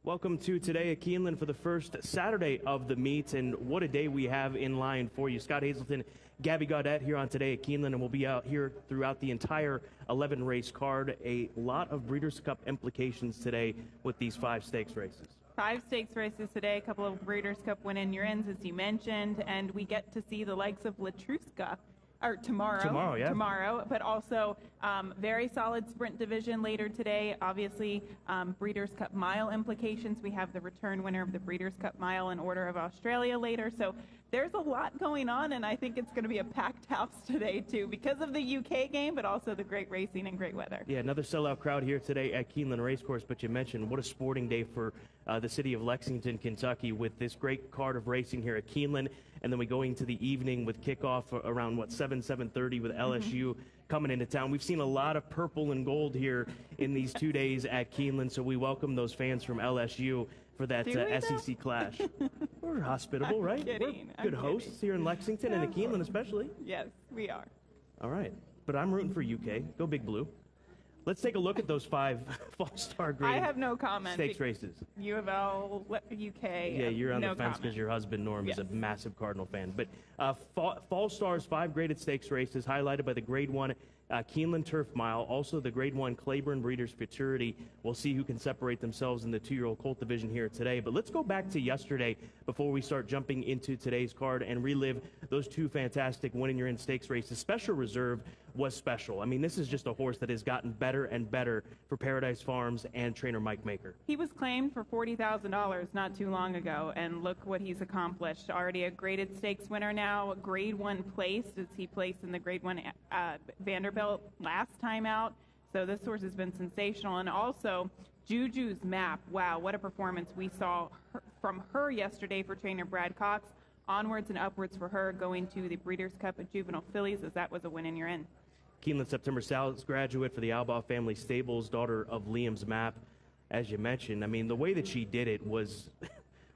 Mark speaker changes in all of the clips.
Speaker 1: Welcome to Today at Keeneland for the first Saturday of the meet, and what a day we have in line for you. Scott Hazelton, Gabby Gaudette here on Today at Keeneland, and we'll be out here throughout the entire 11-race card. A lot of Breeders' Cup implications today with these 5 stakes races.
Speaker 2: 5 stakes races today, a couple of Breeders' Cup win-in-your-ends, as you mentioned, and we get to see the likes of Latruska. Or tomorrow, but also very solid sprint division later today. Obviously, Breeders' Cup Mile implications. We have the return winner of the Breeders' Cup Mile in Order of Australia later. So there's a lot going on, and I think it's going to be a packed house today, too, because of the UK game, but also the great racing and great weather.
Speaker 1: Yeah, another sellout crowd here today at Keeneland Racecourse, but you mentioned what a sporting day for the city of Lexington, Kentucky, with this great card of racing here at Keeneland. And then we go into the evening with kickoff around, 7:30 with LSU coming into town. We've seen a lot of purple and gold here in these 2 days at Keeneland, so we welcome those fans from LSU for that SEC clash. We're hospitable, right?
Speaker 2: Kidding.
Speaker 1: We're good hosts here in Lexington and at Keeneland especially.
Speaker 2: Yes, we are.
Speaker 1: All right. But I'm rooting for UK. Go Big Blue. Let's take a look at those 5 Fall-Star grade
Speaker 2: I have no comment.
Speaker 1: stakes races.
Speaker 2: U of L, UK.
Speaker 1: Yeah, you're on
Speaker 2: no
Speaker 1: the fence because your husband, Norm, is a
Speaker 2: Yes.
Speaker 1: massive Cardinal fan. But Fall-Stars, 5 graded stakes races, highlighted by the Grade 1 Keeneland Turf Mile, also the Grade 1 Claiborne Breeders' Futurity. We'll see who can separate themselves in the 2-year-old colt division here today. But let's go back to yesterday before we start jumping into today's card and relive those 2 fantastic win-in-your-end stakes races. Special Reserve was special. I mean, this is just a horse that has gotten better and better for Paradise Farms and trainer Mike Maker.
Speaker 2: He was claimed for $40,000 not too long ago, and look what he's accomplished. Already a graded stakes winner now, Grade 1 place, as he placed in the Grade 1 Vanderbilt last time out. So this horse has been sensational. And also, Juju's Map. Wow, what a performance we saw from her yesterday for trainer Brad Cox. Onwards and upwards for her, going to the Breeders' Cup at Juvenile Fillies, as that was a win-in-your-end.
Speaker 1: Keeneland September Sales graduate for the Albaugh family stables, daughter of Liam's Map. As you mentioned, I mean, the way that she did it was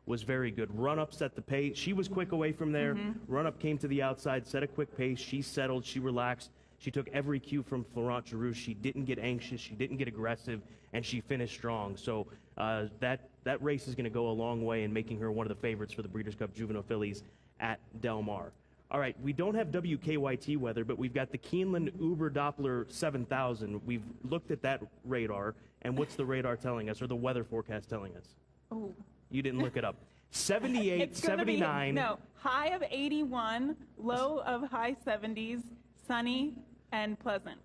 Speaker 1: very good. Run-up set the pace. She was quick away from there. Run-up came to the outside, set a quick pace. She settled. She relaxed. She took every cue from Florent Giroux. She didn't get anxious. She didn't get aggressive, and she finished strong. So that race is going to go a long way in making her one of the favorites for the Breeders' Cup Juvenile Fillies at Del Mar. All right, we don't have WKYT weather, but we've got the Keeneland Uber Doppler 7000. We've looked at that radar, and what's the radar telling us, or the weather forecast telling us?
Speaker 2: Oh.
Speaker 1: You didn't look it up. 78,
Speaker 2: It's gonna
Speaker 1: 79.
Speaker 2: No, high of 81, low of high 70s, sunny and pleasant.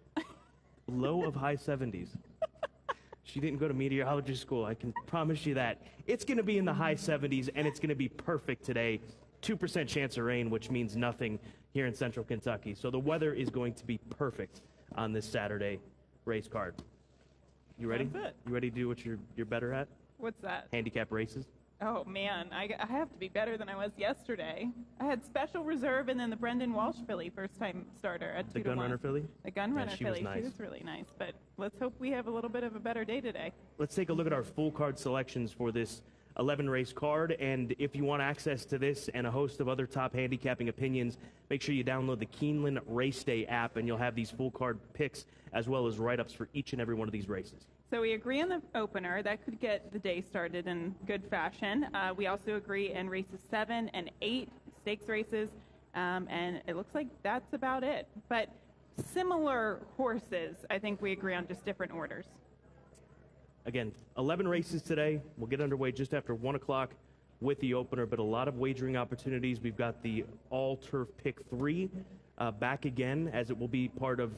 Speaker 1: Low of high 70s. She didn't go to meteorology school, I can promise you that. It's going to be in the high 70s, and it's going to be perfect today. 2% chance of rain, which means nothing here in central Kentucky. So the weather is going to be perfect on this Saturday race card. You ready?
Speaker 2: That's it.
Speaker 1: You ready to do what you're better at?
Speaker 2: What's that?
Speaker 1: Handicap races?
Speaker 2: Oh, man, I have to be better than I was yesterday. I had Special Reserve and then the Brendan Walsh filly, first-time starter at 2
Speaker 1: The
Speaker 2: to 1.
Speaker 1: Gunrunner filly?
Speaker 2: The Gunrunner
Speaker 1: Yeah, she was
Speaker 2: filly.
Speaker 1: nice.
Speaker 2: She was really nice, but let's hope we have a little bit of a better day today.
Speaker 1: Let's take a look at our full card selections for this 11-race card, and if you want access to this and a host of other top handicapping opinions, make sure you download the Keeneland Race Day app, and you'll have these full card picks as well as write-ups for each and every one of these races.
Speaker 2: So we agree on the opener. That could get the day started in good fashion. We also agree in races 7 and 8, stakes races, and it looks like that's about it. But similar horses, I think we agree on, just different orders.
Speaker 1: Again, 11 races today. We'll get underway just after 1 o'clock with the opener, but a lot of wagering opportunities. We've got the all-turf pick 3 back again, as it will be part of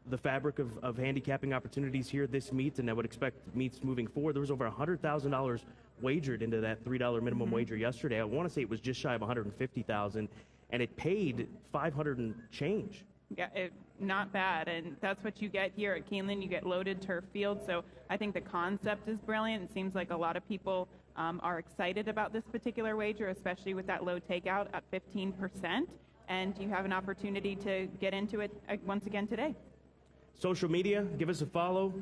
Speaker 1: the fabric of handicapping opportunities here this meet, and I would expect meets moving forward. There was over $100,000 wagered into that $3 minimum wager yesterday. I want to say it was just shy of $150,000, and it paid $500 and change.
Speaker 2: Yeah, not bad, and that's what you get here at Keeneland. You get loaded turf field, so I think the concept is brilliant. It seems like a lot of people are excited about this particular wager, especially with that low takeout at 15%, and you have an opportunity to get into it once again today.
Speaker 1: Social media, give us a follow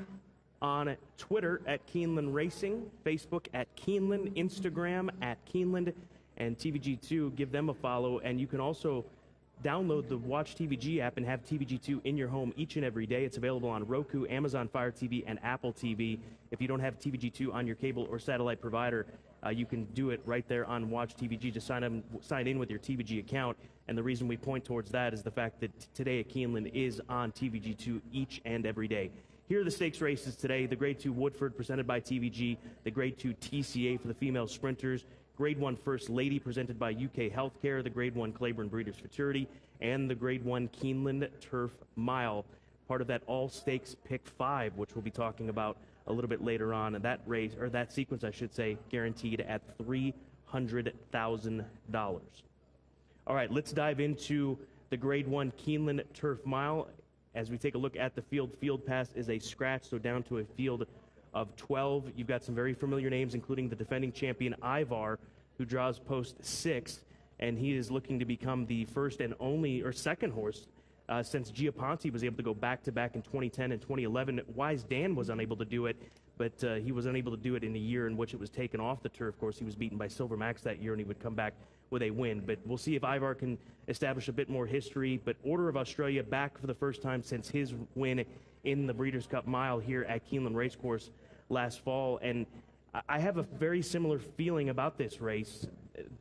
Speaker 1: on Twitter at Keeneland Racing, Facebook at Keeneland, Instagram at Keeneland, and TVG2, give them a follow, and you can also download the Watch TVG app and have TVG2 in your home each and every day. It's available on Roku, Amazon Fire TV, and Apple TV. If you don't have TVG2 on your cable or satellite provider, you can do it right there on Watch TVG. Just sign in with your TVG account. And the reason we point towards that is the fact that today at Keeneland is on TVG2 each and every day. Here are the stakes races today. The Grade 2 Woodford presented by TVG. The Grade 2 TCA for the female sprinters. Grade 1 First Lady presented by UK Healthcare. The Grade 1 Claiborne Breeders' Futurity. And the Grade 1 Keeneland Turf Mile. Part of that all stakes pick 5, which we'll be talking about a little bit later on. And that race, or that sequence, I should say, guaranteed at $300,000. All right, let's dive into the Grade 1 Keeneland Turf Mile. As we take a look at the field pass is a scratch, so down to a field of 12. You've got some very familiar names, including the defending champion Ivar, who draws post 6, and he is looking to become the first and only, or second horse, since Giaponti was able to go back-to-back in 2010 and 2011. Wise Dan was unable to do it, but he was unable to do it in a year in which it was taken off the turf. Of course, he was beaten by Silver Max that year, and he would come back with a win. But we'll see if Ivar can establish a bit more history. But Order of Australia back for the first time since his win in the Breeders' Cup Mile here at Keeneland Racecourse last fall. And I have a very similar feeling about this race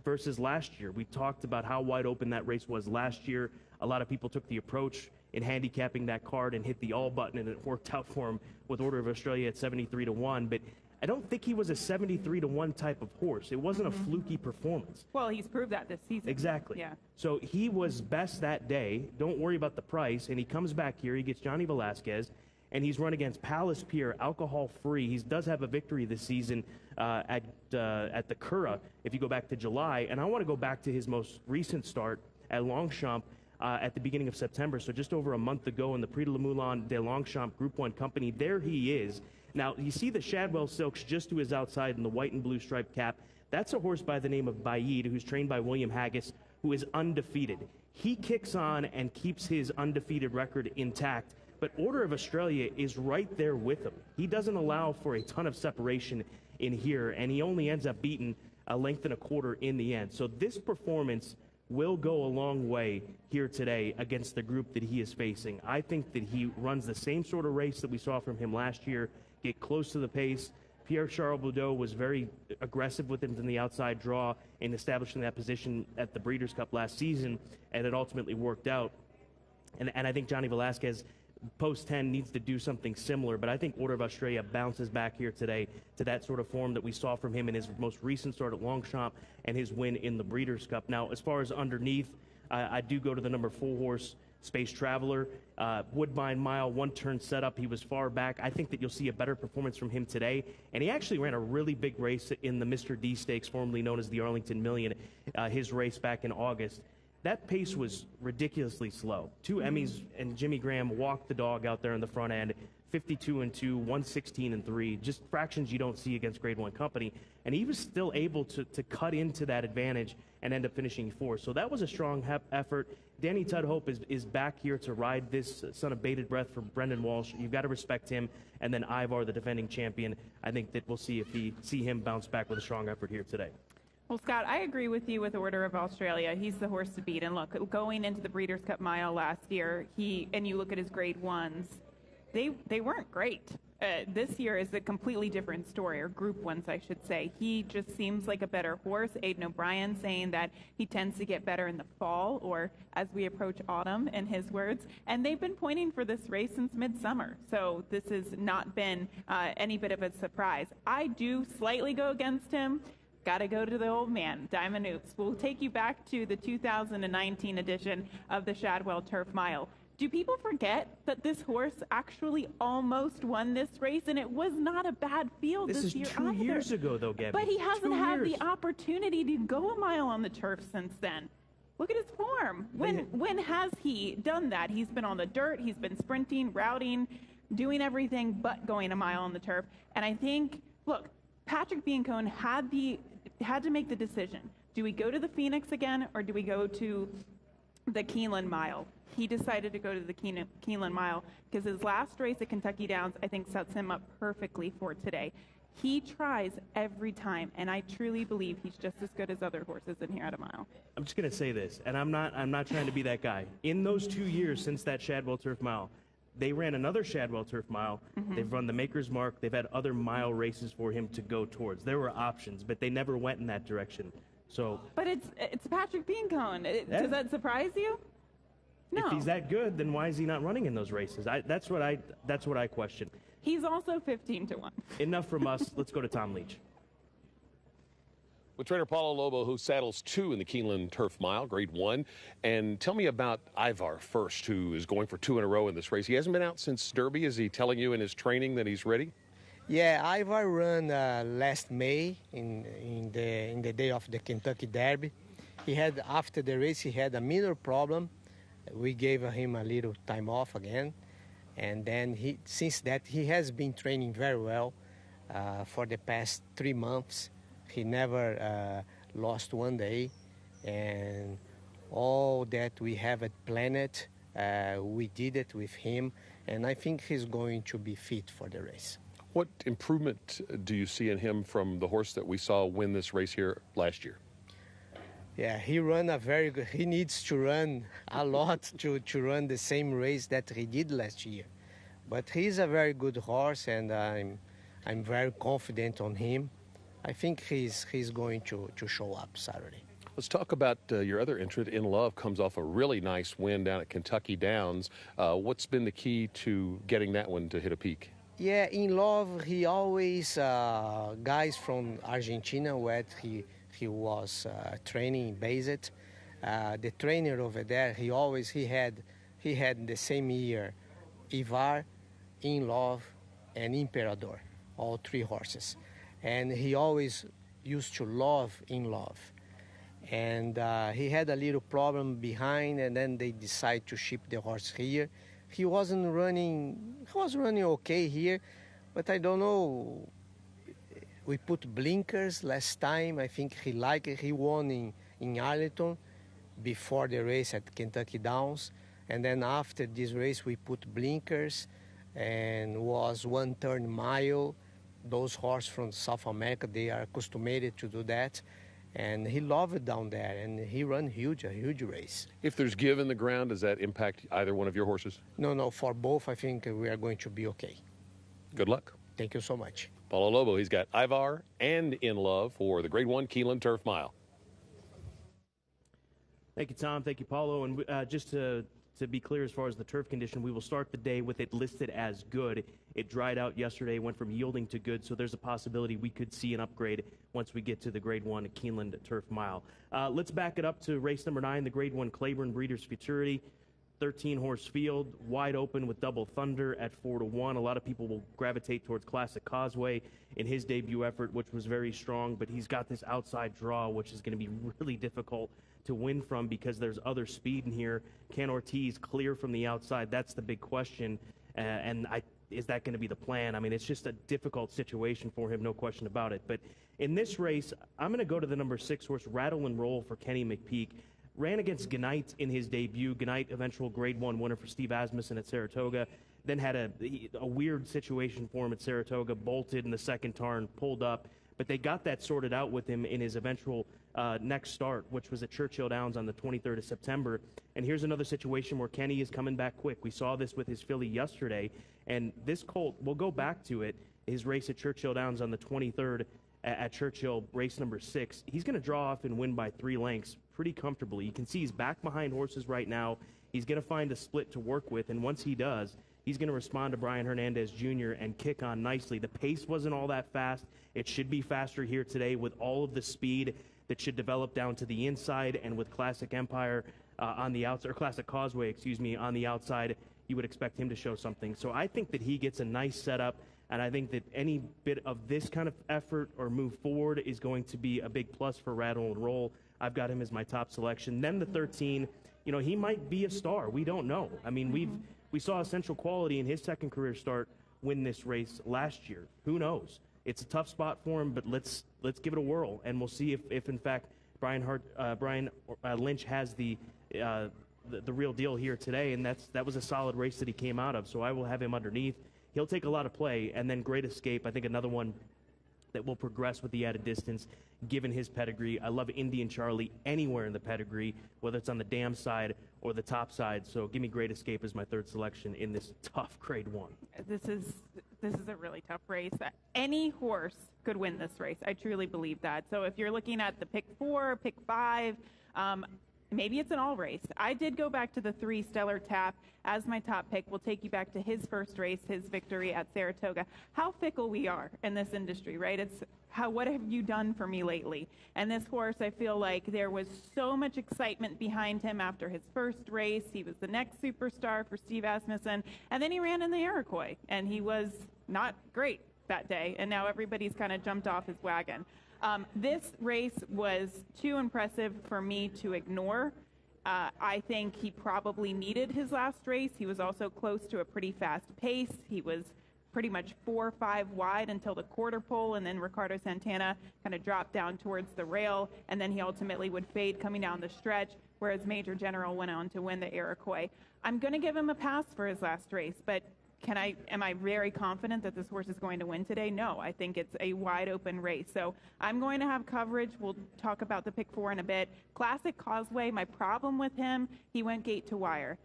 Speaker 1: versus last year. We talked about how wide open that race was last year. A lot of people took the approach in handicapping that card and hit the all button, and it worked out for him with Order of Australia at 73-1. But I don't think he was a 73-1 type of horse. It wasn't a fluky performance.
Speaker 2: Well, he's proved that this season.
Speaker 1: Exactly.
Speaker 2: Yeah.
Speaker 1: So he was best that day. Don't worry about the price. And he comes back here. He gets Johnny Velasquez, and he's run against Palace Pier, alcohol-free. He does have a victory this season at the Curragh, if you go back to July. And I want to go back to his most recent start at Longchamp at the beginning of September, so just over a month ago in the Prix de la Moulin de Longchamp Group 1 Company. There he is. Now, you see the Shadwell Silks just to his outside in the white and blue striped cap. That's a horse by the name of Baid, who's trained by William Haggis, who is undefeated. He kicks on and keeps his undefeated record intact, but Order of Australia is right there with him. He doesn't allow for a ton of separation in here, and he only ends up beating a length and a quarter in the end. So this performance will go a long way here today against the group that he is facing. I think that he runs the same sort of race that we saw from him last year, get close to the pace. Pierre-Charles Boudot was very aggressive with him in the outside draw in establishing that position at the Breeders' Cup last season, and it ultimately worked out. And I think Johnny Velasquez, post-10, needs to do something similar, but I think Order of Australia bounces back here today to that sort of form that we saw from him in his most recent start at Longchamp and his win in the Breeders' Cup. Now, as far as underneath, I do go to the number 4 horse, Space Traveler. Woodbine Mile, one-turn setup. He was far back. I think that you'll see a better performance from him today. And he actually ran a really big race in the Mr. D Stakes, formerly known as the Arlington Million, his race back in August. That pace was ridiculously slow. 2 Emmys and Jimmy Graham walked the dog out there in the front end, 52-2, 116-3, just fractions you don't see against Grade 1 company. And he was still able to cut into that advantage and end up finishing 4th. So that was a strong effort. Danny Tudhope is back here to ride this son of bated breath for Brendan Walsh. You've got to respect him. And then Ivar, the defending champion, I think that we'll see him bounce back with a strong effort here today.
Speaker 2: Well, Scott, I agree with you with Order of Australia. He's the horse to beat. And look, going into the Breeders' Cup Mile last year, and you look at his Grade 1s, they weren't great. This year is a completely different story, or Group 1s, I should say. He just seems like a better horse. Aidan O'Brien saying that he tends to get better in the fall, or as we approach autumn, in his words. And they've been pointing for this race since midsummer. So this has not been any bit of a surprise. I do slightly go against him. Got to go to the old man, Diamond Oops. We'll take you back to the 2019 edition of the Shadwell Turf Mile. Do people forget that this horse actually almost won this race, and it was not a bad field this year either?
Speaker 1: This is 2 years ago, though, Gabby.
Speaker 2: But he hasn't had the opportunity to go a mile on the turf since then. Look at his form. When has he done that? He's been on the dirt, he's been sprinting, routing, doing everything but going a mile on the turf. And I think, look, Patrick Biancone had to make the decision. Do we go to the Phoenix again, or do we go to the Keeneland Mile? He decided to go to the Keeneland Mile because his last race at Kentucky Downs, I think, sets him up perfectly for today. He tries every time, and I truly believe he's just as good as other horses in here at a mile.
Speaker 1: I'm just going to say this, and I'm not trying to be that guy. In those 2 years since that Shadwell Turf Mile, they ran another Shadwell Turf Mile. They've run the Maker's Mark. They've had other mile races for him to go towards. There were options, but they never went in that direction. So,
Speaker 2: but it's Patrick Beancone. Does that surprise you? No.
Speaker 1: If he's that good, then why is he not running in those races? That's what I question.
Speaker 2: He's also 15-1.
Speaker 1: Enough from us. Let's go to Tom Leach.
Speaker 3: With trainer Paulo Lobo, who saddles 2 in the Keeneland Turf Mile, Grade 1. And tell me about Ivar first, who is going for 2 in a row in this race. He hasn't been out since Derby. Is he telling you in his training that he's ready?
Speaker 4: Yeah, Ivar ran last May in the day of the Kentucky Derby. After the race, he had a minor problem. We gave him a little time off again. And then since that, he has been training very well for the past 3 months. He never lost one day. And all that we have planned, we did it with him. And I think he's going to be fit for the race.
Speaker 3: What improvement do you see in him from the horse that we saw win this race here last year?
Speaker 4: Yeah, he ran a very good. He needs to run a lot to run the same race that he did last year. But he's a very good horse, and I'm very confident on him. I think he's going to show up Saturday.
Speaker 3: Let's talk about your other entrant, In Love, comes off a really nice win down at Kentucky Downs. What's been the key to getting that one to hit a peak?
Speaker 4: Yeah, In Love, he always guys from Argentina where he was training based. The trainer over there, he had the same year Ivar, In Love, and Imperador, all 3 horses. And he always used to love In Love. And he had a little problem behind, and then they decided to ship the horse here. He was running okay here, but I don't know. We put blinkers last time. I think he liked it. He won in Arlington before the race at Kentucky Downs. And then after this race, we put blinkers and was 1/3 mile. Those horses from South America, they are accustomed to do that. And he loved it down there, and he ran a huge race.
Speaker 3: If there's give in the ground, does that impact either one of your horses?
Speaker 4: No, for both, I think we are going to be okay.
Speaker 3: Good luck.
Speaker 4: Thank you so much.
Speaker 3: Paulo Lobo, he's got Ivar and In Love for the Grade 1 Keeneland Turf Mile.
Speaker 1: Thank you, Tom. Thank you, Paulo. And just to be clear, as far as the turf condition, we will start the day with it listed as good. It dried out yesterday, went from yielding to good, so there's a possibility we could see an upgrade once we get to the Grade 1 Keeneland Turf Mile. Let's back it up to race number 9, the Grade 1 Claiborne Breeders' Futurity. 13-horse field, wide open with Double Thunder at 4-1. A lot of people will gravitate towards Classic Causeway in his debut effort, which was very strong, but he's got this outside draw, which is going to be really difficult to win from because there's other speed in here. Can Ortiz clear from the outside? That's the big question, is that going to be the plan? I mean, it's just a difficult situation for him, no question about it. But in this race, I'm going to go to the number 6 horse, Rattle and Roll, for Kenny McPeek. Ran against Gnight in his debut. Gnight, eventual Grade 1 winner for Steve Asmussen at Saratoga. Then had a weird situation for him at Saratoga, bolted in the second turn, pulled up. But they got that sorted out with him in his eventual next start, which was at Churchill Downs on the 23rd of September. And here's another situation where Kenny is coming back quick. We saw this with his filly yesterday. And this colt, we'll go back to it, his race at Churchill Downs on the 23rd at Churchill, race number 6. He's going to draw off and win by 3 lengths pretty comfortably. You can see he's back behind horses right now. He's going to find a split to work with, and once he does, he's going to respond to Brian Hernandez Jr. and kick on nicely. The pace wasn't all that fast. It should be faster here today with all of the speed that should develop down to the inside, and with Classic Empire on the outside, or Classic Causeway, excuse me, on the outside, you would expect him to show something. So I think that he gets a nice setup, and I think that any bit of this kind of effort or move forward is going to be a big plus for Rattle and Roll. I've got him as my top selection. Then the 13, he might be a star. We don't know. I mean, we saw Essential Quality in his second career start win this race last year. Who knows? It's a tough spot for him, but let's give it a whirl, and we'll see if in fact Brian Lynch has the real deal here today, and that was a solid race that he came out of. So I will have him underneath. He'll take a lot of play, and then Great Escape, I think another one that will progress with the added distance, given his pedigree. I love Indian Charlie anywhere in the pedigree, whether it's on the dam side or the top side. So give me Great Escape as my third selection in this tough Grade 1.
Speaker 2: This is a really tough race. Any horse could win this race. I truly believe that. So if you're looking at the pick 4, pick 5, maybe it's an all race. I did go back to the 3 Stellar Tap as my top pick. We'll take you back to his first race, his victory at Saratoga. How fickle we are in this industry, right? It's what have you done for me lately? And this horse, I feel like there was so much excitement behind him after his first race. He was the next superstar for Steve Asmussen. And then he ran in the Iroquois, and he was not great that day. And now everybody's kind of jumped off his wagon. This race was too impressive for me to ignore. I think he probably needed his last race. He was also close to a pretty fast pace. He was pretty much 4 or 5 wide until the quarter pole, and then Ricardo Santana kind of dropped down towards the rail, and then he ultimately would fade coming down the stretch, whereas Major General went on to win the Iroquois. I'm going to give him a pass for his last race, but am I very confident that this horse is going to win today? No, I think it's a wide open race. So I'm going to have coverage. We'll talk about the pick 4 in a bit. Classic Causeway, my problem with him, he went gate to wire.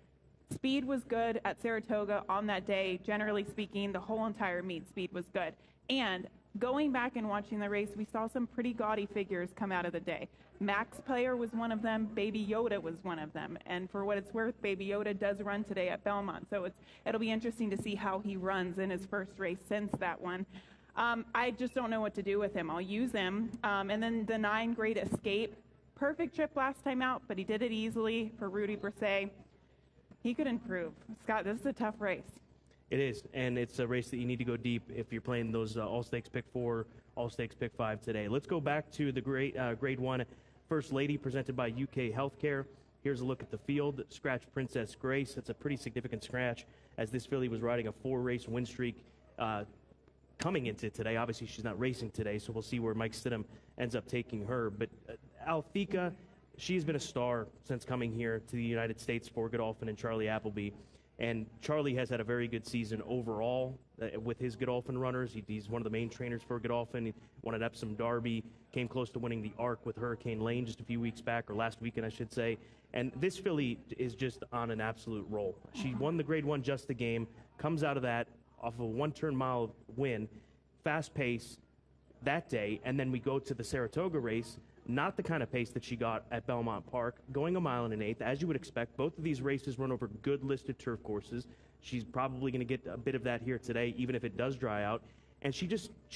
Speaker 2: Speed was good at Saratoga on that day. Generally speaking, the whole entire meet speed was good. And going back and watching the race, we saw some pretty gaudy figures come out of the day. Max Player was one of them. Baby Yoda was one of them. And for what it's worth, Baby Yoda does run today at Belmont. So it'll be interesting to see how he runs in his first race since that one. I just don't know what to do with him. I'll use him. And then the 9 Great Escape. Perfect trip last time out, but he did it easily for Rudy Brisset. He could improve. Scott, this is a tough race.
Speaker 1: It is, and it's a race that you need to go deep if you're playing those All-Stakes Pick 4, All-Stakes Pick 5 today. Let's go back to the Grade 1 First Lady presented by UK Healthcare. Here's a look at the field. Scratch Princess Grace. That's a pretty significant scratch, as this filly was riding a 4-race win streak coming into today. Obviously, she's not racing today, so we'll see where Mike Stidham ends up taking her. But Althika, she's been a star since coming here to the United States for Godolphin and Charlie Appleby. And Charlie has had a very good season overall with his Godolphin runners. He's one of the main trainers for Godolphin. He won an Epsom Derby, came close to winning the Arc with Hurricane Lane just a few weeks back, or last weekend, I should say. And this filly is just on an absolute roll. She won the Grade 1 Just the Game, comes out of that off of a 1-turn mile win, fast pace that day, and then we go to the Saratoga race. Not the kind of pace that she got at Belmont Park, going 1 1/8, as you would expect. Both of these races run over good listed turf courses. She's probably going to get a bit of that here today, even if it does dry out. And she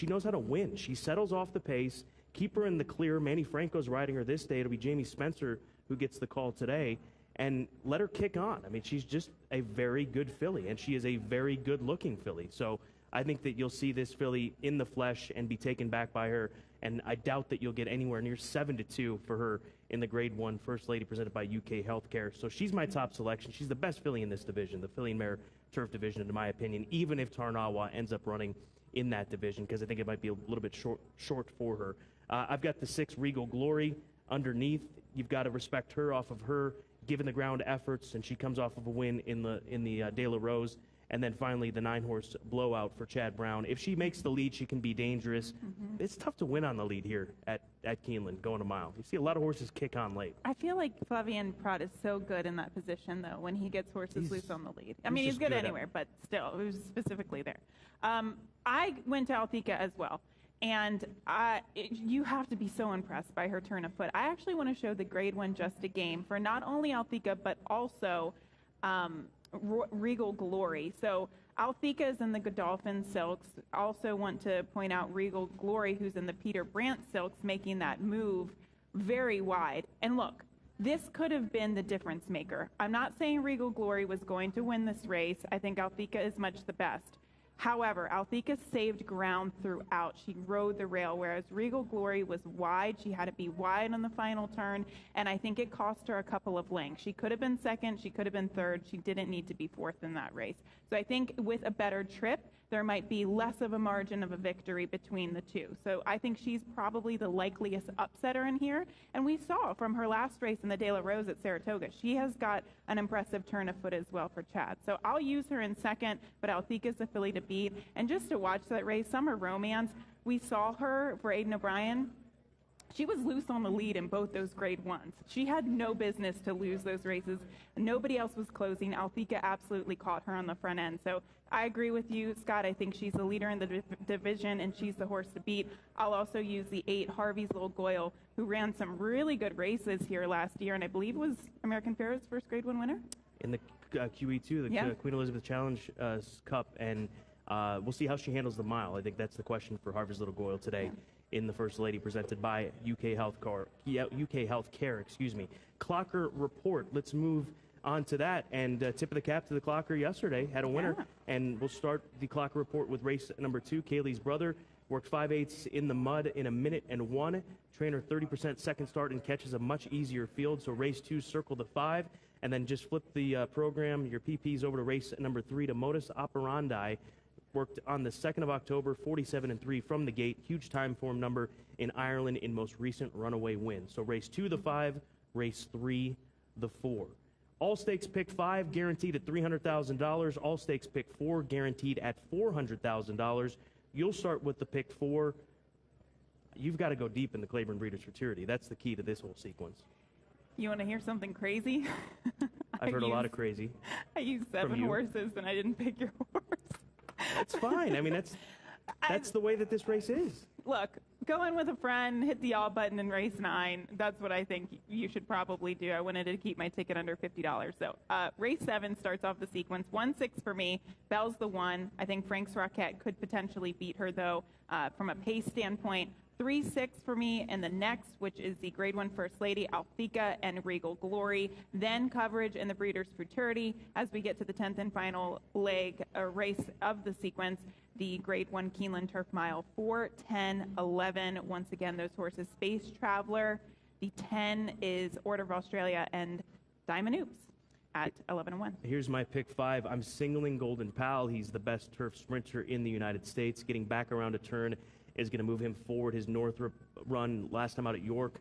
Speaker 1: knows how to win. She settles off the pace, keep her in the clear. Manny Franco's riding her this day. It'll be Jamie Spencer who gets the call today. And let her kick on. I mean, she's just a very good filly, and she is a very good-looking filly. So I think that you'll see this filly in the flesh and be taken back by her. And I doubt that you'll get anywhere near 7-2 for her in the Grade 1 First Lady presented by UK Healthcare. So she's my top selection. She's the best filly in this division, the filly and mare turf division, in my opinion, even if Tarnawa ends up running in that division, because I think it might be a little bit short for her. I've got the 6 Regal Glory underneath. You've got to respect her off of her given the ground efforts, and she comes off of a win in the De La Rose. And then finally, the 9-horse Blowout for Chad Brown. If she makes the lead, she can be dangerous. Mm-hmm. It's tough to win on the lead here at Keeneland, going a mile. You see a lot of horses kick on late.
Speaker 2: I feel like Flavien Prat is so good in that position, though, when he gets horses loose on the lead. I mean, he's good anywhere, but still, it was specifically there. I went to Althika as well. And you have to be so impressed by her turn of foot. I actually want to show the Grade 1 Just a Game for not only Althika, but also Regal Glory. So Althika is in the Godolphin Silks. Also want to point out Regal Glory, who's in the Peter Brandt Silks, making that move very wide. And look, this could have been the difference maker. I'm not saying Regal Glory was going to win this race. I think Althika is much the best. However, Althika saved ground throughout. She rode the rail, whereas Regal Glory was wide. She had to be wide on the final turn, and I think it cost her a couple of lengths. She could have been second. She could have been third. She didn't need to be fourth in that race. So I think with a better trip, there might be less of a margin of a victory between the two. So I think she's probably the likeliest upsetter in here. And we saw from her last race in the De La Rose at Saratoga, she has got an impressive turn of foot as well for Chad. So I'll use her in second, but Althika's the filly to beat. And just to watch that race, Summer Romance, we saw her for Aidan O'Brien. She was loose on the lead in both those grade ones. She had no business to lose those races. Nobody else was closing. Althika absolutely caught her on the front end. So I agree with you, Scott. I think she's the leader in the division, and she's the horse to beat. I'll also use the 8, Harvey's Little Goyle, who ran some really good races here last year, and I believe was American Pharoah's first grade 1 winner.
Speaker 1: In the QE2, the Queen Elizabeth Challenge Cup, and we'll see how she handles the mile. I think that's the question for Harvey's Little Goyle today. In the First Lady, presented by UK Healthcare. Excuse me. Clocker Report. Let's move on to that. And tip of the cap to the Clocker yesterday. Had a winner. And we'll start the Clocker Report with race number 2. Kaylee's brother worked 5/8 in the mud in 1 minute and 1. Trainer 30% second start and catches a much easier field. So race 2, circle the 5. And then just flip the program, your PPs, over to race number 3 to Modus Operandi. Worked on the 2nd of October, 47-3 from the gate. Huge time form number in Ireland in most recent runaway win. So race 2, the 5, race 3, the 4. All stakes pick 5, guaranteed at $300,000. All stakes pick 4, guaranteed at $400,000. You'll start with the pick 4. You've got to go deep in the Claiborne Breeders' Futurity. That's the key to this whole sequence.
Speaker 2: You want to hear something crazy?
Speaker 1: I've heard a lot of crazy.
Speaker 2: I used 7 horses, and I didn't pick your horse.
Speaker 1: That's fine. I mean, that's the way that this race is.
Speaker 2: Look, go in with a friend, hit the all button in race 9. That's what I think you should probably do. I wanted to keep my ticket under $50. So race 7 starts off the sequence. 1-6 for me. Belle's the 1. I think Frank's Rocket could potentially beat her, though, from a pace standpoint. 3-6 for me, and the next, which is the Grade 1 First Lady, Althika and Regal Glory. Then coverage in the Breeders' Futurity as we get to the 10th and final leg, race of the sequence, the Grade 1 Keeneland Turf Mile, 4, 10, 11. Once again, those horses, Space Traveler. The 10 is Order of Australia and Diamond Oops at 11-1.
Speaker 1: Here's my pick 5. I'm singling Golden Pal. He's the best turf sprinter in the United States. Getting back around a turn is going to move him forward. His Northrop run last time out at York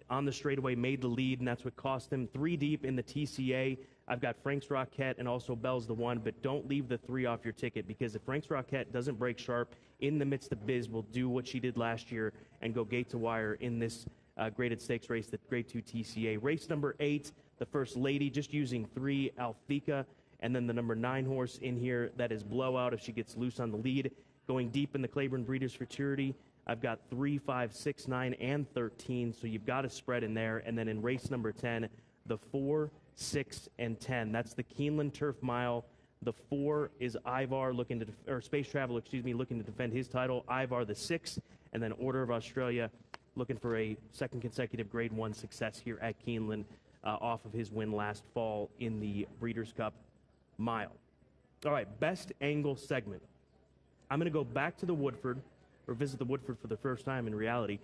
Speaker 1: on the straightaway made the lead, and that's what cost him 3 deep in the TCA. I've got Frank's Rocket and also Belle's the 1, but don't leave the 3 off your ticket, because if Frank's Rocket doesn't break sharp in the midst of Biz, will do what she did last year and go gate to wire in this graded stakes race, the Grade 2 TCA. Race number 8, the First Lady, just using 3, Althika, and then the number 9 horse in here, that is Blowout if she gets loose on the lead. Going deep in the Claiborne Breeders' Futurity, I've got 3, 5, 6, 9, and 13, so you've got a spread in there. And then in race number 10, the 4, 6, and 10. That's the Keeneland Turf Mile. The 4 is Ivar Space Traveler, looking to defend his title. Ivar the 6, and then Order of Australia looking for a 2nd consecutive Grade 1 success here at Keeneland off of his win last fall in the Breeders' Cup Mile. All right, best angle segment. I'm going to go back to the Woodford, or visit the Woodford for the first time in reality.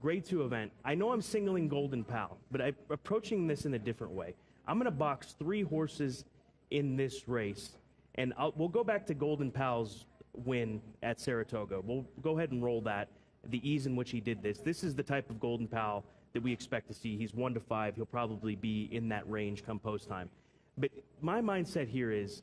Speaker 1: Grade 2 event. I know I'm singling Golden Pal, but I'm approaching this in a different way. I'm going to box 3 horses in this race, and we'll go back to Golden Pal's win at Saratoga. We'll go ahead and roll that, the ease in which he did this. This is the type of Golden Pal that we expect to see. He's 1-5. He'll probably be in that range come post time. But my mindset here is,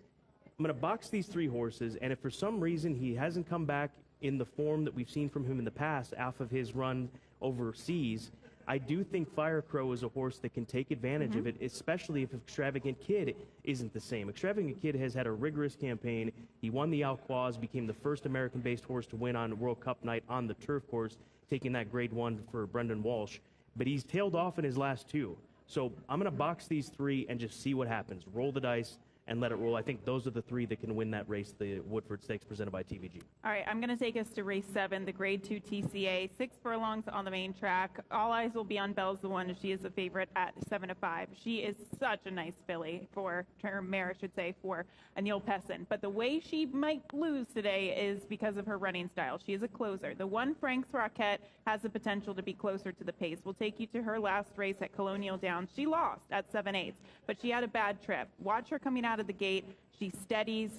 Speaker 1: I'm going to box these 3 horses, and if for some reason he hasn't come back in the form that we've seen from him in the past off of his run overseas, I do think Fire Crow is a horse that can take advantage of it, especially if Extravagant Kid isn't the same. Extravagant Kid has had a rigorous campaign. He won the Alquaz, became the first American-based horse to win on World Cup night on the turf course, taking that Grade 1 for Brendan Walsh. But he's tailed off in his last 2. So I'm going to box these 3 and just see what happens. Roll the dice and let it roll. I think those are the 3 that can win that race, the Woodford Stakes presented by TVG.
Speaker 2: All right, I'm going to take us to race 7, the Grade 2 TCA. 6 furlongs on the main track. All eyes will be on Belle's the 1, as she is the favorite at 7-5. She is such a nice filly for Neil Pessin. But the way she might lose today is because of her running style. She is a closer. The 1 Frank's Rocket has the potential to be closer to the pace. We'll take you to her last race at Colonial Downs. She lost at 7/8, but she had a bad trip. Watch her coming out of the gate. She steadies,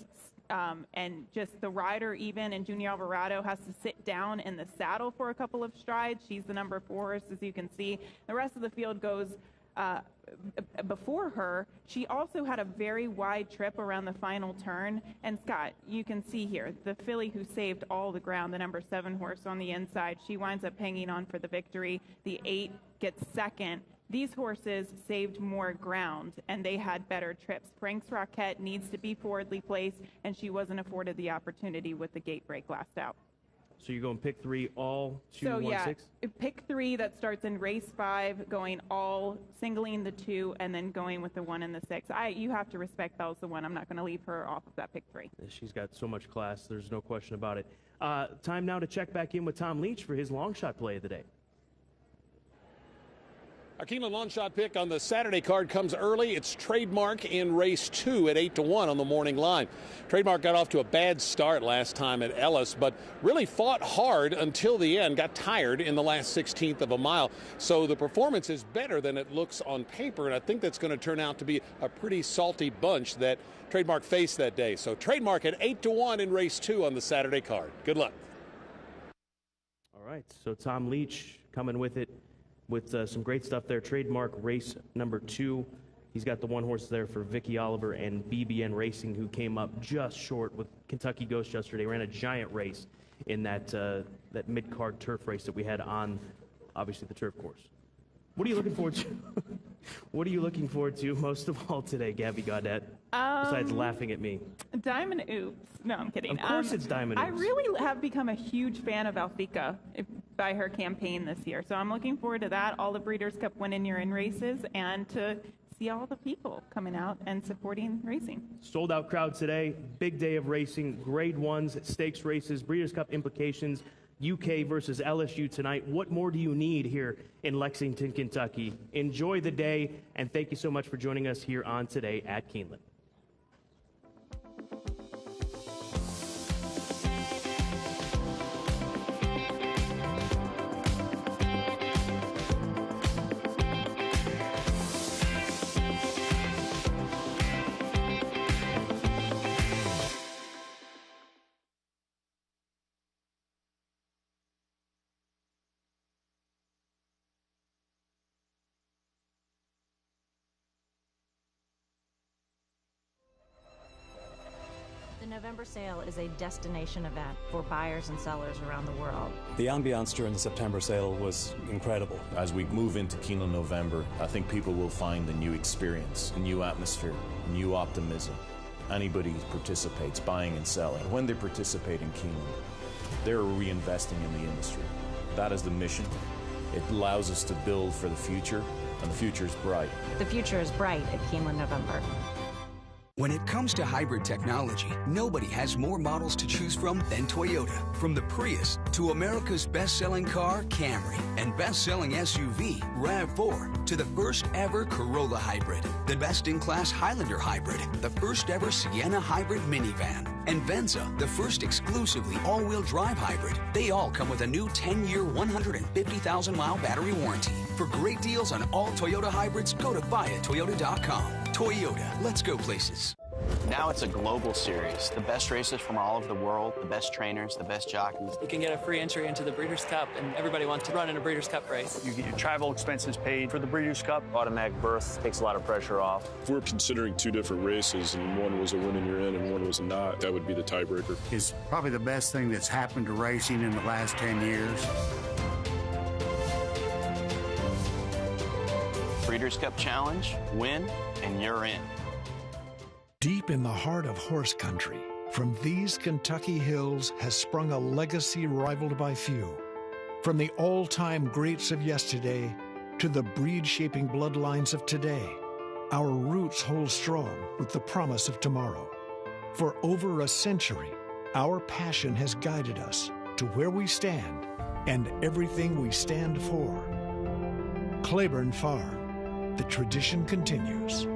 Speaker 2: and just the rider even, and Junior Alvarado has to sit down in the saddle for a couple of strides. She's the number 4 horse, as you can see. The rest of the field goes before her, she also had a very wide trip around the final turn. And Scott, you can see here, the filly who saved all the ground, the number 7 horse on the inside, she winds up hanging on for the victory. The 8 gets second. These horses saved more ground, and they had better trips. Frank's Rocket needs to be forwardly placed, and she wasn't afforded the opportunity with the gate break last out.
Speaker 1: So you're going pick 3 all 2,
Speaker 2: so
Speaker 1: 1,
Speaker 2: yeah,
Speaker 1: 6?
Speaker 2: Pick 3 that starts in race 5, going all singling the 2, and then going with the 1 and the 6. You have to respect Belle's the 1. I'm not going to leave her off of that pick 3.
Speaker 1: She's got so much class. There's no question about it. Time now to check back in with Tom Leach for his long shot play of the day.
Speaker 3: Our Keeneland long shot pick on the Saturday card comes early. It's Trademark in race 2 at 8-1 on the morning line. Trademark got off to a bad start last time at Ellis, but really fought hard until the end, got tired in the last 16th of a mile. So the performance is better than it looks on paper, and I think that's going to turn out to be a pretty salty bunch that Trademark faced that day. So Trademark at 8-1 in race 2 on the Saturday card. Good luck.
Speaker 1: All right, so Tom Leach coming with it. With some great stuff there. Trademark race number 2. He's got the 1 horse there for Vicky Oliver and BBN Racing, who came up just short with Kentucky Ghost yesterday. Ran a giant race in that mid-card turf race that we had on, obviously, the turf course. What are you looking forward to? What are you looking forward to most of all today, Gabby Gaudette, besides laughing at me?
Speaker 2: Diamond Oops. No, I'm kidding.
Speaker 1: Of course it's Diamond Oops.
Speaker 2: I really have become a huge fan of Alfica by her campaign this year. So I'm looking forward to that, all the Breeders' Cup win-in-your-in races, and to see all the people coming out and supporting racing.
Speaker 1: Sold out crowd today. Big day of racing. Grade 1s, stakes races, Breeders' Cup implications. UK versus LSU tonight. What more do you need here in Lexington, Kentucky? Enjoy the day, and thank you so much for joining us here on Today at Keeneland.
Speaker 5: The November sale is a destination event for buyers and sellers around the world.
Speaker 6: The ambiance during the September sale was incredible.
Speaker 7: As we move into Keeneland November, I think people will find a new experience, a new atmosphere, new optimism. Anybody who participates, buying and selling, when they participate in Keeneland, they're reinvesting in the industry. That is the mission. It allows us to build for the future, and the future is bright.
Speaker 5: The future is bright at Keeneland November.
Speaker 8: When it comes to hybrid technology, nobody has more models to choose from than Toyota. From the Prius to America's best-selling car, Camry, and best-selling SUV, RAV4, to the first-ever Corolla hybrid, the best-in-class Highlander hybrid, the first-ever Sienna hybrid minivan, and Venza, the first exclusively all-wheel drive hybrid. They all come with a new 10-year, 150,000-mile battery warranty. For great deals on all Toyota hybrids, go to buyatoyota.com. Toyota, let's go places.
Speaker 9: Now it's a global series. The best racers from all over the world, the best trainers, the best jockeys.
Speaker 10: You can get a free entry into the Breeders' Cup, and everybody wants to run in a Breeders' Cup race.
Speaker 11: You get your travel expenses paid for the Breeders' Cup.
Speaker 9: Automatic berth takes a lot of pressure off.
Speaker 12: If we're considering 2 different races, and one was a win and you're in and one was a not, that would be the tiebreaker.
Speaker 13: It's probably the best thing that's happened to racing in the last 10 years.
Speaker 9: Breeders' Cup Challenge, win, and you're in.
Speaker 14: Deep in the heart of horse country, from these Kentucky hills has sprung a legacy rivaled by few. From the all-time greats of yesterday to the breed-shaping bloodlines of today, our roots hold strong with the promise of tomorrow. For over a century, our passion has guided us to where we stand and everything we stand for. Claiborne Farm, the tradition continues.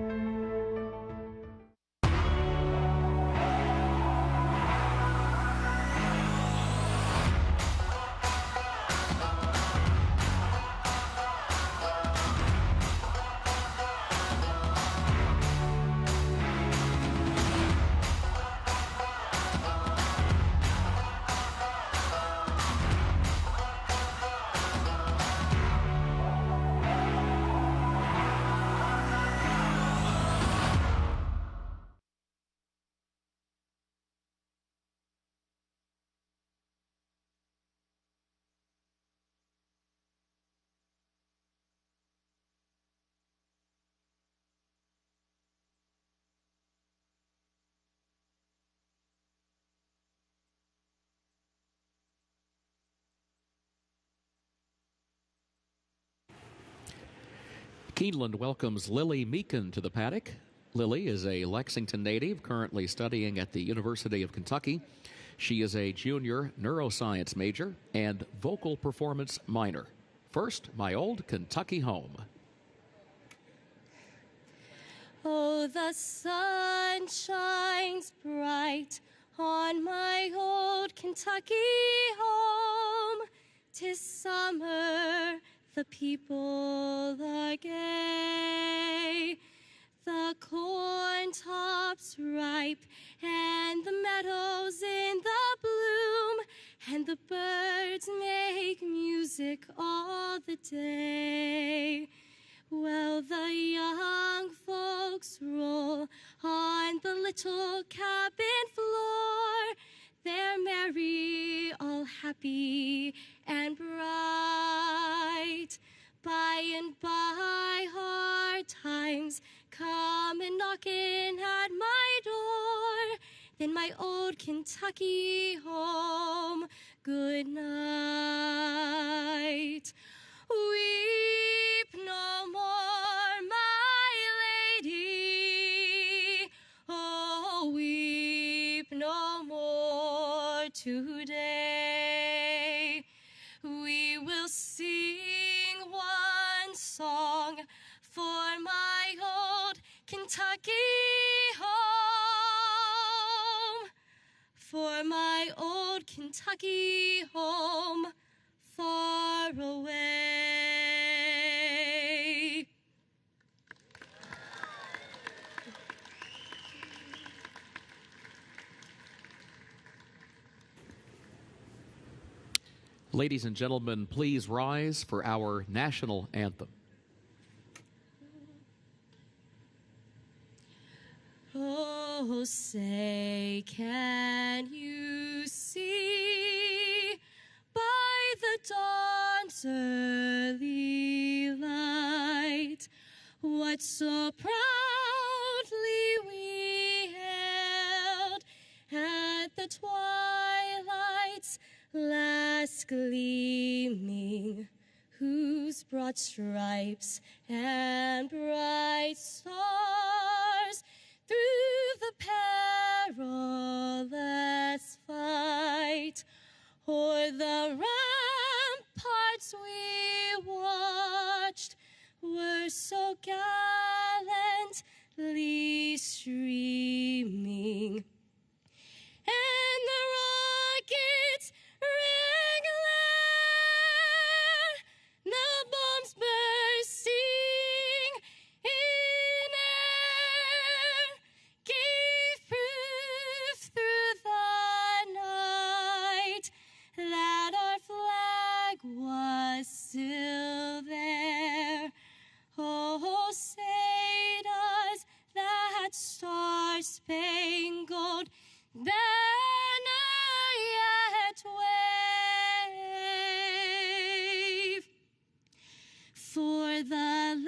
Speaker 15: Keeneland welcomes Lily Meekin to the paddock. Lily is a Lexington native currently studying at the University of Kentucky. She is a junior neuroscience major and vocal performance minor. First, my old Kentucky home.
Speaker 16: Oh, the sun shines bright on my old Kentucky home. 'Tis summer, the people are gay. The corn tops ripe and the meadows in the bloom, and the birds make music all the day. Well, the young folks roll on the little cabin floor. They're merry, all happy and bright. By and by, hard times come and knocking at my door. Then my old Kentucky home, good night. Weep no more, my lady. Oh, weep no more today. We will sing one song for my old Kentucky home. For my old Kentucky home, far away.
Speaker 15: Ladies and gentlemen, please rise for our national anthem.
Speaker 16: Oh, say, can you see by the dawn's early light what so proudly we hailed at the twilight's last gleaming, whose broad stripes and bright stars through the perilous fight o'er the ramparts we watched were so gallantly streaming, and the rockets rang loud, the bombs bursting in air gave proof through the night that our flag was still there. Oh, say does that star-spangled banner yet wave for the land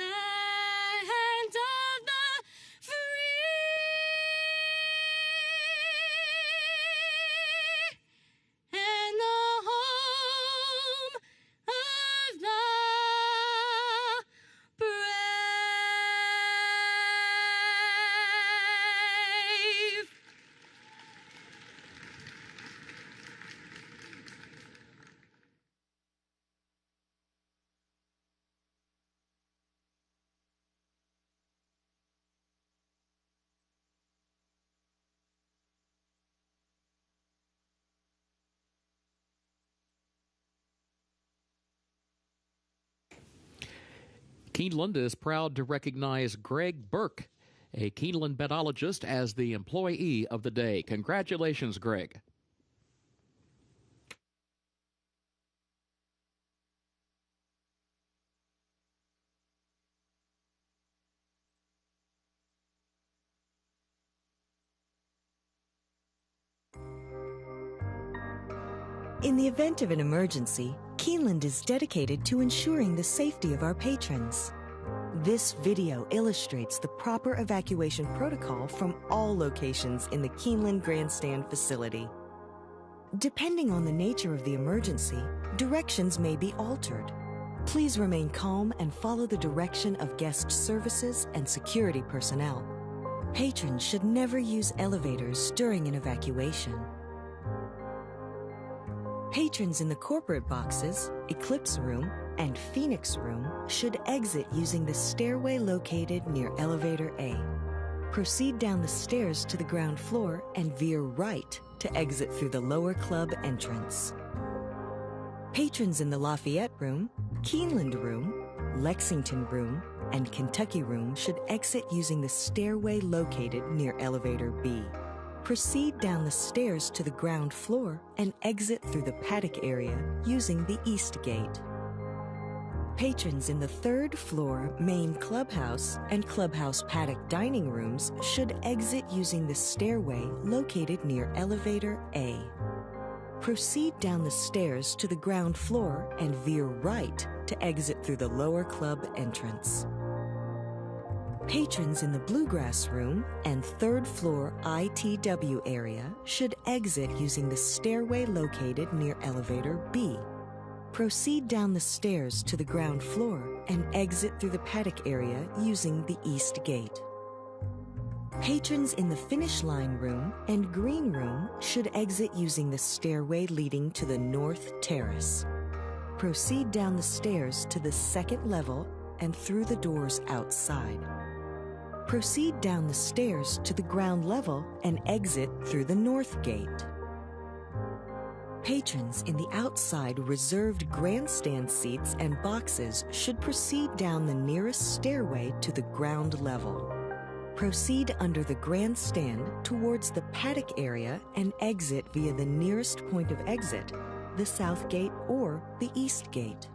Speaker 16: of the free and the home of the brave.
Speaker 15: Keeneland is proud to recognize Greg Burke, a Keeneland betologist, as the employee of the day. Congratulations, Greg.
Speaker 17: In the event of an emergency, Keeneland is dedicated to ensuring the safety of our patrons. This video illustrates the proper evacuation protocol from all locations in the Keeneland Grandstand facility. Depending on the nature of the emergency, directions may be altered. Please remain calm and follow the direction of guest services and security personnel. Patrons should never use elevators during an evacuation. Patrons in the corporate boxes, Eclipse Room, and Phoenix Room should exit using the stairway located near Elevator A. Proceed down the stairs to the ground floor and veer right to exit through the lower club entrance. Patrons in the Lafayette Room, Keeneland Room, Lexington Room, and Kentucky Room should exit using the stairway located near Elevator B. Proceed down the stairs to the ground floor and exit through the Paddock area using the East Gate. Patrons in the third floor main clubhouse and clubhouse Paddock dining rooms should exit using the stairway located near Elevator A. Proceed down the stairs to the ground floor and veer right to exit through the lower club entrance. Patrons in the Bluegrass Room and third floor ITW area should exit using the stairway located near Elevator B. Proceed down the stairs to the ground floor and exit through the Paddock area using the East Gate. Patrons in the Finish Line Room and Green Room should exit using the stairway leading to the North Terrace. Proceed down the stairs to the second level and through the doors outside. Proceed down the stairs to the ground level and exit through the North Gate. Patrons in the outside reserved grandstand seats and boxes should proceed down the nearest stairway to the ground level. Proceed under the grandstand towards the Paddock area and exit via the nearest point of exit, the South Gate or the East Gate.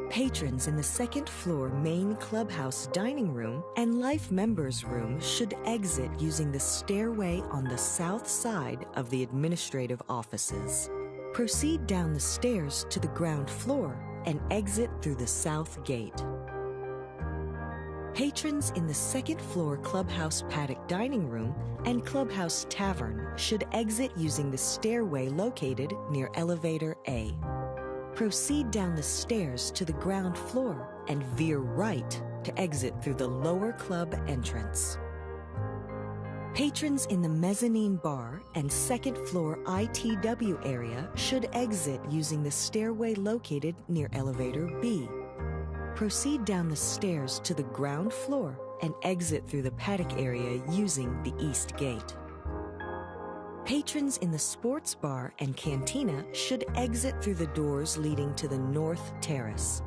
Speaker 17: Patrons in the second floor main clubhouse dining room and Life Members Room should exit using the stairway on the south side of the administrative offices. Proceed down the stairs to the ground floor and exit through the South Gate. Patrons in the second floor Clubhouse Paddock Dining Room and Clubhouse Tavern should exit using the stairway located near Elevator A. Proceed down the stairs to the ground floor and veer right to exit through the lower club entrance. Patrons in the mezzanine bar and second floor ITW area should exit using the stairway located near Elevator B. Proceed down the stairs to the ground floor and exit through the Paddock area using the East Gate. Patrons in the sports bar and cantina should exit through the doors leading to the North Terrace.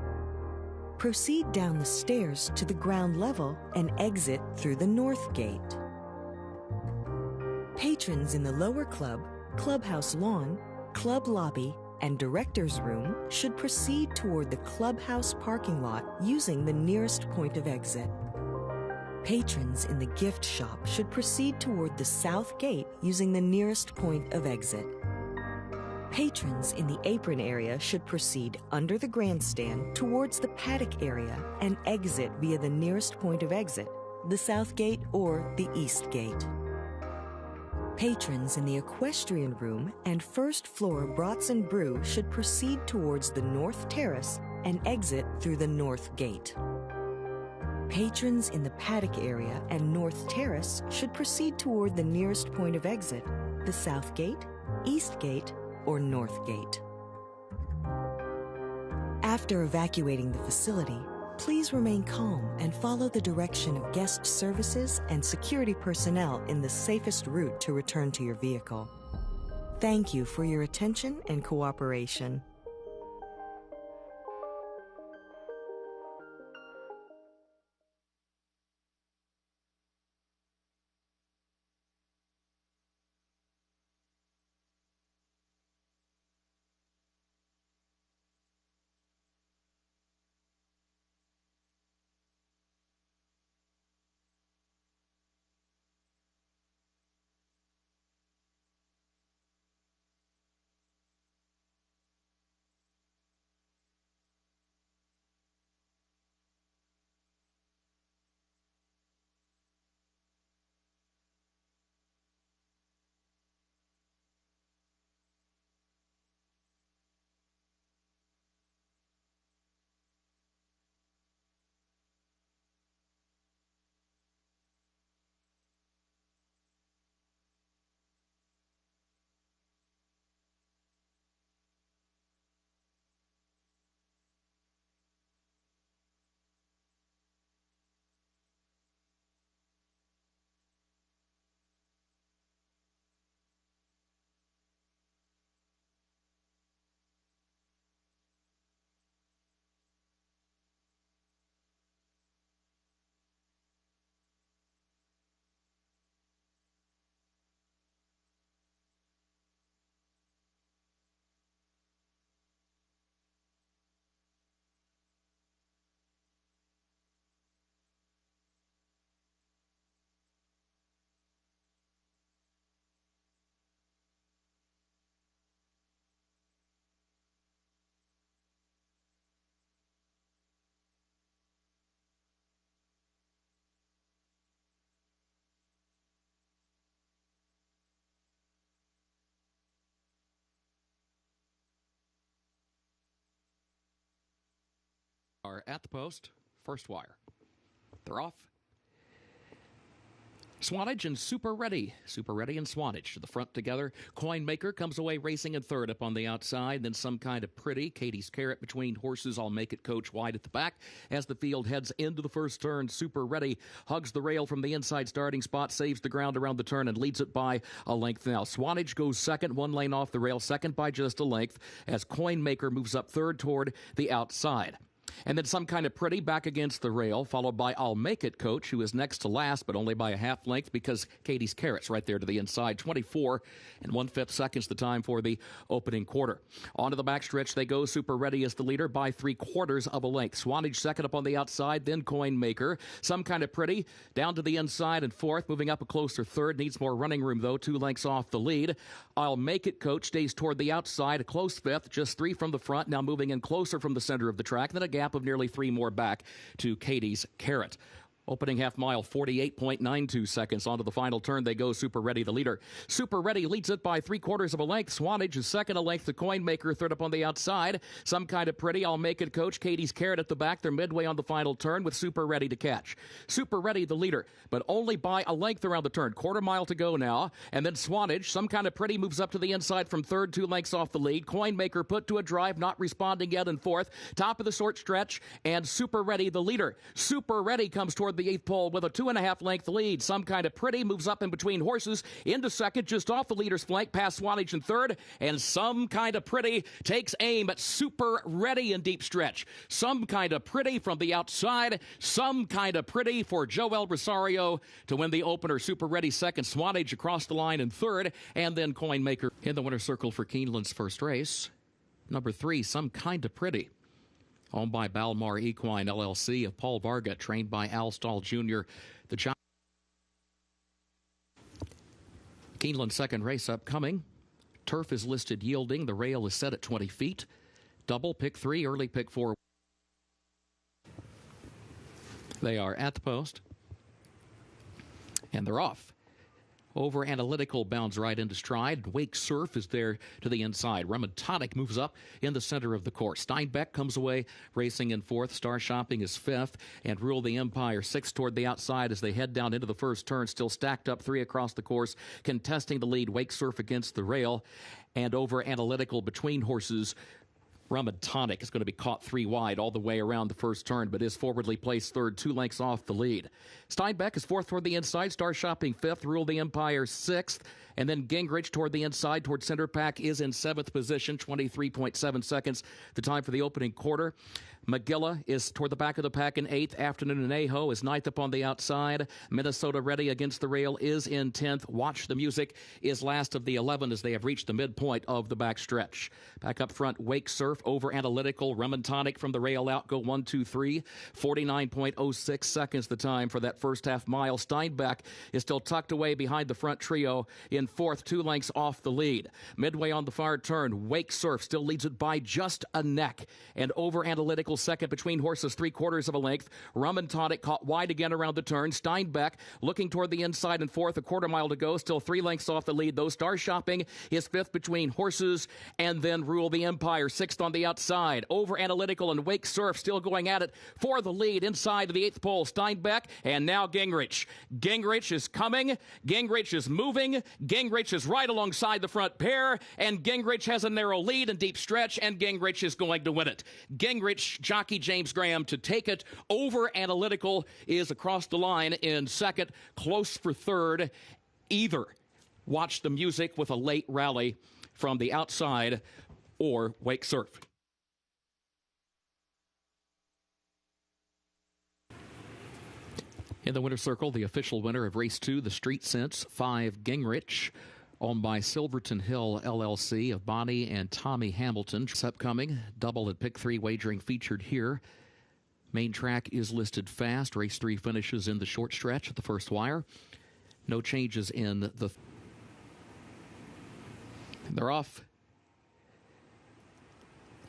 Speaker 17: Proceed down the stairs to the ground level and exit through the North Gate. Patrons in the lower club, clubhouse lawn, club lobby, and director's room should proceed toward the clubhouse parking lot using the nearest point of exit. Patrons in the gift shop should proceed toward the South Gate using the nearest point of exit. Patrons in the apron area should proceed under the grandstand towards the Paddock area and exit via the nearest point of exit, the South Gate or the East Gate. Patrons in the equestrian room and first floor Brats and Brew should proceed towards the North Terrace and exit through the North Gate. Patrons in the Paddock area and North Terrace should proceed toward the nearest point of exit, the South Gate, East Gate, or North Gate. After evacuating the facility, please remain calm and follow the direction of guest services and security personnel in the safest route to return to your vehicle. Thank you for your attention and cooperation.
Speaker 15: Are at the post, first wire. They're off. Swanage and Super Ready. Super Ready and Swanage to the front together. Coin Maker comes away racing in third up on the outside. Then Some Kind of Pretty. Katie's Carrot between horses. I'll Make It Coach wide at the back. As the field heads into the first turn, Super Ready hugs the rail from the inside starting spot, saves the ground around the turn, and leads it by a length now. Swanage goes second, one lane off the rail, second by just a length, as Coin Maker moves up third toward the outside. And then Some Kind of Pretty back against the rail, followed by I'll Make It Coach, who is next to last, but only by a half length because Katie's Carrot's right there to the inside. 24 and 1/5 seconds the time for the opening quarter. On to the backstretch they go. Super Ready is the leader by 3/4 of a length. Swanage second up on the outside, then Coin Maker. Some Kind of Pretty down to the inside and fourth, moving up a closer third. Needs more running room, though, 2 lengths off the lead. I'll Make It Coach stays toward the outside, a close fifth, just 3 from the front, now moving in closer from the center of the track, then a gap of nearly 3 more back to Katie's Carrot. Opening half mile, 48.92 seconds. Onto the final turn they go. Super Ready, the leader. Super Ready leads it by 3/4 of a length. Swanage is second a length to Coin Maker, third up on the outside. Some Kind of Pretty, I'll Make It Coach. Katie's Carrot at the back. They're midway on the final turn with Super Ready to catch. Super Ready, the leader, but only by a length around the turn. 1/4 mile to go now. And then Swanage, Some Kind of Pretty, moves up to the inside from third, 2 lengths off the lead. Coin Maker put to a drive, not responding yet in fourth. Top of the short stretch, and Super Ready, the leader. Super Ready comes toward the 8th pole with a 2.5 length lead. Some Kind of Pretty moves up in between horses into second, just off the leader's flank, past Swanage in third, and Some Kind of Pretty takes aim at Super Ready in deep stretch. Some Kind of Pretty from the outside. Some Kind of Pretty for Joel Rosario to win the opener. Super Ready second, Swanage across the line in third, and then Coin Maker in the winner's circle for Keeneland's first race. Number 3, Some Kind of Pretty, owned by Balmar Equine LLC of Paul Varga, trained by Al Stahl Jr. The Keeneland second race upcoming. Turf is listed yielding. The rail is set at 20 feet. Double, pick 3, early pick 4. They are at the post, and they're off. Over Analytical bounds right into stride. Wake Surf is there to the inside. Remontonic moves up in the center of the course. Steinbeck comes away racing in fourth. Star Shopping is fifth. And Rule the Empire sixth toward the outside as they head down into the first turn. Still stacked up 3 across the course. Contesting the lead. Wake Surf against the rail. And Over Analytical between horses. Remontonic is going to be caught 3 wide all the way around the first turn, but is forwardly placed third, 2 lengths off the lead. Steinbeck is fourth toward the inside. Star Shopping fifth. Rule the Empire sixth. And then Gingrich toward the inside, toward center pack, is in 7th position, 23.7 seconds. The time for the opening quarter. McGilla is toward the back of the pack in 8th. Afternoon and Aho is 9th up on the outside. Minnesota Ready against the rail is in 10th. Watch the Music is last of the 11 as they have reached the midpoint of the back stretch. Back up front, Wake Surf, Over Analytical, Remontonic from the rail out, go 1, 2, 3. 49.06 seconds the time for that first half mile. Steinbeck is still tucked away behind the front trio in 4th, 2 lengths off the lead. Midway on the far turn, Wake Surf still leads it by just a neck. And Over Analytical second between horses, 3/4 of a length. Remontonic caught wide again around the turn. Steinbeck looking toward the inside in 4th, a 1/4 mile to go. Still 3 lengths off the lead, though. Star Shopping is 5th between horses, and then Rule the Empire 6th on the outside. Over Analytical and Wake Surf still going at it for the lead inside of the 8th pole. Steinbeck and now Gingrich. Gingrich is coming. Gingrich is moving. Gingrich is right alongside the front pair, and Gingrich has a narrow lead in deep stretch, and Gingrich is going to win it. Gingrich, jockey James Graham to take it. Over Analytical is across the line in second, close for third. Either Watch the Music with a late rally from the outside or Wake Surf. In the winner's circle, the official winner of race 2, the Street Sense 5 Gingrich, owned by Silverton Hill LLC of Bonnie and Tommy Hamilton. It's upcoming. Double at pick 3 wagering featured here. Main track is listed fast. Race 3 finishes in the short stretch at the first wire. No changes in the... They're off.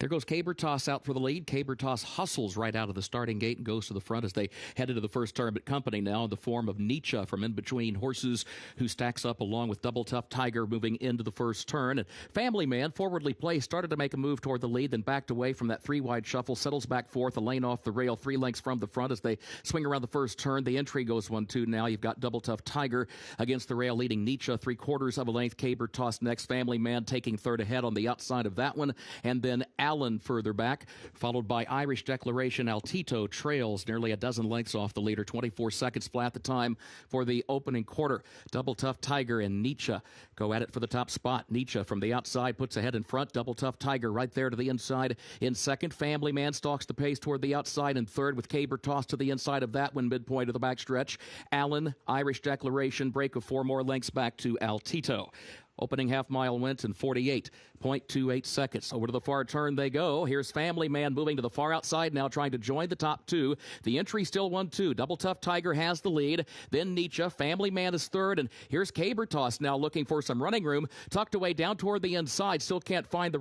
Speaker 15: There goes Cabertoss out for the lead. Cabertoss hustles right out of the starting gate and goes to the front as they head into the first turn. But company now in the form of Nietzsche from in between horses, who stacks up along with Double Tough Tiger moving into the first turn. And Family Man, forwardly placed, started to make a move toward the lead, then backed away from that three-wide shuffle, settles back fourth, a lane off the rail, 3 lengths from the front as they swing around the first turn. The entry goes 1-2 now. You've got Double Tough Tiger against the rail, leading Nietzsche 3/4 of a length. Cabertoss next. Family Man taking third ahead on the outside of that one. And then Allen further back, followed by Irish Declaration. Altito trails nearly a dozen lengths off the leader, 24 seconds flat the time for the opening quarter. Double Tough Tiger and Nietzsche go at it for the top spot. Nietzsche from the outside puts ahead in front. Double Tough Tiger right there to the inside in second. Family Man stalks the pace toward the outside in third, with Cabertoss to the inside of that one, midpoint of the backstretch. Allen, Irish Declaration, break of 4 more lengths back to Altito. Opening half-mile went in 48.28 seconds. Over to the far turn they go. Here's Family Man moving to the far outside now, trying to join the top 2. The entry still 1-2. Double Tough Tiger has the lead. Then Nietzsche. Family Man is third. And here's Cabertoss now looking for some running room. Tucked away down toward the inside. Still can't find the...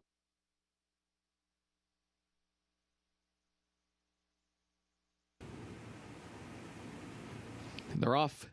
Speaker 15: They're off.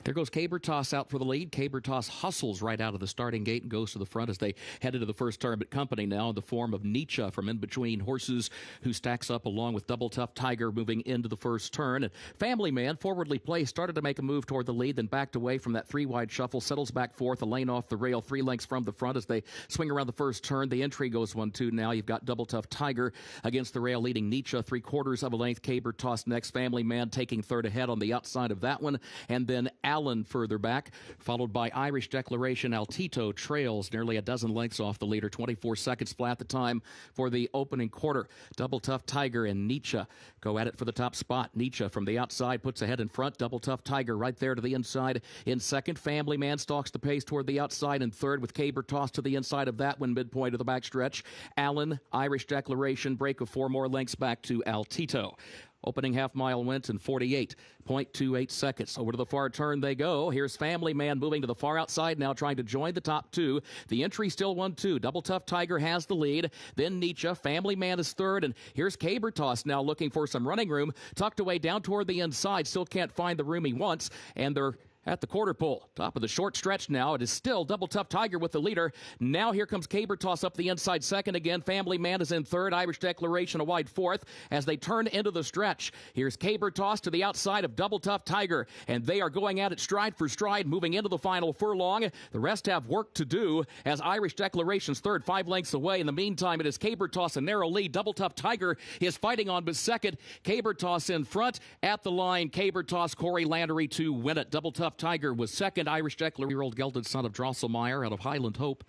Speaker 15: There goes Cabertoss out for the lead. Cabertoss hustles right out of the starting gate and goes to the front as they head into the first turn. But company now in the form of Nietzsche from in between horses, who stacks up along with Double Tough Tiger moving into the first turn. And Family Man, forwardly placed, started to make a move toward the lead, then backed away from that 3-wide shuffle, settles back fourth, a lane off the rail, 3 lengths from the front as they swing around the first turn. The entry goes 1-2 now. You've got Double Tough Tiger against the rail, leading Nietzsche 3/4 of a length. Cabertoss next. Family Man taking third ahead on the outside of that one. And then Allen further back, followed by Irish Declaration. Altito trails nearly a dozen lengths off the leader, 24 seconds flat the time for the opening quarter. Double Tough Tiger and Nietzsche go at it for the top spot. Nietzsche from the outside puts ahead in front. Double Tough Tiger right there to the inside in second. Family Man stalks the pace toward the outside in third, with Cabertoss to the inside of that one, midpoint of the backstretch. Allen, Irish Declaration, break of 4 more lengths back to Altito. Opening half-mile went in 48.28 seconds. Over to the far turn they go. Here's Family Man moving to the far outside now, trying to join the top 2. The entry still 1-2. Double Tough Tiger has the lead. Then Nietzsche. Family Man is third. And here's Cabertoss now looking for some running room. Tucked away down toward the inside. Still can't find the room he wants. And they're at the quarter pole. Top of the short stretch now. It is still Double Tough Tiger with the leader. Now here comes Cabertoss up the inside second again. Family Man is in third. Irish Declaration a wide fourth as they turn into the stretch. Here's Cabertoss to the outside of Double Tough Tiger, and they are going at it stride for stride, moving into the final furlong. The rest have work to do as Irish Declaration's third, 5 lengths away. In the meantime, it is Cabertoss a narrow lead. Double Tough Tiger is fighting on but second. Cabertoss in front at the line. Cabertoss, Corey Landry to win it. Double Tough Tiger was second. Irish Declaration, year-old gelded son of Drosselmeyer out of Highland Hope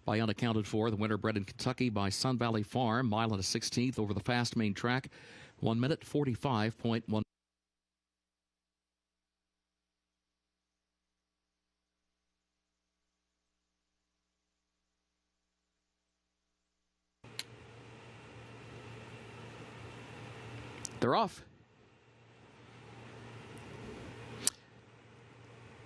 Speaker 15: by unaccounted for. The winner bred in Kentucky by Sun Valley Farm. Mile and a 16th over the fast main track. 1 minute 45.1. They're off.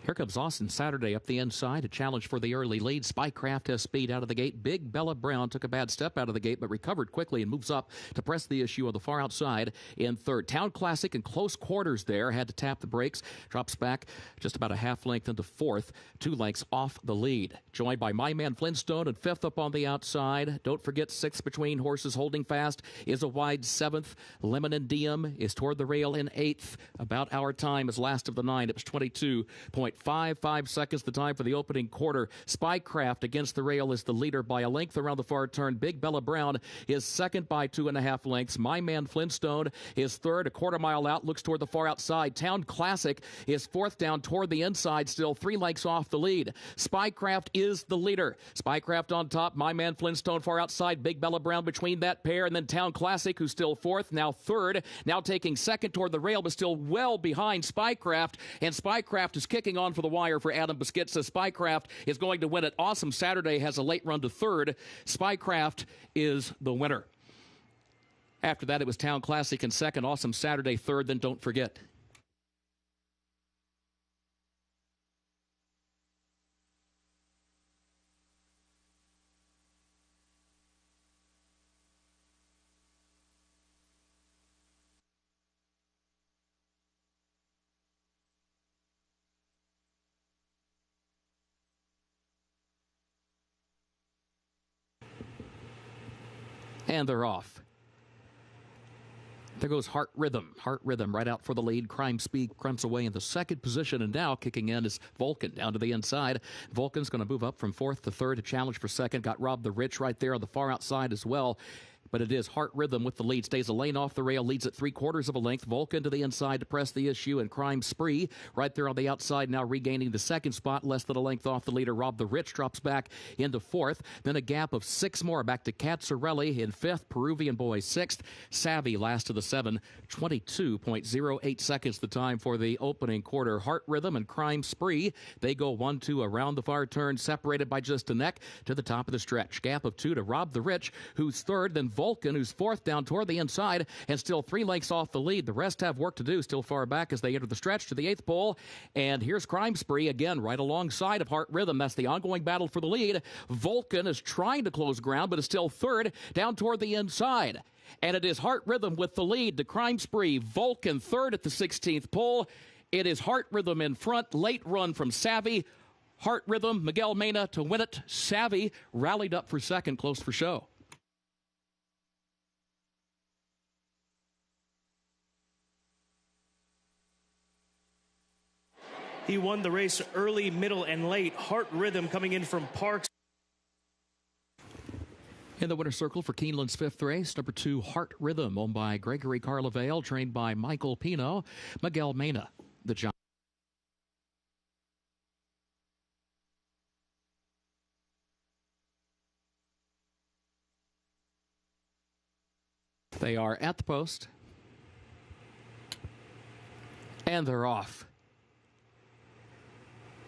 Speaker 15: Here comes Austin Saturday up the inside, a challenge for the early lead. Spycraft has speed out of the gate. Big Bella Brown took a bad step out of the gate, but recovered quickly and moves up to press the issue on the far outside in third. Town Classic in close quarters there, had to tap the brakes, drops back just about a half length into fourth, 2 lengths off the lead. Joined by My Man Flintstone and fifth up on the outside. Don't forget sixth between horses holding fast is a wide seventh. Lemon and Diem is toward the rail in eighth. About our time is last of the 9. It was 22.55 seconds the time for the opening quarter. Spycraft against the rail is the leader by a length around the far turn. Big Bella Brown is second by 2.5 lengths. My Man Flintstone is third, a quarter mile out, looks toward the far outside. Town Classic is fourth down toward the inside, still 3 lengths off the lead. Spycraft is the leader. Spycraft on top, My Man Flintstone far outside, Big Bella Brown between that pair, and then Town Classic, who's still fourth, now third, now taking second toward the rail, but still well behind Spycraft, and Spycraft is kicking on for the wire for Adam Beschitza. Spycraft is going to win it. Awesome Saturday has a late run to third. Spycraft is the winner. After that, it was Town Classic in second, Awesome Saturday third, then Don't Forget. And they're off. There goes Heart Rhythm. Heart Rhythm right out for the lead. Crime Speed crimps away in the second position, and now kicking in is Vulcan down to the inside. Vulcan's going to move up from fourth to third to challenge for second. Got Rob the Rich right there on the far outside as well. But it is Heart Rhythm with the lead. Stays a lane off the rail, leads at 3/4 of a length. Vulcan to the inside to press the issue, and Crime Spree right there on the outside, now regaining the second spot, less than a length off the leader. Rob the Rich drops back into fourth. Then a gap of 6 more back to Catsarelli in fifth. Peruvian Boy sixth. Savvy last of the 7. 22.08 seconds the time for the opening quarter. Heart Rhythm and Crime Spree, they go 1-2 around the far turn, separated by just a neck to the top of the stretch. Gap of 2 to Rob the Rich, who's third. Then Vulcan, who's fourth, down toward the inside, and still 3 lengths off the lead. The rest have work to do, still far back as they enter the stretch to the 8th pole. And here's Crime Spree again, right alongside of Heart Rhythm. That's the ongoing battle for the lead. Vulcan is trying to close ground, but is still third, down toward the inside. And it is Heart Rhythm with the lead to Crime Spree. Vulcan third at the 16th pole. It is Heart Rhythm in front. Late run from Savvy. Heart Rhythm, Miguel Mena to win it. Savvy rallied up for second, close for show.
Speaker 1: He won the race early, middle, and late. Heart Rhythm coming in from Parks.
Speaker 15: In the winner's circle for Keeneland's 5th race, number 2, Heart Rhythm, owned by Gregory Carlavale, trained by Michael Pino. Miguel Mena, the giant. They are at the post. And they're off.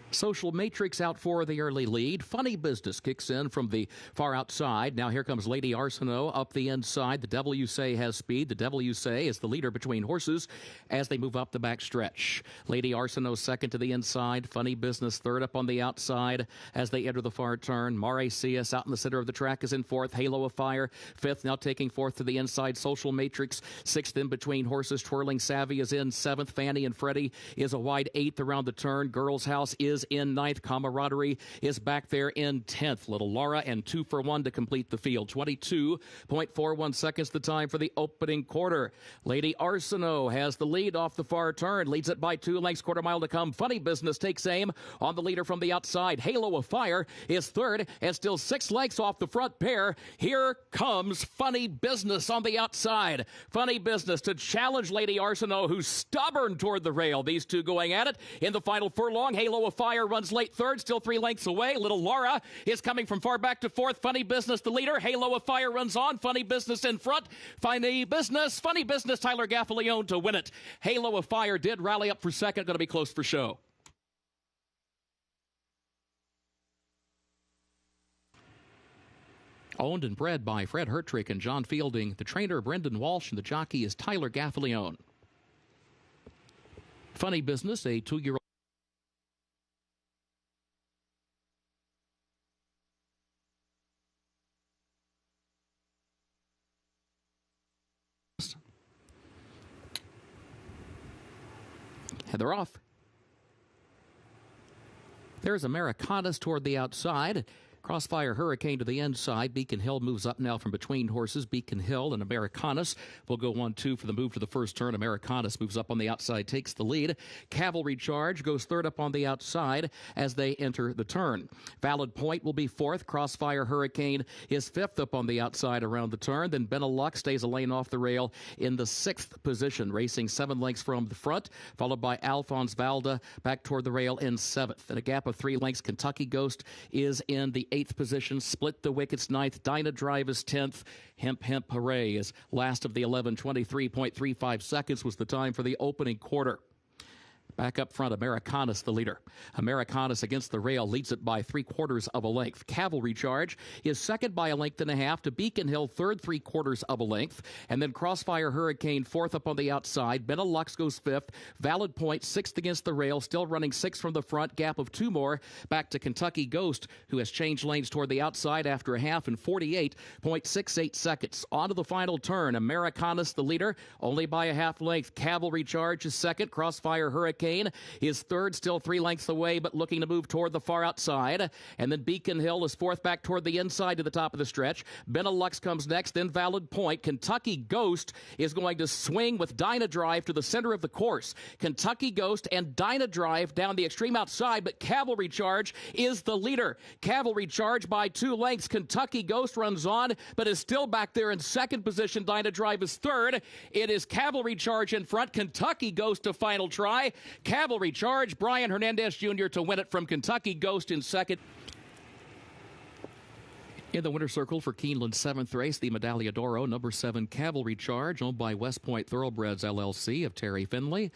Speaker 15: Social Matrix out for the early lead. Funny Business kicks in from the far outside. Now here comes Lady Arsenault up the inside. The Devil You Say has speed. The Devil You Say is the leader between horses as they move up the back stretch. Lady Arsenault second to the inside. Funny Business third up on the outside as they enter the far turn. Mare Cias out in the center of the track is in fourth. Halo of Fire fifth, now taking fourth to the inside. Social Matrix sixth in between horses. Twirling Savvy is in seventh. Fanny and Freddie is a wide eighth around the turn. Girls House is in ninth. Camaraderie is back there in 10th. Little Laura and 2 for 1 to complete the field. 22.41 seconds the time for the opening quarter. Lady Arsenault has the lead off the far turn. Leads it by 2 lengths, quarter mile to come. Funny Business takes aim on the leader from the outside. Halo of Fire is third and still 6 lengths off the front pair. Here comes Funny Business on the outside. Funny Business to challenge Lady Arsenault, who's stubborn toward the rail. These two going at it in the final furlong. Halo of Fire runs late third, still 3 lengths away. Little Laura is coming from far back to fourth. Funny Business the leader. Halo of Fire runs on. Funny Business in front. Funny Business, Tyler Gaffalione to win it. Halo of Fire did rally up for second. Going to be close for show. Owned and bred by Fred Hertrick and John Fielding. The trainer, Brendan Walsh, and the jockey is Tyler Gaffalione. Funny Business, a 2-year-old. And they're off. There's Americanas toward the outside. Crossfire Hurricane to the inside. Beacon Hill moves up now from between horses. Beacon Hill and Americanas will go 1-2 for the move to the first turn. Americanas moves up on the outside, takes the lead. Cavalry Charge goes third up on the outside as they enter the turn. Valid Point will be fourth. Crossfire Hurricane is fifth up on the outside around the turn. Then Benelux stays a lane off the rail in the 6th position, racing 7 lengths from the front, followed by Alphonse Valda back toward the rail in 7th. And a gap of 3 lengths, Kentucky Ghost is in the 8th position. Split the Wickets 9th. Dinah Drive is 10th. Hemp Hemp Hooray is last of the 11. 23.35 seconds was the time for the opening quarter. Back up front, Americanas, the leader. Americanas against the rail leads it by 3/4 of a length. Cavalry Charge is second by 1.5 lengths to Beacon Hill, third 3/4 of a length. And then Crossfire Hurricane fourth up on the outside. Benelux goes fifth. Valid Point sixth against the rail, still running 6 from the front. Gap of 2 more back to Kentucky Ghost, who has changed lanes toward the outside after a half in 48.68 seconds. On to the final turn. Americanas, the leader, only by a half length. Cavalry Charge is second. Crossfire Hurricane Hurricane is third, still 3 lengths away, but looking to move toward the far outside. And then Beacon Hill is fourth back toward the inside to the top of the stretch. Benelux comes next, then Valid Point. Kentucky Ghost is going to swing with Dyna Drive to the center of the course. Kentucky Ghost and Dyna Drive down the extreme outside, but Cavalry Charge is the leader. Cavalry Charge by 2 lengths. Kentucky Ghost runs on, but is still back there in second position. Dyna Drive is third. It is Cavalry Charge in front. Kentucky Ghost to final try. Cavalry Charge, Brian Hernandez Jr. to win it from Kentucky Ghost in second. In the winner's circle for Keeneland's 7th race, the Medaglia d'Oro, number 7 Cavalry Charge, owned by West Point Thoroughbreds LLC of Terry Finley.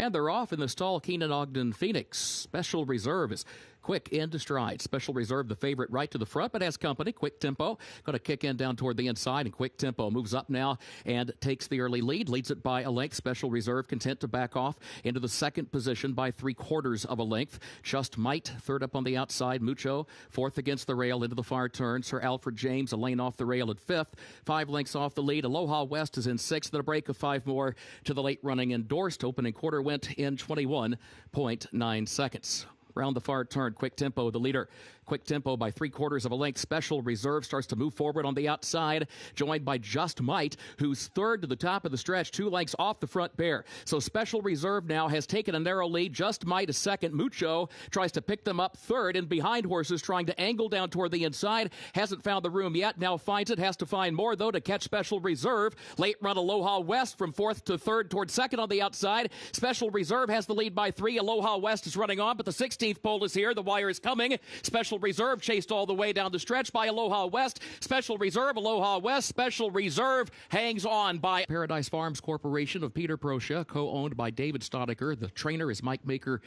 Speaker 15: And they're off in the stall. Keenan Ogden Phoenix. Special Reserve is quick into stride. Special Reserve, the favorite, right to the front, but has company. Quick Tempo going to kick in down toward the inside, and Quick Tempo moves up now and takes the early lead. Leads it by a length. Special Reserve content to back off into the second position by 3/4 of a length. Just Might, third up on the outside. Mucho, fourth against the rail into the far turn. Sir Alfred James, a lane off the rail at fifth. 5 lengths off the lead. Aloha West is in sixth. Then a break of 5 more to the late running Endorsed. Opening quarter went in 21.9 seconds. Round the far turn, Quick Tempo, the leader. Quick Tempo by 3/4 of a length. Special Reserve starts to move forward on the outside, joined by Just Might, who's third to the top of the stretch, 2 lengths off the front pair. So Special Reserve now has taken a narrow lead. Just Might is second. Mucho tries to pick them up third, and behind horses trying to angle down toward the inside. Hasn't found the room yet. Now finds it. Has to find more, though, to catch Special Reserve. Late run Aloha West from fourth to third toward second on the outside. Special Reserve has the lead by 3. Aloha West is running on, but the 16th pole is here. The wire is coming. Special Reserve chased all the way down the stretch by Aloha West. Special Reserve, Aloha West. Special Reserve hangs on by Paradise Farms Corporation of Peter Procia, co-owned by David Stodiker. The trainer is Mike Maker.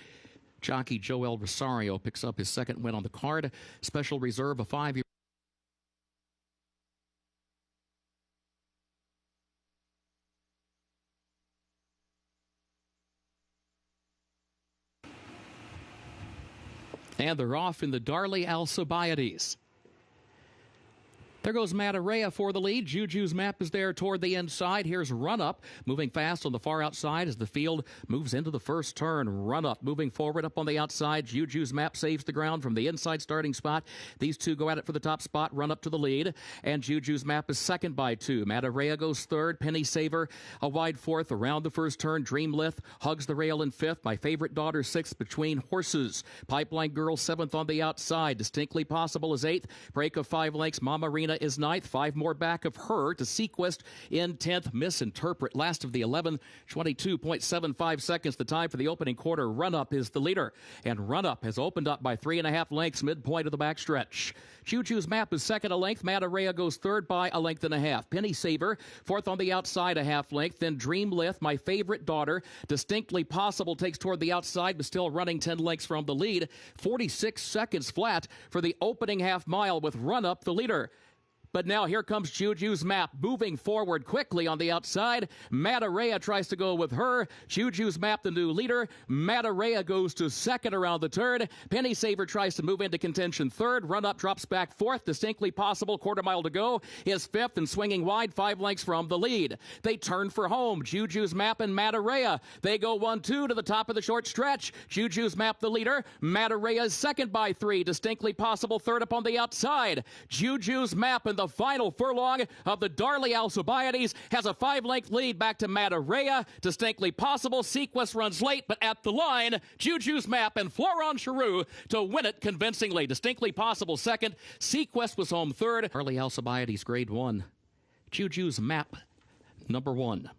Speaker 15: Jockey Joel Rosario picks up his second win on the card. Special Reserve, a 5-year. And they're off in the Darley Alcibiades. There goes Matarea for the lead. Juju's Map is there toward the inside. Here's Run Up, moving fast on the far outside as the field moves into the first turn. Run Up, moving forward up on the outside. Juju's Map saves the ground from the inside starting spot. These two go at it for the top spot. Run Up to the lead, and Juju's Map is second by 2. Matarea goes third. Penny Saver a wide fourth around the first turn. Dreamlith hugs the rail in fifth. My Favorite Daughter sixth between horses. Pipeline Girl seventh on the outside. Distinctly Possible is eighth. Break of 5 lengths. Mama Rena is ninth. 5 more back of her to Sequest in 10th. Misinterpret last of the 11. 22.75 seconds the time for the opening quarter. Run Up is the leader, and Run Up has opened up by 3.5 lengths midpoint of the backstretch. Juju's Map is second a length. Matarea goes third by 1.5 lengths. Penny Saver fourth on the outside a 1/2 length. Then Dreamlith, My Favorite Daughter, Distinctly Possible takes toward the outside but still running 10 lengths from the lead. 46 seconds flat for the opening half mile with Run Up the leader. But now here comes Juju's Map, moving forward quickly on the outside. Matarea tries to go with her. Juju's Map, the new leader. Matarea goes to second around the turn. Penny Saver tries to move into contention third. Run Up drops back fourth. Distinctly Possible, 1/4 mile to go, is fifth and swinging wide 5 lengths from the lead. They turn for home. Juju's Map and Matarea. They go 1-2 to the top of the short stretch. Juju's Map, the leader. Matarea is second by 3. Distinctly Possible, third up on the outside. Juju's Map in the final furlong of the Darley Alcibiades has a 5-length lead back to Matarea. Distinctly Possible. Sequest runs late, but at the line, Juju's Map and Florent Giroux to win it convincingly. Distinctly Possible second. Sequest was home third. Darley Alcibiades grade 1. Juju's Map number 1.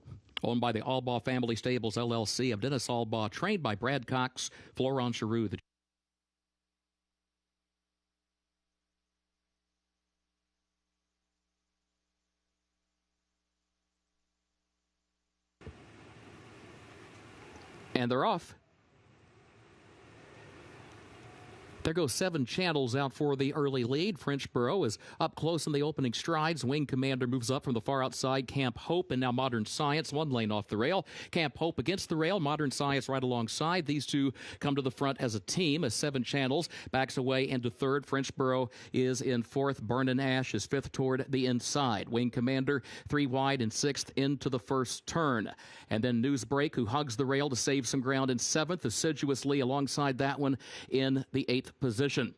Speaker 15: Owned by the Albaugh Family Stables LLC of Dennis Albaugh, trained by Brad Cox, Florent Giroux. And they're off. There goes Seven Channels out for the early lead. Frenchboro is up close in the opening strides. Wing Commander moves up from the far outside. Camp Hope and now Modern Science, one lane off the rail. Camp Hope against the rail. Modern Science right alongside. These two come to the front as a team as Seven Channels backs away into third. Frenchboro is in fourth. Burnin' Ash is fifth toward the inside. Wing Commander 3 wide and sixth into the first turn. And then Newsbreak, who hugs the rail to save some ground in seventh, assiduously alongside that one in the eighth position.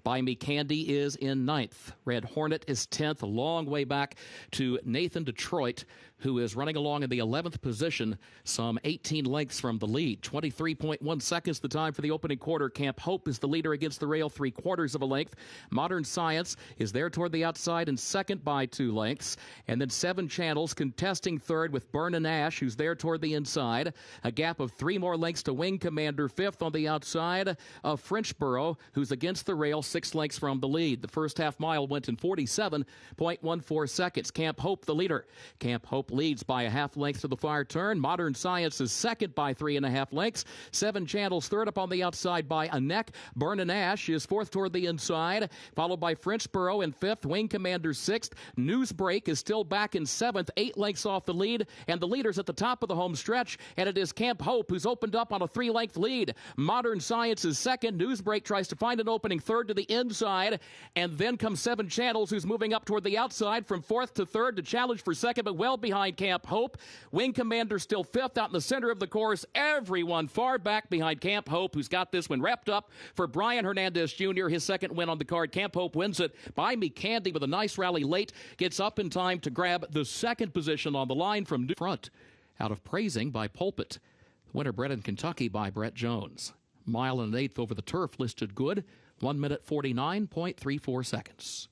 Speaker 15: Buy Me Candy is in ninth. Red Hornet is 10th, a long way back to Nathan Detroit, who is running along in the 11th position, some 18 lengths from the lead. 23.1 seconds the time for the opening quarter. Camp Hope is the leader against the rail, 3/4 of a length. Modern Science is there toward the outside and second by 2 lengths. And then Seven Channels contesting third with Burnin' Ash, who's there toward the inside. A gap of 3 more lengths to Wing Commander, fifth on the outside of Frenchboro, who's against the rail, 6 lengths from the lead. The first half mile went in 47.14 seconds. Camp Hope the leader. Camp Hope leads by a half length to the far turn. Modern Science is second by 3.5 lengths. Seven Channels third up on the outside by a neck. Burnin' Ash is fourth toward the inside, followed by Frenchboro in fifth. Wing Commander sixth. Newsbreak is still back in seventh, 8 lengths off the lead, and the leader's at the top of the home stretch, and it is Camp Hope who's opened up on a 3-length lead. Modern Science is second. Newsbreak tries to find an opening third to the inside, and then comes Seven Channels, who's moving up toward the outside from fourth to third to challenge for second, but well behind Camp Hope. Wing Commander still fifth out in the center of the course. Everyone far back behind Camp Hope, who's got this one wrapped up for Brian Hernandez Jr., his second win on the card. Camp Hope wins it. Buy Me Candy with a nice rally late gets up in time to grab the second position on the line from front. Out of Praising by Pulpit. Winner bred in Kentucky by Brett Jones. Mile and an eighth over the turf listed good. 1 minute 49.34 seconds.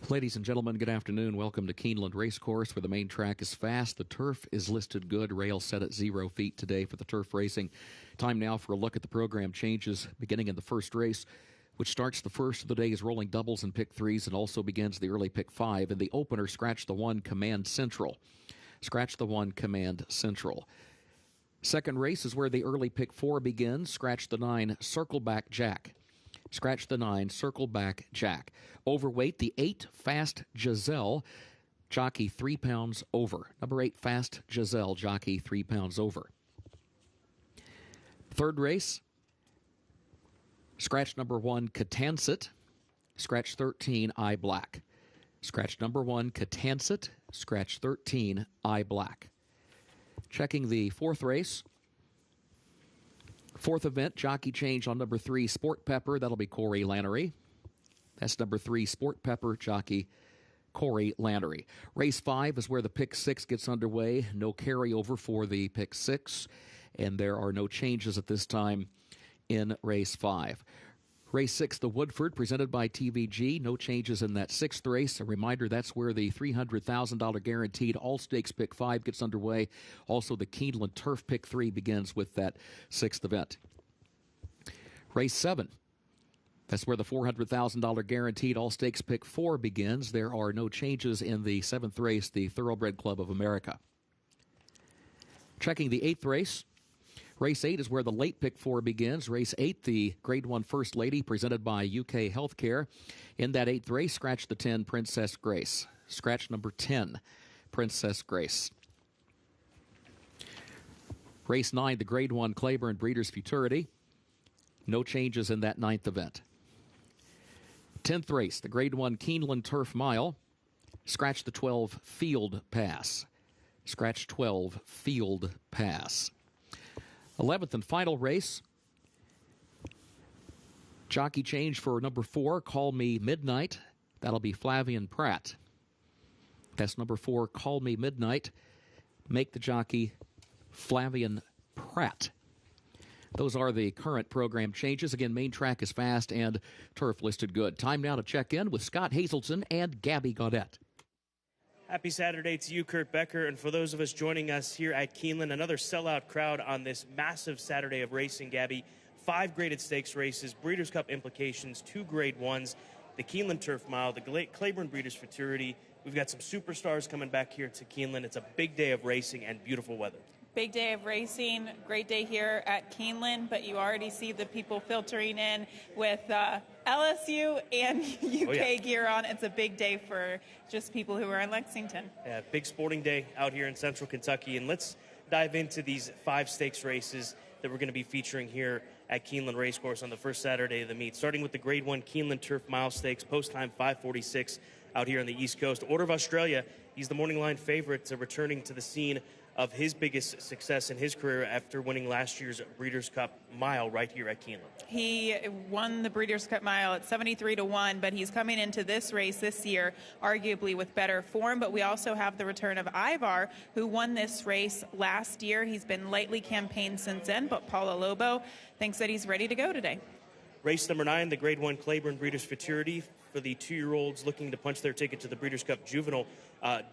Speaker 15: Ladies and gentlemen, good afternoon. Welcome to Keeneland Racecourse, where the main track is fast. The turf is listed good. Rail set at 0 feet today for the turf racing. Time now for a look at the program changes beginning in the first race, which starts the first of the day's rolling doubles and pick threes and also begins the early pick five. In the opener, scratch the 1 Command Central. Scratch the 1 Command Central. Second race is where the early pick four begins. Scratch the 9 Circle Back Jack. Scratch the 9 Circle Back Jack. Overweight, the 8 Fast Giselle, jockey 3 pounds over. Number 8 Fast Giselle, jockey 3 pounds over. Third race, scratch number 1 Catansit. Scratch 13 Eye Black. Scratch number 1 Catansit. Scratch 13 Eye Black. Checking the fourth race. Fourth event, jockey change on number 3, Sport Pepper. That'll be Corey Lannery. That's number 3, Sport Pepper, jockey Corey Lannery. Race 5 is where the pick 6 gets underway. No carryover for the pick 6, and there are no changes at this time in race 5. Race 6, the Woodford, presented by TVG. No changes in that sixth race. A reminder, that's where the $300,000 guaranteed all-stakes pick 5 gets underway. Also, the Keeneland Turf pick 3 begins with that sixth event. Race 7, that's where the $400,000 guaranteed all-stakes pick 4 begins. There are no changes in the seventh race, the Thoroughbred Club of America. Checking the eighth race. Race 8 is where the late pick 4 begins. Race 8, the Grade 1 First Lady, presented by UK Healthcare. In that eighth race, scratch the 10, Princess Grace. Scratch number 10, Princess Grace. Race 9, the Grade 1 Claiborne Breeders' Futurity. No changes in that ninth event. 10th race, the Grade 1 Keeneland Turf Mile. Scratch the 12, Field Pass. Scratch 12, Field Pass. 11th and final race. Jockey change for number 4, Call Me Midnight. That'll be Flavian Pratt. That's number 4, Call Me Midnight. Make the jockey Flavian Pratt. Those are the current program changes. Again, main track is fast and turf listed good. Time now to check in with Scott Hazelton and Gabby Gaudette.
Speaker 1: Happy Saturday to you, Kurt Becker, and for those of us joining us here at Keeneland, another sellout crowd on this massive Saturday of racing, Gabby. 5 graded stakes races, Breeders' Cup implications, 2 Grade 1s, the Keeneland Turf Mile, the Claiborne Breeders' Futurity. We've got some superstars coming back here to Keeneland. It's a big day of racing and beautiful weather.
Speaker 2: Big day of racing, great day here at Keeneland, but you already see the people filtering in with LSU and UK gear on. It's a big day for just people who are in Lexington.
Speaker 1: Yeah, big sporting day out here in Central Kentucky, and let's dive into these 5 stakes races that we're going to be featuring here at Keeneland Racecourse on the first Saturday of the meet. Starting with the Grade 1 Keeneland Turf Mile Stakes, post time 5:46 out here on the East Coast. Order of Australia, he's the morning line favorite, returning to the scene of his biggest success in his career after winning last year's Breeders' Cup Mile right here at Keeneland.
Speaker 2: He won the Breeders' Cup Mile at 73-1, but he's coming into this race this year arguably with better form. But we also have the return of Ivar, who won this race last year. He's been lightly campaigned since then, but Paulo Lobo thinks that he's ready to go today.
Speaker 1: Race number 9, the Grade 1 Claiborne Breeders' Futurity, for the 2-year-olds looking to punch their ticket to the Breeders' Cup Juvenile.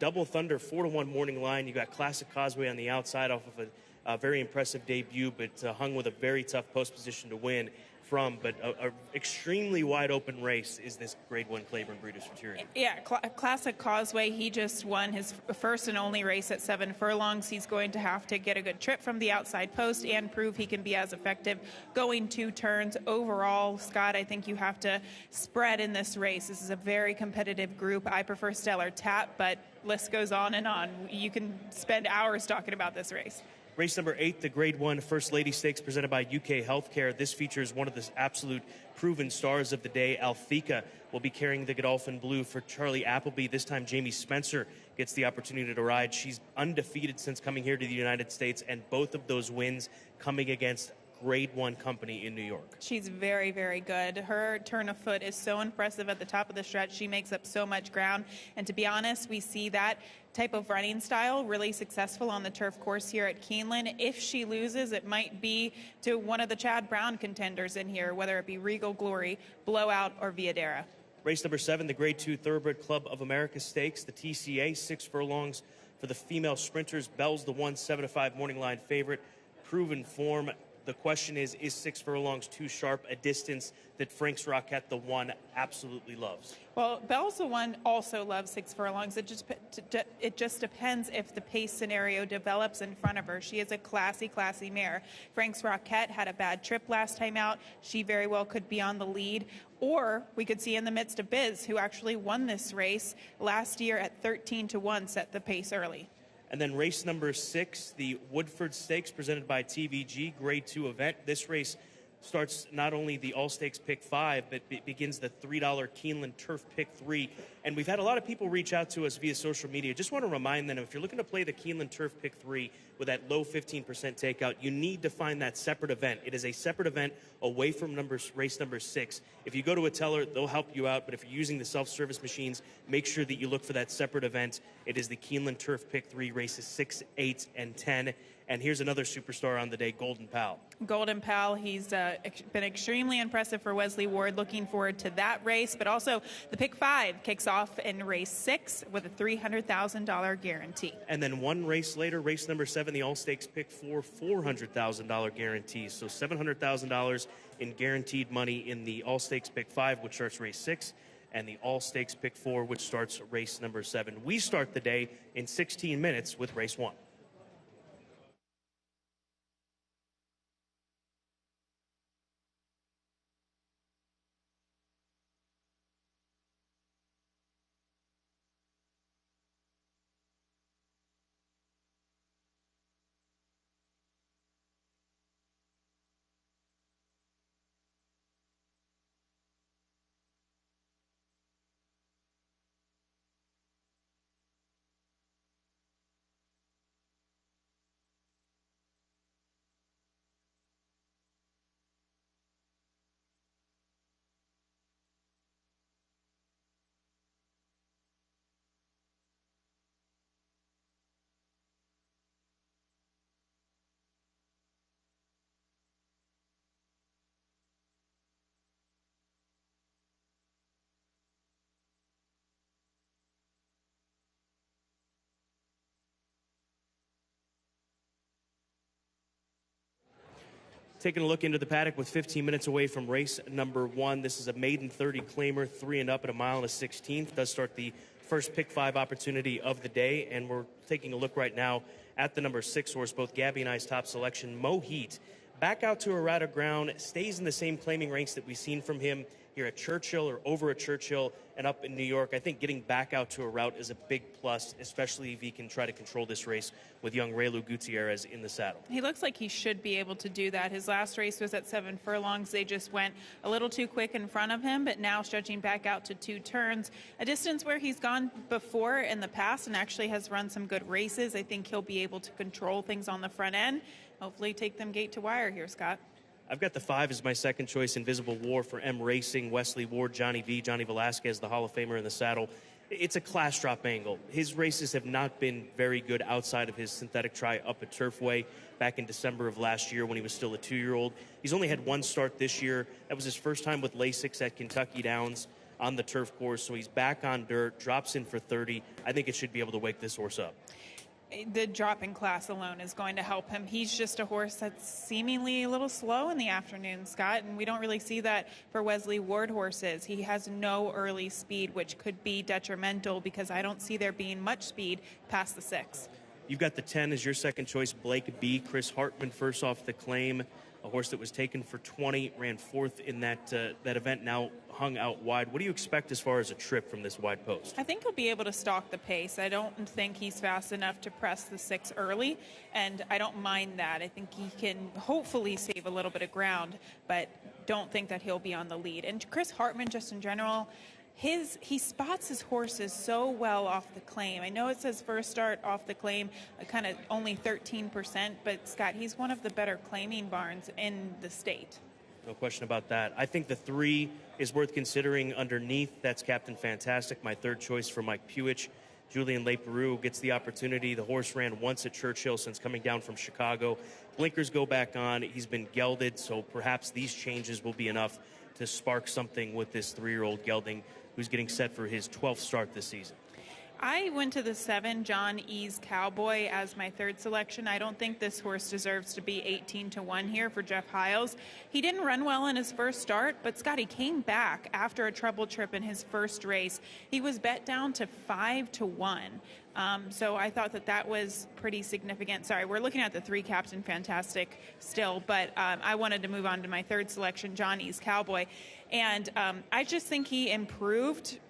Speaker 1: Double Thunder, 4-1 morning line. You got Classic Causeway on the outside off of a very impressive debut, but hung with a very tough post position to win from. But a extremely wide open race is this Grade 1 Claiborne Breeders' Futurity.
Speaker 2: Yeah, Classic Causeway, he just won his first and only race at 7 furlongs. He's going to have to get a good trip from the outside post and prove he can be as effective going 2 turns. Overall, Scott, I think you have to spread in this race. This is a very competitive group. I prefer Stellar Tap, but list goes on and on. You can spend hours talking about this race.
Speaker 1: Race number 8, the Grade 1 First Lady Stakes, presented by UK Healthcare. This features one of the absolute proven stars of the day. Althea will be carrying the Godolphin Blue for Charlie Appleby. This time, Jamie Spencer gets the opportunity to ride. She's undefeated since coming here to the United States, and both of those wins coming against Grade 1 company in New York.
Speaker 2: She's very, very good. Her turn of foot is so impressive at the top of the stretch. She makes up so much ground. And to be honest, we see that type of running style really successful on the turf course here at Keeneland. If she loses, it might be to one of the Chad Brown contenders in here, whether it be Regal Glory, Blowout, or Viadera.
Speaker 1: Race number 7, the Grade 2 Thoroughbred Club of America Stakes, the TCA, 6 furlongs for the female sprinters. Bell's the 1-7-5 morning line favorite. Proven form. The question is 6 furlongs too sharp a distance that Frank's Rocket, the 1, absolutely loves?
Speaker 2: Well, Bell's the 1 also loves 6 furlongs. It just depends if the pace scenario develops in front of her. She is a classy mare. Frank's Rocket had a bad trip last time out. She very well could be on the lead. Or we could see in the midst of Biz, who actually won this race last year at 13-1, set the pace early.
Speaker 1: And then race number 6, the Woodford Stakes, presented by TVG, Grade 2 event. This race starts not only the All-Stakes Pick 5, but begins the $3 Keeneland Turf Pick 3. And we've had a lot of people reach out to us via social media. Just want to remind them, if you're looking to play the Keeneland Turf Pick 3 with that low 15% takeout, you need to find that separate event. It is a separate event away from race number 6. If you go to a teller, they'll help you out. But if you're using the self-service machines, make sure that you look for that separate event. It is the Keeneland Turf Pick 3, races 6, 8, and 10. And here's another superstar on the day, Golden Pal.
Speaker 2: Golden Pal, he's been extremely impressive for Wesley Ward. Looking forward to that race. But also the Pick 5 kicks off in race 6 with a $300,000 guarantee.
Speaker 1: And then one race later, race number 7, the All-Stakes Pick 4, $400,000 guarantees. So $700,000 in guaranteed money in the All-Stakes Pick 5, which starts race 6, and the All-Stakes Pick 4, which starts race number 7. We start the day in 16 minutes with race 1. Taking a look into the paddock with 15 minutes away from race number 1. This is a maiden 30 claimer, 3 and up at 1.16 does start the first pick 5 opportunity of the day. And we're taking a look right now at the number 6 horse, both Gabby and I's top selection, Mo Heat. Back out to errata ground, stays in the same claiming ranks that we've seen from him here at Churchill or over at Churchill and up in New York. I think getting back out to a route is a big plus, especially if he can try to control this race with young Reylu Gutierrez in the saddle.
Speaker 2: He looks like he should be able to do that. His last race was at 7 furlongs. They just went a little too quick in front of him, but now stretching back out to 2 turns, a distance where he's gone before in the past and actually has run some good races. I think he'll be able to control things on the front end. Hopefully take them gate to wire here, Scott.
Speaker 1: I've got the 5 as my second choice, Invisible War for M Racing, Wesley Ward, Johnny Velasquez, the Hall of Famer in the saddle. It's a class drop angle. His races have not been very good outside of his synthetic try up at Turfway back in December of last year when he was still a 2-year-old. He's only had 1 start this year. That was his first time with Lasix at Kentucky Downs on the turf course, so he's back on dirt, drops in for 30. I think it should be able to wake this horse up.
Speaker 2: The drop in class alone is going to help him. He's just a horse that's seemingly a little slow in the afternoon, Scott, and we don't really see that for Wesley Ward horses. He has no early speed, which could be detrimental because I don't see there being much speed past the 6.
Speaker 1: You've got the 10 as your second choice, Blake B. Chris Hartman first off the claim, a horse that was taken for 20, ran 4th in that event, now hung out wide. What do you expect as far as a trip from this wide post?
Speaker 2: I think he'll be able to stalk the pace. I don't think he's fast enough to press the 6 early, and I don't mind that. I think he can hopefully save a little bit of ground, but don't think that he'll be on the lead. And Chris Hartman, just in general, he spots his horses so well off the claim. I know it says first start off the claim, kind of only 13%, but Scott, he's one of the better claiming barns in the state.
Speaker 1: No question about that. I think the 3 is worth considering underneath. That's Captain Fantastic, my third choice for Mike Puich. Julian Leperoux gets the opportunity. The horse ran once at Churchill since coming down from Chicago. Blinkers go back on. He's been gelded, so perhaps these changes will be enough to spark something with this 3-year-old gelding who's getting set for his 12th start this season.
Speaker 2: I went to the 7, John E's Cowboy, as my third selection. I don't think this horse deserves to be 18-1 here for Jeff Hiles. He didn't run well in his first start, but Scotty came back after a trouble trip in his first race. He was bet down to 5-1. So I thought that was pretty significant. Sorry, we're looking at the 3 Captain Fantastic still, but I wanted to move on to my third selection, John E's Cowboy. And I just think he improved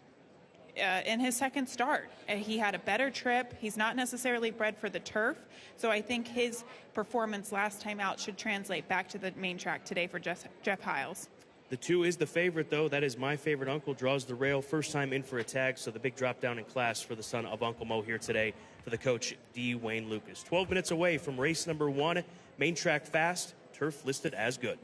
Speaker 2: in his second start. He had a better trip. He's not necessarily bred for the turf, so I think his performance last time out should translate back to the main track today for Jeff Hiles.
Speaker 1: The 2 is the favorite, though. That is My Favorite Uncle. Draws the rail. First time in for a tag, so the big drop down in class for the son of Uncle Mo here today for the coach, D. Wayne Lucas. 12 minutes away from race number 1. Main track fast. Turf listed as good.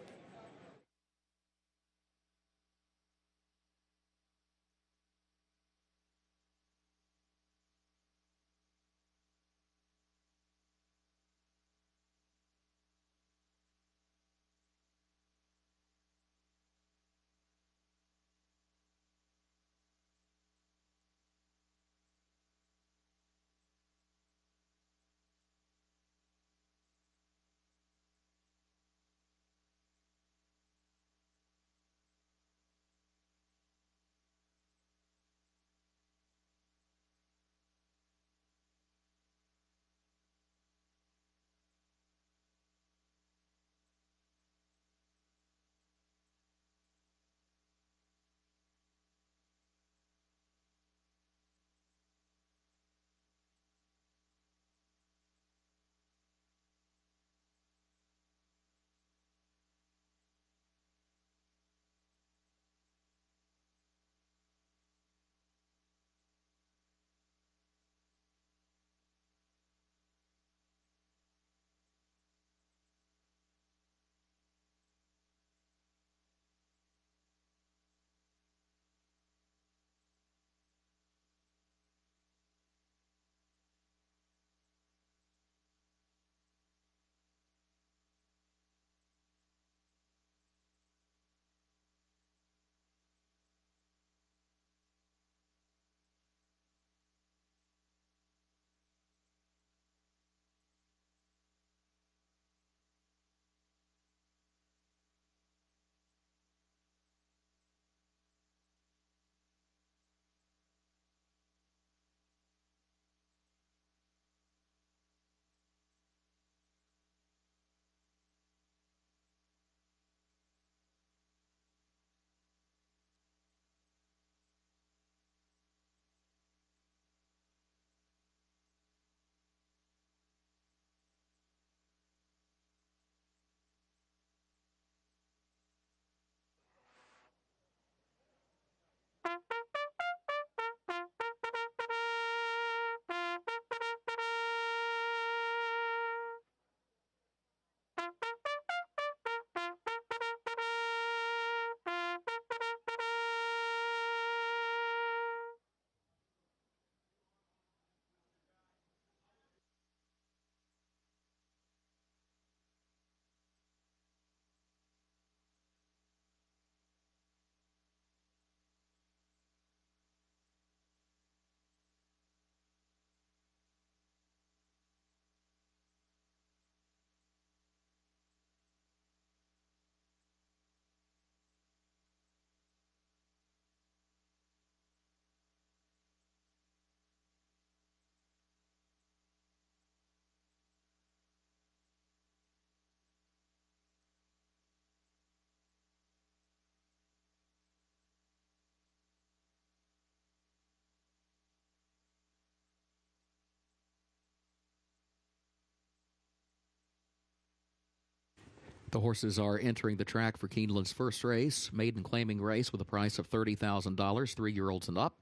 Speaker 15: The horses are entering the track for Keeneland's first race, maiden claiming race with a price of $30,000, 3-year-olds and up.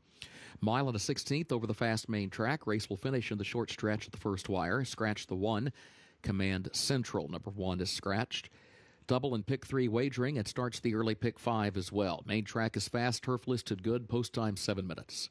Speaker 15: Mile and a 16th over the fast main track. Race will finish in the short stretch at the first wire. Scratch the 1. Command Central, number 1, is scratched. Double and pick 3 wagering. It starts the early pick 5 as well. Main track is fast, turf listed good, post time 7 minutes.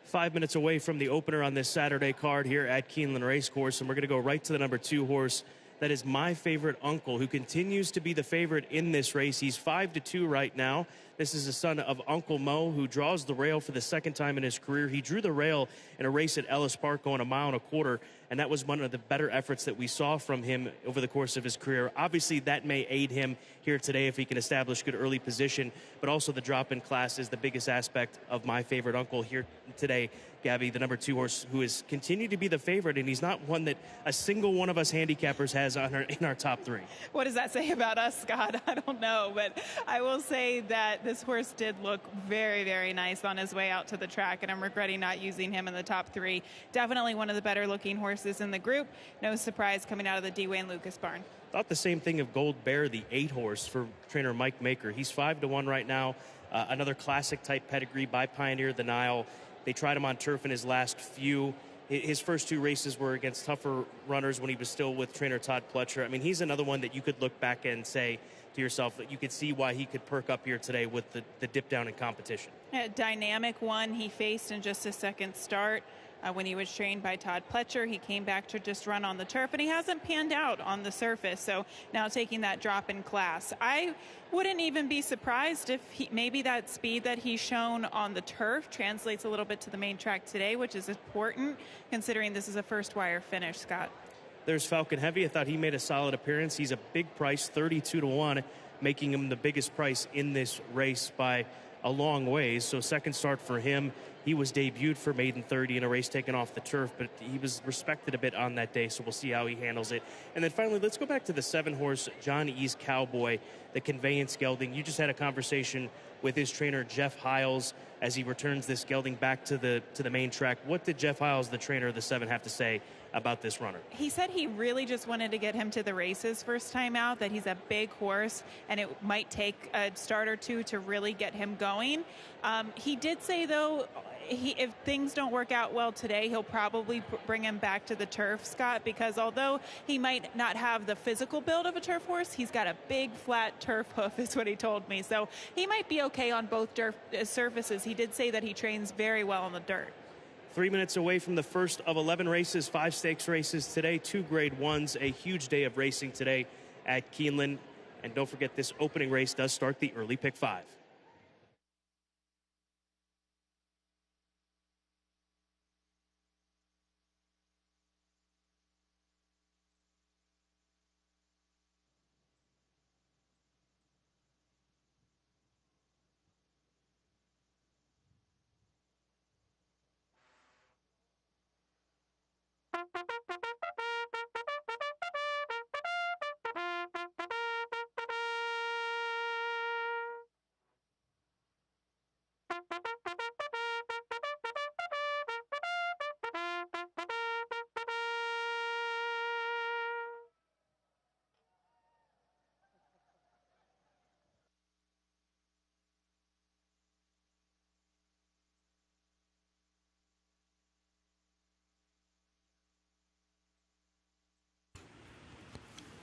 Speaker 1: 5 minutes away from the opener on this Saturday card here at Keeneland Racecourse, and we're going to go right to the number 2 horse. That is My Favorite Uncle, who continues to be the favorite in this race. He's 5-2 right now. This is the son of Uncle Mo, who draws the rail for the second time in his career. He drew the rail in a race at Ellis Park going 1.25 miles, and that was one of the better efforts that we saw from him over the course of his career. Obviously, that may aid him here today if he can establish good early position, but also the drop-in class is the biggest aspect of My Favorite Uncle here today. Gabby, the number 2 horse, who has continued to be the favorite, and he's not one that a single one of us handicappers has in our top 3.
Speaker 2: What does that say about us, Scott? I don't know, but I will say that this horse did look very, very nice on his way out to the track, and I'm regretting not using him in the top 3. Definitely one of the better-looking horses in the group. No surprise coming out of the D. Wayne Lucas barn.
Speaker 1: Thought the same thing of Gold Bear, the 8 horse for trainer Mike Maker. He's 5-1 right now. Another classic-type pedigree by Pioneer the Nile. They tried him on turf in his last few. His first 2 races were against tougher runners when he was still with trainer Todd Pletcher. I mean, he's another one that you could look back and say to yourself that you could see why he could perk up here today with the dip down in competition.
Speaker 2: A dynamic one he faced in just his second start. When he was trained by Todd Pletcher, he came back to just run on the turf, and he hasn't panned out on the surface. So now taking that drop in class, I wouldn't even be surprised if maybe that speed that he's shown on the turf translates a little bit to the main track today, which is important considering this is a first wire finish, Scott.
Speaker 1: There's Falcon Heavy. I thought he made a solid appearance. He's a big price, 32-1, making him the biggest price in this race by a long ways. So second start for him. He was debuted for maiden 30 in a race taken off the turf, but he was respected a bit on that day, so we'll see how he handles it. And then finally, let's go back to the 7 horse John E's Cowboy, the conveyance gelding. You just had a conversation with his trainer Jeff Hiles as he returns this gelding back to the main track. What did Jeff Hiles, the trainer of the 7, have to say about this runner?
Speaker 2: He said he really just wanted to get him to the races first time out, that he's a big horse and it might take a start or 2 to really get him going. He did say, though, if things don't work out well today, he'll probably bring him back to the turf, Scott, because although he might not have the physical build of a turf horse, he's got a big flat turf hoof is what he told me. So he might be okay on both surfaces. He did say that he trains very well on the dirt.
Speaker 1: 3 minutes away from the first of 11 races, 5 stakes races today, 2 grade 1s, a huge day of racing today at Keeneland. And don't forget, this opening race does start the early pick 5.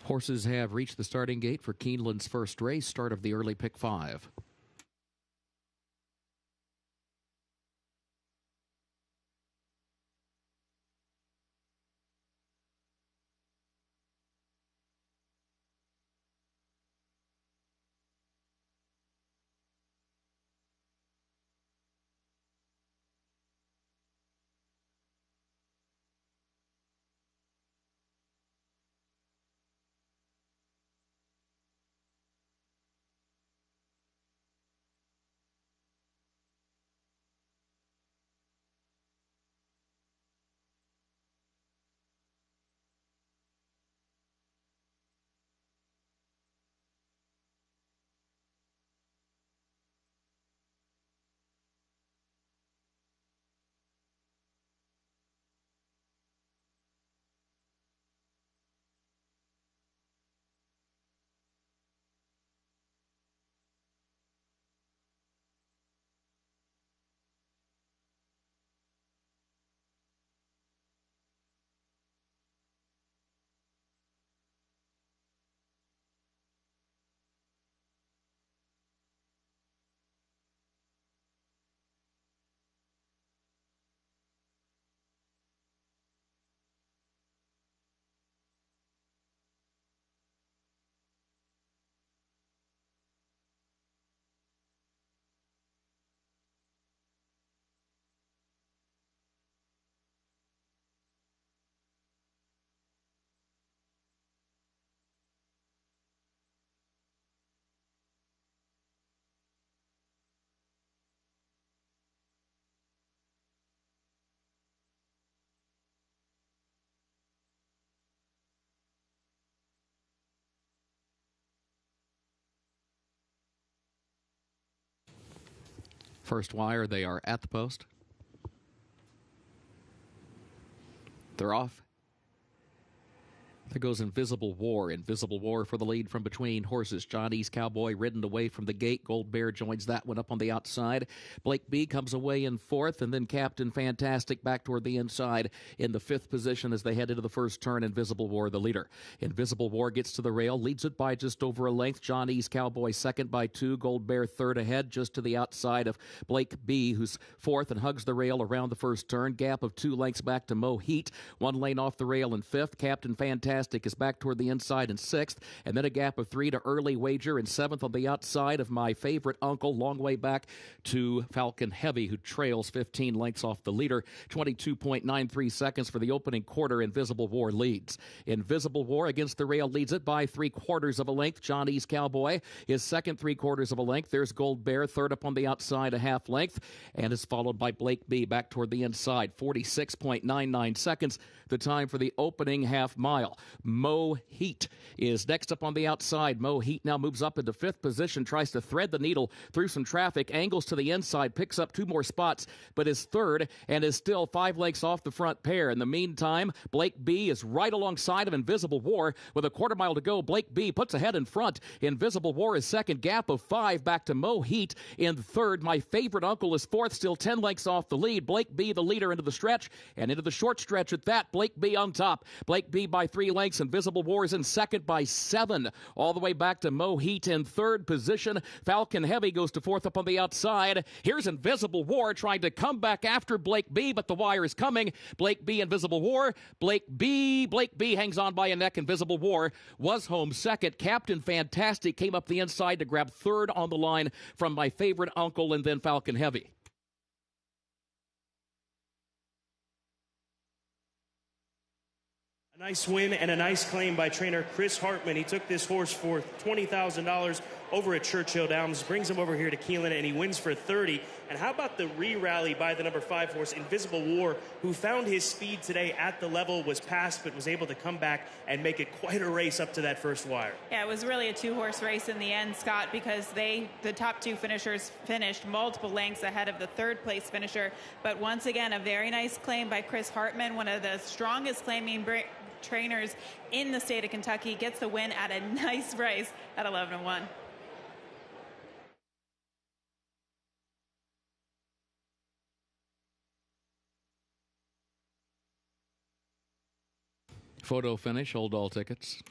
Speaker 15: Horses have reached the starting gate for Keeneland's first race, start of the early pick 5. First wire, they are at the post. They're off. There goes Invisible War. Invisible War for the lead from between horses. Johnny's Cowboy ridden away from the gate. Gold Bear joins that one up on the outside. Blake B comes away in fourth, and then Captain Fantastic back toward the inside in the fifth position as they head into the first turn. Invisible War, the leader. Invisible War gets to the rail, leads it by just over a length. Johnny's Cowboy second by 2. Gold Bear third ahead, just to the outside of Blake B, who's fourth and hugs the rail around the first turn. Gap of 2 lengths back to Mo Heat. 1 lane off the rail in fifth. Captain Fantastic is back toward the inside in sixth, and then a gap of 3 to Early Wager in seventh on the outside of My Favorite Uncle, long way back to Falcon Heavy, who trails 15 lengths off the leader. 22.93 seconds for the opening quarter. Invisible War leads. Invisible War against the rail leads it by 3/4 of a length. Johnny's Cowboy is second 3/4 of a length. There's Gold Bear third up on the outside a half length, and is followed by Blake B back toward the inside. 46.99 seconds, the time for the opening half mile. Mo Heat is next up on the outside. Mo Heat now moves up into fifth position, tries to thread the needle through some traffic, angles to the inside, picks up 2 more spots, but is third and is still 5 lengths off the front pair. In the meantime, Blake B is right alongside of Invisible War with a 1/4 mile to go. Blake B puts ahead in front. Invisible War is second, gap of 5 back to Mo Heat in third. My Favorite Uncle is fourth, still 10 lengths off the lead. Blake B the leader into the stretch, and into the short stretch at that. Blake B on top. Blake B by 3 lengths. Invisible War is in second by 7. All the way back to Mo Heat in third position. Falcon Heavy goes to fourth up on the outside. Here's Invisible War trying to come back after Blake B, but the wire is coming. Blake B, Invisible War. Blake B hangs on by a neck. Invisible War was home second. Captain Fantastic came up the inside to grab third on the line from My Favorite Uncle, and then Falcon Heavy.
Speaker 1: A nice win and a nice claim by trainer Chris Hartman. He took this horse for $20,000 over at Churchill Downs, brings him over here to Keeneland, and he wins for $30,000. And how about the re-rally by the number 5 horse, Invisible War, who found his speed today at the level, was passed, but was able to come back and make it quite a race up to that first wire.
Speaker 2: Yeah, it was really a 2-horse race in the end, Scott, because the top 2 finishers finished multiple lengths ahead of the third-place finisher. But once again, a very nice claim by Chris Hartman, one of the strongest claiming trainers in the state of Kentucky, gets the win at a nice price at 11-1.
Speaker 15: Photo finish, hold all tickets.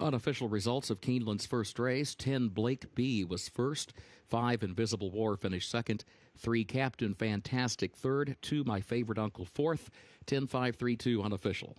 Speaker 15: Unofficial results of Keeneland's first race. 10 Blake B was first. 5 Invisible War finished second. 3 Captain Fantastic third. 2 My Favorite Uncle fourth. 10-5-3-2 unofficial.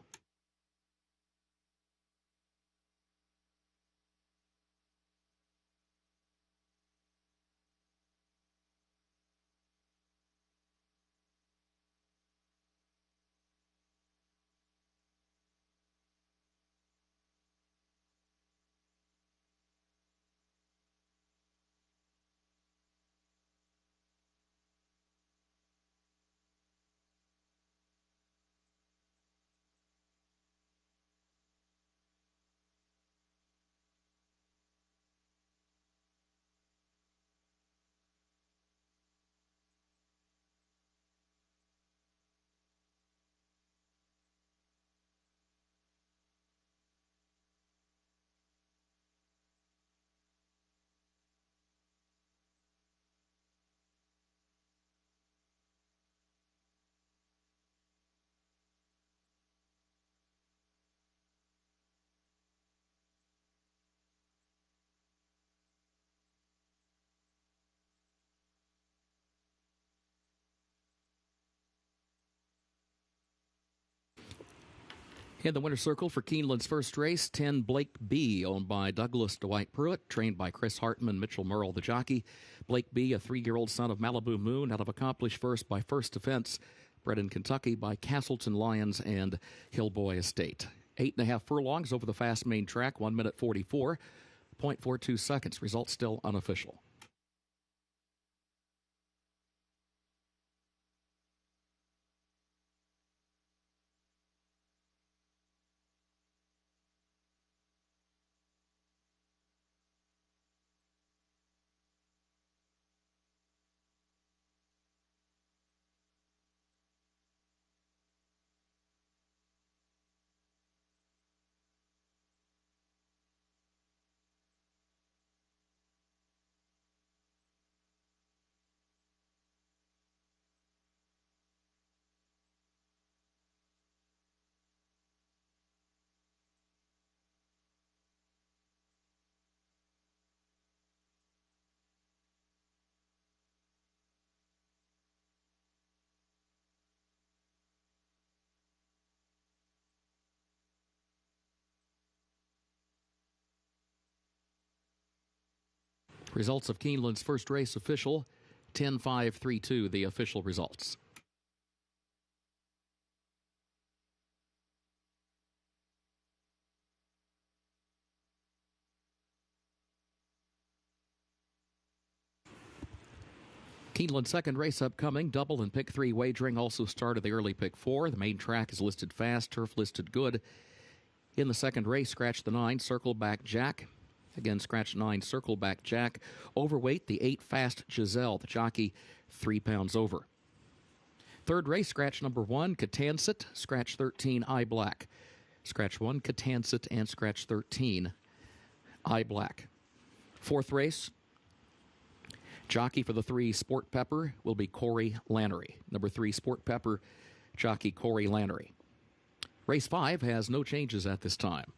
Speaker 15: In the winner's circle for Keeneland's first race, 10 Blake B, owned by Douglas Dwight Pruitt, trained by Chris Hartman, Mitchell Merle, the jockey. Blake B, a 3-year-old son of Malibu Moon, out of Accomplished First by First Defense, bred in Kentucky by Castleton Lions and Hillboy Estate. 8.5 furlongs over the fast main track, 1 minute 44.42 seconds. Results still unofficial. Results of Keeneland's first race official, 10-5-3-2, the official results. Keeneland's second race upcoming, double and pick 3 wagering also started the early pick 4. The main track is listed fast, turf listed good. In the second race, scratch the 9, circle back Jack. Again, scratch 9, circle back Jack. Overweight, the 8 fast Giselle, the jockey 3 pounds over. Third race, scratch number 1, Catansit, scratch 13, Eye Black. Scratch 1, Catansit, and scratch 13, Eye Black. Fourth race, jockey for the 3, Sport Pepper, will be Corey Lannery. Number 3, Sport Pepper, jockey Corey Lannery. Race 5 has no changes at this time.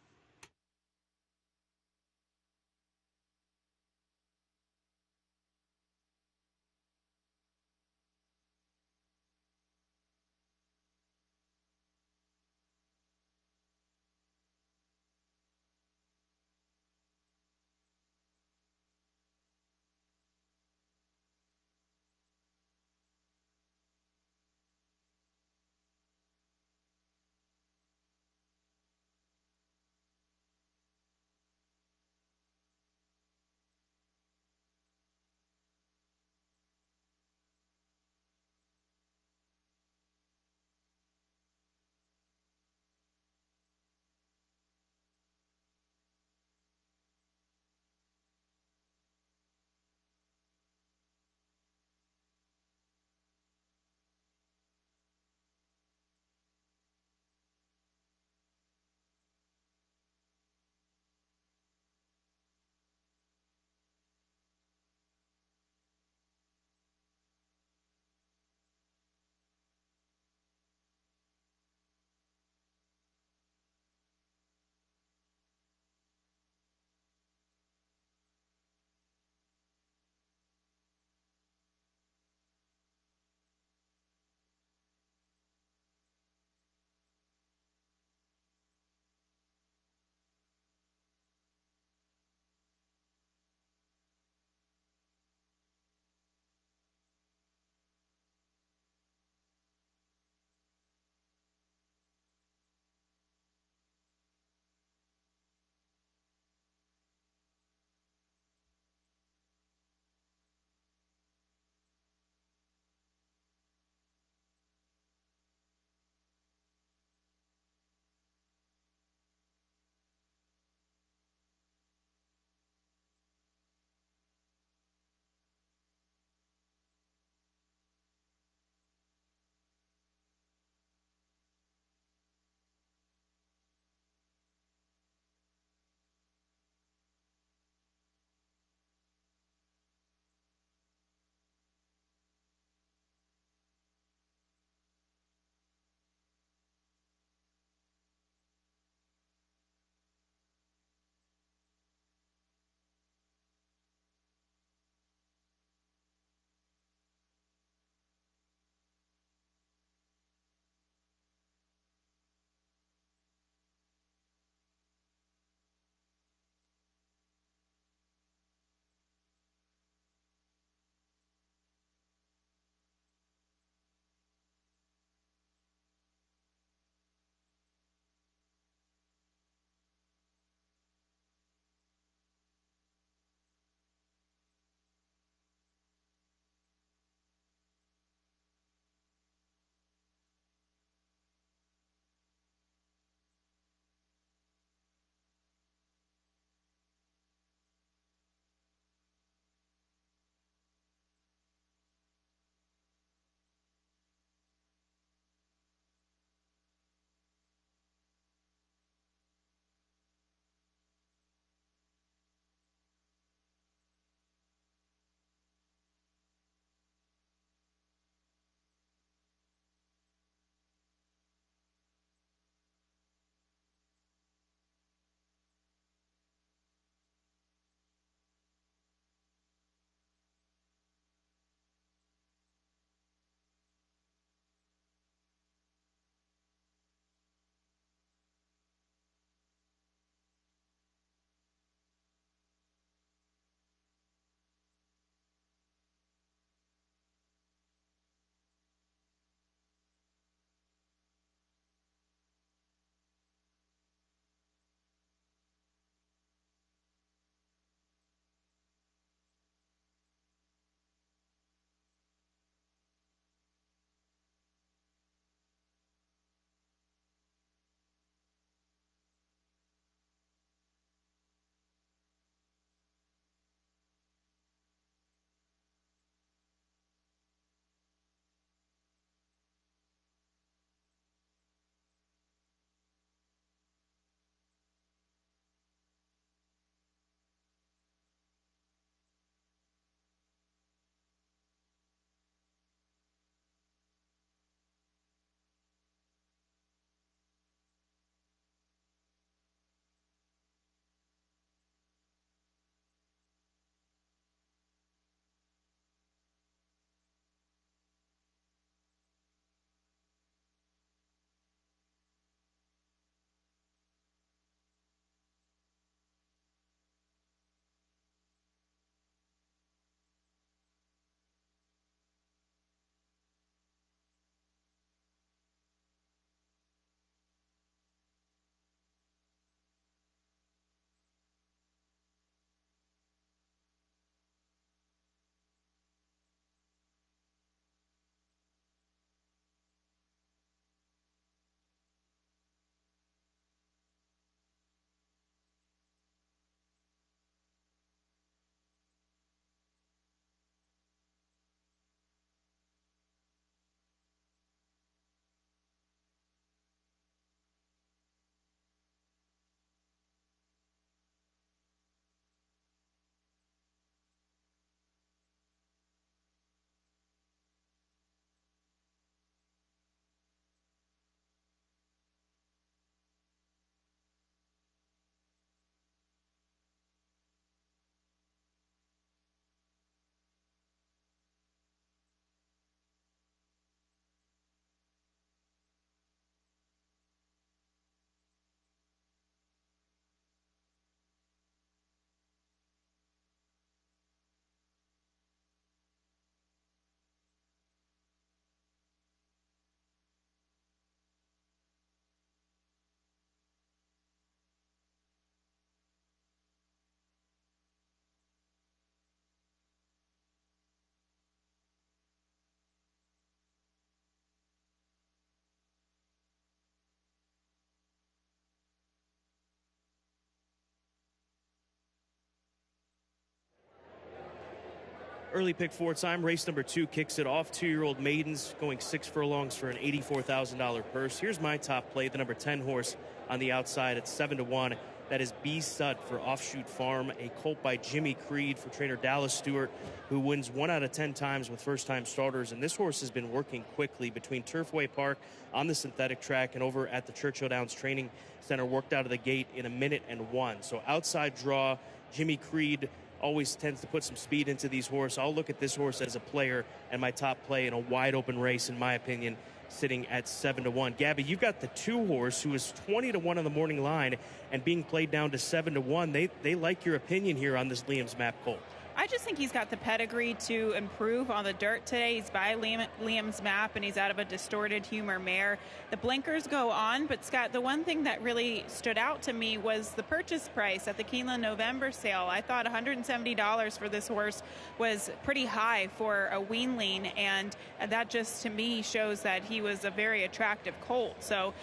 Speaker 1: Early pick 4 time. Race number 2 kicks it off. 2-year-old maidens going 6 furlongs for an $84,000 purse. Here's my top play, the number 10 horse on the outside at 7-1. That is B Sud for Offshoot Farm, a colt by Jimmy Creed for trainer Dallas Stewart, who wins 1 out of 10 times with first-time starters. And this horse has been working quickly between Turfway Park on the synthetic track and over at the Churchill Downs Training Center, worked out of the gate in 1:01. So outside draw, Jimmy Creed always tends to put some speed into these horses. I'll look at this horse as a player and my top play in a wide-open race, in my opinion, sitting at 7-1. Gabby, you've got the 2 horse who is 20-1 on the morning line and being played down to 7-1. They like your opinion here on this Liam's Map colt.
Speaker 2: I just think he's got the pedigree to improve on the dirt today. He's by Liam's Map, and he's out of a Distorted Humor mare. The blinkers go on, but Scott, the one thing that really stood out to me was the purchase price at the Keeneland November sale. I thought $170 for this horse was pretty high for a weanling, and that just to me shows that he was a very attractive colt. So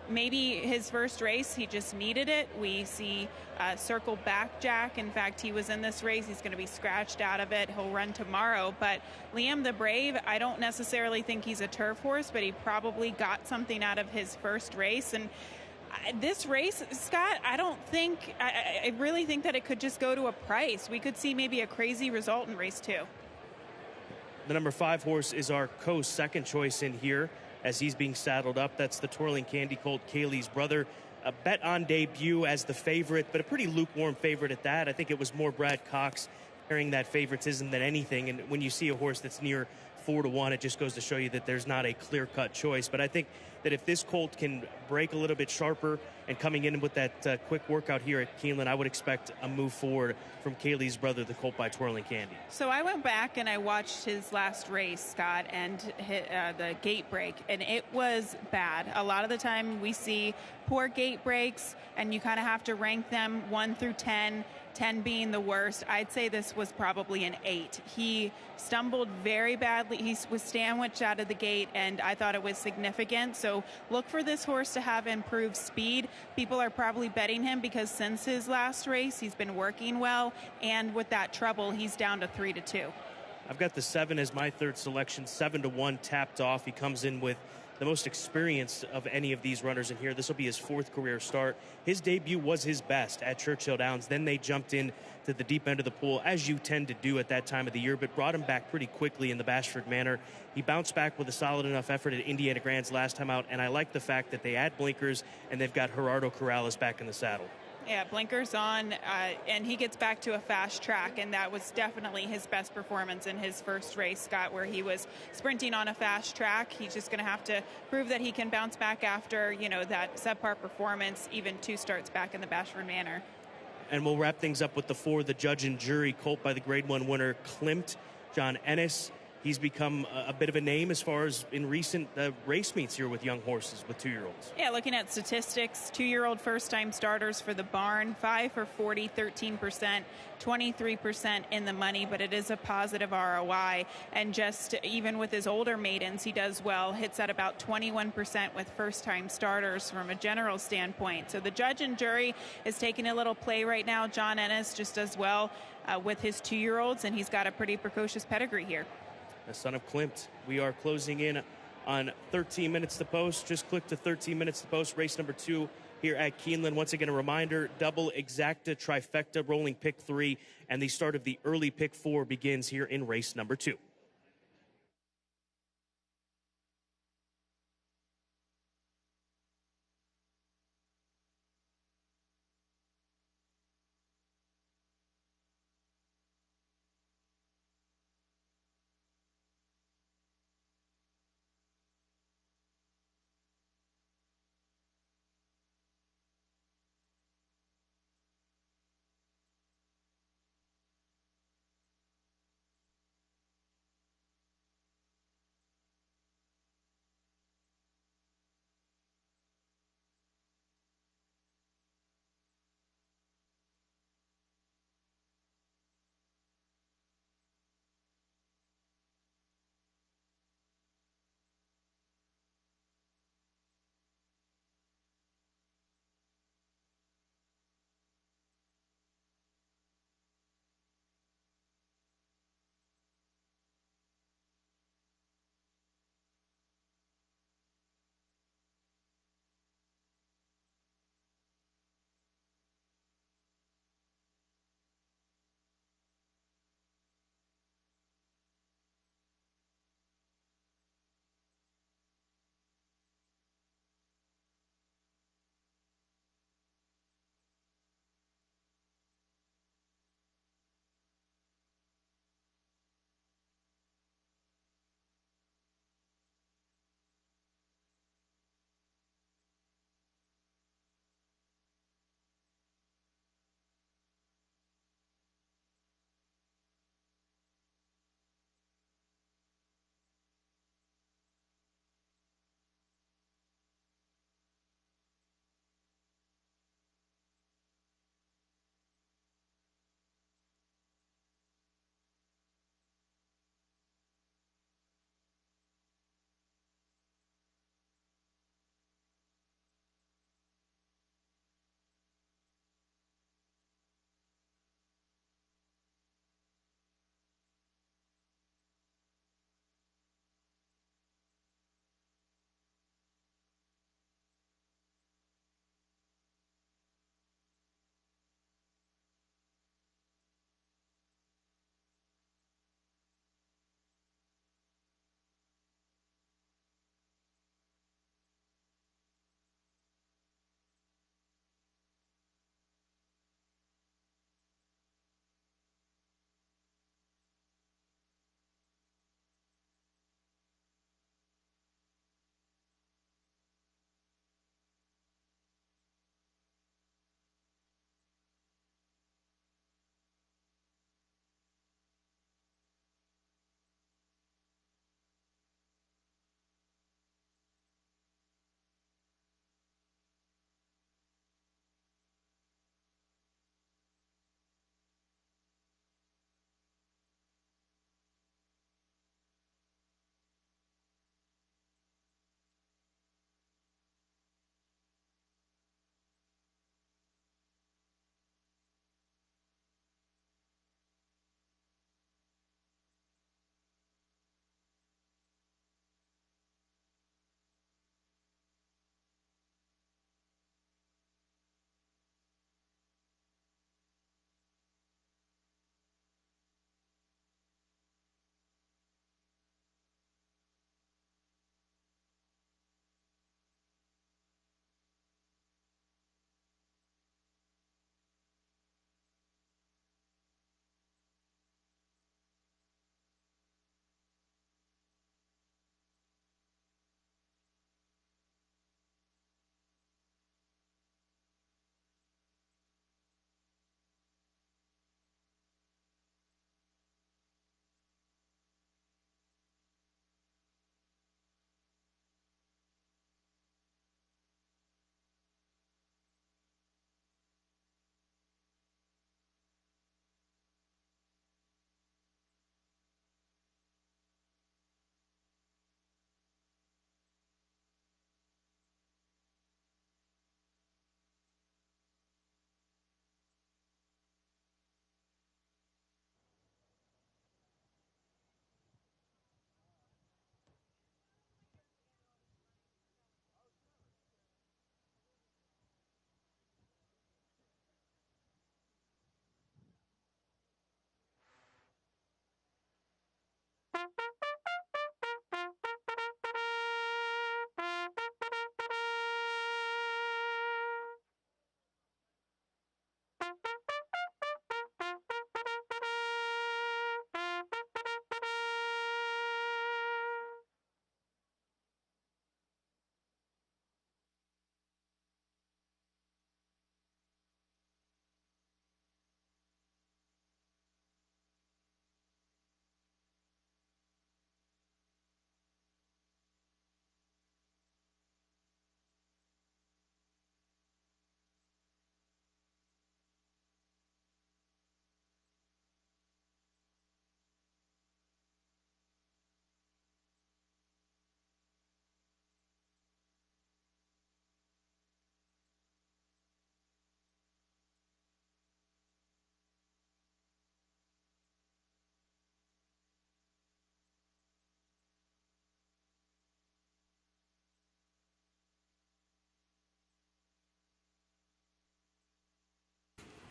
Speaker 2: maybe his first race, he just needed it. We see Circle Back Jack. In fact, he was in this race. He's going to be scratched out of it. He'll run tomorrow. But Liam the Brave, I don't necessarily think he's a turf horse, but he probably got something out of his first race. And this race, Scott, I really think that it could just go to a price. We could see maybe a crazy result in race 2.
Speaker 1: The number 5 horse is our second choice in here as he's being saddled up. That's the Twirling Candy colt, Kaylee's brother. A bet on debut as the favorite, but a pretty lukewarm favorite at that. I think it was more Brad Cox carrying that favoritism than anything. And when you see a horse that's near 4-1, it just goes to show you that there's not a clear-cut choice. But I think that if this colt can break a little bit sharper and coming in with that quick workout here at Keeneland, I would expect a move forward from Kaylee's brother, the colt by Twirling Candy.
Speaker 2: So I went back and I watched his last race, Scott, and the gate break, and it was bad. A lot of the time we see poor gate breaks, and you kind of have to rank them 1 through 10. 10 being the worst. I'd say this was probably an 8. He stumbled very badly. He was sandwiched out of the gate, and I thought it was significant. So look for this horse to have improved speed. People are probably betting him because since his last race, he's been working well, and with that trouble, he's down to 3-2.
Speaker 1: I've got the 7 as my third selection, 7-1 tapped off. He comes in with the most experience of any of these runners in here. This will be his 4th career start. His debut was his best at Churchill Downs. Then they jumped in to the deep end of the pool, as you tend to do at that time of the year, but brought him back pretty quickly in the Bashford manner. He bounced back with a solid enough effort at Indiana Grand's last time out, and I like the fact that they add blinkers and they've got Gerardo Corrales back in the saddle.
Speaker 2: Yeah, blinkers on, and he gets back to a fast track, and that was definitely his best performance in his first race, Scott, where he was sprinting on a fast track. He's just going to have to prove that he can bounce back after, that subpar performance, even 2 starts back in the Bashford manner.
Speaker 1: And we'll wrap things up with the 4, the Judge and Jury colt by the Grade 1 winner, Klimt, John Ennis. He's become a bit of a name as far as in recent race meets here with young horses, with 2-year-olds.
Speaker 2: Yeah, looking at statistics, 2-year-old first-time starters for the barn, 5 for 40, 13%, 23% in the money, but it is a positive ROI. And just even with his older maidens, he does well, hits at about 21% with first-time starters from a general standpoint. So the Judge and Jury is taking a little play right now. John Ennis just does well with his 2-year-olds, and he's got a pretty precocious pedigree here.
Speaker 1: The son of Klimt. We are closing in on 13 minutes to post. Just click to 13 minutes to post. Race number 2 here at Keeneland. Once again, a reminder, double exacta trifecta rolling pick 3, and the start of the early pick 4 begins here in race number 2.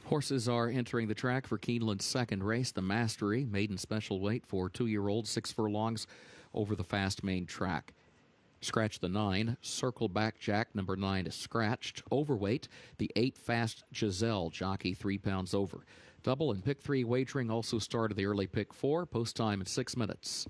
Speaker 15: Horses are entering the track for Keeneland's second race, the Mastery, maiden special weight for 2-year-olds, 6 furlongs over the fast main track. Scratch the 9, Circle Back Jack, number 9 is scratched. Overweight, the 8 Fast Giselle, jockey 3 pounds over. Double and pick 3 wagering also started the early pick 4, post time in 6 minutes.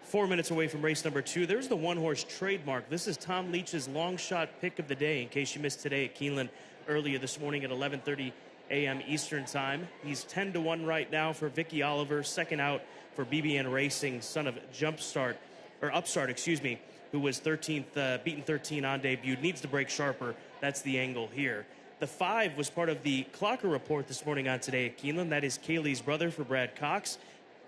Speaker 1: Four minutes away from race number 2. There's the one-horse Trademark. This is Tom Leach's long shot pick of the day, in case you missed today at Keeneland earlier this morning at 11:30 a.m. Eastern Time. He's 10-1 right now for Vicky Oliver, second out for BBN Racing, son of Upstart, who was 13th, beaten 13 on debut. Needs to break sharper. That's the angle here. The 5 was part of the Clocker report this morning on Today at Keeneland. That is Kaylee's brother for Brad Cox.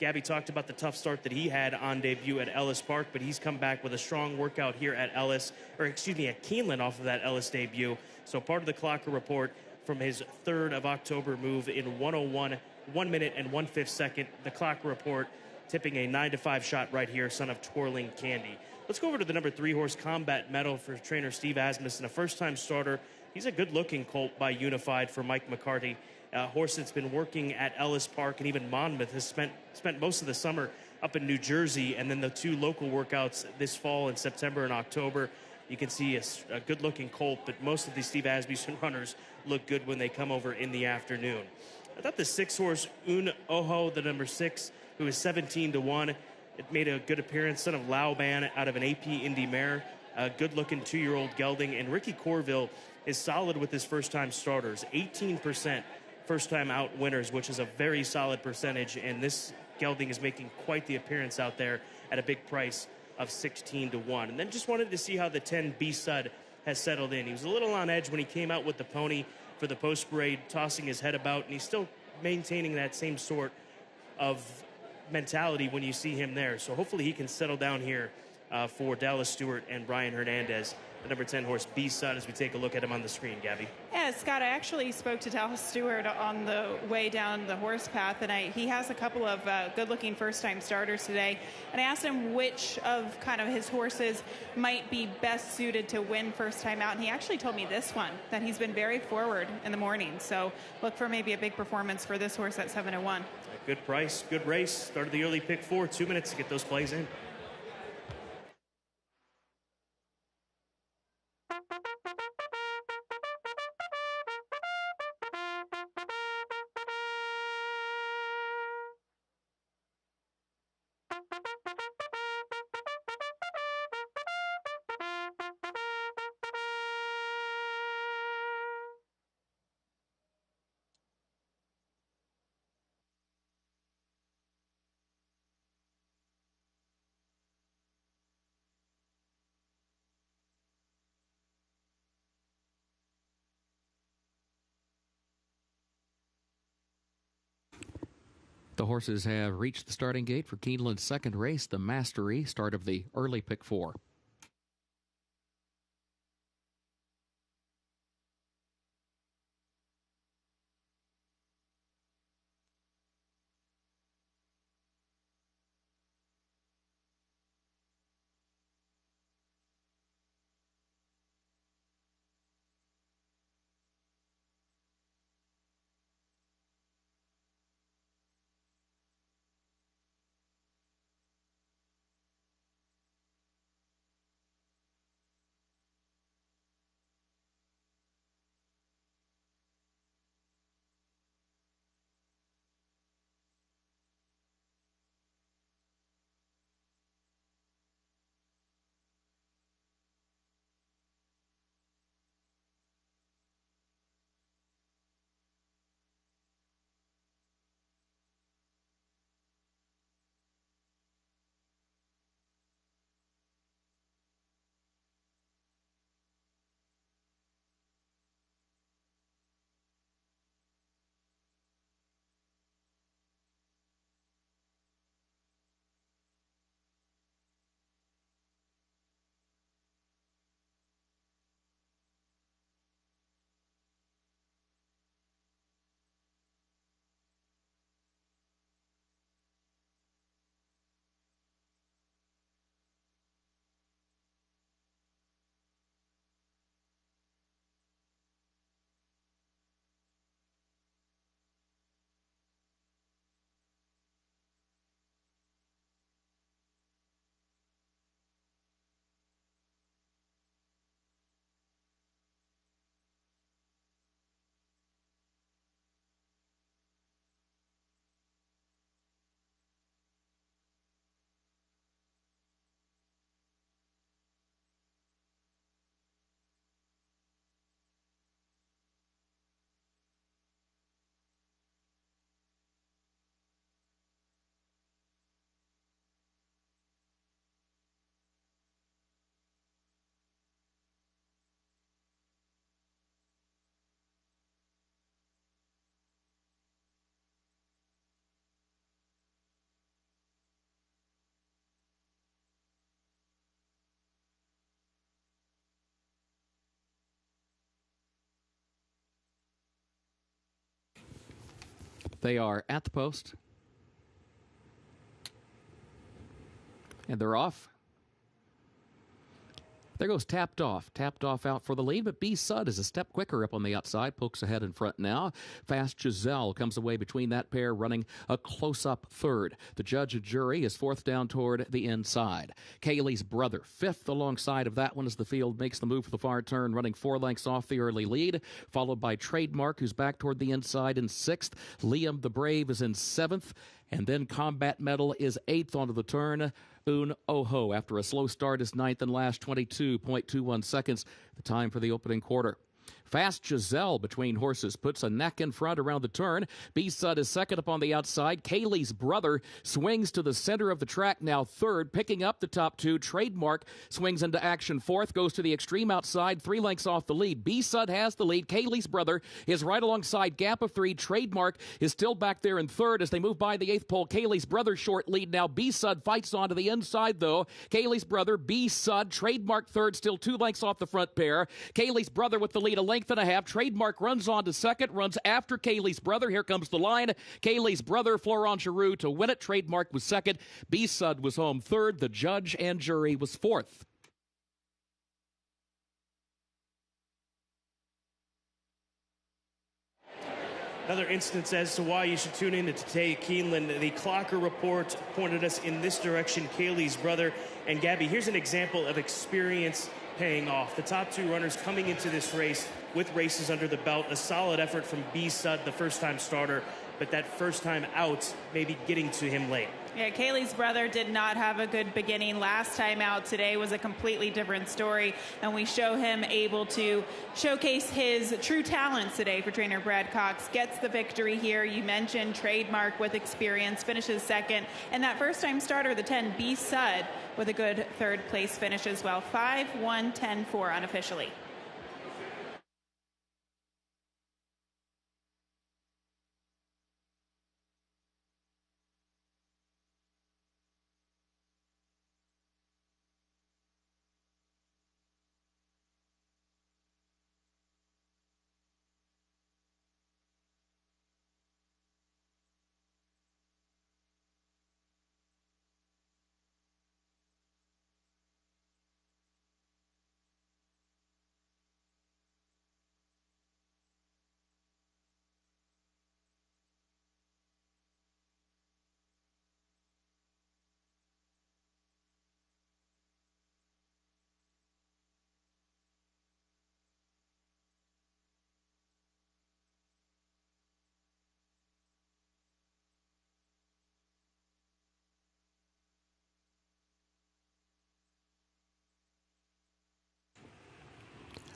Speaker 1: Gabby talked about the tough start that he had on debut at Ellis Park, but he's come back with a strong workout here at Keeneland off of that Ellis debut. So part of the Clocker report from his 3rd of October move in 1:01, 1 minute and 1/5 second. The Clocker report tipping a 9-5 shot right here, son of Twirling Candy. Let's go over to the number 3 horse, Combat Medal, for trainer Steve Asmussen, a first-time starter. He's a good-looking colt by Unified for Mike McCarty. Horse that's been working at Ellis Park and even Monmouth, has spent most of the summer up in New Jersey, and then the 2 local workouts this fall in September and October. You can see a good-looking colt, but most of these Steve Asmussen runners look good when they come over in the afternoon. I thought the 6 horse Un Oho, the number 6, who is 17-1, it made a good appearance, son of Lauban out of an AP Indy mare, a good-looking 2-year-old gelding, and Ricky Corville is solid with his first-time starters, 18%. First-time out winners, which is a very solid percentage, and this gelding is making quite the appearance out there at a big price of 16-1. And then just wanted to see how the 10 B-Sud has settled in. He was a little on edge when he came out with the pony for the post-parade, tossing his head about, and he's still maintaining that same sort of mentality when you see him there. So hopefully he can settle down here for Dallas Stewart and Brian Hernandez, the number 10 horse B-Sud, as we take a look at him on the screen, Gabby.
Speaker 2: Yeah, Scott, I actually spoke to Dallas Stewart on the way down the horse path, and he has a couple of good-looking first-time starters today. And I asked him which of kind of his horses might be best suited to win first time out, and he actually told me this one, that he's been very forward in the morning. So look for maybe a big performance for this horse at 7-1.
Speaker 1: Good price, good race. Started the early pick 4, 2 minutes to get those plays in.
Speaker 15: The horses have reached the starting gate for Keeneland's second race, the Mastery, start of the early pick 4. They are at the post. And they're off. There goes Tapped Off. Tapped Off out for the lead, but B. Sud is a step quicker up on the outside, pokes ahead in front now. Fast Giselle comes away between that pair, running a close-up third. The judge and jury is fourth down toward the inside. Kaylee's Brother, fifth alongside of that one as the field makes the move for the far turn, running 4 lengths off the early lead, followed by Trademark, who's back toward the inside in 6th. Liam the Brave is in 7th, and then Combat Medal is 8th onto the turn. Un Oho, after a slow start, is 9th and last, 22.21 seconds, the time for the opening quarter. Fast Giselle between horses puts a neck in front around the turn. B-Sud is second up on the outside. Kaylee's Brother swings to the center of the track, now third, picking up the top 2. Trademark swings into action fourth, goes to the extreme outside, 3 lengths off the lead. B-Sud has the lead. Kaylee's Brother is right alongside, gap of 3. Trademark is still back there in third as they move by the 8th pole. Kaylee's Brother short lead now. B-Sud fights on to the inside, though. Kaylee's Brother, B-Sud, Trademark third, still 2 lengths off the front pair. Kaylee's Brother with the lead, a length and a half. Trademark runs on to second, runs after Kaylee's Brother. Here comes the line. Kaylee's Brother, Florent Giroux to win it. Trademark was second. B-Sud was home third. The judge and jury was fourth.
Speaker 1: Another instance as to why you should tune in to today, Keeneland. The Clocker report pointed us in this direction. Kaylee's Brother and Gabby. Here's an example of experience paying off. The top 2 runners coming into this race with races under the belt. A solid effort from B-Sud, the first-time starter, but that first time out maybe getting to him late.
Speaker 2: Yeah, Kaylee's Brother did not have a good beginning. Last time out, today was a completely different story, and we show him able to showcase his true talents today for trainer Brad Cox. Gets the victory here. You mentioned Trademark with experience, finishes second, and that first-time starter, the 10, B-Sud, with a good third-place finish as well. 5-1-10-4 unofficially.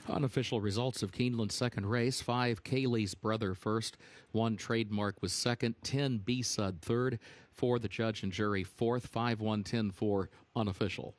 Speaker 15: Unofficial results of Keeneland's second race: 5 Kaylee's Brother first, 1 Trademark was second, 10 B-Sud third, 4 the judge and jury fourth, 5-1-10-4 unofficial.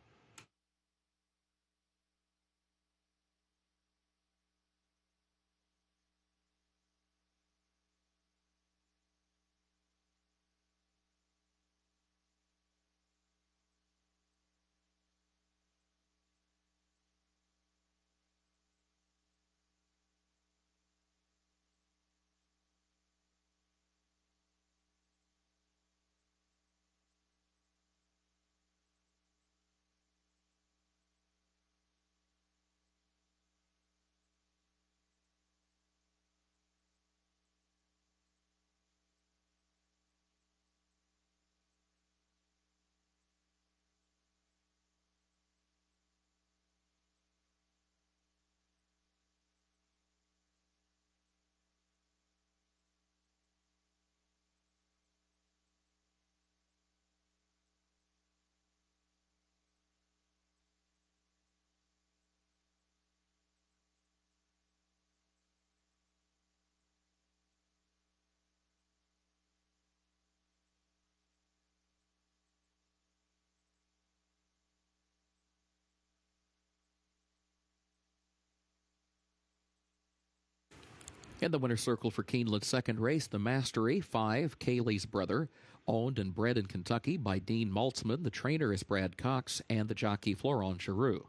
Speaker 15: In the winner's circle for Keeneland's second race, the Mastery, 5 Kaylee's Brother, owned and bred in Kentucky by Dean Maltzman. The trainer is Brad Cox, and the jockey Florent Giroux.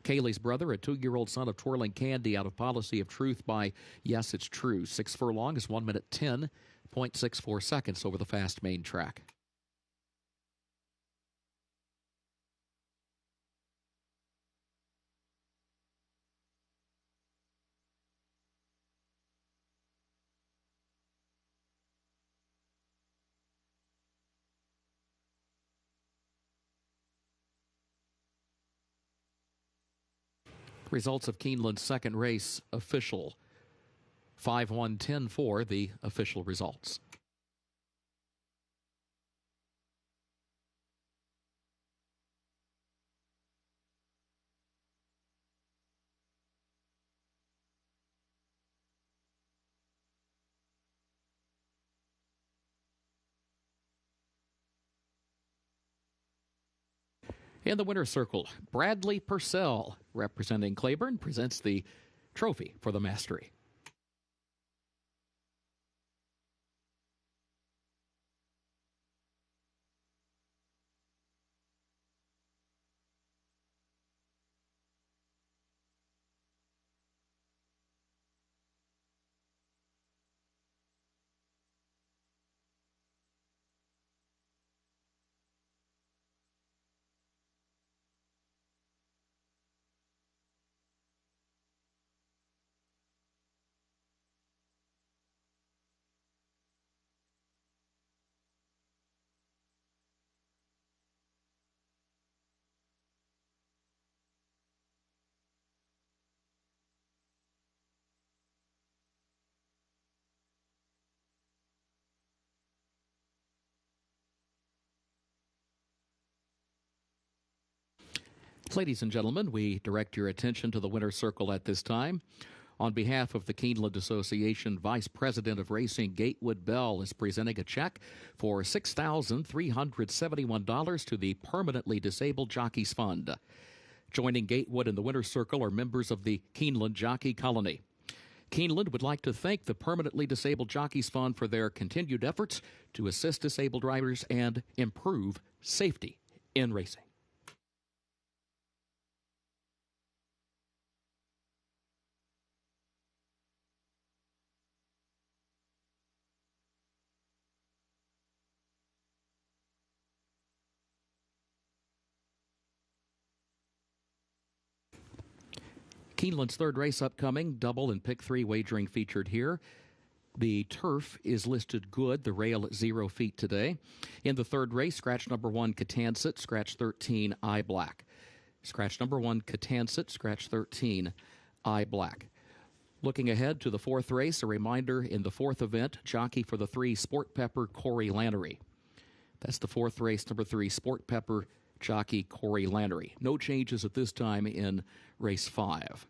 Speaker 15: Kaylee's Brother, a 2-year-old son of Twirling Candy out of Policy of Truth by Yes It's True. 6 furlong is 1 minute 10.64 seconds over the fast main track. Results of Keeneland's second race official. 5-1-10-4, the official results. In the winner's circle, Bradley Purcell, representing Claiborne, presents the trophy for the Mastery. Ladies and gentlemen, we direct your attention to the winner's circle at this time. On behalf of the Keeneland Association, Vice President of Racing Gatewood Bell is presenting a check for $6,371 to the Permanently Disabled Jockeys Fund. Joining Gatewood in the winner's circle are members of the Keeneland Jockey Colony. Keeneland would like to thank the Permanently Disabled Jockeys Fund for their continued efforts to assist disabled drivers and improve safety in racing. Keeneland's third race upcoming, double and pick 3 wagering featured here. The turf is listed good, the rail at 0 feet today. In the third race, scratch number 1, Catansit, scratch 13, Eye Black. Scratch number 1, Catansit, scratch 13, Eye Black. Looking ahead to the fourth race, a reminder in the fourth event, jockey for the 3, Sport Pepper, Corey Lannery. That's the fourth race, number 3, Sport Pepper, jockey Corey Lannery. No changes at this time in race 5.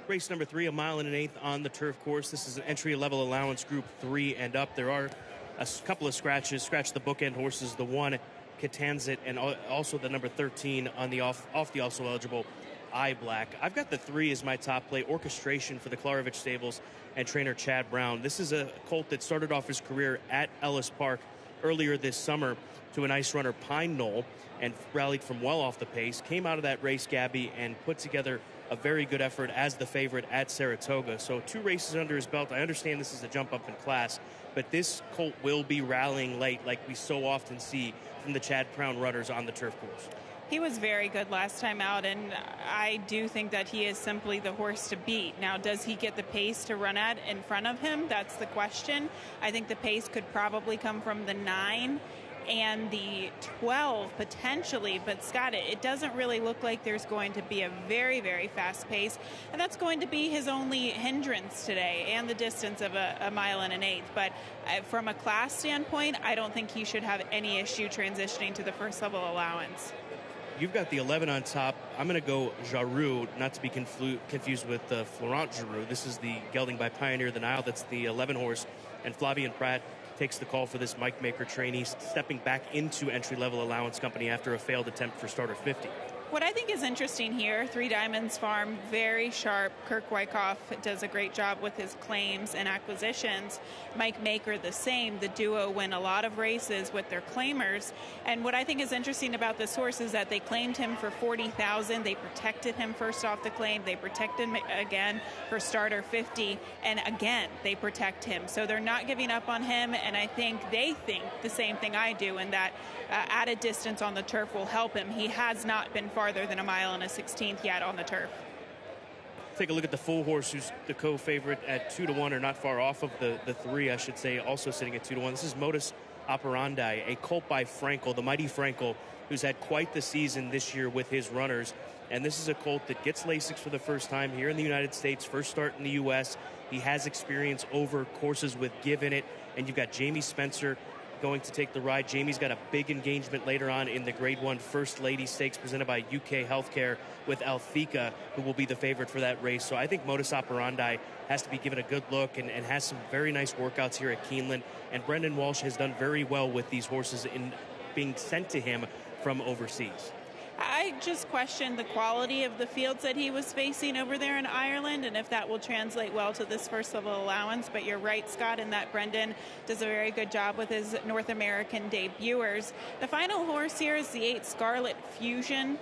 Speaker 1: Race number 3, a mile and an eighth on the turf course. This is an entry-level allowance, Group 3 and up. There are a couple of scratches. Scratch the bookend horses, the 1, Catanzit, and also the number 13 on the off the also eligible Eye Black. I've got the 3 as my top play, Orchestration for the Klarovich Stables and trainer Chad Brown. This is a colt that started off his career at Ellis Park earlier this summer to a nice runner, Pine Knoll, and rallied from well off the pace. Came out of that race, Gabby, and put together a very good effort as the favorite at Saratoga. So 2 races under his belt. I understand this is a jump up in class, but this colt will be rallying late like we so often see from the Chad Brown runners on the turf course.
Speaker 2: He was very good last time out, and I do think that he is simply the horse to beat. Now, does he get the pace to run at in front of him? That's the question. I think the pace could probably come from the 9 and the 12 potentially, but Scott, it doesn't really look like there's going to be a very, very fast pace, and that's going to be his only hindrance today, and the distance of a mile and an eighth. But from a class standpoint, I don't think he should have any issue transitioning to the first level allowance.
Speaker 1: You've got the 11 on top. I'm going to go Jarou, not to be confused with Florent Jarou. This is the gelding by Pioneer the Nile. That's the 11 horse, and Flavian Pratt takes the call for this Mike Maker trainee, stepping back into entry-level allowance company after a failed attempt for starter 50.
Speaker 2: What I think is interesting here, Three Diamonds Farm, very sharp. Kirk Wyckoff does a great job with his claims and acquisitions. Mike Maker the same. The duo win a lot of races with their claimers. And what I think is interesting about this horse is that they claimed him for $40,000. They protected him first off the claim. They protected him again for starter 50. And again, they protect him. So they're not giving up on him. And I think they think the same thing I do, in that added distance on the turf will help him. He has not been farther than a mile and a 16th yet on the turf.
Speaker 1: Take a look at the full horse, who's the co-favorite at 2-1, or not far off of the 3, I should say, also sitting at 2-1. This is Modus Operandi, a colt by Frankel, the mighty Frankel, who's had quite the season this year with his runners. And this is a colt that gets Lasix for the first time here in the United States, first start in the U.S. He has experience over courses with Give in it. And you've got Jamie Spencer going to take the ride. Jamie's got a big engagement later on in the Grade 1 First Lady Stakes presented by UK Healthcare with Althika, who will be the favorite for that race. So I think Modus Operandi has to be given a good look and has some very nice workouts here at Keeneland. And Brendan Walsh has done very well with these horses in being sent to him from overseas.
Speaker 2: I just question the quality of the fields that he was facing over there in Ireland, and if that will translate well to this first level allowance. But you're right, Scott, in that Brendan does a very good job with his North American debuters. The final horse here is the 8 Scarlet Fusion.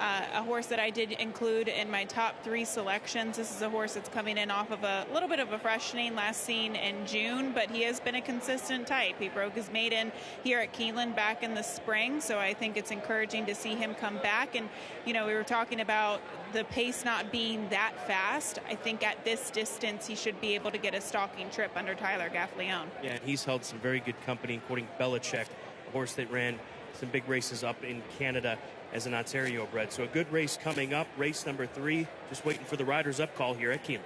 Speaker 2: A horse that I did include in my top 3 selections. This is a horse that's coming in off of a little bit of a freshening, last seen in June, but he has been a consistent type. He broke his maiden here at Keeneland back in the spring, so I think it's encouraging to see him come back. And, you know, we were talking about the pace not being that fast. I think at this distance he should be able to get a stalking trip under Tyler Gaffleone.
Speaker 1: Yeah, and he's held some very good company, including Belichick, a horse that ran some big races up in Canada as an Ontario bred. So a good race coming up, race number 3. Just waiting for the riders up call here at Keeneland.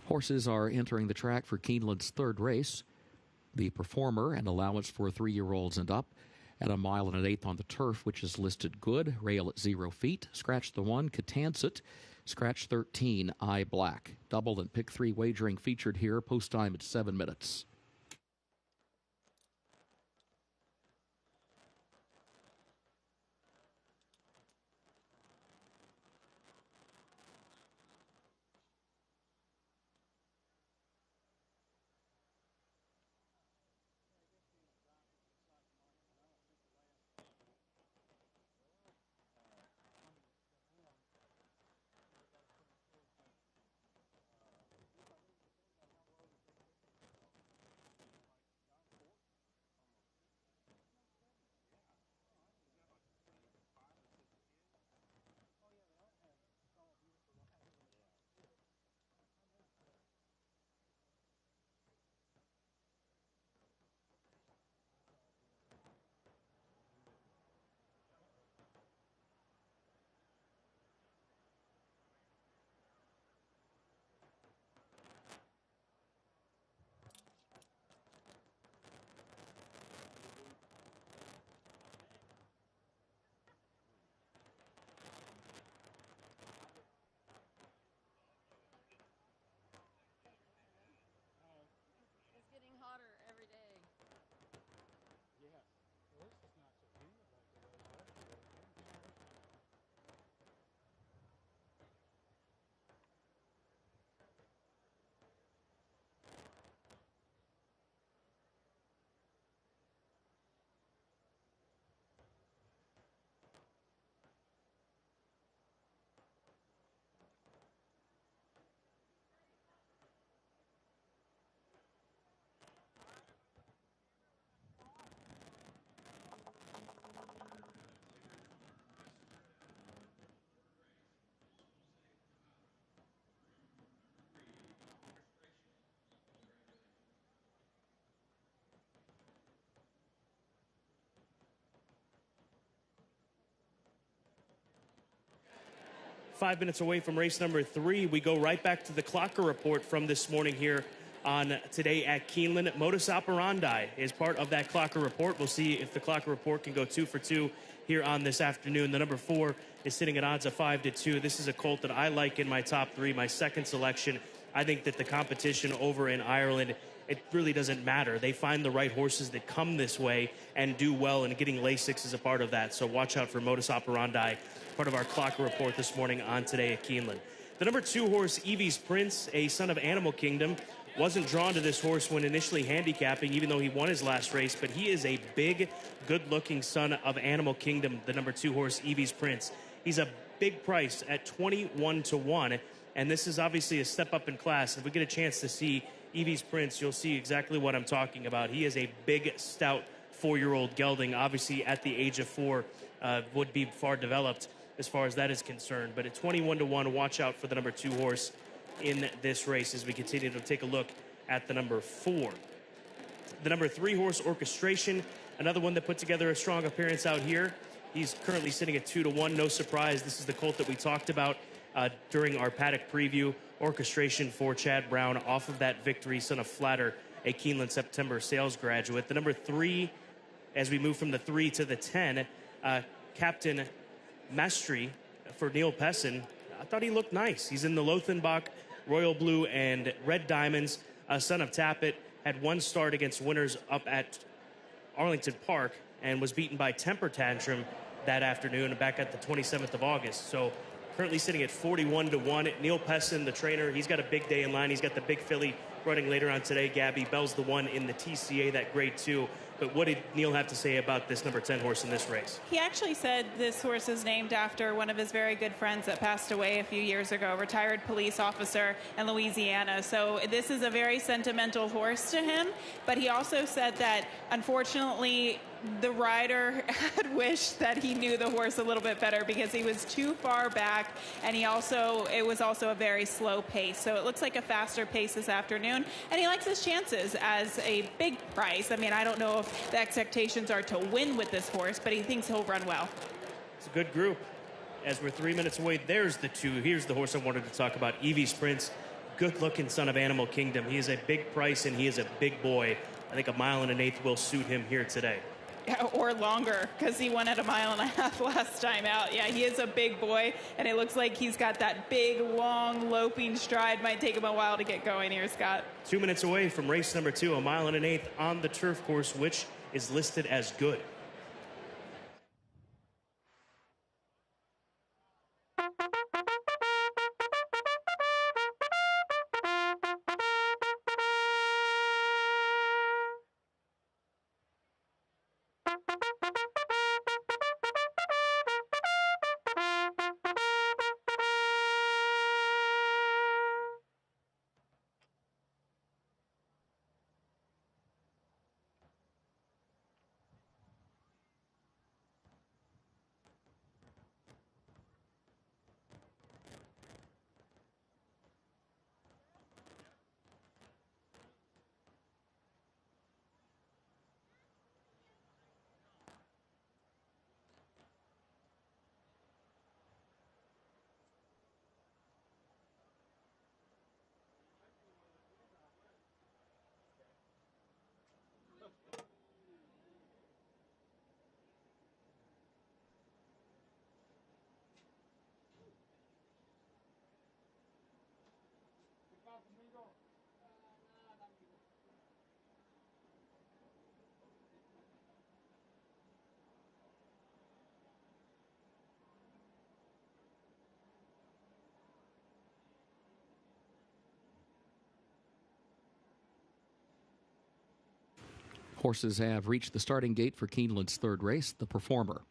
Speaker 15: Horses are entering the track for Keeneland's third race. The Performer, an allowance for 3-year-olds and up, at 1 1/8 miles on the turf, which is listed good. Rail at 0 feet. Scratch the 1, Catanset. Scratch 13, Eye Black. Double and pick 3 wagering featured here. Post time at 7 minutes.
Speaker 1: Five minutes away from race number 3. We go right back to the Clocker Report from this morning here on Today at Keeneland. Modus operandi is part of that Clocker Report. We'll see if the Clocker Report can go 2 for 2 here on this afternoon. The number 4 is sitting at odds of 5-2. This is a colt that I like in my top 3, my second selection. I think that the competition over in Ireland, it really doesn't matter. They find the right horses that come this way and do well, and getting Lasix is a part of that. So watch out for Modus Operandi, part of our Clocker Report this morning on Today at Keeneland. The number 2 horse, Evie's Prince, a son of Animal Kingdom, wasn't drawn to this horse when initially handicapping, even though he won his last race, but he is a big, good-looking son of Animal Kingdom, the number 2 horse, Evie's Prince. He's a big price at 21-1, and this is obviously a step up in class. If we get a chance to see Evie's Prince, you'll see exactly what I'm talking about. He is a big, stout 4-year-old gelding. Obviously, at the age of 4, would be far developed as far as that is concerned. But at 21-1, watch out for the number 2 horse in this race as we continue to take a look at the number 4. The number 3 horse, Orchestration, another one that put together a strong appearance out here. He's currently sitting at 2-1. No surprise, this is the colt that we talked about during our Paddock preview. Orchestration for Chad Brown off of that victory, son of Flatter, a Keeneland September sales graduate. The number 3, as we move from the 3 to the 10, Captain Mastry for Neil Pessin. I thought he looked nice. He's in the Lothenbach Royal Blue and Red Diamonds. Son of Tappet had one start against winners up at Arlington Park and was beaten by Temper Tantrum that afternoon back at the 27th of August. So currently sitting at 41-1. Neil Pessin, the trainer, he's got a big day in line. He's got the big filly running later on today. Gabby Bell's the one in the TCA, that grade 2. But what did Neil have to say about this number 10 horse in this race?
Speaker 2: He actually said this horse is named after one of his very good friends that passed away a few years ago, retired police officer in Louisiana. So this is a very sentimental horse to him. But he also said that, unfortunately, the rider had wished that he knew the horse a little bit better because he was too far back, and it was also a very slow pace. So it looks like a faster pace this afternoon, and he likes his chances as a big price. I mean, I don't know if the expectations are to win with this horse, but he thinks he'll run well.
Speaker 1: It's a good group. As we're 3 minutes away, there's the 2. Here's the horse I wanted to talk about, Evie's Prince. good-looking son of Animal Kingdom. He is a big price, and he is a big boy. I think 1 1/8 miles will suit him here today.
Speaker 2: Yeah, or longer, because he won at 1.5 miles last time out. Yeah, he is a big boy, and it looks like he's got that big, long, loping stride. Might take him a while to get going here, Scott.
Speaker 1: 2 minutes away from race number 2, 1 1/8 miles on the turf course, which is listed as good.
Speaker 15: Horses have reached the starting gate for Keeneland's third race, the Performer.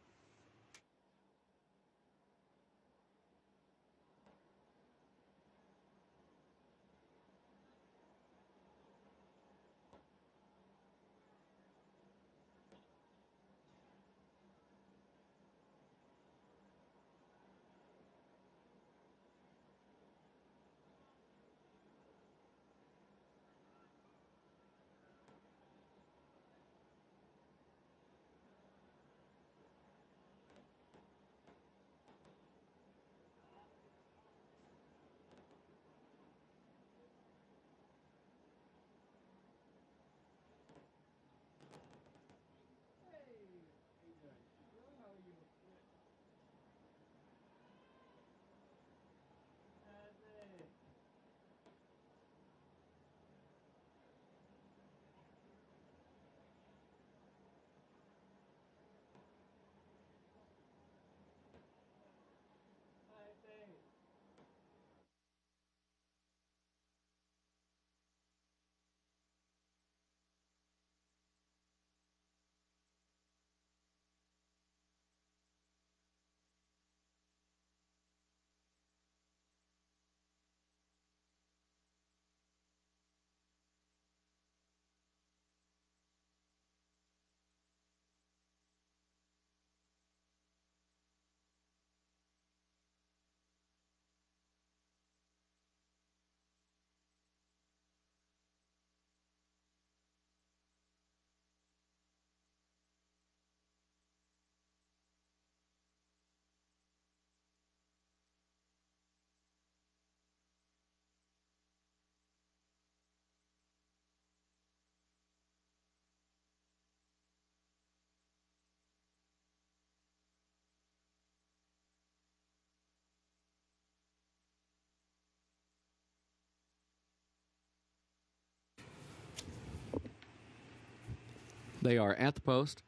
Speaker 15: They are at the post.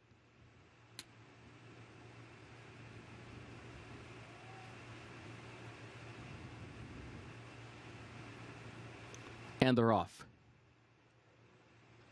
Speaker 15: And they're off.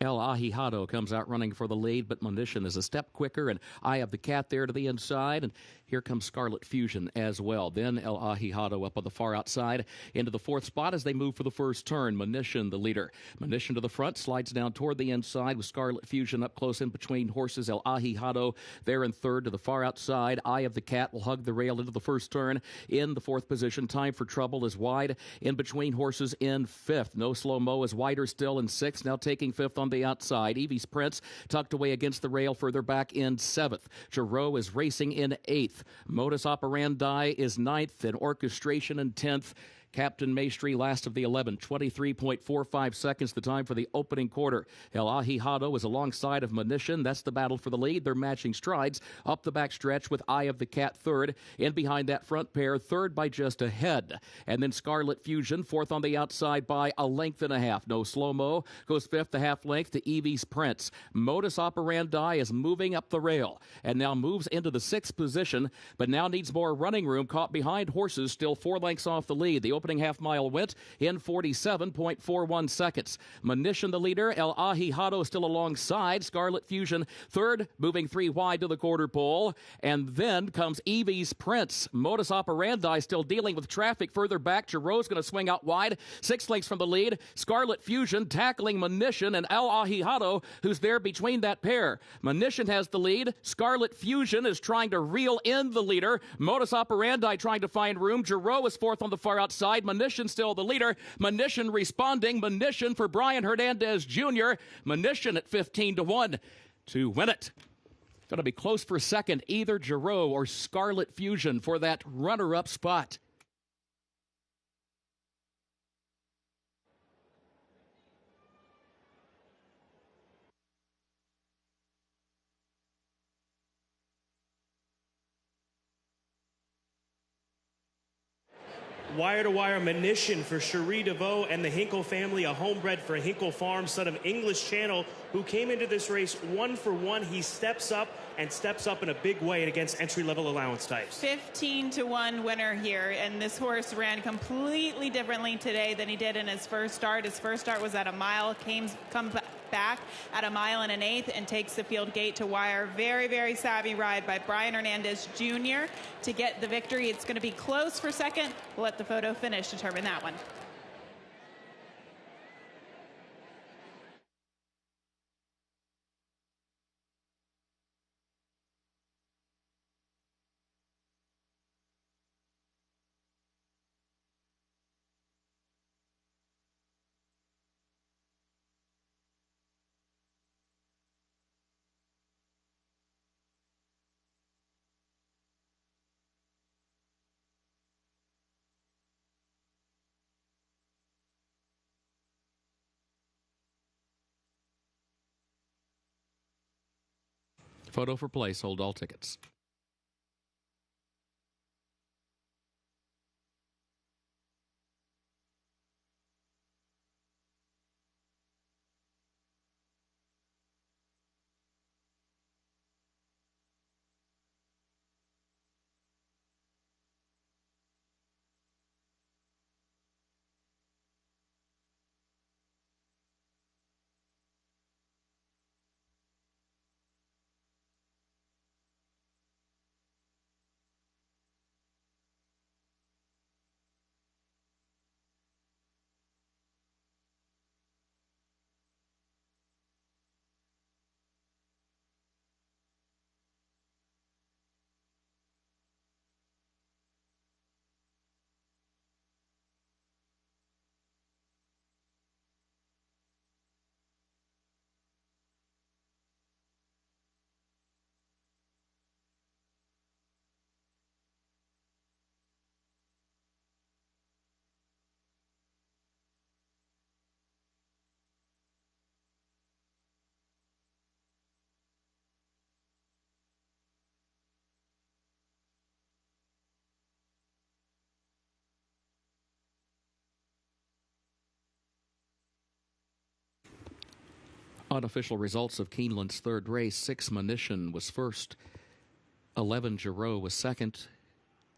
Speaker 15: El Ahijado comes out running for the lead, but Munition is a step quicker, and Eye of the Cat there to the inside, and here comes Scarlet Fusion as well. Then El Ahijado up on the far outside into the fourth spot as they move for the first turn. Munition the leader. Munition to the front, slides down toward the inside with Scarlet Fusion up close in between horses. El Ahijado there in third to the far outside. Eye of the Cat will hug the rail into the first turn in the fourth position. Time for Trouble is wide in between horses in fifth. No Slow Mo is wider still in sixth, now taking fifth on the outside. Evie's Prince tucked away against the rail further back in seventh. Giroux is racing in eighth. Modus Operandi is ninth, and Orchestration in 10th. Captain Maestri, last of the 11, 23.45 seconds, the time for the opening quarter. El Ahijado is alongside of Munition. That's the battle for the lead. They're matching strides up the backstretch with Eye of the Cat third. In behind that front pair, third by just a head. And then Scarlet Fusion, fourth on the outside by a length and a half. No slow-mo. Goes fifth, a half length to Evie's Prince. Modus Operandi is moving up the rail and now moves into the sixth position, but now needs more running room. Caught behind horses, still 4 lengths off the lead. The opening half mile went in 47.41 seconds. Munition the leader. El Ahijado still alongside. Scarlet Fusion third, moving 3 wide to the quarter pole. And then comes Evie's Prince. Modus Operandi still dealing with traffic further back. Giroux going to swing out wide. 6 lengths from the lead. Scarlet Fusion tackling Munition and El Ahijado, who's there between that pair. Munition has the lead. Scarlet Fusion is trying to reel in the leader. Modus Operandi trying to find room. Giroux is fourth on the far outside. Munition still the leader. Munition responding. Munition for Brian Hernandez Jr. Munition at 15-1 to win it. Going to be close for second, either Giroux or Scarlet Fusion for that runner-up spot.
Speaker 1: Wire-to-wire Munition for Cherie DeVoe and the Hinkle family, a homebred for Hinkle Farm, son of English Channel, who came into this race 1 for 1. He steps up in a big way against entry-level allowance types.
Speaker 2: 15-1 winner here, and this horse ran completely differently today than he did in his first start. His first start was at a mile, comes back at a 1 1/8 and takes the field gate to wire. Very, very savvy ride by Brian Hernandez Jr. to get the victory. It's going to be close for second. We'll let the photo finish determine that one.
Speaker 15: Photo for place. Hold all tickets. Unofficial results of Keeneland's third race. 6 Munition was first. 11 Giroux was second.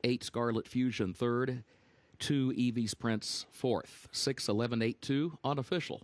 Speaker 15: 8 Scarlet Fusion third. 2 Evie's Prince fourth. 6, 11, 8, 2 unofficial.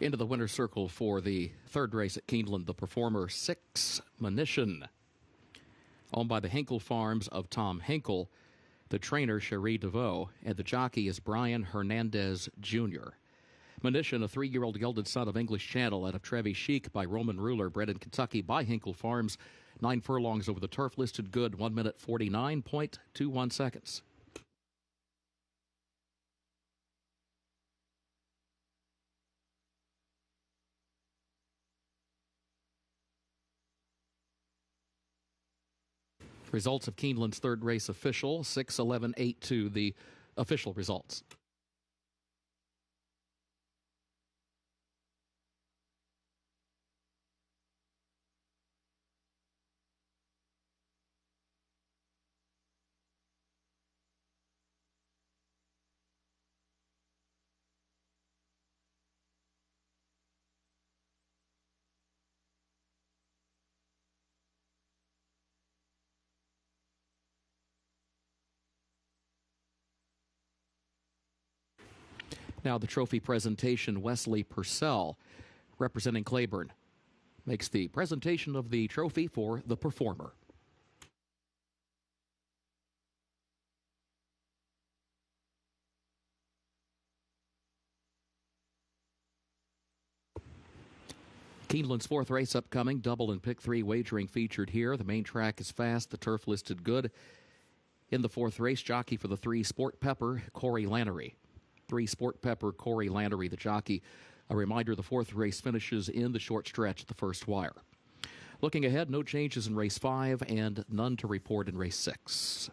Speaker 15: Into the winner's circle for the third race at Keeneland, the performer Six Munition, owned by the Hinkle Farms of Tom Hinkle, the trainer Cherie DeVoe, and the jockey is Brian Hernandez Jr. Munition, a 3-year-old gelded son of English Channel out of Trevi Chic by Roman Ruler, bred in Kentucky by Hinkle Farms. 9 furlongs over the turf, listed good, 1 minute 49.21 seconds. Results of Keeneland's third race official, 6-11-8-2, the official results. Now the trophy presentation, Wesley Purcell, representing Claiborne, makes the presentation of the trophy for the performer. Keeneland's fourth race upcoming, double and pick 3 wagering featured here. The main track is fast, the turf listed good. In the fourth race, jockey for the 3, Sport Pepper, Corey Lannery. 3, Sport Pepper, Corey Lannery, the jockey. A reminder, the fourth race finishes in the short stretch at the first wire. Looking ahead, no changes in race 5 and none to report in race 6.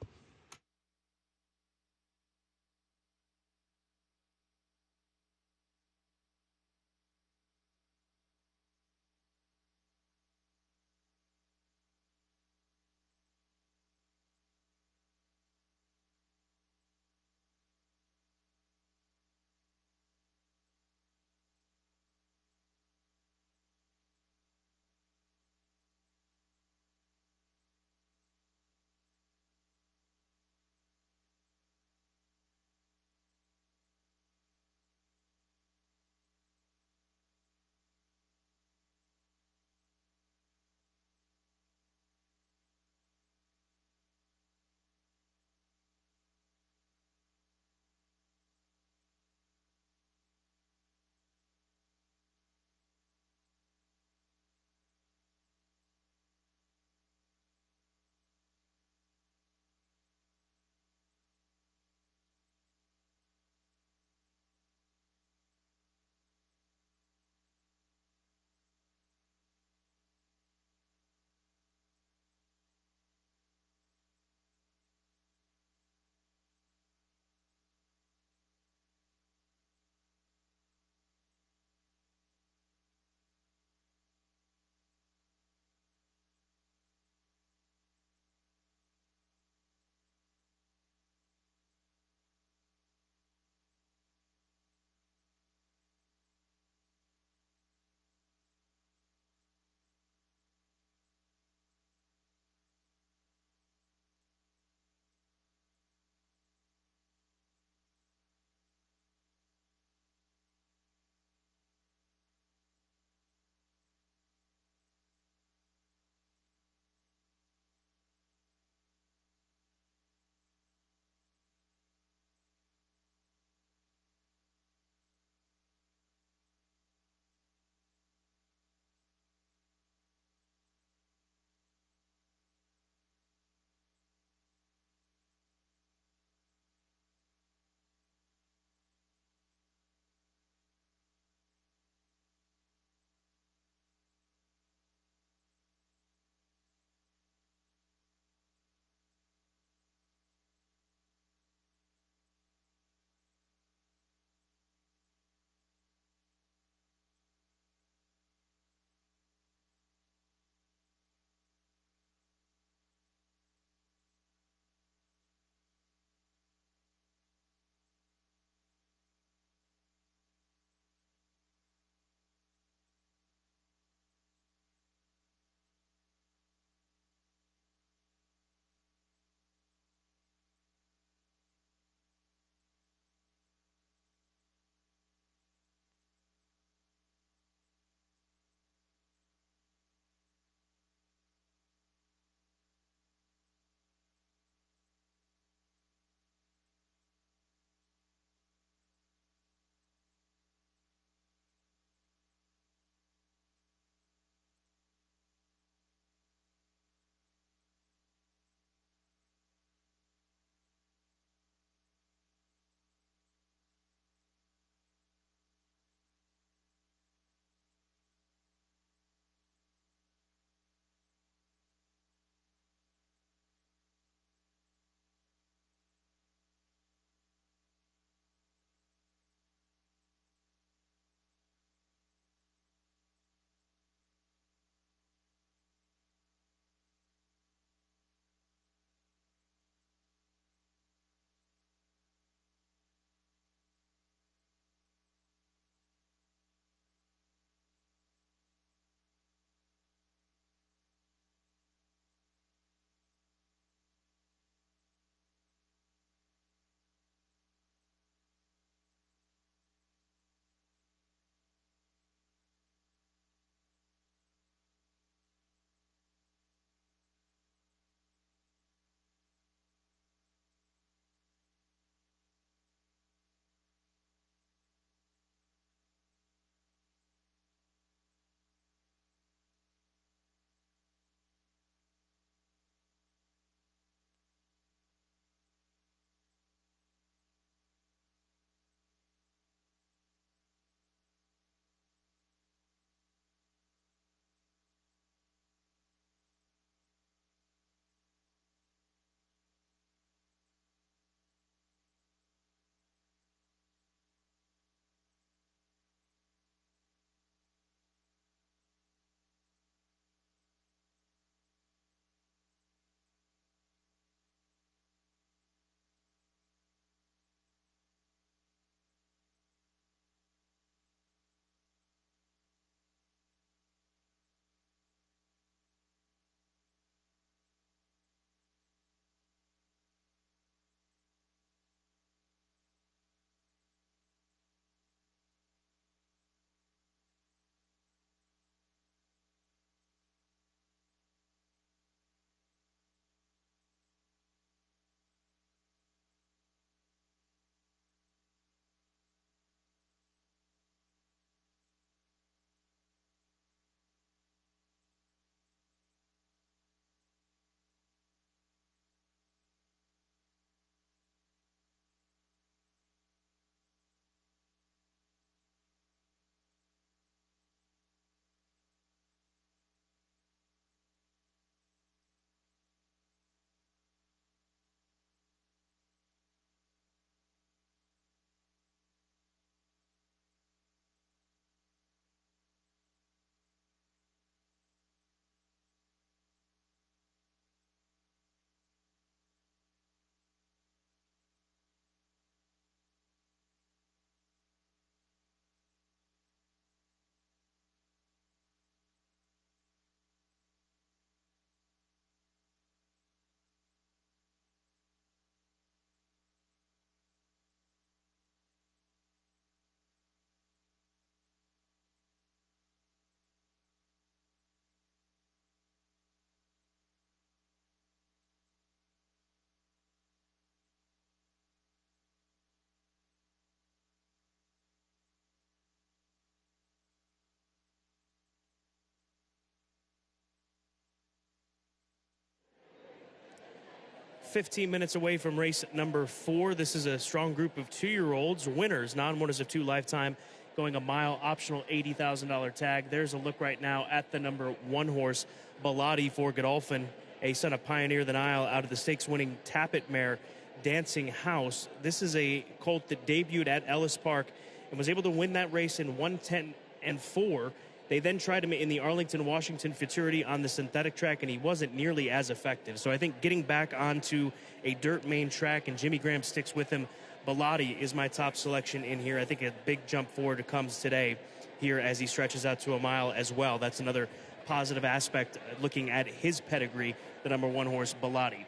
Speaker 1: 15 minutes away from race number 4. This is a strong group of 2-year-olds, winners, non-winners of 2 lifetime, going a mile, optional $80,000 tag. There's a look right now at the number 1 horse, Bellotti for Godolphin, a son of Pioneer the Nile out of the stakes-winning Tappet mare, Dancing House. This is a colt that debuted at Ellis Park and was able to win that race in 1:10.4. They then tried him in the Arlington, Washington Futurity on the synthetic track, and he wasn't nearly as effective. So I think getting back onto a dirt main track, and Jimmy Graham sticks with him, Bellotti is my top selection in here. I think a big jump forward comes today here as he stretches out to a mile as well. That's another positive aspect looking at his pedigree, the number 1 horse, Bellotti.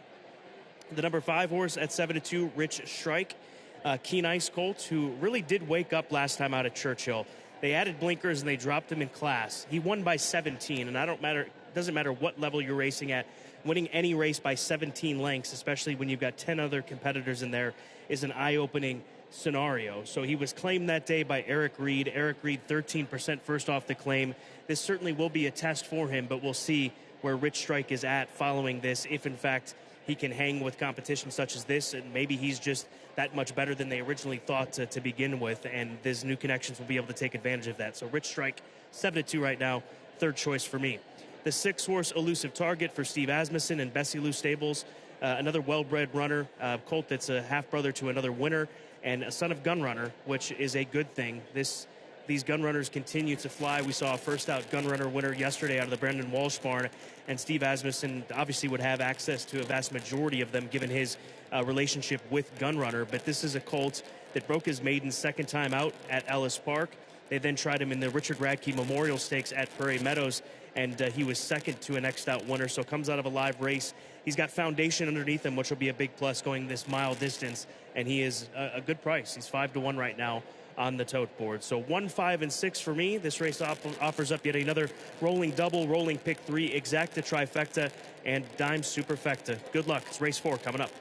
Speaker 1: The number 5 horse at 7-2, Rich Strike, Keen Ice Colt, who really did wake up last time out at Churchill. They added blinkers and they dropped him in class. He won by 17, and doesn't matter what level you're racing at. Winning any race by 17 lengths, especially when you've got 10 other competitors in there, is an eye-opening scenario. So he was claimed that day by Eric Reed. Eric Reed, 13% first off the claim. This certainly will be a test for him, but we'll see where Rich Strike is at following this, if in fact he can hang with competition such as this, and maybe he's just that much better than they originally thought to begin with, and these new connections will be able to take advantage of that. So Rich Strike, 7-2 right now, 3rd choice for me. The 6 horse, Elusive Target for Steve Asmussen and Bessie Lou Stables, another well-bred runner, colt that's a half-brother to another winner, and a son of Gunrunner, which is a good thing. These gun runners continue to fly. We saw a first-out gun runner winner yesterday out of the Brendan Walsh barn, and Steve Asmussen obviously would have access to a vast majority of them given his relationship with Gunrunner. But this is a colt that broke his maiden second time out at Ellis Park. They then tried him in the Richard Radke Memorial Stakes at Prairie Meadows, and he was second to a next-out winner, so comes out of a live race. He's got foundation underneath him, which will be a big plus going this mile distance, and he is a good price. He's 5-1 right now on the tote board. So 1, 5, and 6 for me. This race offers up yet another rolling double, rolling pick 3, exacta trifecta, and dime superfecta. Good luck. It's race 4 coming up.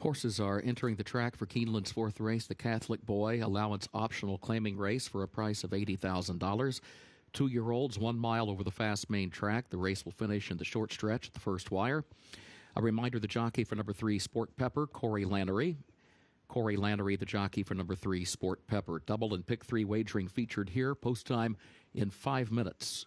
Speaker 15: Horses are entering the track for Keeneland's fourth race, the Catholic Boy Allowance Optional Claiming Race, for a price of $80,000. 2-year-olds, 1 mile over the fast main track. The race will finish in the short stretch at the first wire. A reminder, the jockey for number 3, Sport Pepper, Corey Lannery. Corey Lannery, the jockey for number 3, Sport Pepper. Double and pick 3 wagering featured here. Post time in 5 minutes.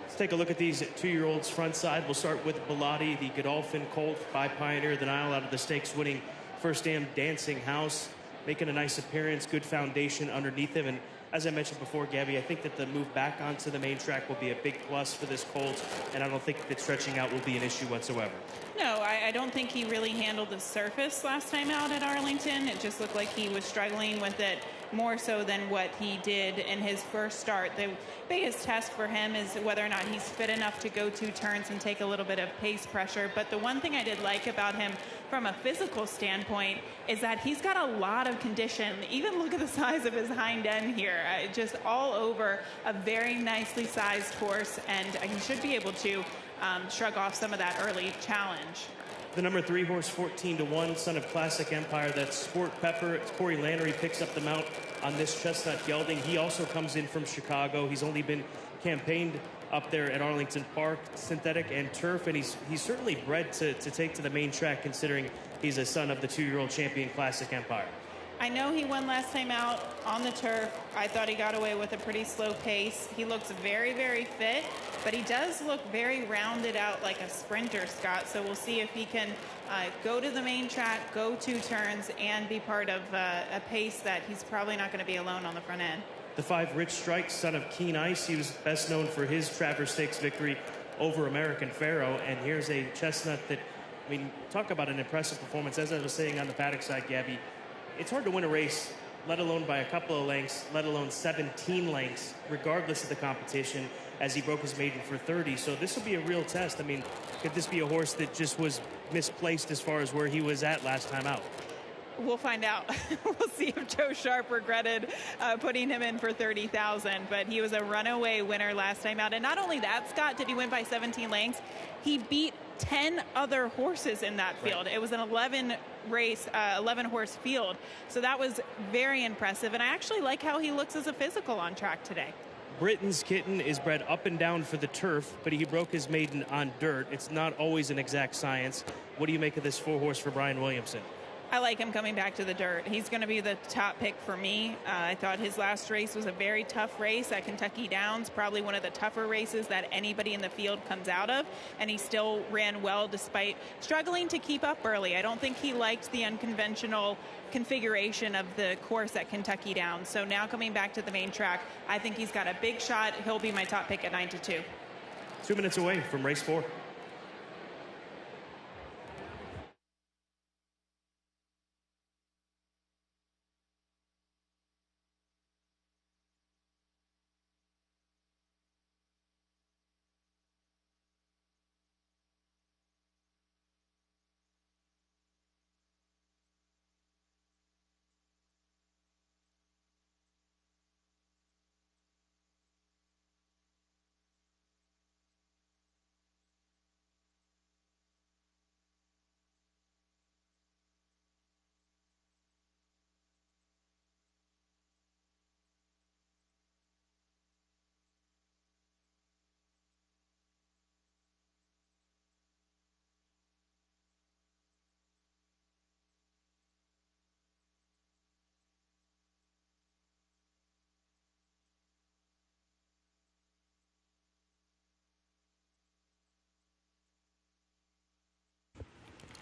Speaker 1: Let's take a look at these 2-year-olds front side. We'll start with Bellotti, the Godolphin colt by Pioneer of the Nile, out of the stakes winning First Dam Dancing House, making a nice appearance, good foundation underneath him. And as I mentioned before, Gabby, I think that the move back onto the main track will be a big plus for this colt, and I don't think that stretching out will be an issue whatsoever.
Speaker 2: No, I don't think he really handled the surface last time out at Arlington. It just looked like he was struggling with it more so than what he did in his first start. The biggest test for him is whether or not he's fit enough to go 2 turns and take a little bit of pace pressure. But the one thing I did like about him from a physical standpoint is that he's got a lot of condition. Even look at the size of his hind end here. Just all over a very nicely sized horse, and he should be able to shrug off some of that early challenge.
Speaker 1: The number 3 horse, 14-1, son of Classic Empire. That's Sport Pepper. Corey Lannery picks up the mount on this chestnut gelding. He also comes in from Chicago. He's only been campaigned up there at Arlington Park, synthetic and turf, and he's certainly bred to take to the main track, considering he's a son of the 2-year-old champion Classic Empire.
Speaker 2: I know he won last time out on the turf. I thought he got away with a pretty slow pace. He looks very, very fit, but he does look very rounded out like a sprinter, Scott. So we'll see if he can go to the main track, go 2 turns, and be part of a pace that he's probably not going to be alone on the front end.
Speaker 1: The 5 Rich Strike, son of Keen Ice. He was best known for his Travers Stakes victory over American Pharaoh. And here's a chestnut that, I mean, talk about an impressive performance. As I was saying on the Paddock side, Gabby, it's hard to win a race, let alone by a couple of lengths, let alone 17 lengths, regardless of the competition, as he broke his maiden for 30. So this will be a real test. I mean, could this be a horse that just was misplaced as far as where he was at last time out?
Speaker 2: We'll find out. We'll see if Joe Sharp regretted putting him in for 30,000, but he was a runaway winner last time out. And not only that, Scott, did he win by 17 lengths? He beat 10 other horses in that field. Right. It was an 11 horse field. So that was very impressive. And I actually like how he looks as a physical on track today.
Speaker 1: Britain's Kitten is bred up and down for the turf, but he broke his maiden on dirt. It's not always an exact science. What do you make of this 4 horse for Brian Williamson?
Speaker 2: I like him coming back to the dirt. He's going to be the top pick for me. I thought his last race was a very tough race at Kentucky Downs, probably one of the tougher races that anybody in the field comes out of, and he still ran well despite struggling to keep up early. I don't think he liked the unconventional configuration of the course at Kentucky Downs. So now coming back to the main track, I think he's got a big shot. He'll be my top pick at 9-2.
Speaker 1: 2 minutes away from race 4.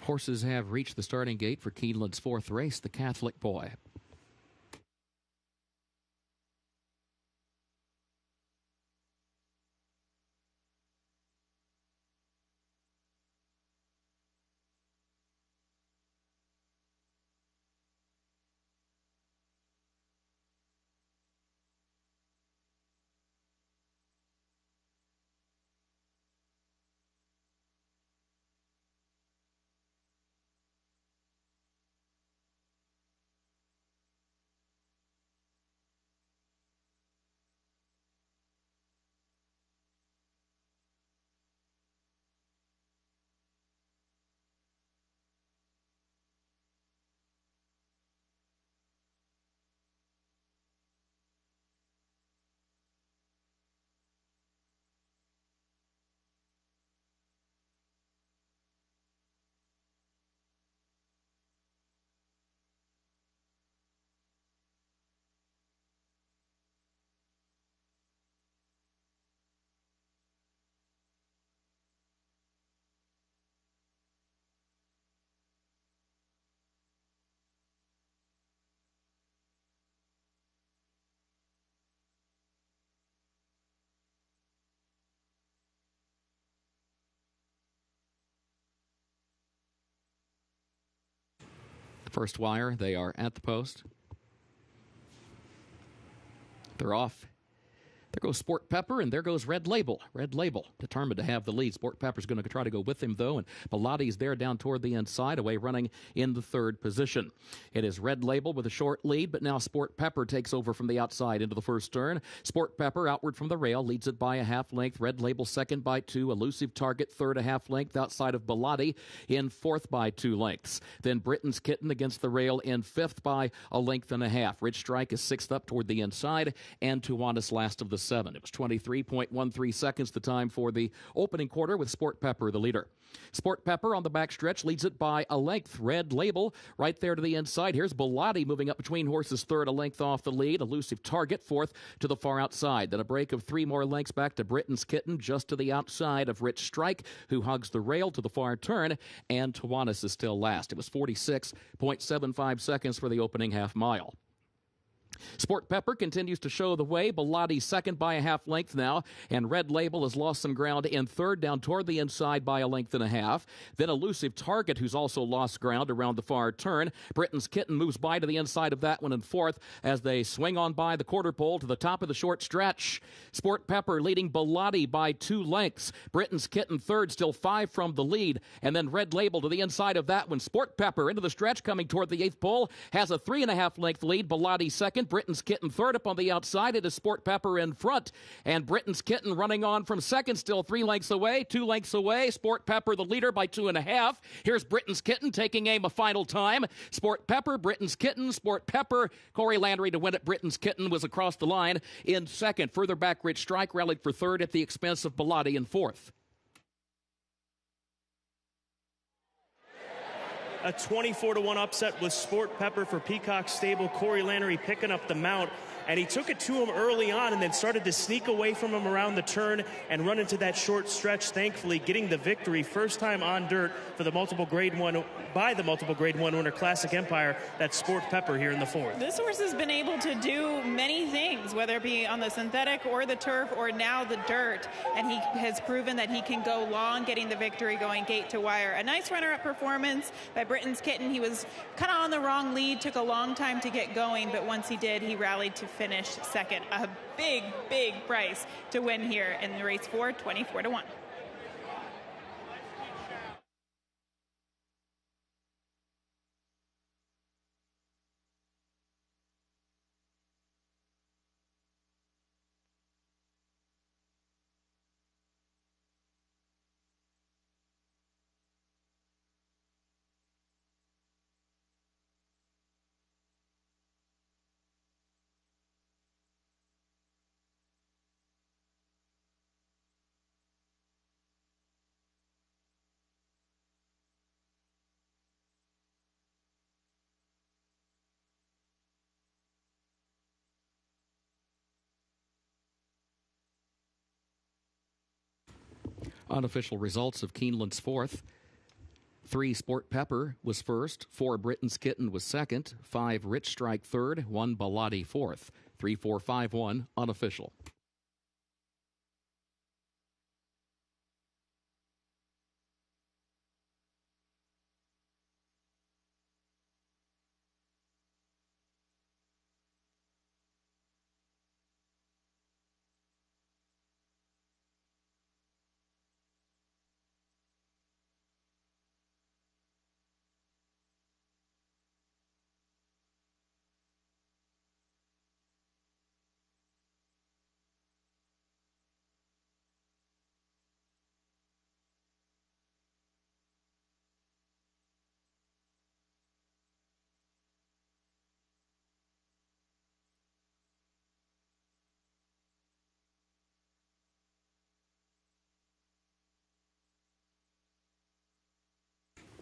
Speaker 15: Horses have reached the starting gate for Keeneland's fourth race, the Catholic Boy. First wire, they are at the post. They're off. There goes Sport Pepper, and there goes Red Label. Red Label, determined to have the lead. Sport Pepper's going to try to go with him, though, and Bellatti's there down toward the inside, away running in the third position. It is Red Label with a short lead, but now Sport Pepper takes over from the outside into the first turn. Sport Pepper outward from the rail, leads it by a half length. Red Label second by 2. Elusive Target third a half length outside of Bellatti in fourth by 2 lengths. Then Britain's Kitten against the rail in fifth by a length and a half. Rich Strike is sixth up toward the inside, and Tuanis last of the 7. It was 23.13 seconds the time for the opening quarter, with Sport Pepper the leader. Sport Pepper on the backstretch leads it by a length. Red Label right there to the inside. Here's Bellatti moving up between horses, third, a length off the lead. Elusive Target fourth to the far outside. Then a break of 3 more lengths back to Britain's Kitten just to the outside of Rich Strike, who hugs the rail to the far turn, and Tuanis is still last. It was 46.75 seconds for the opening half mile. Sport Pepper continues to show the way. Bellatti second by a half length now, and Red Label has lost some ground in third, down toward the inside by a length and a half. Then Elusive Target, who's also lost ground around the far turn. Britain's Kitten moves by to the inside of that one in fourth as they swing on by the quarter pole to the top of the short stretch. Sport Pepper leading Bellatti by 2 lengths. Britain's Kitten third, still 5 from the lead, and then Red Label to the inside of that one. Sport Pepper into the stretch, coming toward the 8th pole, has a 3.5 length lead. Bellatti second. Britain's Kitten third up on the outside. It is Sport Pepper in front, and Britain's Kitten running on from second, still 3 lengths away, 2 lengths away. Sport Pepper the leader by 2.5. Here's Britain's Kitten taking aim a final time. Sport Pepper, Britain's Kitten, Sport Pepper. Corey Landry to win it. Britain's Kitten was across the line in second. Further back, Rich Strike rallied for third at the expense of Bellatti in fourth.
Speaker 1: A 24-1 upset with Sport Pepper for Peacock Stable. Corey Landry picking up the mount, and he took it to him early on and then started to sneak away from him around the turn and run into that short stretch, thankfully getting the victory. First time on dirt for the multiple grade 1 by the multiple grade 1 winner Classic Empire. That's Sport Pepper here in the fourth.
Speaker 2: This horse has been able to do many things, whether it be on the synthetic or the turf or now the dirt, and he has proven that he can go long, getting the victory going gate to wire. A nice runner-up performance by Britain's Kitten. He was kind of on the wrong lead, took a long time to get going, but once he did, he rallied to finish second. A big, big price to win here in the race 4, 24-1.
Speaker 15: Unofficial results of Keeneland's fourth. 3 Sport Pepper was first, 4 Britain's Kitten was second, 5 Rich Strike third, 1 Baladi fourth. 3-4-5-1 unofficial.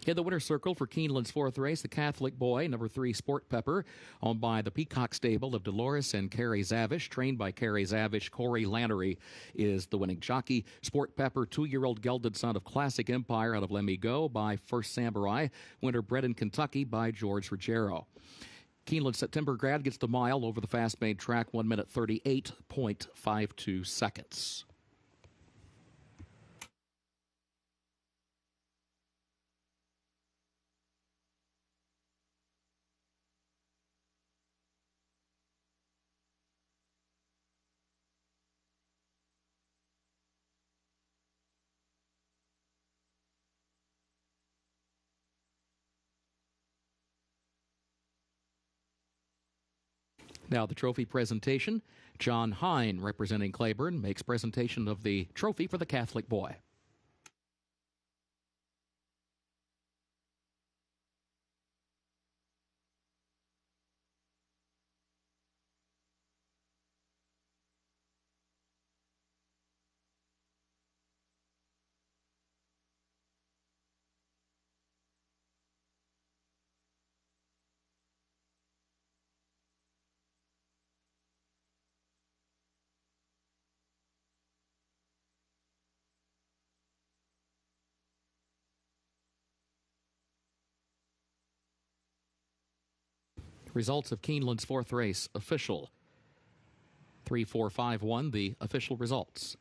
Speaker 15: In the winner's circle for Keeneland's fourth race, the Catholic Boy, number 3 Sport Pepper, owned by the Peacock Stable of Dolores and Carrie Zavish, trained by Carrie Zavish. Corey Lannery is the winning jockey. Sport Pepper, 2-year-old gelded son of Classic Empire out of Let Me Go by First Samurai. Winner bred in Kentucky by George Ruggiero. Keeneland September grad gets the mile over the fast-made track, 1 minute 38.52 seconds. Now the trophy presentation. John Hine, representing Claiborne, makes presentation of the trophy for the Catholic Boy. Results of Keeneland's fourth race, official. 3-4-5-1, the official results.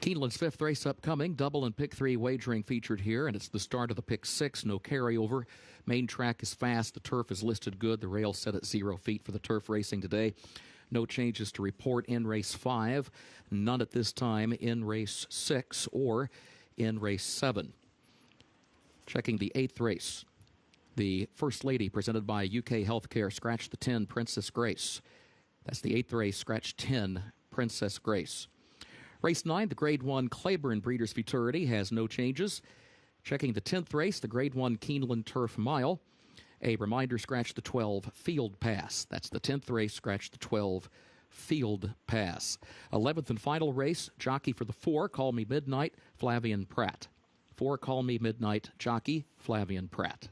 Speaker 15: Keeneland's fifth race upcoming, double and pick 3 wagering featured here, and it's the start of the pick 6, no carryover. Main track is fast, the turf is listed good, the rail set at 0 feet for the turf racing today. No changes to report in race 5, none at this time in race 6 or in race 7. Checking the 8th race, the First Lady presented by UK Healthcare, scratch the 10, Princess Grace. That's the 8th race, scratch 10, Princess Grace. Race 9, the Grade 1 Claiborne Breeders' Futurity has no changes. Checking the 10th race, the Grade 1 Keeneland Turf Mile. A reminder, scratch the 12 Field Pass. That's the 10th race, scratch the 12 Field Pass. 11th and final race, jockey for the 4, Call Me Midnight, Flavian Pratt. 4, Call Me Midnight, jockey, Flavian Pratt.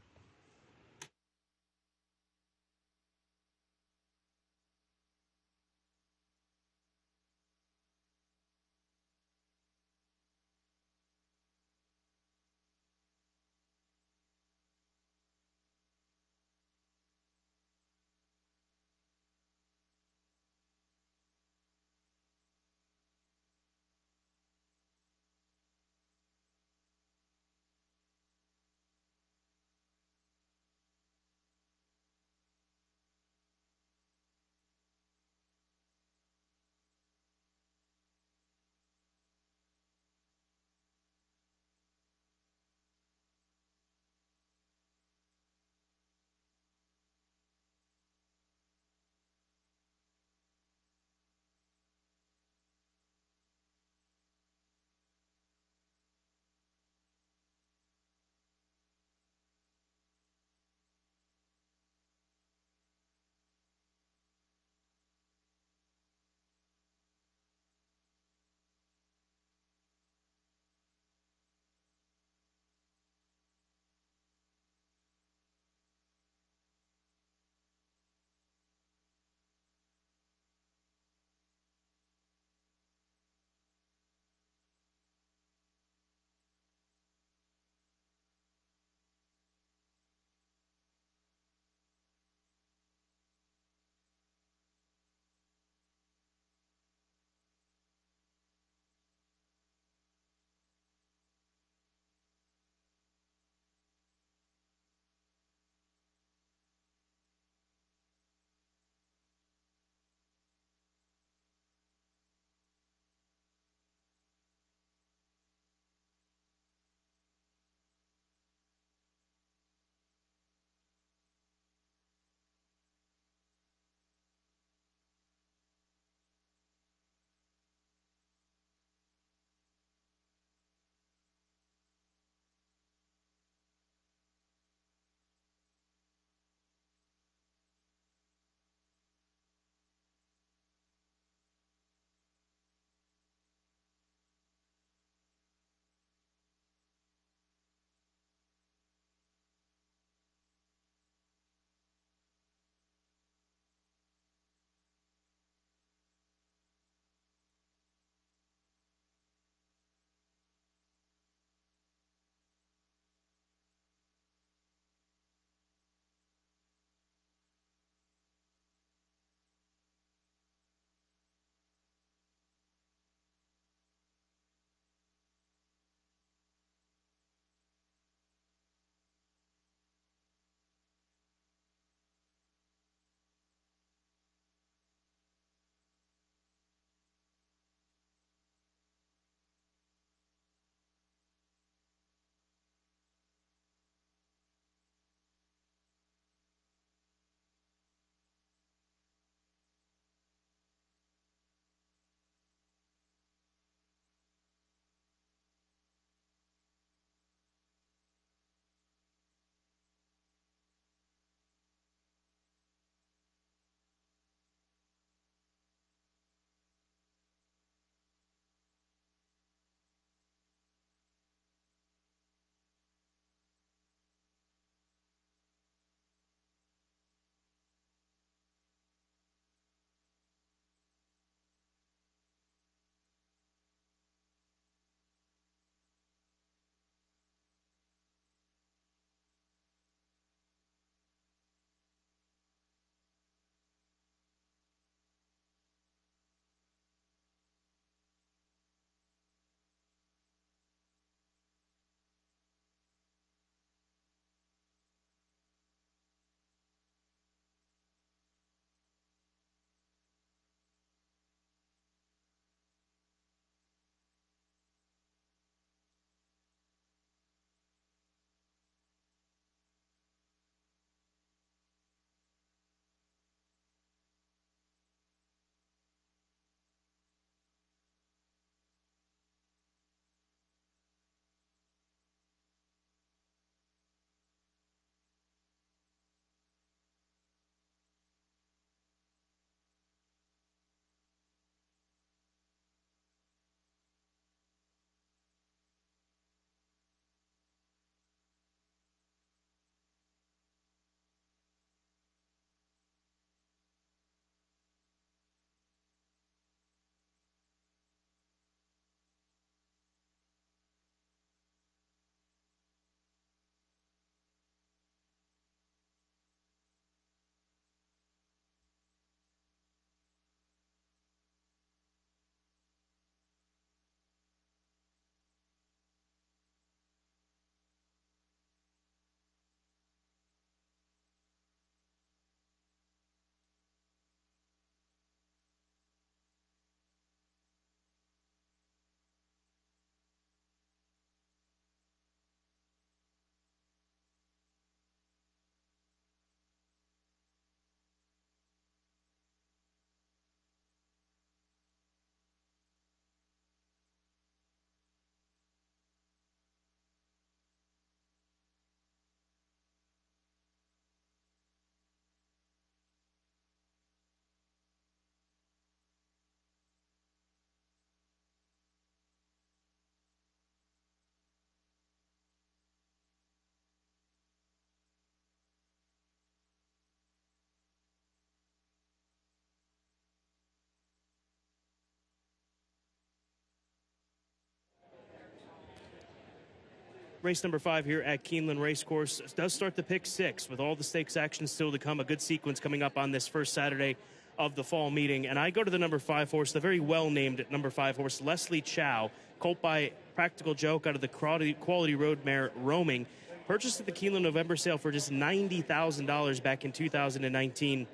Speaker 1: Race number 5 here at Keeneland Racecourse does start the pick 6 with all the stakes action still to come. A good sequence coming up on this first Saturday of the fall meeting. And I go to the number 5 horse, the very well-named number 5 horse, Leslie Chow, colt by Practical Joke out of the Quality Road mare Roaming. Purchased at the Keeneland November sale for just $90,000 back in 2019.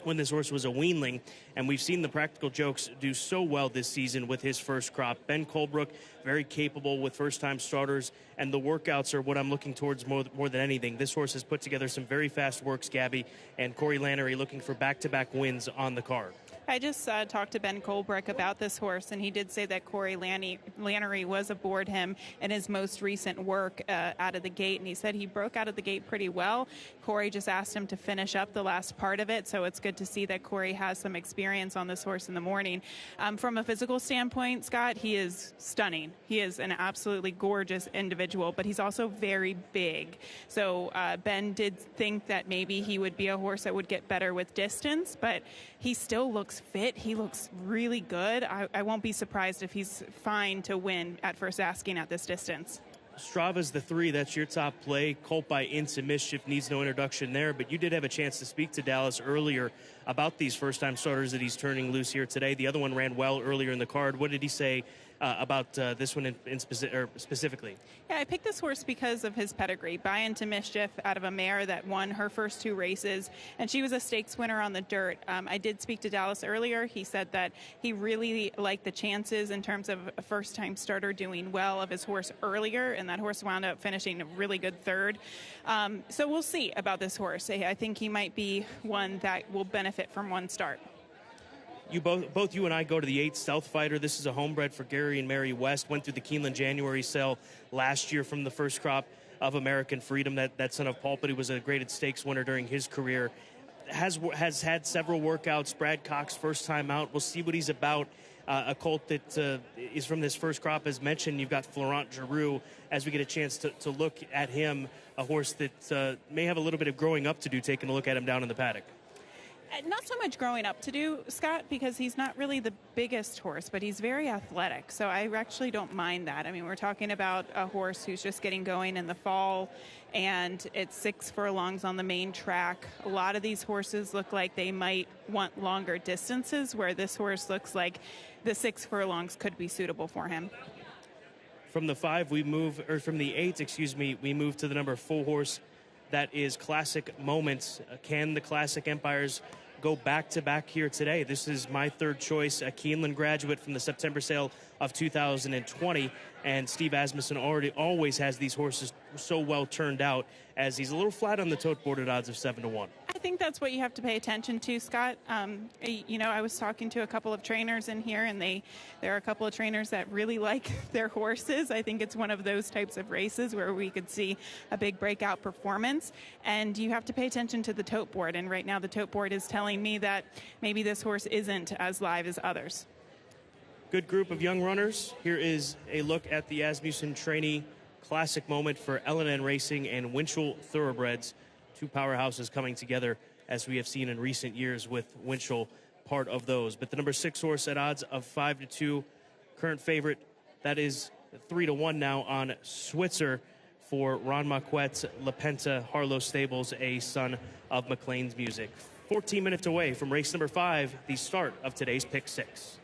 Speaker 1: When this horse was a weanling, and we've seen the Practical Jokes do so well this season with his first crop. Ben Colebrook, very capable with first-time starters, and the workouts are what I'm looking towards more than anything. This horse has put together some very fast works, Gabby, and Corey Lannery looking for back-to-back wins on the card.
Speaker 2: I just talked to Ben Colebrook about this horse, and he did say that Corey Lannery was aboard him in his most recent work out of the gate, and he said he broke out of the gate pretty well. Corey just asked him to finish up the last part of it, so it's good to see that Corey has some experience on this horse in the morning. From a physical standpoint, Scott, he is stunning. He is an absolutely gorgeous individual, but he's also very big. So Ben did think that maybe he would be a horse that would get better with distance, but he still looks fit. He looks really good. I won't be surprised if he's fine to win at first asking at this distance.
Speaker 1: Strava's the 3. That's your top play. Colt by Into Mischief needs no introduction there, but you did have a chance to speak to Dallas earlier about these first-time starters that he's turning loose here today. The other one ran well earlier in the card. What did he say about this one specifically?
Speaker 2: Yeah, I picked this horse because of his pedigree. By Into Mischief out of a mare that won her first 2 races, and she was a stakes winner on the dirt. I did speak to Dallas earlier. He said that he really liked the chances in terms of a first-time starter doing well of his horse earlier, and that horse wound up finishing a really good 3rd. So we'll see about this horse. I think he might be one that will benefit from one start.
Speaker 1: Both you and I go to the 8 Stealth Fighter. This is a homebred for Gary and Mary West. Went through the Keeneland January sale last year from the first crop of American Freedom. That son of Pulpit, who was a graded stakes winner during his career, has had several workouts. Brad Cox, first time out. We'll see what he's about. A colt that is from this first crop, as mentioned. You've got Florent Giroux as we get a chance to look at him, a horse that may have a little bit of growing up to do, taking a look at him down in the paddock.
Speaker 2: Not so much growing up to do, Scott, because he's not really the biggest horse, but he's very athletic. So I actually don't mind that. I mean, we're talking about a horse who's just getting going in the fall, and it's 6 furlongs on the main track. A lot of these horses look like they might want longer distances, where this horse looks like the 6 furlongs could be suitable for him.
Speaker 1: From the 5, from the 8, we move to the number 4 horse. That is Classic Moments. Can the Classic Empires go back-to-back here today? This is my 3rd choice, a Keeneland graduate from the September sale of 2020. And Steve Asmussen always has these horses so well turned out, as he's a little flat on the tote board at odds of 7-1.
Speaker 2: I think that's what you have to pay attention to, Scott. I was talking to a couple of trainers in here, and there are a couple of trainers that really like their horses. I think it's one of those types of races where we could see a big breakout performance, and you have to pay attention to the tote board. And right now the tote board is telling me that maybe this horse isn't as live as others.
Speaker 1: Good group of young runners. Here is a look at the Asmussen trainee Classic Moment for L&N Racing and Winchell Thoroughbreds. 2 powerhouses coming together, as we have seen in recent years, with Winchell part of those. But the number 6 horse at odds of 5-2, current favorite, that is 3-1 now on Switzer for Ron Marquette's La Penta Harlow Stables, a son of McLean's Music. 14 minutes away from race number 5, the start of today's Pick 6.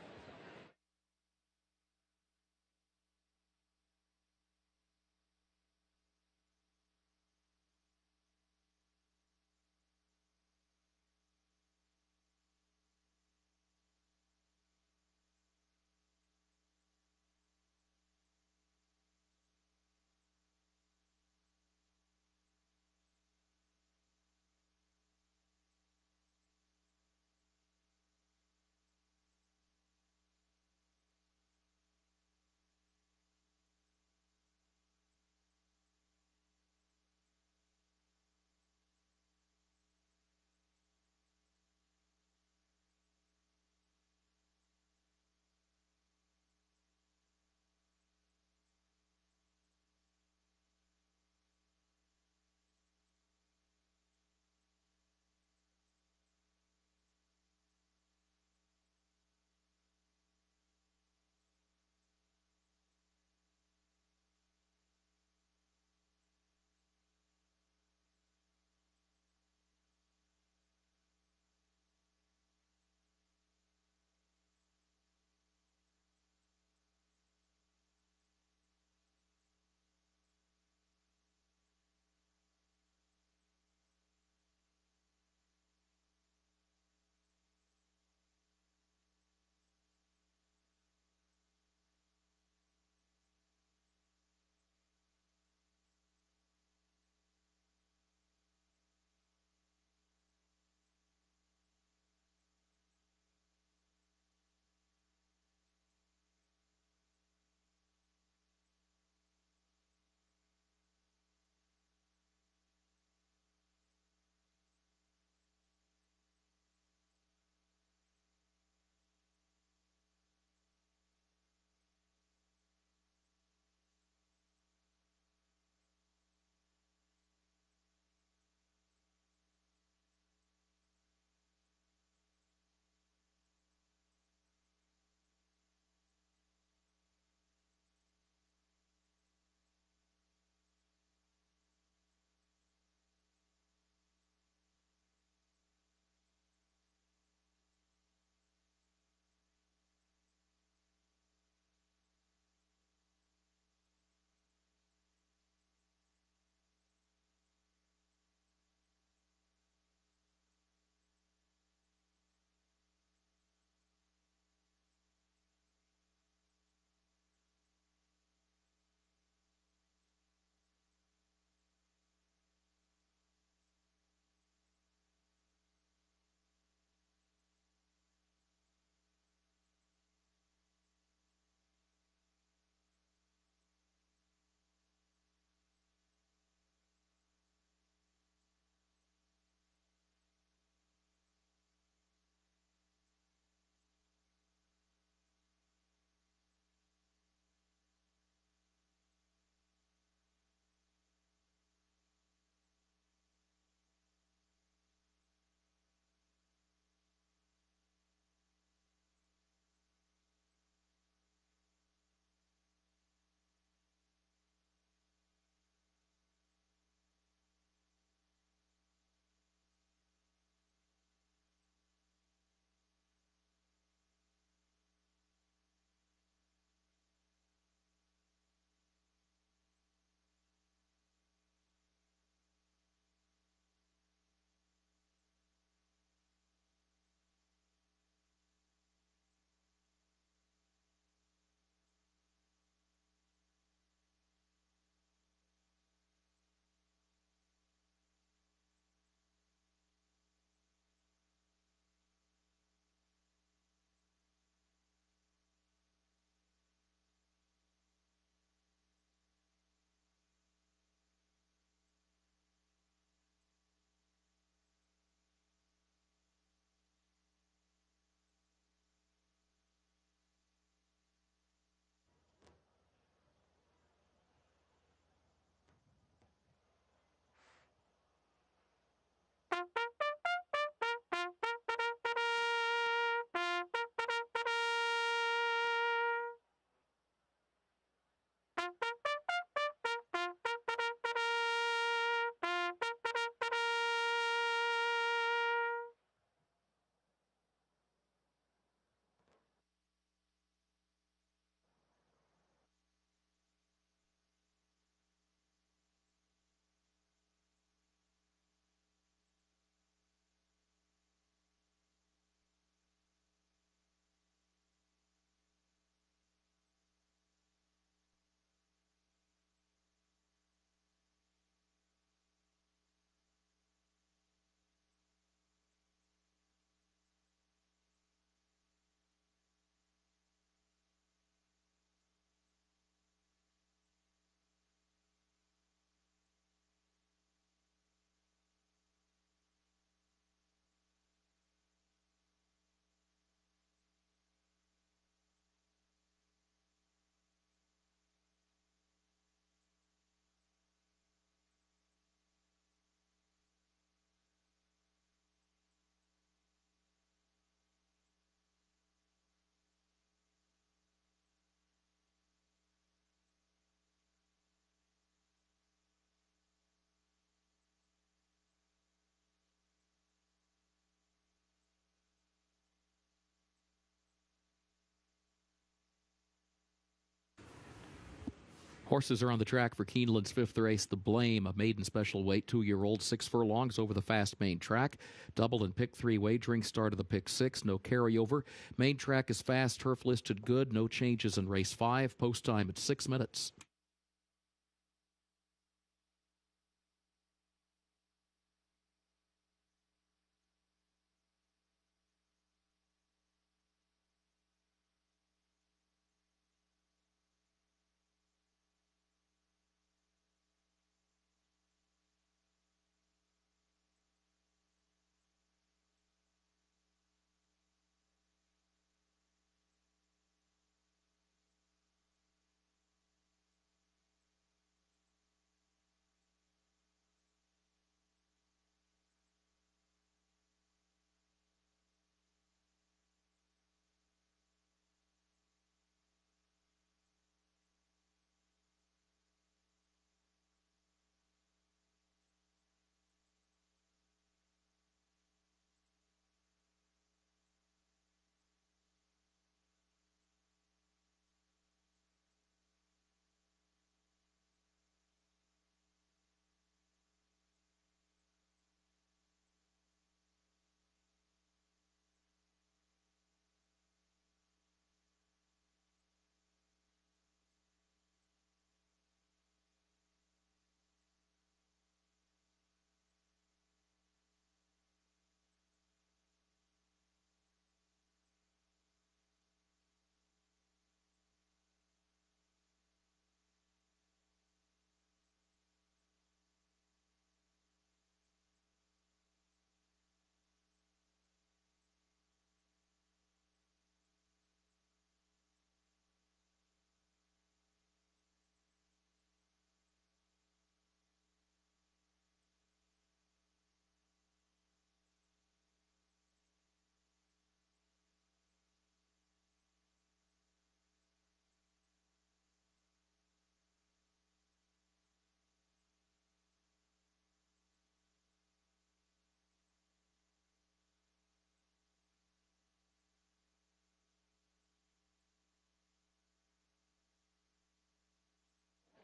Speaker 15: Horses are on the track for Keeneland's fifth race, The Blame, a maiden special weight, 2-year-old, 6 furlongs over the fast main track. Double and pick 3 wagering, start of the pick 6, no carryover. Main track is fast, turf listed good, no changes in race 5. Post time at 6 minutes.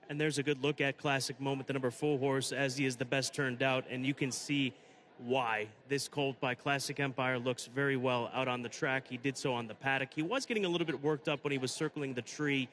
Speaker 1: And there's a good look at Classic Moment, the number 4 horse, as he is the best turned out, and you can see why. This colt by Classic Empire looks very well out on the track. He did so on the paddock. He was getting a little bit worked up when he was circling the tree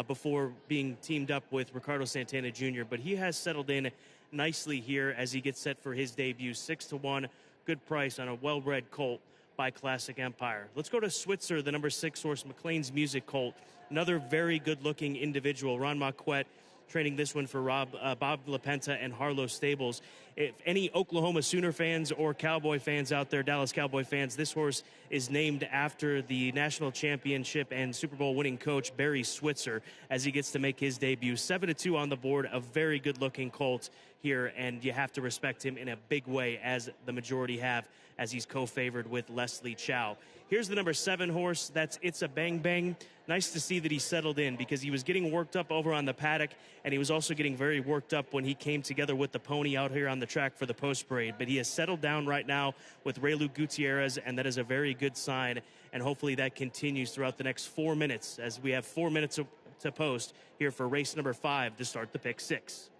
Speaker 1: before being teamed up with Ricardo Santana Jr., but he has settled in nicely here as he gets set for his debut. 6-1, good price on a well-bred colt by Classic Empire. Let's go to Switzer, the number 6 horse, McLean's Music colt. Another very good-looking individual, Ron Marquette, training this one for Bob LaPenta and Harlow Stables. If any Oklahoma Sooner fans or Cowboy fans out there, Dallas Cowboy fans, this horse is named after the national championship and Super Bowl winning coach Barry Switzer as he gets to make his debut. 7-2 on the board, a very good-looking colt here, and you have to respect him in a big way, as the majority have, as he's co-favored with Leslie Chow. Here's the number 7 horse. That's It's a Bang Bang. Nice to see that he settled in, because he was getting worked up over on the paddock, and he was also getting very worked up when he came together with the pony out here on the track for the post parade. But he has settled down right now with Raylu Gutierrez, and that is a very good sign, and hopefully that continues throughout the next 4 minutes, as we have 4 minutes to post here for race number 5 to start the pick 6.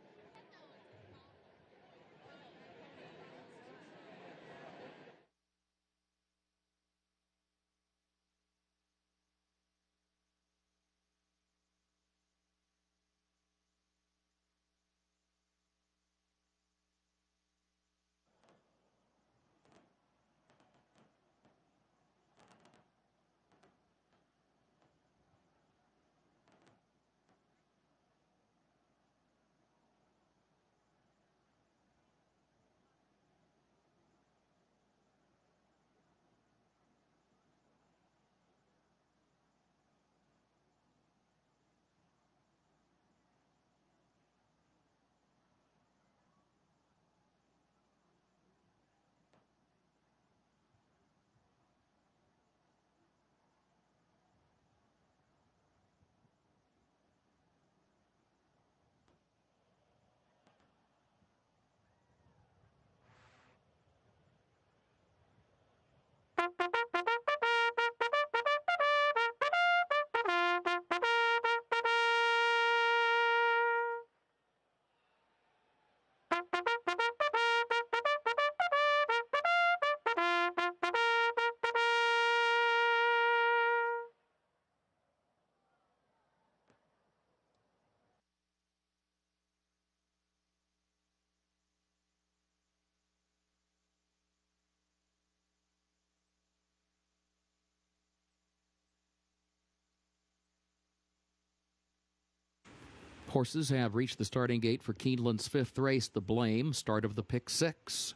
Speaker 15: Horses have reached the starting gate for Keeneland's 5th race, the Blame, start of the Pick 6.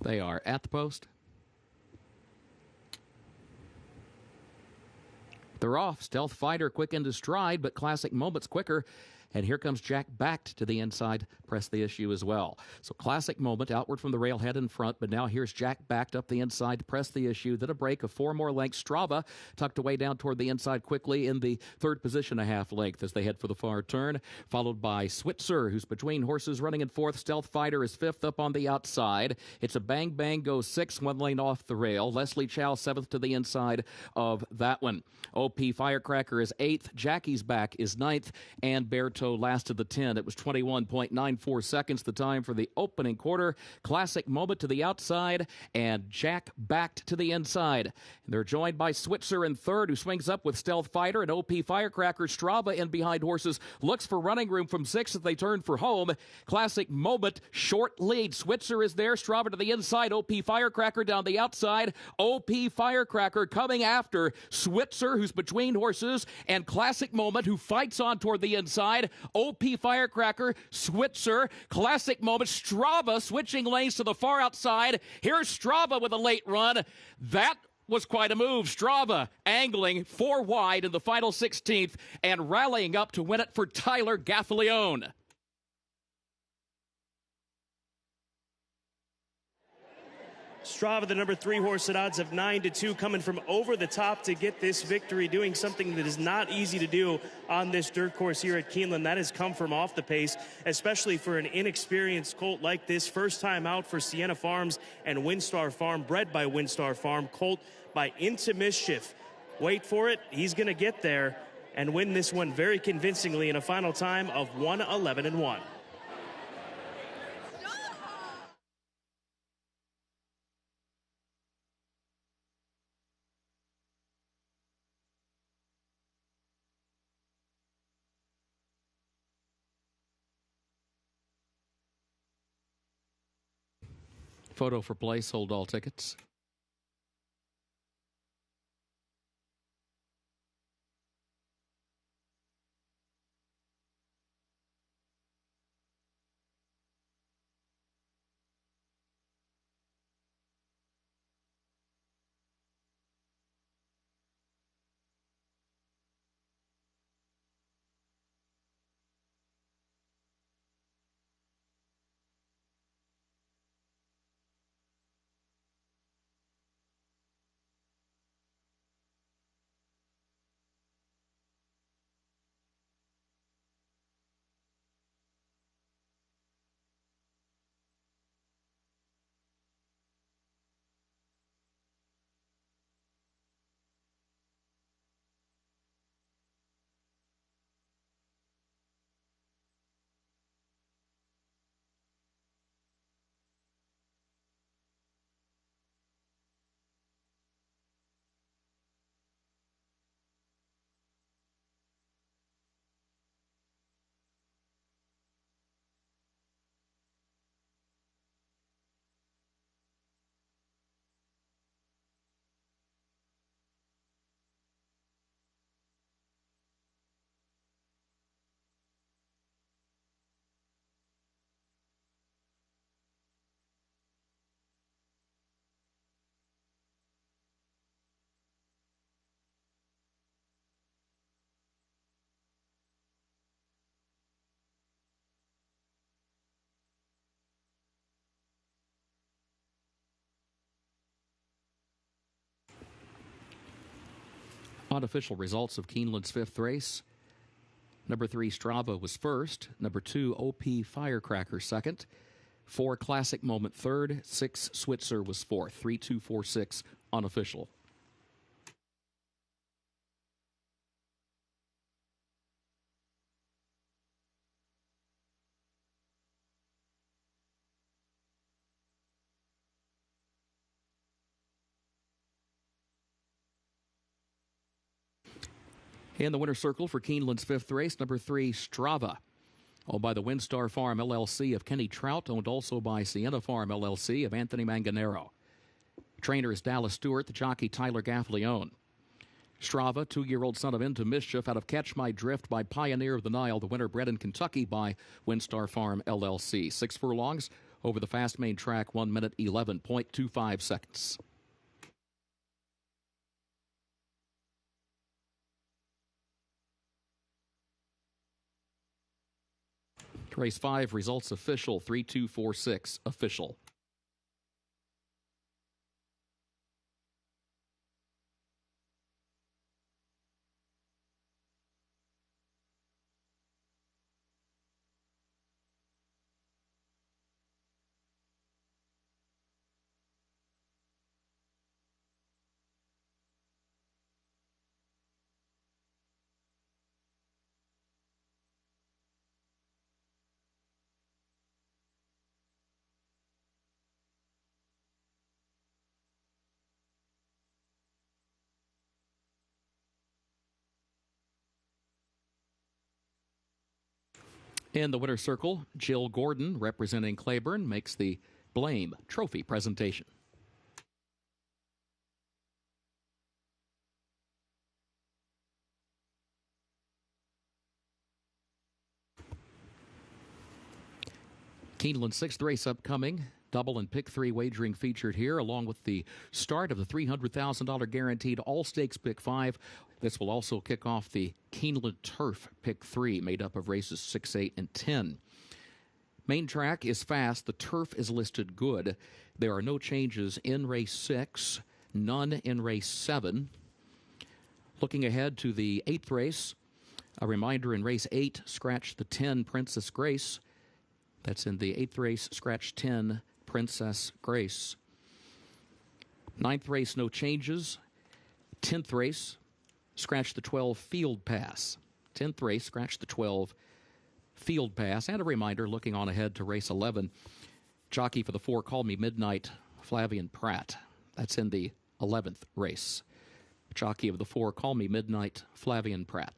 Speaker 15: They are at the post. They're off. Stealth Fighter quick into stride, but Classic Moments quicker. And here comes Jack backed to the inside, press the issue as well. So Classic Moment outward from the railhead in front, but now here's Jack backed up the inside to press the issue. Then a break of 4 more lengths. Strava tucked away down toward the inside quickly in the 3rd position, a half length as they head for the far turn, followed by Switzer, who's between horses running in 4th. Stealth Fighter is 5th up on the outside. It's a bang bang goes 6th, 1 lane off the rail. Leslie Chow 7th to the inside of that one. OP Firecracker is 8th. Jackie's Back is 9th, and Berto last of the 10. It was 21.94 seconds, the time for the opening quarter. Classic Moment to the outside, and Jack backed to the inside. And they're joined by Switzer in 3rd, who swings up with Stealth Fighter, and OP Firecracker. Strava in behind horses looks for running room from 6th as they turn for home. Classic Moment, short lead. Switzer is there. Strava to the inside. OP Firecracker down the outside. OP Firecracker coming after Switzer, who's between horses, and Classic Moment, who fights on toward the inside. OP Firecracker, Switzer, Classic Moment, Strava switching lanes to the far outside. Here's Strava with a late run. That was quite a move. Strava angling 4 wide in the final 16th and rallying up to win it for Tyler Gaffalione.
Speaker 1: Strava, the number 3 horse at odds of 9-2, coming from over the top to get this victory, doing something that is not easy to do on this dirt course here at Keeneland. That has come from off the pace, especially for an inexperienced colt like this. First time out for Sienna Farms and Windstar Farm, bred by Windstar Farm, colt by Into Mischief. Wait for it, he's going to get there and win this one very convincingly in a final time of 1:11-1.
Speaker 15: Photo for play, sold all tickets. Unofficial results of Keeneland's fifth race. Number 3, Strava was first. Number 2, OP Firecracker second. 4, Classic Moment third. 6, Switzer was fourth. 3, 2, 4, 6 unofficial. In the winner's circle for Keeneland's fifth race, number 3, Strava, owned by the Windstar Farm LLC of Kenny Trout, owned also by Sienna Farm LLC of Anthony Manganero. Trainer is Dallas Stewart, the jockey Tyler Gaffleone. Strava, 2-year-old son of Into Mischief, out of Catch My Drift by Pioneer of the Nile, the winner bred in Kentucky by Windstar Farm LLC. 6 furlongs over the fast main track, 1 minute 11.25 seconds. Race 5, results official, 3, 2, 4, 6 official. In the winner's circle, Jill Gordon, representing Claiborne, makes the Blame Trophy presentation. Keeneland's sixth race upcoming. Double and pick 3 wagering featured here, along with the start of the $300,000 guaranteed all-stakes pick 5. This will also kick off the Keeneland Turf pick 3, made up of races 6, 8, and 10. Main track is fast. The turf is listed good. There are no changes in race 6, none in race 7. Looking ahead to the 8th race, a reminder in race 8, scratch the 10 Princess Grace. That's in the 8th race, scratch 10 Princess Grace. 9th race, no changes. 10th race, scratch the 12 Field Pass. 10th race, scratch the 12 Field Pass. And a reminder, looking on ahead to race 11, jockey for the 4, Call Me Midnight, Flavian Pratt. That's in the 11th race. Jockey of the 4, Call Me Midnight, Flavian Pratt.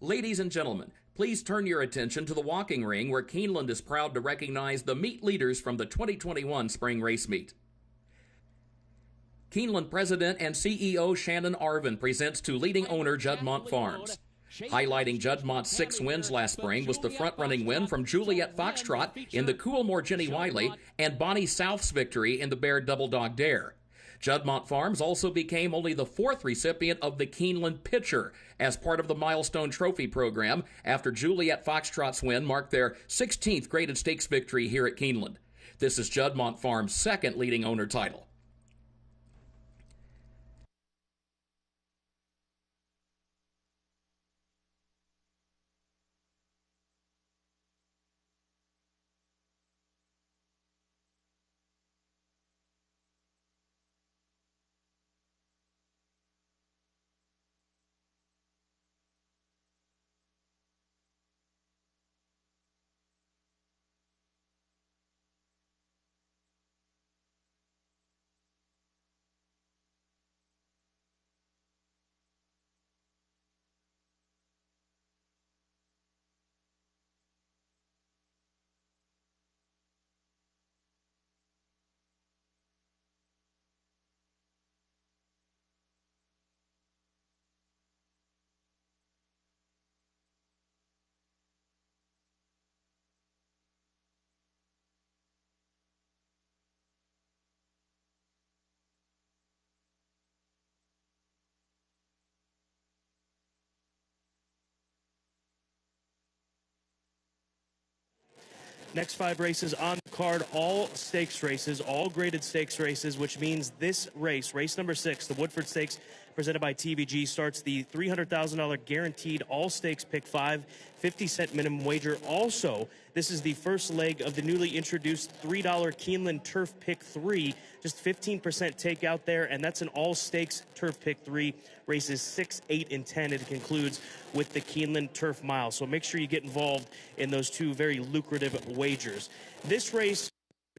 Speaker 15: Ladies and gentlemen, please turn your attention to the walking ring where Keeneland is proud to recognize the meet leaders from the 2021 spring race meet. Keeneland President and CEO Shannon Arvin presents to leading owner Juddmonte Farms. Highlighting Juddmonte's 6 wins last spring was the front-running win from Juliet Foxtrot in the Coolmore Jenny Wiley and Bonnie South's victory in the Bear Double Dog Dare. Juddmonte Farms also became only the 4th recipient of the Keeneland Pitcher as part of the Milestone Trophy program after Juliet Foxtrot's win marked their 16th graded stakes victory here at Keeneland. This is Juddmonte Farms' 2nd leading owner title.
Speaker 1: Next 5 races on the card, all stakes races, all graded stakes races, which means this race, race number 6, the Woodford Stakes, presented by TVG, starts the $300,000 guaranteed all stakes pick 5, 50-cent minimum wager. Also, this is the first leg of the newly introduced $3 Keeneland Turf Pick 3, just 15% takeout there, and that's an all stakes Turf Pick 3, races 6, 8, and 10. It concludes with the Keeneland Turf Mile. So make sure you get involved in those 2 very lucrative wagers. This race,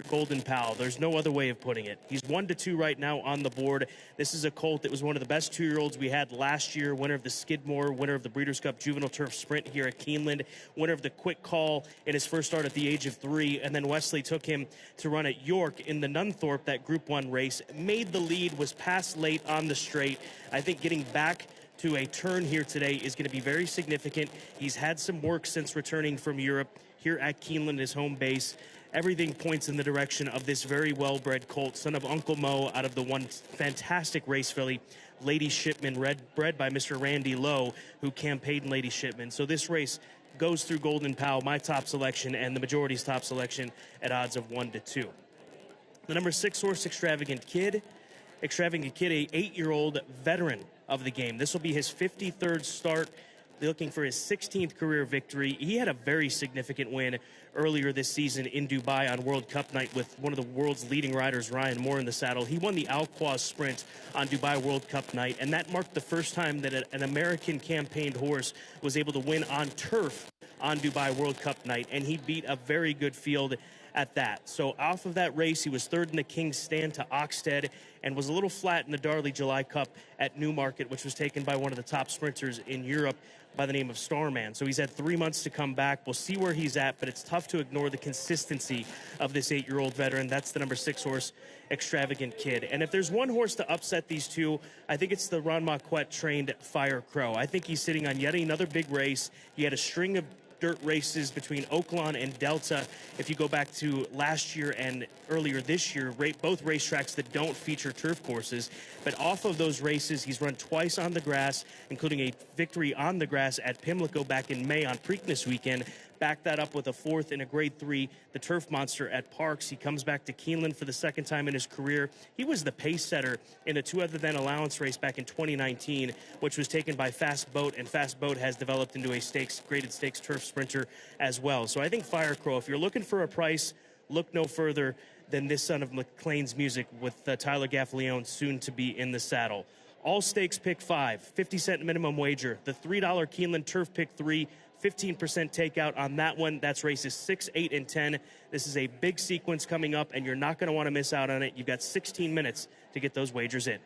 Speaker 1: Golden Pal, there's no other way of putting it. He's 1-2 right now on the board. This is a colt that was one of the best 2-year-olds we had last year, winner of the Skidmore, winner of the Breeders' Cup Juvenile Turf Sprint here at Keeneland, winner of the Quick Call in his first start at the age of 3, and then Wesley took him to run at York in the Nunthorpe, that Group 1 race, made the lead, was passed late on the straight. I think getting back to a turn here today is going to be very significant. He's had some work since returning from Europe here at Keeneland, his home base. Everything points in the direction of this very well-bred colt, son of Uncle Mo, out of the one fantastic race filly, Lady Shipman, bred by Mr. Randy Lowe, who campaigned Lady Shipman. So this race goes through Golden Pal, my top selection, and the majority's top selection at odds of 1-2. The number 6 horse, Extravagant Kid. Extravagant Kid, a 8-year-old veteran of the game. This will be his 53rd start, looking for his 16th career victory. He had a very significant win earlier this season in Dubai on World Cup night with one of the world's leading riders, Ryan Moore, in the saddle. He won the Alquaz Sprint on Dubai World Cup night, and that marked the first time that an American campaigned horse was able to win on turf on Dubai World Cup night, and he beat a very good field at that. So off of that race, he was 3rd in the King's Stand to Oxted and was a little flat in the Darley July Cup at Newmarket, which was taken by one of the top sprinters in Europe by the name of Starman. So he's had 3 months to come back. We'll see where he's at, but it's tough to ignore the consistency of this 8-year-old veteran. That's the number 6 horse, Extravagant Kid. And if there's one horse to upset these 2, I think it's the Ron Marquette trained Fire Crow. I think he's sitting on yet another big race. He had a string of dirt races between Oaklawn and Delta. If you go back to last year and earlier this year, both racetracks that don't feature turf courses. But off of those races, he's run twice on the grass, including a victory on the grass at Pimlico back in May on Preakness weekend. Back that up with a 4th in a Grade 3, the Turf Monster at Parks. He comes back to Keeneland for the 2nd time in his career. He was the pace setter in a 2 Other Than Allowance race back in 2019, which was taken by Fast Boat, and Fast Boat has developed into a graded stakes turf sprinter as well. So I think Fire Crow, if you're looking for a price, look no further than this son of McLean's Music with Tyler Gaffalione soon to be in the saddle. All stakes pick 5, 50-cent minimum wager. The $3 Keeneland Turf Pick 3, 15% takeout on that one. That's races 6, 8, and 10. This is a big sequence coming up, and you're not going to want to miss out on it. You've got 16 minutes to get those wagers in.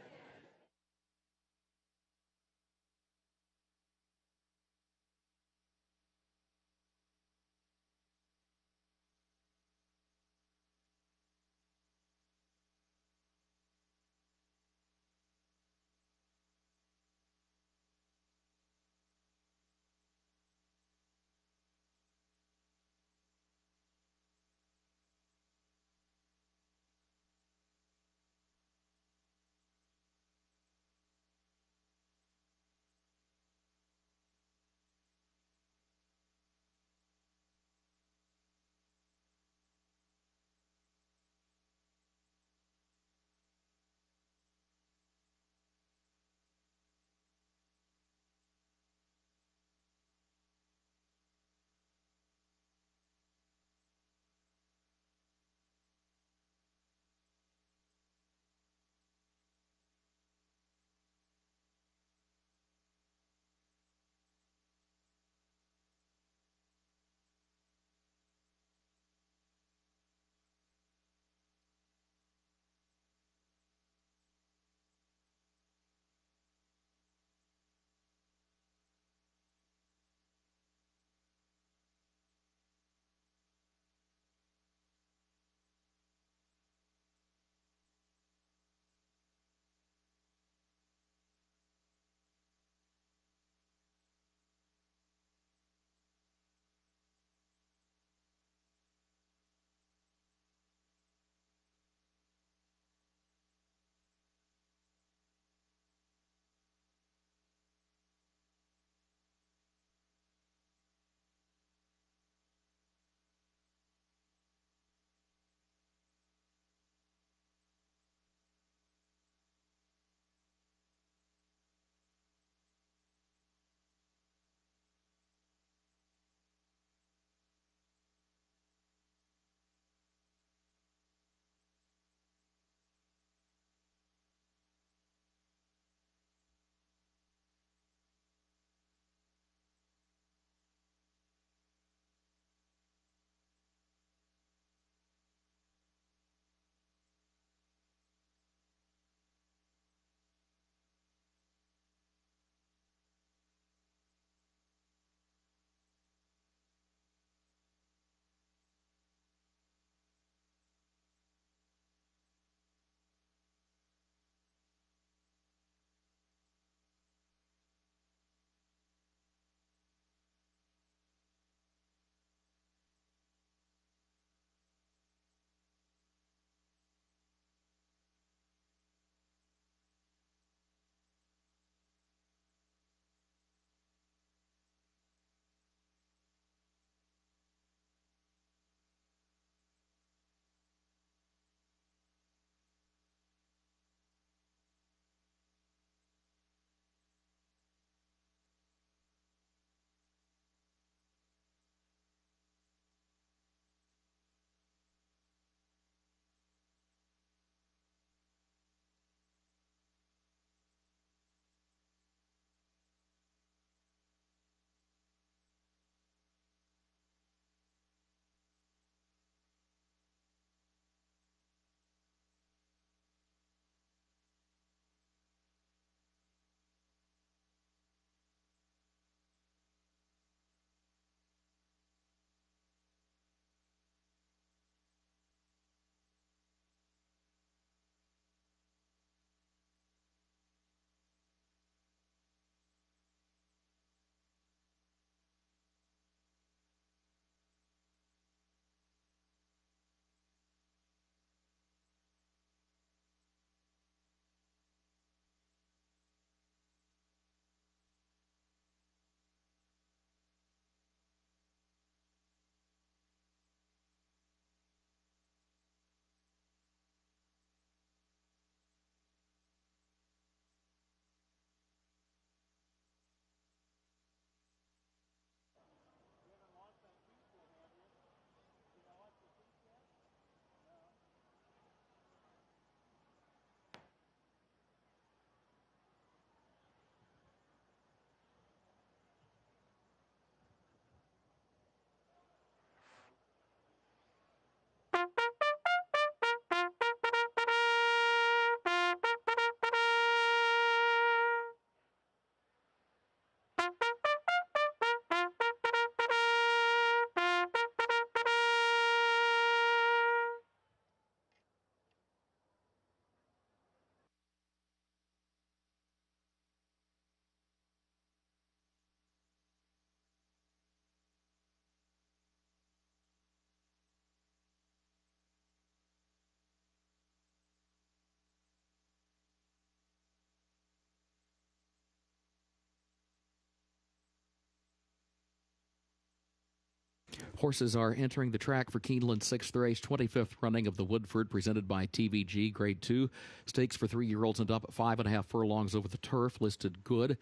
Speaker 15: Horses are entering the track for Keeneland's 6th race, 25th running of the Woodford, presented by TVG, Grade 2. Stakes for 3-year-olds and up at 5.5 furlongs over the turf, listed good.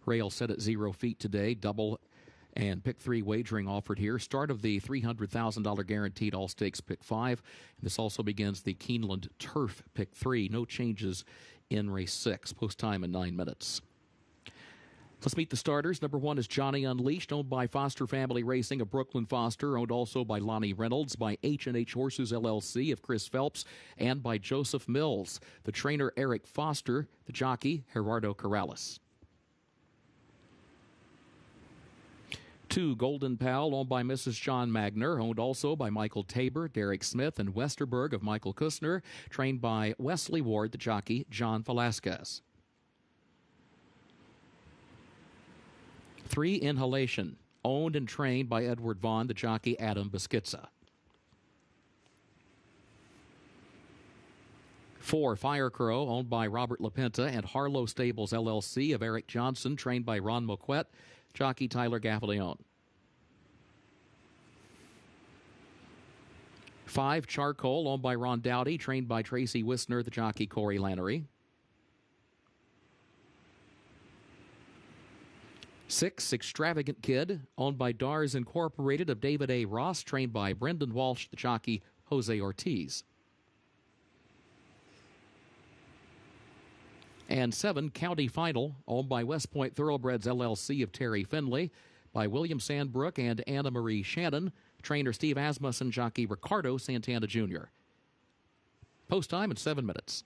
Speaker 15: Rail set at 0 feet today. Double and pick 3 wagering offered here. Start of the $300,000 guaranteed all stakes pick 5. And this also begins the Keeneland turf pick 3. No changes in race 6. Post time in 9 minutes. Let's meet the starters. Number 1 is Johnny Unleashed, owned by Foster Family Racing of Brooklyn Foster, owned also by Lonnie Reynolds, by H&H Horses LLC of Chris Phelps, and by Joseph Mills. The trainer, Eric Foster. The jockey, Gerardo Corrales. 2, Golden Pal, owned by Mrs. John Magner, owned also by Michael Tabor, Derek Smith, and Westerberg of Michael Kussner, trained by Wesley Ward, the jockey, John Velasquez. 3, Inhalation, owned and trained by Edward Vaughn, the jockey, Adam Beschizza. 4, Firecrow, owned by Robert LaPenta and Harlow Stables LLC of Eric Johnson, trained by Ron Moquette, jockey Tyler Gaffalione. 5, Charcoal, owned by Ron Dowdy, trained by Tracy Wisner, the jockey Corey Lannery. 6, Extravagant Kid, owned by Dars Incorporated of David A. Ross, trained by Brendan Walsh, the jockey Jose Ortiz. And 7, County Final, owned by West Point Thoroughbreds LLC of Terry Finley, by William Sandbrook and Anna Marie Shannon, trainer Steve Asmussen, jockey Ricardo Santana Jr. Post time in 7 minutes.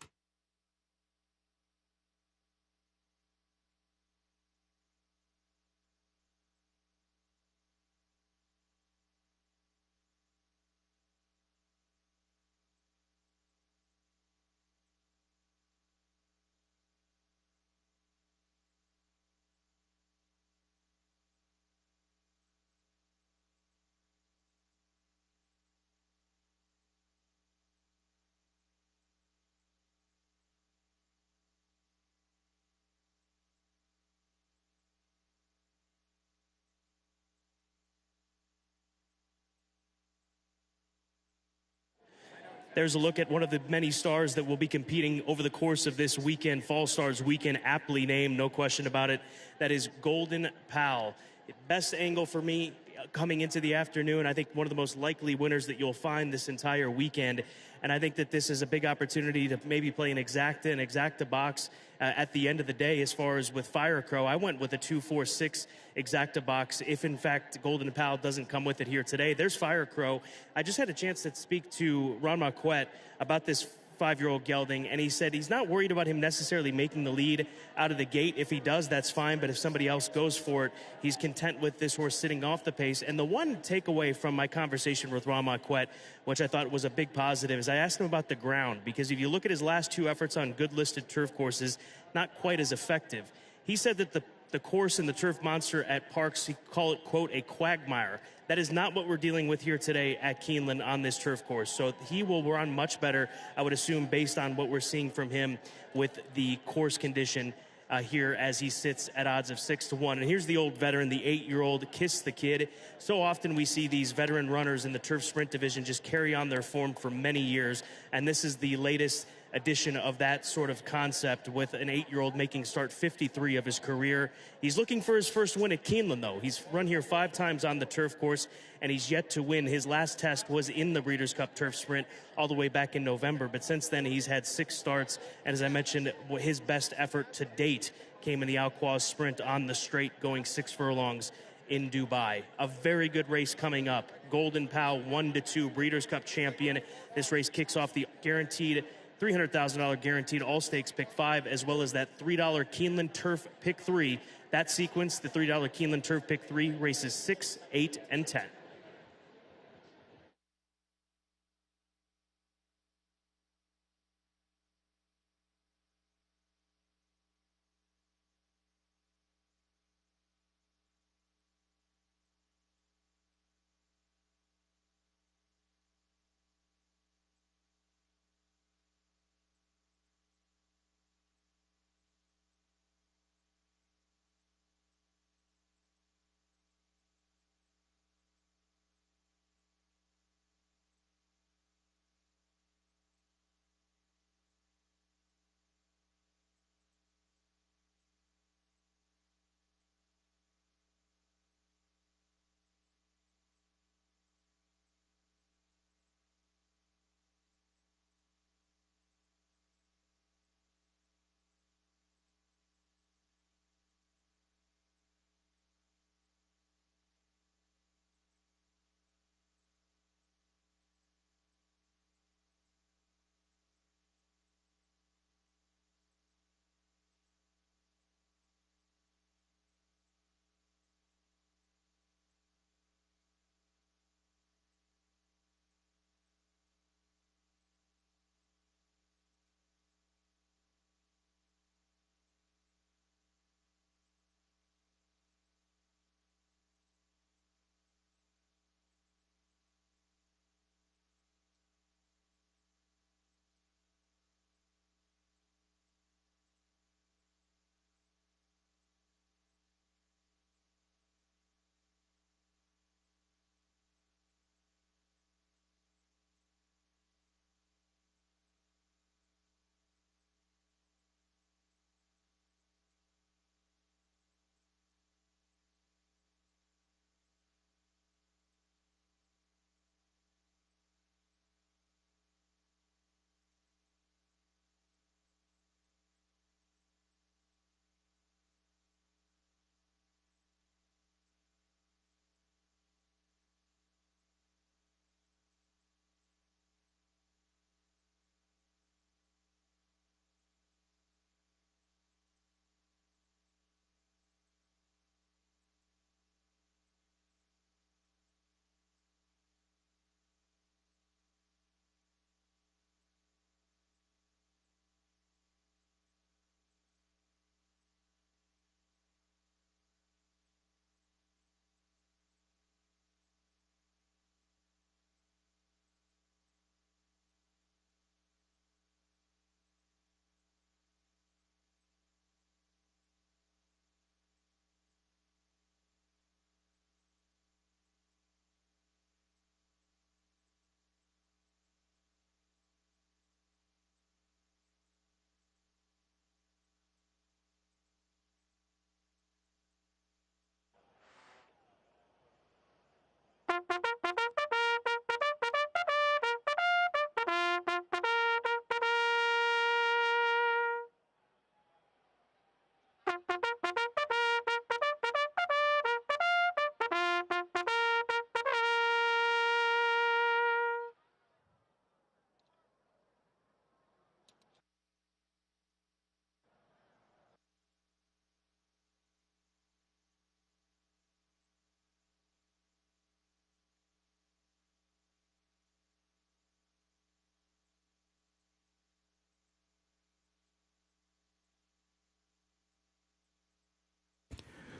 Speaker 1: There's a look at one of the many stars that will be competing over the course of this weekend, Fall Stars Weekend, aptly named, no question about it. That is Golden Pal. Best angle for me coming into the afternoon. I think one of the most likely winners that you'll find this entire weekend. And I think that this is a big opportunity to maybe play an exacta box at the end of the day. As far as with Firecrow, I went with a 2-4-6 exacta box. If in fact Golden Pal doesn't come with it here today, there's Firecrow. I just had a chance to speak to Ron Marquette about this 5-year-old gelding, and he said he's not worried about him necessarily making the lead out of the gate. If he does, that's fine, but if somebody else goes for it, he's content with this horse sitting off the pace. And the one takeaway from my conversation with Ron Marquette, which I thought was a big positive, is I asked him about the ground, because if you look at his last 2 efforts on good listed turf courses, not quite as effective. He said that the course in the Turf Monster at Parks, he called it, quote, a quagmire. That is not what we're dealing with here today at Keeneland on this turf course. So he will run much better, I would assume, based on what we're seeing from him with the course condition here as he sits at odds of 6-1. And here's the old veteran, the 8-year-old Kiss the Kid. So often we see these veteran runners in the turf sprint division just carry on their form for many years. And this is the latest edition of that sort of concept, with an 8-year-old making start 53 of his career. He's looking for his first win at Keeneland, though. He's run here 5 times on the turf course, and he's yet to win. His last test was in the Breeders' Cup Turf Sprint all the way back in November, but since then he's had 6 starts, and as I mentioned, his best effort to date came in the Alquaz Sprint on the straight, going 6 furlongs in Dubai. A very good race coming up. Golden Pal 1-2 Breeders' Cup champion. This race kicks off the guaranteed $300,000 guaranteed all stakes pick 5, as well as that $3 Keeneland Turf pick 3. That sequence, the $3 Keeneland Turf pick 3, races 6, 8, and 10.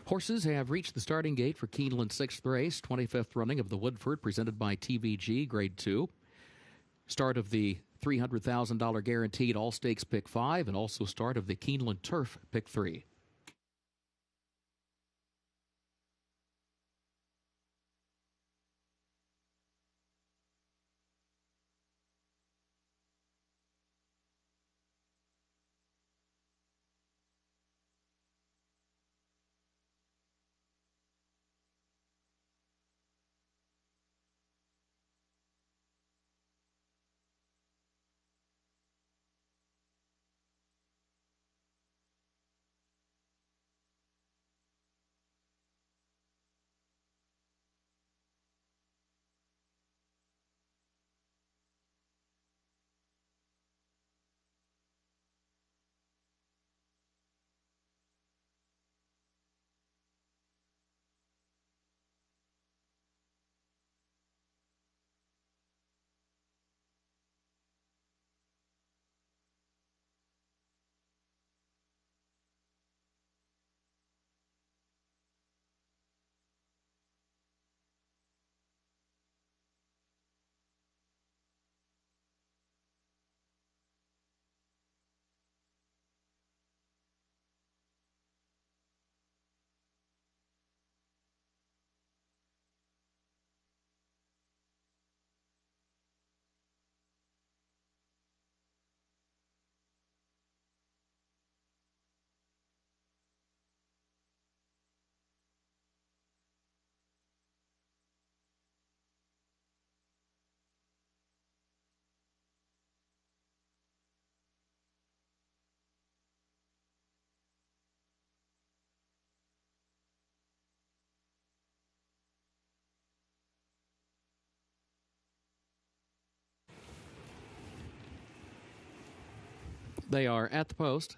Speaker 15: Horses have reached the starting gate for Keeneland's 6th race, 25th running of the Woodford, presented by TVG, Grade 2. Start of the $300,000 guaranteed all-stakes Pick 5, and also start of the Keeneland Turf Pick 3. They are at the post.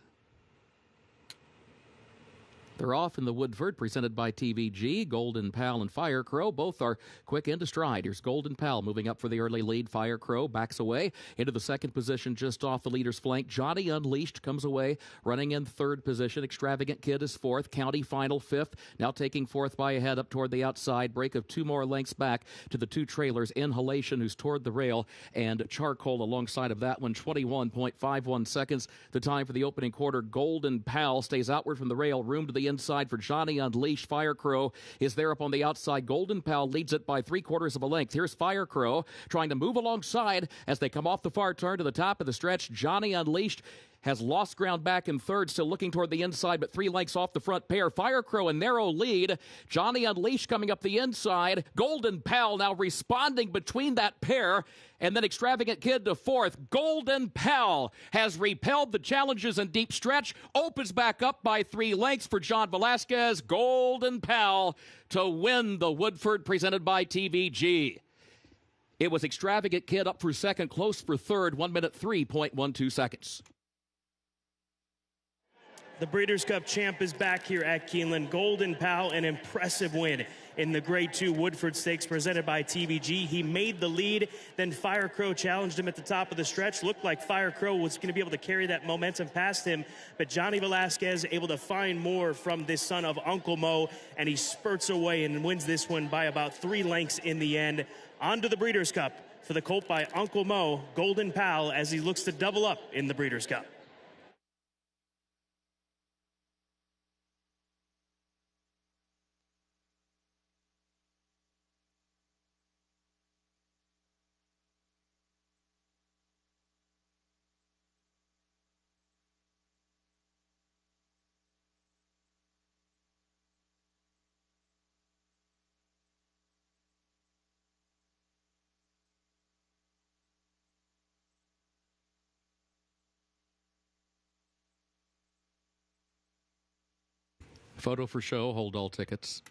Speaker 15: They're off in the Woodford, presented by TVG. Golden Pal and Fire Crow both are quick into stride. Here's Golden Pal moving up for the early lead. Fire Crow backs away into the second position just off the leader's flank. Johnny Unleashed comes away, running in third position. Extravagant Kid is fourth. County Final fifth. Now taking fourth by a head up toward the outside. Break of 2 more lengths back to the 2 trailers. Inhalation, who's toward the rail, and Charcoal alongside of that one. 21.51 seconds. The time for the opening quarter. Golden Pal stays outward from the rail. Room to the inside for Johnny Unleashed. Fire Crow is there up on the outside. Golden Pal leads it by 3/4 of a length. Here's Fire Crow trying to move alongside as they come off the far turn to the top of the stretch. Johnny Unleashed has lost ground back in third, still looking toward the inside, but 3 lengths off the front pair. Fire Crow a narrow lead. Johnny Unleashed coming up the inside. Golden Pal now responding between that pair, and then Extravagant Kid to fourth. Golden Pal has repelled the challenges in deep stretch, opens back up by 3 lengths for John Velasquez. Golden Pal to win the Woodford, presented by TVG. It was Extravagant Kid up for second, close for third, 1 minute 3.12 seconds.
Speaker 1: The Breeders' Cup champ is back here at Keeneland. Golden Pal, an impressive win in the Grade 2 Woodford Stakes presented by TVG. He made the lead, then Fire Crow challenged him at the top of the stretch. Looked like Fire Crow was going to be able to carry that momentum past him, but Johnny Velasquez able to find more from this son of Uncle Mo, and he spurts away and wins this one by about 3 lengths in the end. On to the Breeders' Cup for the colt by Uncle Mo, Golden Pal, as he looks to double up in the Breeders' Cup.
Speaker 15: Photo for show, hold all tickets.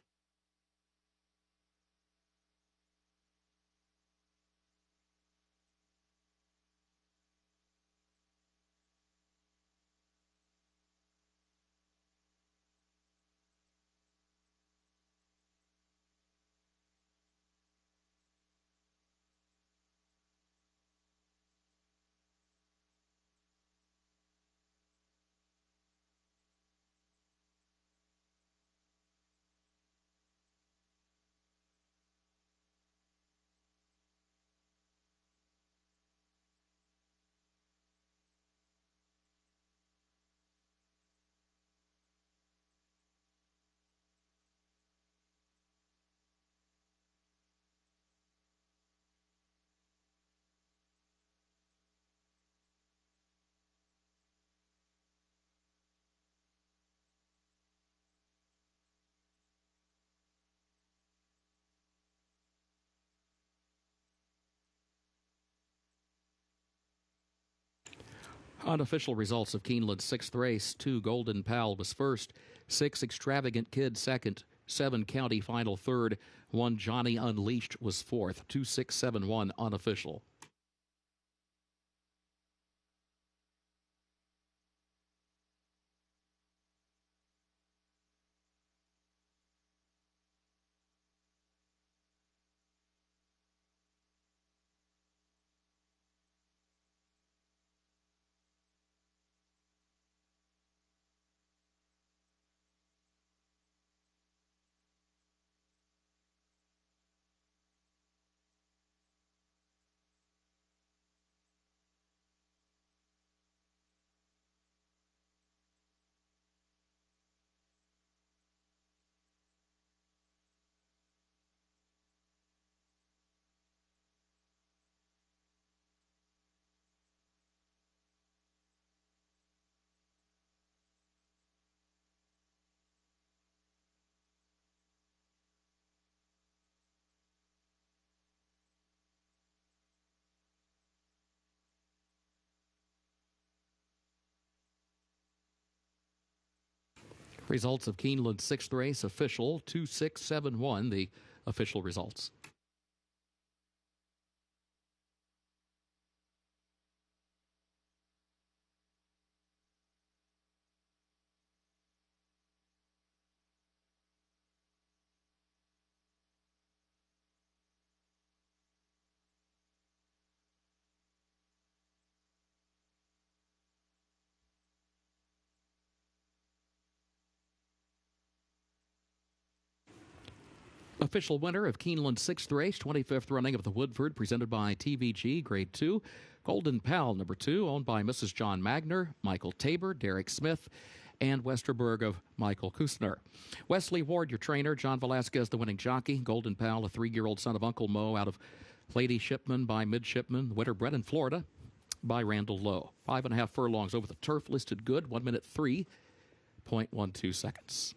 Speaker 15: Unofficial results of Keeneland's sixth race: 2 Golden Pal was first, 6 Extravagant Kid second, 7 County Final third, 1 Johnny Unleashed was fourth, 2-6-7-1 unofficial. Results of Keeneland's sixth race official: 2-6-7-1, the official results. Official winner of Keeneland's sixth race, 25th running of the Woodford, presented by TVG, Grade 2. Golden Pal, number 2, owned by Mrs. John Magner, Michael Tabor, Derek Smith, and Westerberg of Michael Kusner. Wesley Ward, your trainer. John Velasquez, the winning jockey. Golden Pal, a 3-year-old son of Uncle Mo, out of Lady Shipman by Midshipman. Winter bred in Florida by Randall Lowe. 5.5 furlongs over the turf, listed good, 1 minute 3.12 seconds.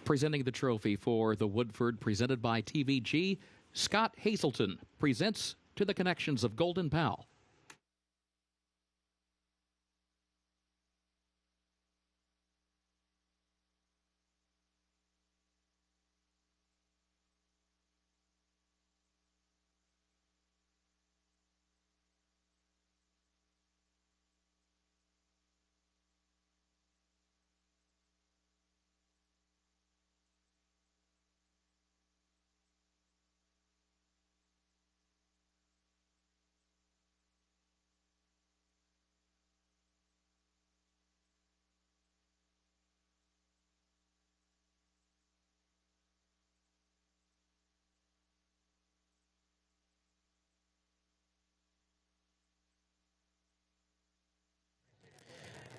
Speaker 15: Presenting the trophy for the Woodford, presented by TVG, Scott Hazelton presents To the Connections of Golden Pal.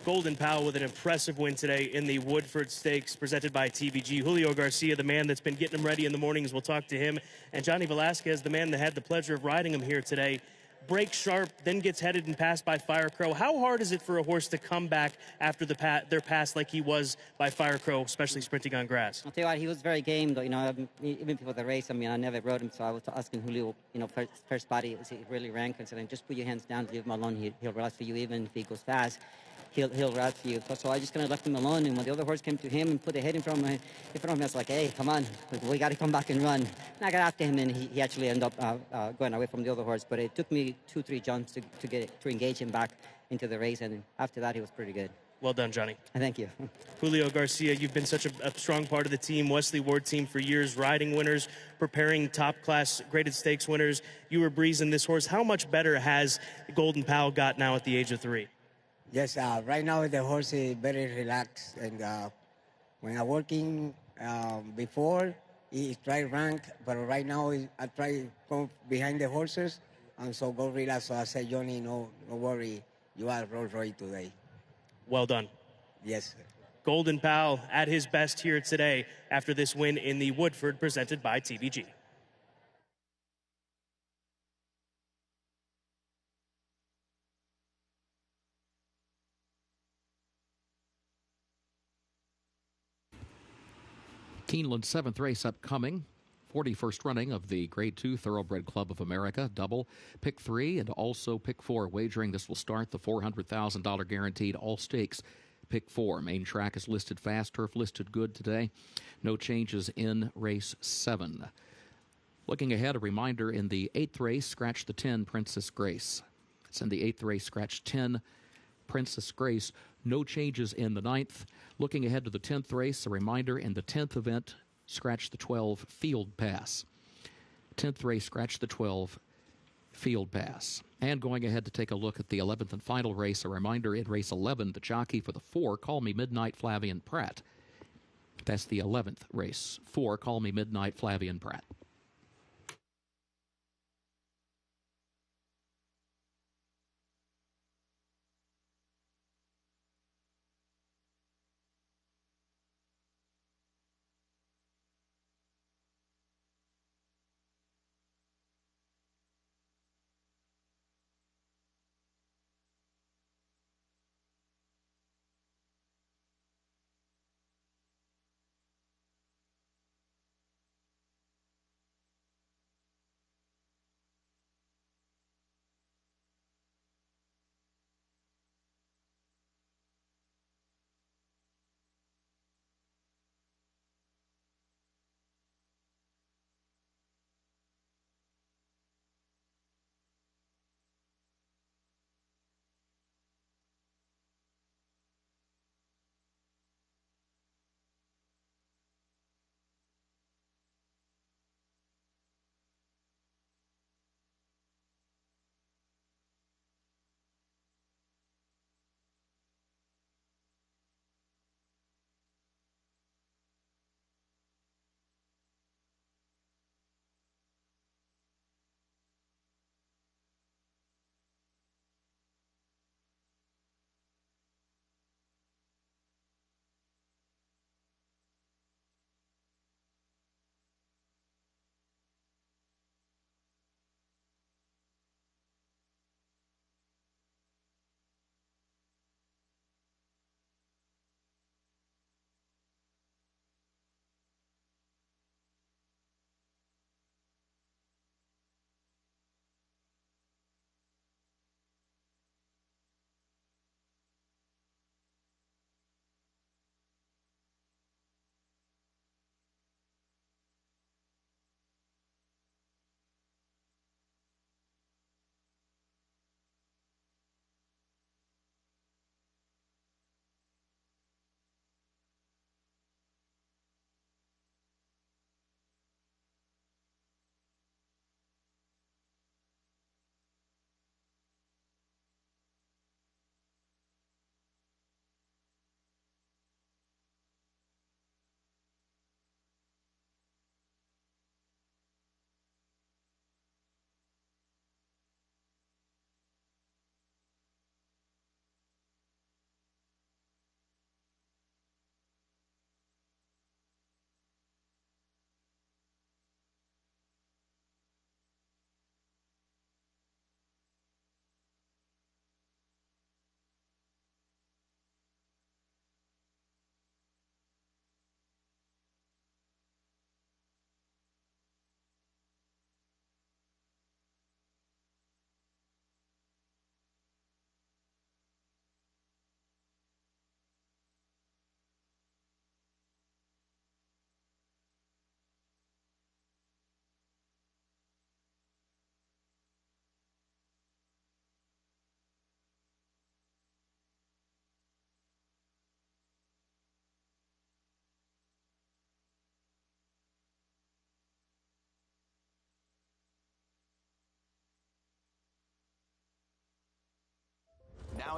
Speaker 1: Golden Powell with an impressive win today in the Woodford Stakes presented by TVG. Julio Garcia, the man that's been getting him ready in the mornings, we'll talk to him. And Johnny Velasquez, the man that had the pleasure of riding him here today, breaks sharp, then gets headed and passed by Firecrow. How hard is it for a horse to come back after their pass like he was by Firecrow, especially sprinting on grass?
Speaker 18: I'll tell you what, he was very game, though. Even before the race, I never rode him, so I was asking Julio, first body, is he really rank? I said, just put your hands down, leave him alone. He'll ride for you, even if he goes fast. He'll ride for you. So I just kind of left him alone, and when the other horse came to him and put a head in front of him, I was like, hey, come on, we got to come back and run. And I got after him, and he actually ended up going away from the other horse. But it took me 2-3 jumps to engage him back into the race, and after that, he was pretty good.
Speaker 1: Well done, Johnny.
Speaker 18: Thank you.
Speaker 1: Julio Garcia, you've been such a strong part of the team, Wesley Ward team for years, riding winners, preparing top-class graded stakes winners. You were breezing this horse. How much better has Golden Powell got now at the age of 3?
Speaker 19: Yes, right now the horse is very relaxed, and when I'm working before, he try rank, but right now I try go behind the horses, and so go relax. So I said, Johnny, no worry, you are Rolls Royce today.
Speaker 1: Well done.
Speaker 19: Yes.
Speaker 1: Golden Powell at his best here today after this win in the Woodford presented by TVG.
Speaker 15: Keeneland 7th race upcoming. 41st running of the Grade 2 Thoroughbred Club of America. Double pick 3 and also pick 4 wagering. This will start the $400,000 guaranteed all stakes. Pick 4. Main track is listed fast. Turf listed good today. No changes in race 7. Looking ahead, a reminder in the 8th race, scratch the 10, Princess Grace. It's in the 8th race, scratch 10, Princess Grace. No changes in the 9th. Looking ahead to the 10th race, a reminder in the 10th event, scratch the 12, Field Pass. 10th race, scratch the 12, Field Pass. And going ahead to take a look at the 11th and final race, a reminder in race 11, the jockey for the 4, Call Me Midnight, Flavian Pratt. That's the 11th race. 4, Call Me Midnight, Flavian Pratt.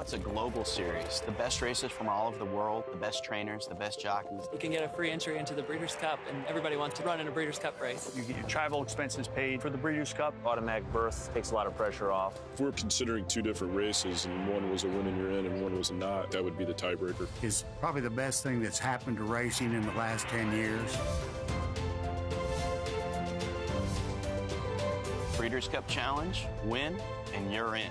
Speaker 9: It's a global series. The best racers from all over the world, the best trainers, the best jockeys.
Speaker 10: You can get a free entry into the Breeders' Cup, and everybody wants to run in a Breeders' Cup race.
Speaker 11: You get your travel expenses paid for the Breeders' Cup.
Speaker 20: Automatic berth takes a lot of pressure off.
Speaker 12: If we're considering two different races and one was a win and you're in and one was a not, that would be the tiebreaker.
Speaker 13: It's probably the best thing that's happened to racing in the last 10 years.
Speaker 9: Breeders' Cup Challenge, win, and you're in.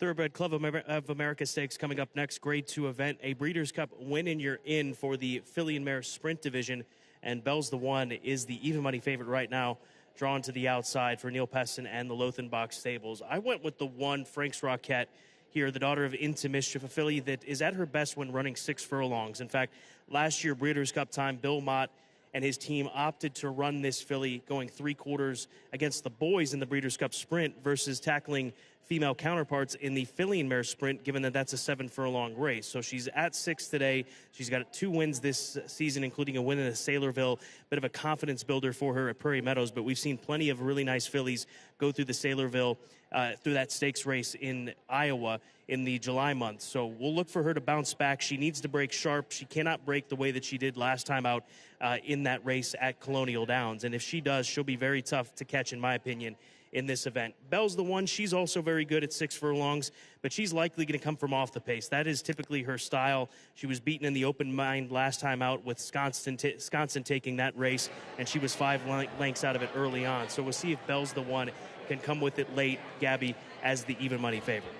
Speaker 1: Thoroughbred Club of America Stakes coming up next. Grade 2 event. A Breeders' Cup win and you're in for the filly and mare sprint division. And Bell's the One is the even money favorite right now, drawn to the outside for Neil Peston and the Lothenbach stables. I went with the one, Frank's Rockette here, the daughter of Into Mischief, a filly that is at her best when running 6 furlongs. In fact, last year, Breeders' Cup time, Bill Mott and his team opted to run this filly going 3/4 against the boys in the Breeders' Cup Sprint versus tackling female counterparts in the filly and mare sprint, given that that's a 7 furlong race. So she's at 6 today. She's got 2 wins this season, including a win in Saylorville. Bit of a confidence builder for her at Prairie Meadows, but we've seen plenty of really nice fillies go through the Saylorville, through that stakes race in Iowa in the July month. So we'll look for her to bounce back. She needs to break sharp. She cannot break the way that she did last time out in that race at Colonial Downs. And if she does, she'll be very tough to catch, in my opinion, in this event. Bell's the One. She's also very good at 6 furlongs, but she's likely going to come from off the pace. That is typically her style. She was beaten in the open mind last time out with Sconson taking that race, and she was 5 lengths out of it early on. So we'll see if Bell's the One can come with it late, Gabby, as the even money favorite.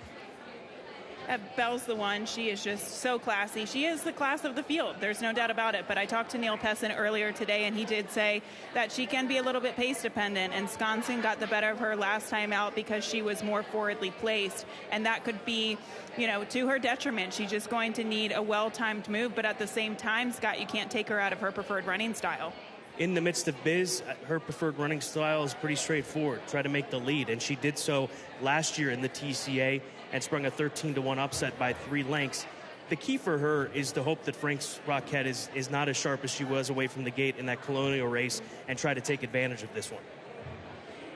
Speaker 2: Bell's the One. She is just so classy. She is the class of the field. There's no doubt about it. But I talked to Neil Peston earlier today, and he did say that she can be a little bit pace dependent. And Sconson got the better of her last time out because she was more forwardly placed. And that could be, to her detriment. She's just going to need a well-timed move. But at the same time, Scott, you can't take her out of her preferred running style.
Speaker 1: In the midst of Biz, her preferred running style is pretty straightforward. Try to make the lead, and she did so last year in the TCA and sprung a 13-1 upset by 3 lengths. The key for her is to hope that Frank's Rockette is not as sharp as she was away from the gate in that Colonial race and try to take advantage of this one.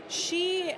Speaker 2: She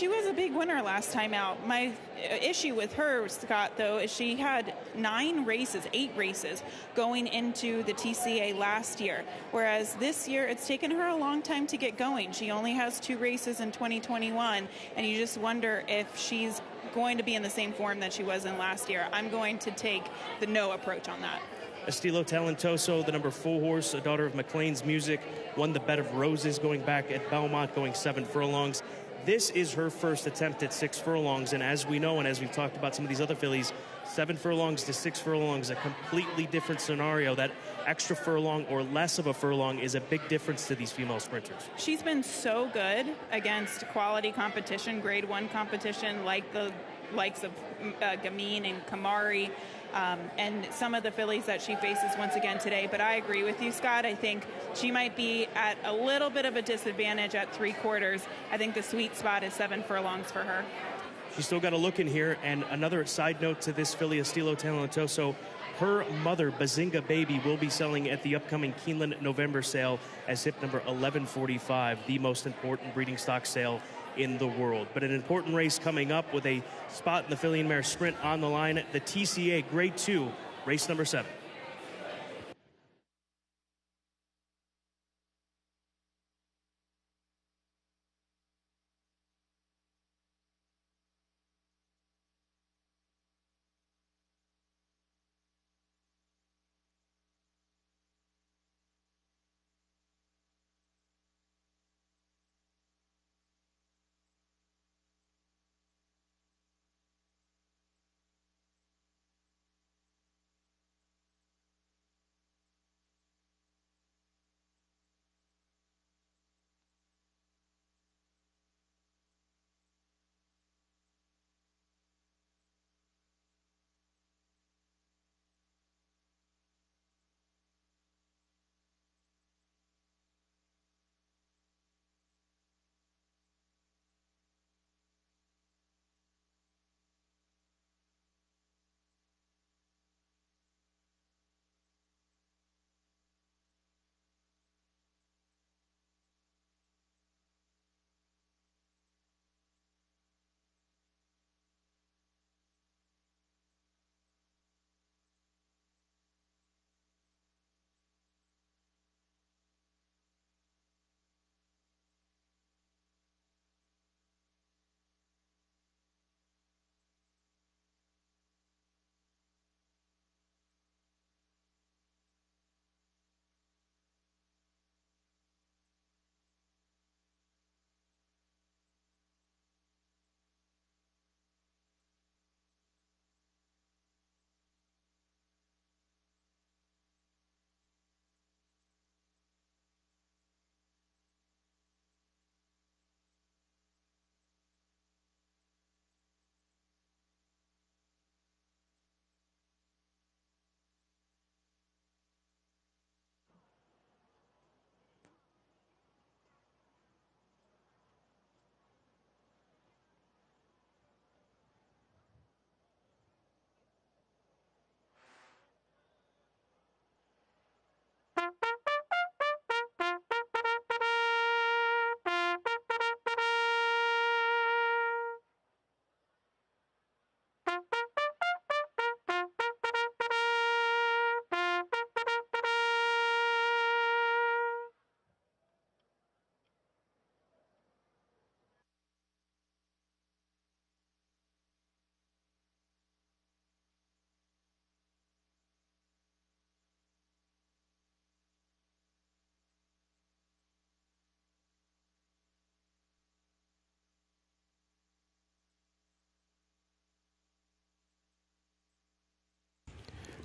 Speaker 2: was a big winner last time out. My issue with her, Scott, though, is she had 8 races going into the TCA last year, whereas this year it's taken her a long time to get going. She only has 2 races in 2021, and you just wonder if she's going to be in the same form that she was in last year. I'm going to take the no approach on that.
Speaker 1: Estilo Talentoso, the number 4 horse, a daughter of McLean's Music, won the Bed of Roses going back at Belmont, going 7 furlongs. This is her first attempt at 6 furlongs, and as we know, and as we've talked about some of these other fillies, 7 furlongs to 6 furlongs, a completely different scenario. That extra furlong or less of a furlong is a big difference to these female sprinters.
Speaker 2: She's been so good against quality competition, grade 1 competition, like the likes of Gamine and Kamari, and some of the fillies that she faces once again today. But I agree with you, Scott. I think she might be at a little bit of a disadvantage at 3/4. I think the sweet spot is 7 furlongs for her.
Speaker 1: She's still got to look in here. And another side note to this filly, Estilo Talentoso, her mother, Bazinga Baby, will be selling at the upcoming Keeneland November sale as hip number 1145, the most important breeding stock sale in the world. But an important race coming up with a spot in the filly and mare sprint on the line, the TCA Grade 2, race number 7.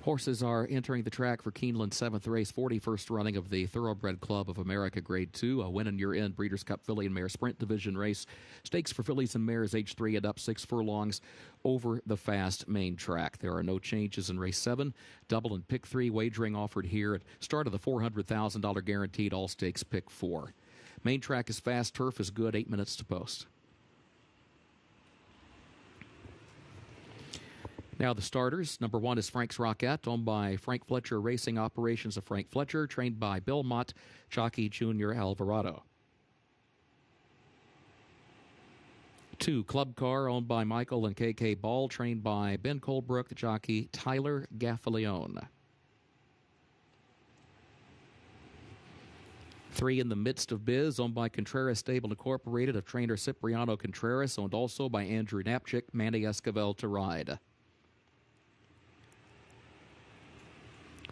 Speaker 15: Horses are entering the track for Keeneland's 7th race, 41st running of the Thoroughbred Club of America Grade 2, a win in your end Breeders' Cup Filly and Mare Sprint Division race. Stakes for fillies and mares age 3 and up, 6 furlongs over the fast main track. There are no changes in race 7. Double and pick 3 wagering offered here at start of the $400,000 guaranteed all stakes pick 4. Main track is fast, turf is good, 8 minutes to post. Now the starters. Number 1 is Frank's Rocket, owned by Frank Fletcher Racing Operations of Frank Fletcher, trained by Bill Mott, Jockey Junior Alvarado. 2, Club Car, owned by Michael and K.K. Ball, trained by Ben Colebrook, the jockey Tyler Gaffalione. 3, In the Midst of Biz, owned by Contreras Stable Incorporated of trainer Cipriano Contreras, owned also by Andrew Knapchick, Manny Esquivel to ride.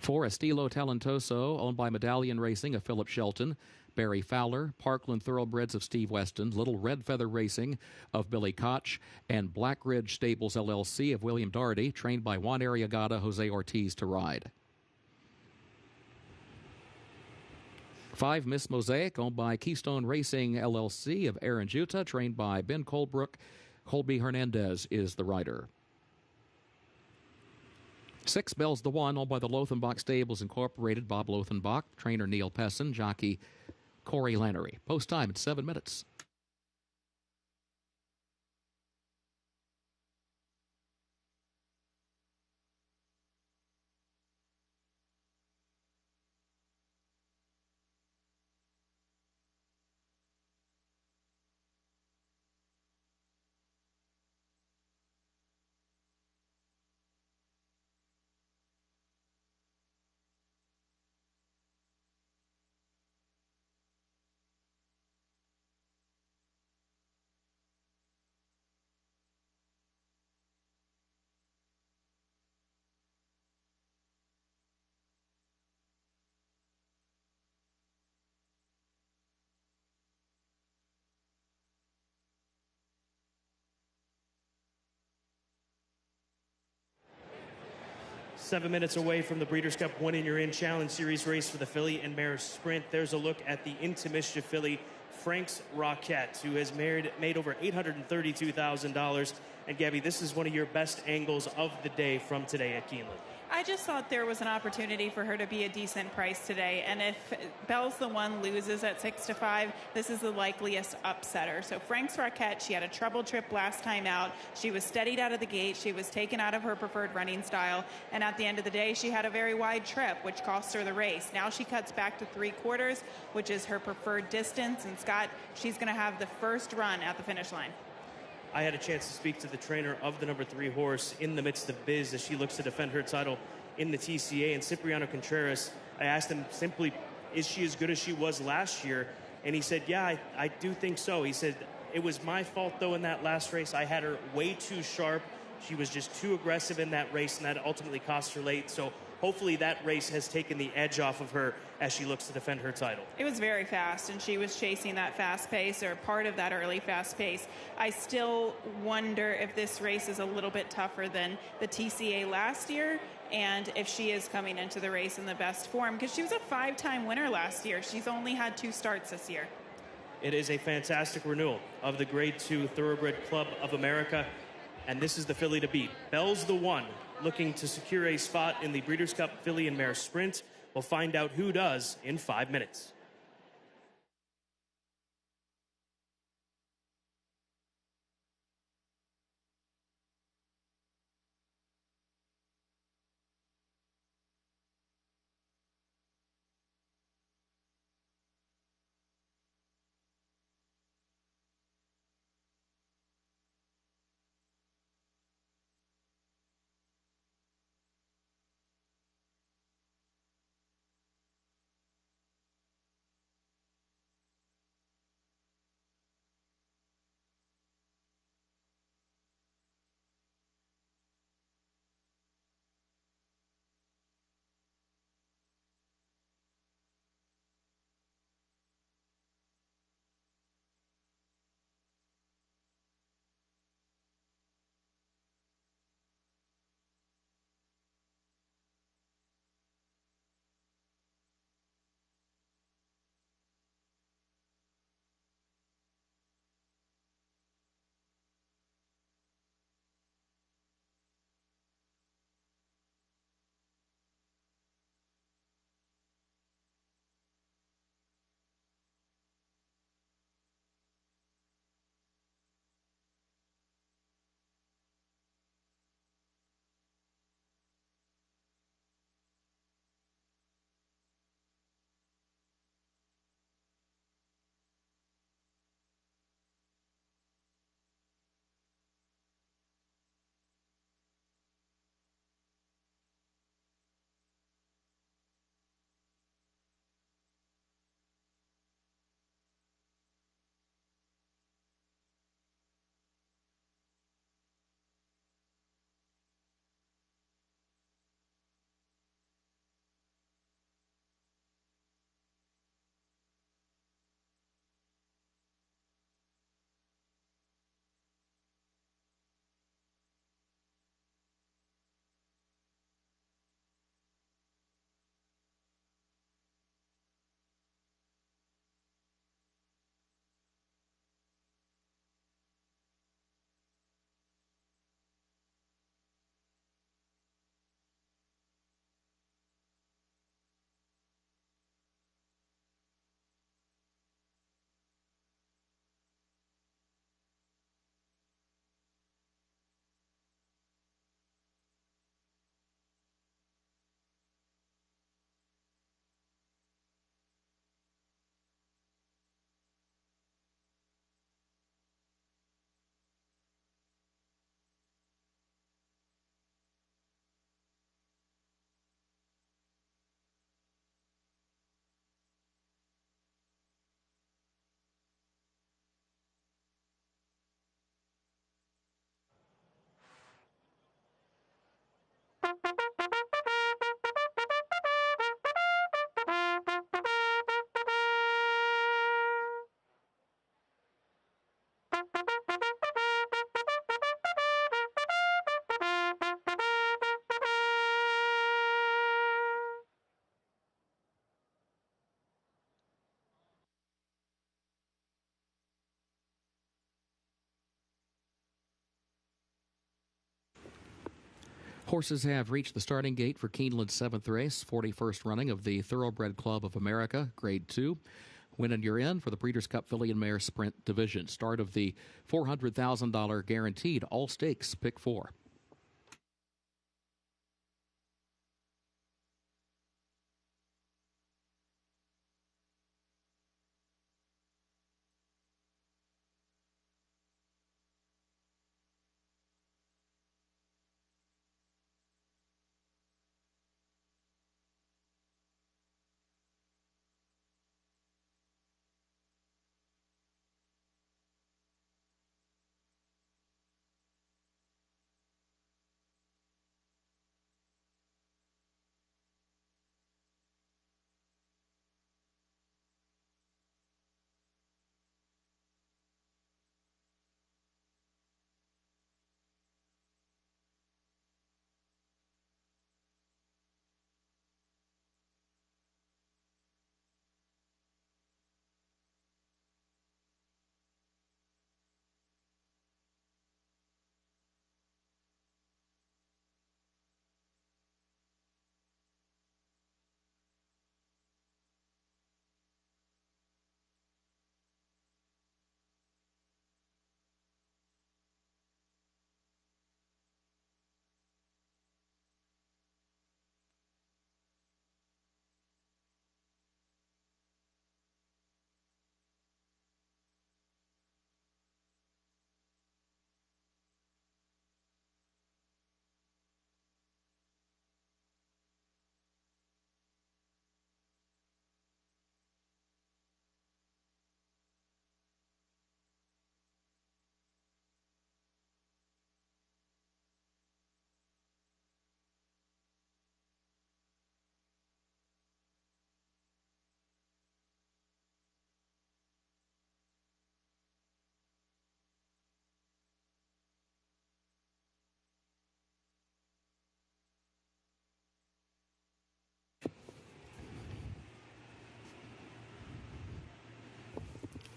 Speaker 15: 4, Estilo Talentoso, owned by Medallion Racing of Philip Shelton, Barry Fowler, Parkland Thoroughbreds of Steve Weston, Little Red Feather Racing of Billy Koch, and Black Ridge Stables LLC of William Doherty, trained by Juan Arriagada, Jose Ortiz to ride. 5, Miss Mosaic, owned by Keystone Racing LLC of Aaron Juta, trained by Ben Colebrook. Colby Hernandez is the rider. 6, Bell's the One, owned by the Lothenbach Stables Incorporated, Bob Lothenbach, trainer Neil Pesson, jockey Corey Lannery. Post time at 7 minutes.
Speaker 1: Seven minutes away from the Breeders' Cup One in Your In Challenge Series race for the filly and mare sprint. There's a look at the Into Mischief filly, Frank's Rocket, who has made over $832,000. And Gabby, this is one of your best angles of the day from today at Keeneland.
Speaker 2: I just thought there was an opportunity for her to be a decent price today. And if Bell's the One loses at 6-5, this is the likeliest upsetter. So Frank's Rocket, she had a trouble trip last time out. She was steadied out of the gate. She was taken out of her preferred running style. And at the end of the day, she had a very wide trip, which cost her the race. Now she cuts back to 3/4, which is her preferred distance. And Scott, she's going to have the first run at the finish line.
Speaker 1: I had a chance to speak to the trainer of the number 3 horse In the Midst of Biz as she looks to defend her title in the TCA. And Cipriano Contreras, I asked him simply, is she as good as she was last year? And he said, yeah, I do think so. He said, it was my fault, though, in that last race. I had her way too sharp. She was just too aggressive in that race, and that ultimately cost her late. So hopefully that race has taken the edge off of her as she looks to defend her title.
Speaker 2: It was very fast, and she was chasing that fast pace, or part of that early fast pace. I still wonder if this race is a little bit tougher than the TCA last year, and if she is coming into the race in the best form, because she was a 5-time winner last year. She's only had 2 starts this year.
Speaker 1: It is a fantastic renewal of the Grade 2 Thoroughbred Club of America, and this is the filly to beat. Bell's the One, looking to secure a spot in the Breeders' Cup Filly and Mare Sprint. We'll find out who does in 5 minutes.
Speaker 15: Horses have reached the starting gate for Keeneland's 7th race, 41st running of the Thoroughbred Club of America, Grade 2. Win and you're in for the Breeders' Cup Filly and Mare Sprint Division. Start of the $400,000 guaranteed all stakes pick 4.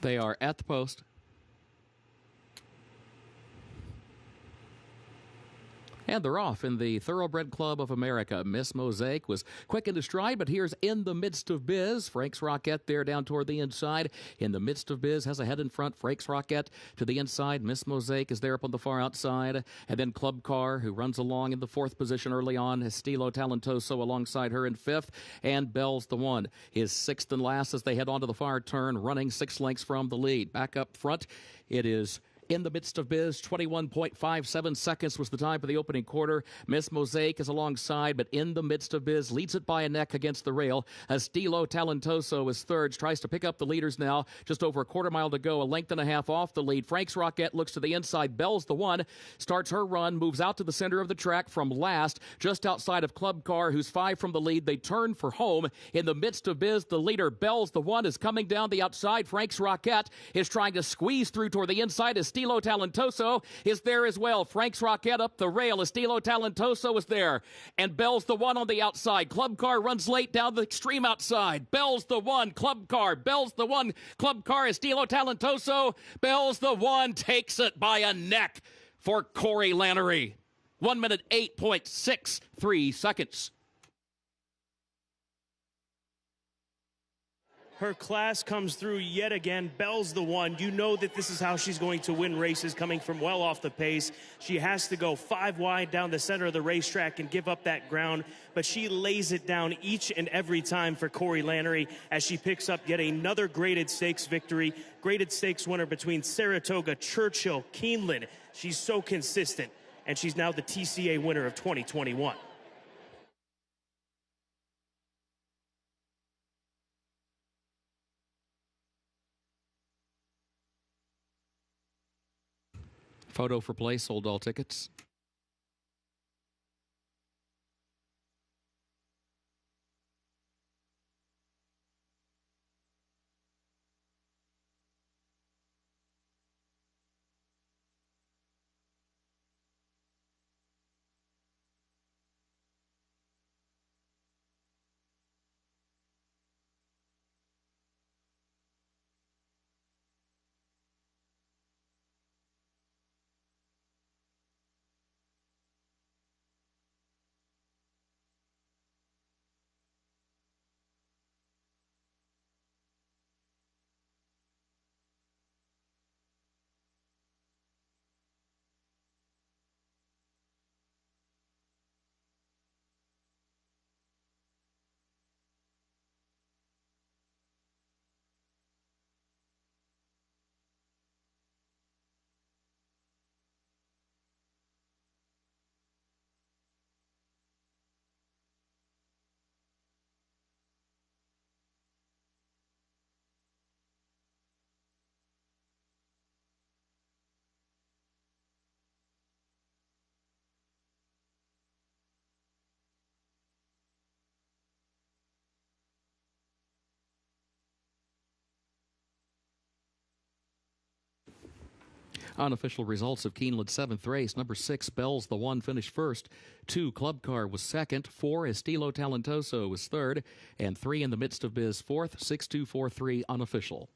Speaker 15: They are at the post. And they're off in the Thoroughbred Club of America. Miss Mosaic was quick into stride, but here's In the Midst of Biz. Frank's Rocket there down toward the inside. In the Midst of Biz has a head in front. Frank's Rocket to the inside. Miss Mosaic is there up on the far outside. And then Club Car, who runs along in the 4th position early on. Estilo Talentoso alongside her in 5th. And Bell's the One is 6th and last as they head onto the far turn, running 6 lengths from the lead. Back up front, it is In the Midst of Biz. 21.57 seconds was the time for the opening quarter. Miss Mosaic is alongside, but In the Midst of Biz leads it by a neck against the rail. Estilo Talentoso is third, tries to pick up the leaders now. Just over a quarter mile to go, a length and a half off the lead. Frank's Rocket looks to the inside. Bell's the One starts her run, moves out to the center of the track from last, just outside of Club Car, who's 5 from the lead. They turn for home. In the Midst of Biz, the leader, Bell's the One, is coming down the outside. Frank's Rocket is trying to squeeze through toward the inside. Estilo Talentoso is there as well. Frank's Rocket up the rail. Estilo Talentoso is there. And Bell's the One on the outside. Club Car runs late down the extreme outside. Bell's the One. Club Car. Bell's the One. Club Car. Estilo Talentoso. Bell's the One takes it by a neck for Corey Lannery. 1 minute 8.63 seconds.
Speaker 1: Her class comes through yet again. Bell's the One. You know that this is how she's going to win races, coming from well off the pace. She has to go 5 wide down the center of the racetrack and give up that ground, but she lays it down each and every time for Corey Lannery as she picks up yet another graded stakes victory. Graded stakes winner between Saratoga, Churchill, Keeneland. She's so consistent, and she's now the TCA winner of 2021.
Speaker 15: Photo for play, sold all tickets. Unofficial results of Keeneland's 7th race. Number 6, Bells the One, finished first. 2, Club Car was second. 4, Estilo Talentoso was third. And 3, In the Midst of Biz, fourth. 6, 2, 4, 3, unofficial.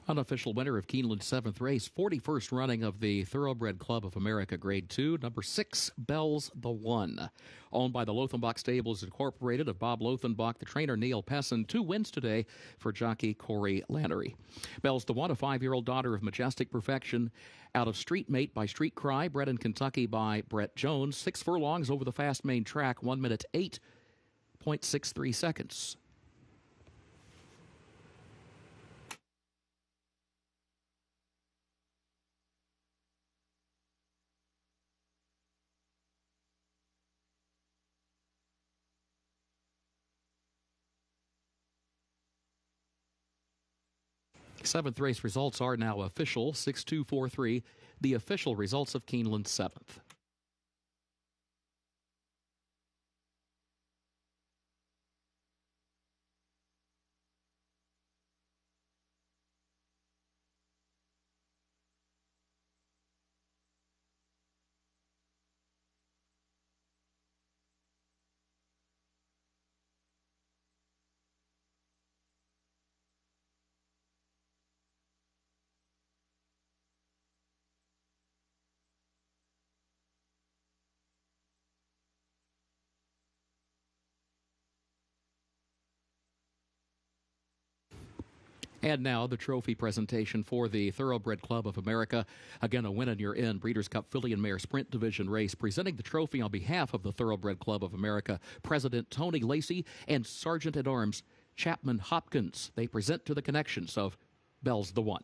Speaker 15: Unofficial winner of Keeneland's 7th race, 41st running of the Thoroughbred Club of America Grade 2, number 6, Bells the One. Owned by the Lothenbach Stables Incorporated of Bob Lothenbach, the trainer Neil Pessin. 2 wins today for jockey Corey Lannery. Bells the One, a 5-year-old daughter of majestic perfection, out of Street Mate by Street Cry, bred in Kentucky by Brett Jones. 6 furlongs over the fast main track, 1 minute 8.63 seconds. Seventh race results are now official. 6-2-4-3, the official results of Keeneland's 7th. And now the trophy presentation for the Thoroughbred Club of America. Again, a win and you're in. Breeders' Cup Filly and Mare Sprint Division race. Presenting the trophy on behalf of the Thoroughbred Club of America, President Tony Lacey and Sergeant-at-Arms Chapman Hopkins. They present to the connections of Bells the One.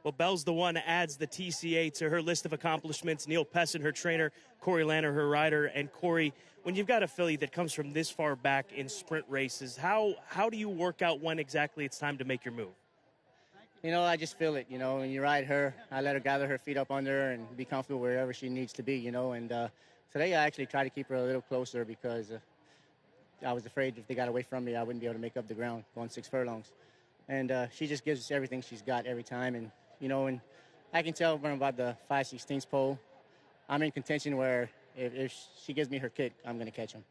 Speaker 1: Well, Bells the One adds the TCA to her list of accomplishments. Neil Pessin, her trainer, Corey Lanner, her rider. And Corey, when you've got a filly that comes from this far back in sprint races, how do you work out when exactly it's time to make your move?
Speaker 21: You know, I just feel it. You know, when you ride her, I let her gather her feet up under her and be comfortable wherever she needs to be, you know. And today I actually try to keep her a little closer because I was afraid if they got away from me, I wouldn't be able to make up the ground going 6 furlongs. And she just gives us everything she's got every time. And you know, and I can tell when I'm about the 5/16 pole, I'm in contention where if she gives me her kick, I'm going to catch him.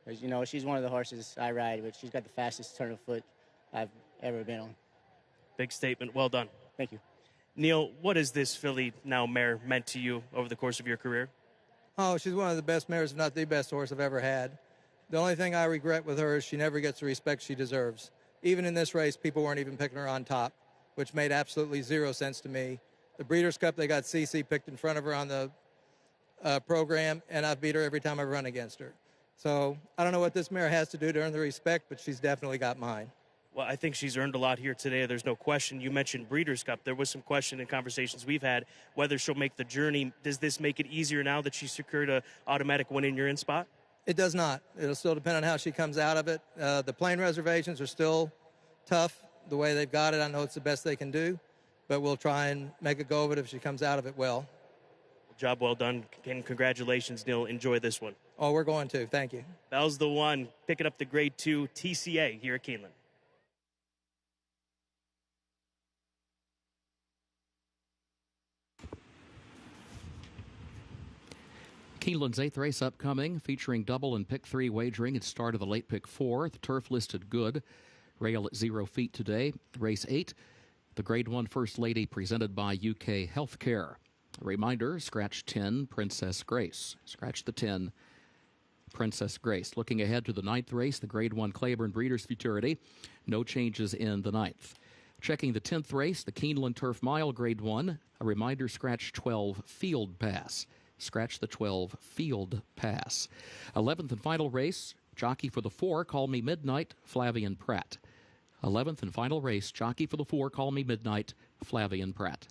Speaker 21: Because, you know, she's one of the horses I ride, but she's got the fastest turn of foot I've ever been on.
Speaker 1: Big statement. Well done.
Speaker 21: Thank you.
Speaker 1: Neil, what has this filly, now mare, meant to you over the course of your career?
Speaker 22: Oh, she's one of the best mares, if not the best horse I've ever had. The only thing I regret with her is she never gets the respect she deserves. Even in this race, people weren't even picking her on top, which made absolutely zero sense to me. The Breeders' Cup, they got CC picked in front of her on the program, and I've beat her every time I've run against her. So I don't know what this mare has to do to earn the respect, but she's definitely got mine.
Speaker 1: Well, I think she's earned a lot here today. There's no question. You mentioned Breeders' Cup. There was some question in conversations we've had whether she'll make the journey. Does this make it easier now that she secured a automatic win in your in spot?
Speaker 22: It does not. It'll still depend on how she comes out of it. The plane reservations are still tough the way they've got it. I know it's the best they can do, but we'll try and make a go of it if she comes out of it well.
Speaker 1: Job well done, and congratulations, Neil. Enjoy this one.
Speaker 22: Oh, we're going to. Thank you.
Speaker 1: Bell's the one picking up the Grade 2 TCA here at Keeneland.
Speaker 15: Keeneland's 8th race upcoming, featuring double and pick 3 wagering at start of the late pick 4. The turf listed good. Rail at 0 feet today. Race 8, the Grade 1 First Lady presented by UK Healthcare. A reminder, scratch 10, Princess Grace. Scratch the 10, Princess Grace. Looking ahead to the 9th race, the Grade 1 Claiborne Breeders' Futurity. No changes in the 9th. Checking the 10th race, the Keeneland Turf Mile Grade 1. A reminder, scratch 12, Field Pass. Scratch the 12, Field Pass. 11th and final race, jockey for the 4, Call Me Midnight, Flavian Pratt. 11th and final race, jockey for the 4, Call Me Midnight, Flavian Pratt.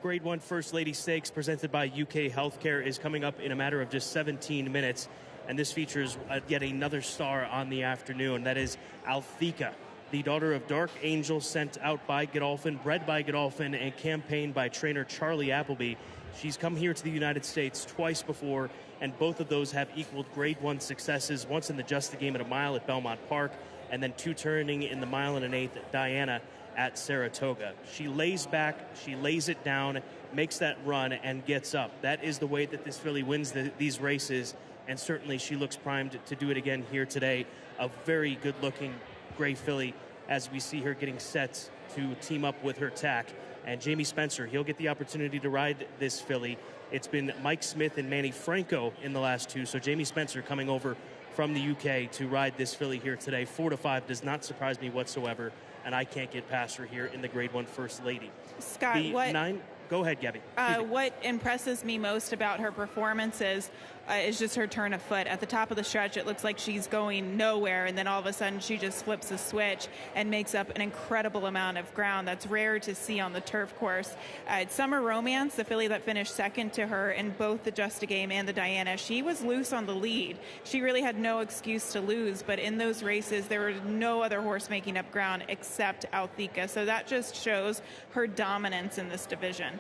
Speaker 1: Grade 1 First Lady Stakes presented by UK Healthcare is coming up in a matter of just 17 minutes. And this features yet another star on the afternoon. That is Alcibiades, the daughter of Dark Angel, sent out by Godolphin, bred by Godolphin, and campaigned by trainer Charlie Appleby. She's come here to the United States twice before, and both of those have equaled Grade 1 successes, once in the Just the Game at a mile at Belmont Park, and then 2 turning in the mile and an eighth at Diana at Saratoga. She lays back, she lays it down, makes that run, and gets up. That is the way that this filly wins these races, and certainly she looks primed to do it again here today. A very good-looking gray filly as we see her getting set to team up with her tack. And Jamie Spencer, he'll get the opportunity to ride this filly. It's been Mike Smith and Manny Franco in the last 2, so Jamie Spencer coming over from the UK to ride this filly here today. 4-5 does not surprise me whatsoever, and I can't get past her here in the Grade 1 First Lady.
Speaker 2: Scott,
Speaker 1: Go ahead, Gabby.
Speaker 2: What impresses me most about her performances is just her turn of foot. At the top of the stretch, it looks like she's going nowhere, and then all of a sudden she just flips a switch and makes up an incredible amount of ground. That's rare to see on the turf course. Summer Romance, the filly that finished second to her in both the Just a Game and the Diana, she was loose on the lead. She really had no excuse to lose, but in those races, there was no other horse making up ground except Alcibiades. So that just shows her dominance in this division.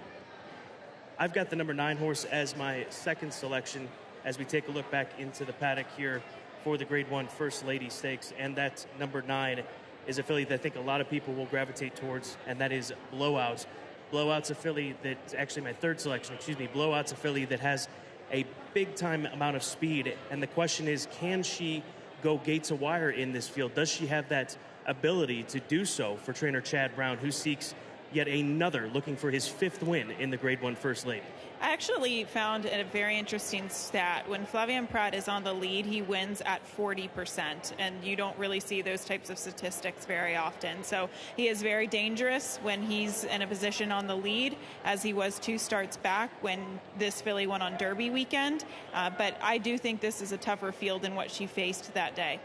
Speaker 1: I've got the number 9 horse as my second selection as we take a look back into the paddock here for the Grade 1 First Lady Stakes. And that number 9 is a filly that I think a lot of people will gravitate towards, and that is Blowout. Blowout's a filly that's actually my third selection, Blowout's a filly that has a big-time amount of speed. And the question is, can she go gate to wire in this field? Does she have that ability to do so for trainer Chad Brown, who seeks yet another, looking for his 5th win in the Grade 1 First Lady?
Speaker 2: I actually found a very interesting stat. When Flavien Prat is on the lead, he wins at 40%, and you don't really see those types of statistics very often. So he is very dangerous when he's in a position on the lead, as he was 2 starts back when this filly went on Derby weekend. But I do think this is a tougher field than what she faced that day.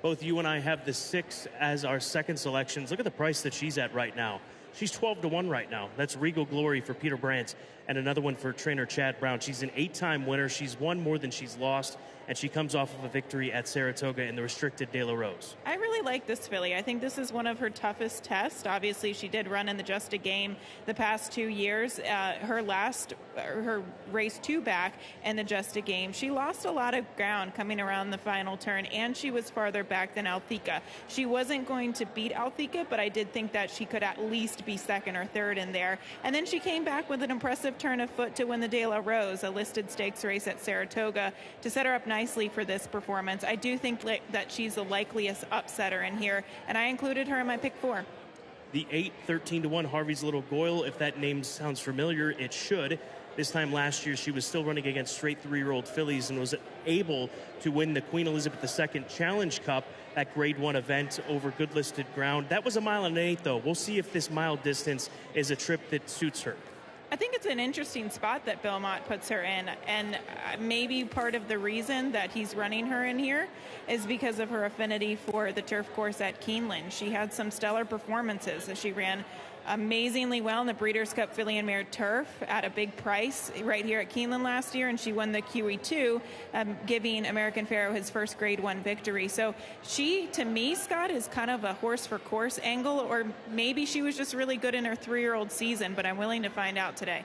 Speaker 1: Both you and I have the 6 as our second selections. Look at the price that she's at right now. She's 12-1 right now. That's Regal Glory for Peter Brandt, and another one for trainer Chad Brown. She's an 8-time winner. She's won more than she's lost, and she comes off of a victory at Saratoga in the restricted De La Rose.
Speaker 2: I really like this filly. I think this is one of her toughest tests. Obviously, she did run in the Just a Game the past 2 years. Her race 2 back in the Just a Game, she lost a lot of ground coming around the final turn, and she was farther back than Alcibiades. She wasn't going to beat Alcibiades, but I did think that she could at least be second or third in there. And then she came back with an impressive turn of foot to win the De La Rose, a listed stakes race at Saratoga, to set her up nicely for this performance. I do think that she's the likeliest upsetter in here, and I included her in my pick 4.
Speaker 1: The 8, 13-1 Harvey's Little Goyle, if that name sounds familiar, it should. This time last year, she was still running against straight 3-year-old fillies and was able to win the Queen Elizabeth II Challenge Cup, that Grade 1 event over good listed ground. That was a mile and an eighth, though. We'll see if this mile distance is a trip that suits her.
Speaker 2: I think it's an interesting spot that Belmont puts her in, and maybe part of the reason that he's running her in here is because of her affinity for the turf course at Keeneland. She had some stellar performances as she ran amazingly well in the Breeders' Cup Filly and Mare Turf at a big price right here at Keeneland last year, and she won the QE2, giving American Pharoah his first Grade 1 victory. So she, to me, Scott, is kind of a horse for course angle, or maybe she was just really good in her 3-year-old season, but I'm willing to find out today.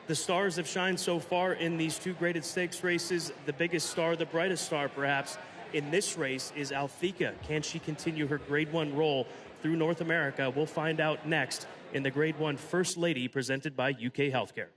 Speaker 1: The stars have shined so far in these 2 graded stakes races. The biggest star, the brightest star perhaps, in this race is Alcibiades. Can she continue her Grade 1 role through North America? We'll find out next in the Grade 1 First Lady presented by UK Healthcare.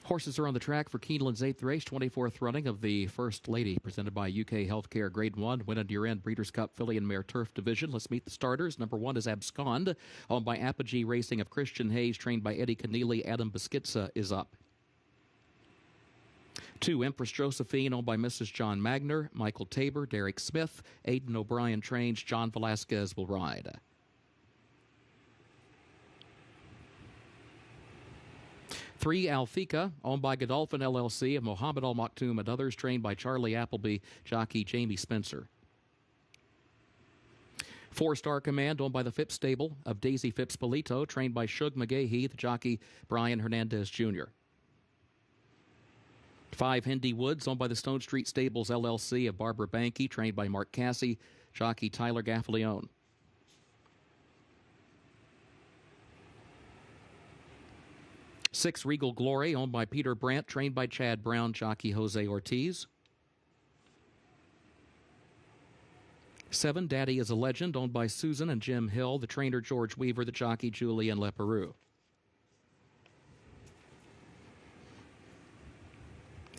Speaker 15: Horses are on the track for Keeneland's 8th race, 24th running of the First Lady, presented by UK Healthcare Grade 1, Win Under Your End Breeders' Cup Filly and Mare Turf Division. Let's meet the starters. Number 1 is Abscond, owned by Apogee Racing of Christian Hayes, trained by Eddie Keneally. Adam Beschitza is up. 2, Empress Josephine, owned by Mrs. John Magner, Michael Tabor, Derek Smith, Aidan O'Brien trains, John Velasquez will ride. 3, Althika, owned by Godolphin LLC of Mohammed Al Maktoum and others, trained by Charlie Appleby, jockey Jamie Spencer. 4, Star Command, owned by the Phipps stable of Daisy Phipps Polito, trained by Shug McGahee, the jockey Brian Hernandez Jr. 5, Hendy Woods, owned by the Stone Street Stables LLC of Barbara Banke, trained by Mark Cassie, jockey Tyler Gaffalione. 6, Regal Glory, owned by Peter Brandt, trained by Chad Brown, jockey Jose Ortiz. 7, Daddy is a Legend, owned by Susan and Jim Hill, the trainer George Weaver, the jockey Julian Leperoux.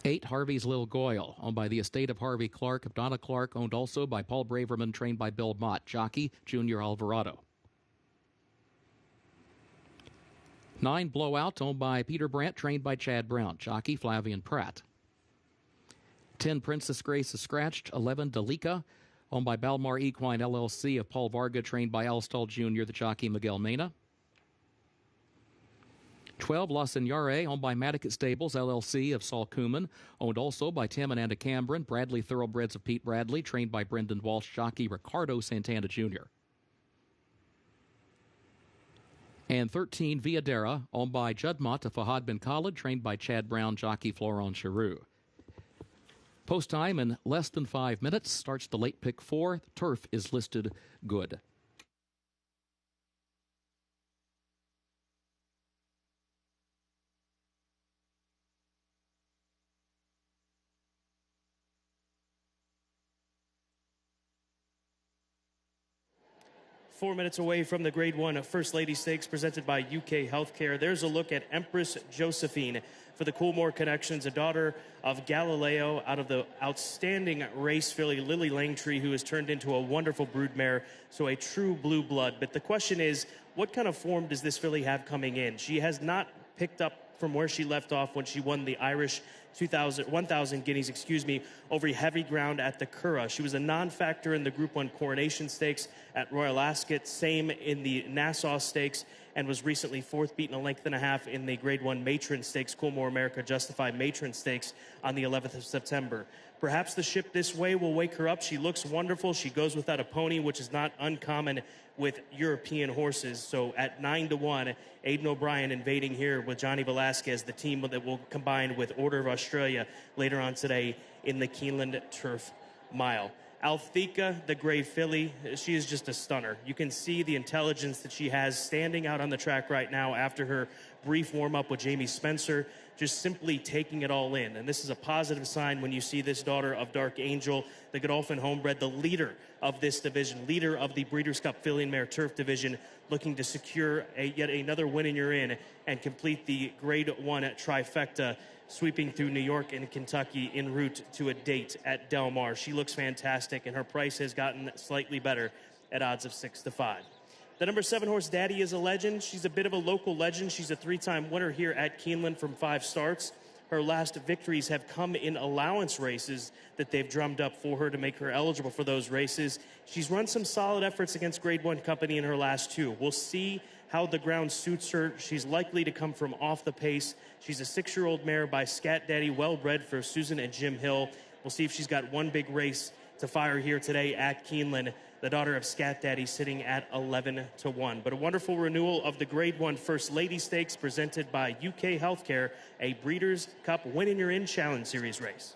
Speaker 15: 8, Harvey's Lil Goyle, owned by the estate of Harvey Clark of Donna Clark, owned also by Paul Braverman, trained by Bill Mott, jockey Junior Alvarado. 9, Blowout, owned by Peter Brandt, trained by Chad Brown, jockey Flavian Pratt. 10, Princess Grace is scratched. 11, Delica, owned by Balmar Equine LLC of Paul Varga, trained by Alstall Jr., the jockey Miguel Mena. 12, La Senore, owned by Madicat Stables LLC of Saul Kuman, owned also by Tim and Anna Cameron, Bradley Thoroughbreds of Pete Bradley, trained by Brendan Walsh, jockey Ricardo Santana Jr. And 13, Villadera, owned by Judd Mott of Fahad bin Khalid, trained by Chad Brown, jockey Florent Giroux. Post time in less than 5 minutes. Starts the late pick 4. The turf is listed good.
Speaker 1: Four minutes away from the Grade 1 First Lady Stakes presented by UK Healthcare. There's a look at Empress Josephine for the Coolmore Connections, a daughter of Galileo out of the outstanding race filly Lily Langtree, who has turned into a wonderful broodmare, so a true blue blood. But the question is, what kind of form does this filly have coming in? She has not picked up from where she left off when she won the Irish 1,000 guineas, over heavy ground at the Curragh. She was a non-factor in the Group 1 Coronation Stakes at Royal Ascot, same in the Nassau Stakes, and was recently fourth beaten a length and a half in the Grade 1 Matron Stakes, Coolmore America Justified Matron Stakes on the 11th of September. Perhaps the ship this way will wake her up. She looks wonderful. She goes without a pony, which is not uncommon with European horses. So at 9-1, Aidan O'Brien invading here with Johnny Velasquez, the team that will combine with Order of Australia later on today in the Keeneland Turf Mile. Althika, the gray filly, she is just a stunner. You can see the intelligence that she has standing out on the track right now after her brief warm-up with Jamie Spencer, just simply taking it all in. And this is a positive sign when you see this daughter of Dark Angel, the Godolphin homebred, the leader of this division, leader of the Breeders' Cup Filly and Mare Turf Division, looking to secure yet another win in your in and complete the Grade 1 trifecta, sweeping through New York and Kentucky en route to a date at Del Mar. She looks fantastic, and her price has gotten slightly better at odds of 6-5. The number 7 horse, Daddy is a Legend. She's a bit of a local legend. She's a 3-time winner here at Keeneland from 5 starts. Her last victories have come in allowance races that they've drummed up for her to make her eligible for those races. She's run some solid efforts against Grade 1 company in her last 2. We'll see how the ground suits her. She's likely to come from off the pace. She's a 6-year-old mare by Scat Daddy, well-bred for Susan and Jim Hill. We'll see if she's got one big race to fire here today at Keeneland. The daughter of Scat Daddy sitting at 11-1. But a wonderful renewal of the Grade 1 First Lady Stakes presented by UK Healthcare, a Breeders' Cup Win in Your In Challenge Series race.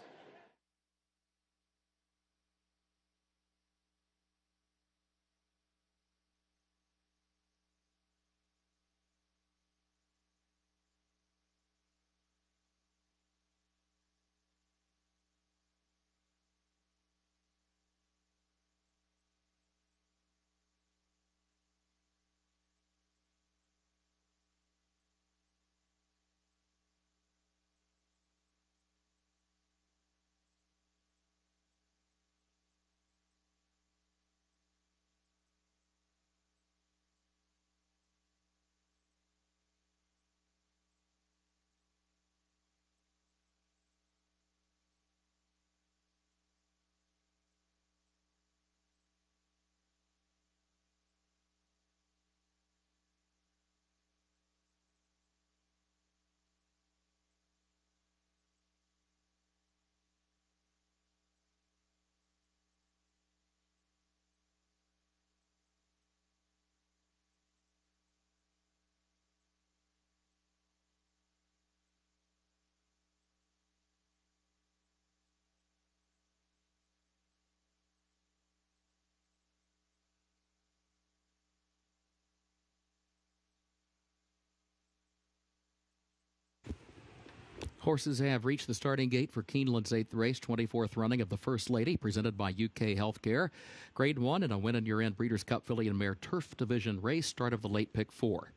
Speaker 15: Horses have reached the starting gate for Keeneland's 8th race, 24th running of the First Lady, presented by UK Healthcare. Grade 1 and a win in your end Breeders' Cup Filly and Mare Turf Division race, start of the late pick 4.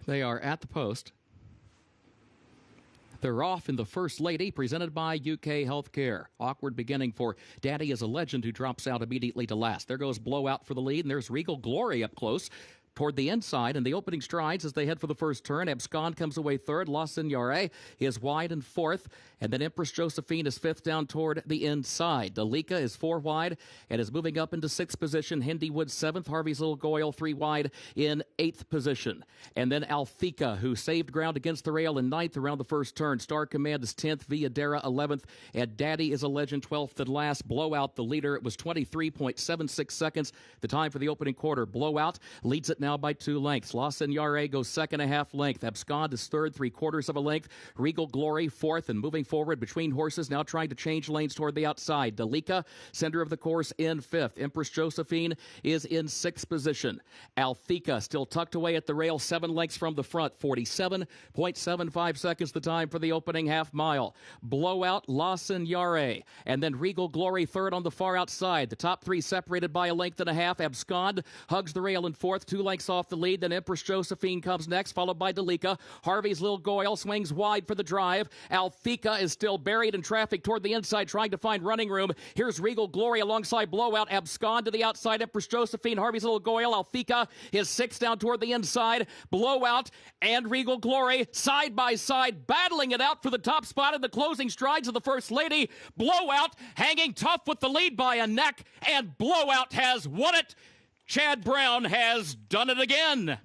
Speaker 15: They are at the post. They're off in the First Lady, presented by UK Healthcare. Awkward beginning for Daddy is a Legend, who drops out immediately to last. There goes Blowout for the lead, and there's Regal Glory up close toward the inside, and the opening strides as they head for the first turn. Abscond comes away third. La Signore is wide and fourth, and then Empress Josephine is fifth down toward the inside. Dalika is 4 wide and is moving up into 6th position. Hindywood 7th. Harvey's Little Goyle 3 wide in 8th position. And then Althika, who saved ground against the rail in 9th around the first turn. Star Command is 10th. Villadera 11th. And Daddy is a Legend 12th and last. Blowout, the leader. It was 23.76 seconds. The time for the opening quarter. Blowout leads it now by 2 lengths. La Signore goes 2.5 length. Abscond is third, 3/4 of a length. Regal Glory fourth, and moving forward between horses, now trying to change lanes toward the outside. Dalika, center of the course, in 5th. Empress Josephine is in 6th position. Althika still tucked away at the rail, 7 lengths from the front. 47.75 seconds the time for the opening half mile. Blowout, La Signore, and then Regal Glory third on the far outside. The top 3 separated by a length and a half. Abscond hugs the rail in 4th, 2 lengths off the lead. Then Empress Josephine comes next, followed by Dalika. Harvey's Little Goyle swings wide for the drive. Althika is still buried in traffic toward the inside, trying to find running room. Here's Regal Glory alongside Blowout. Abscond to the outside. Empress Josephine, Harvey's Little Goyle. Althika is 6th down toward the inside. Blowout and Regal Glory side by side, battling it out for the top spot in the closing strides of the First Lady. Blowout hanging tough with the lead by a neck, and Blowout has won it. Chad Brown has done it again.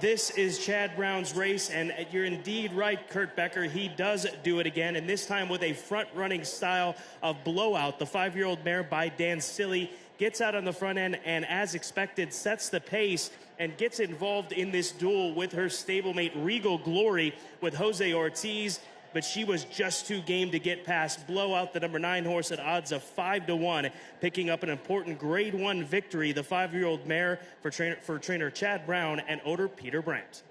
Speaker 1: This is Chad Brown's race, and you're indeed right, Kurt Becker. He does do it again, and this time with a front-running style of Blowout. The 5-year-old mare by Dan Silly gets out on the front end and, as expected, sets the pace and gets involved in this duel with her stablemate Regal Glory with Jose Ortiz. But she was just too game to get past Blowout, the number 9 horse, at odds of 5-1, picking up an important Grade 1 victory, the 5-year-old mare for trainer Chad Brown and owner Peter Brandt.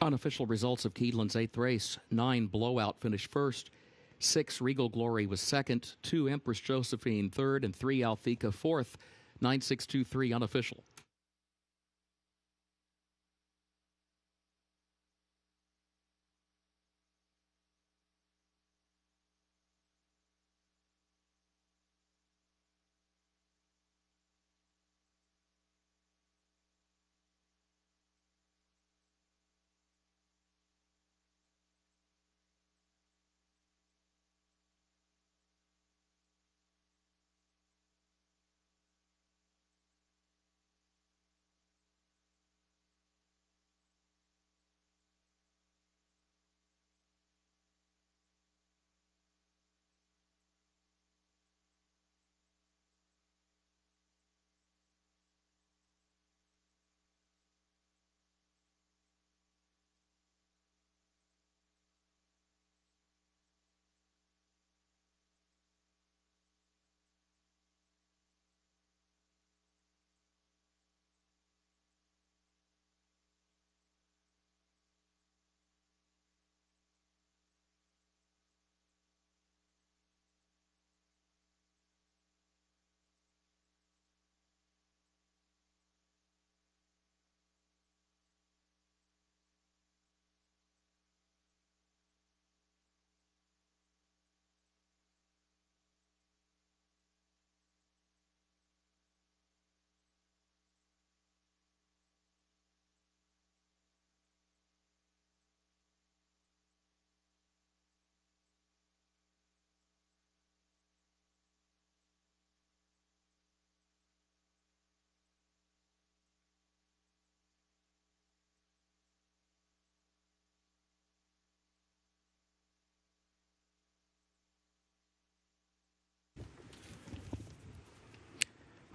Speaker 15: Unofficial results of Keeneland's 8th race. 9 Blowout finished first. 6 Regal Glory was second. 2 Empress Josephine third. And 3 Althea fourth. 9-6-2-3 unofficial.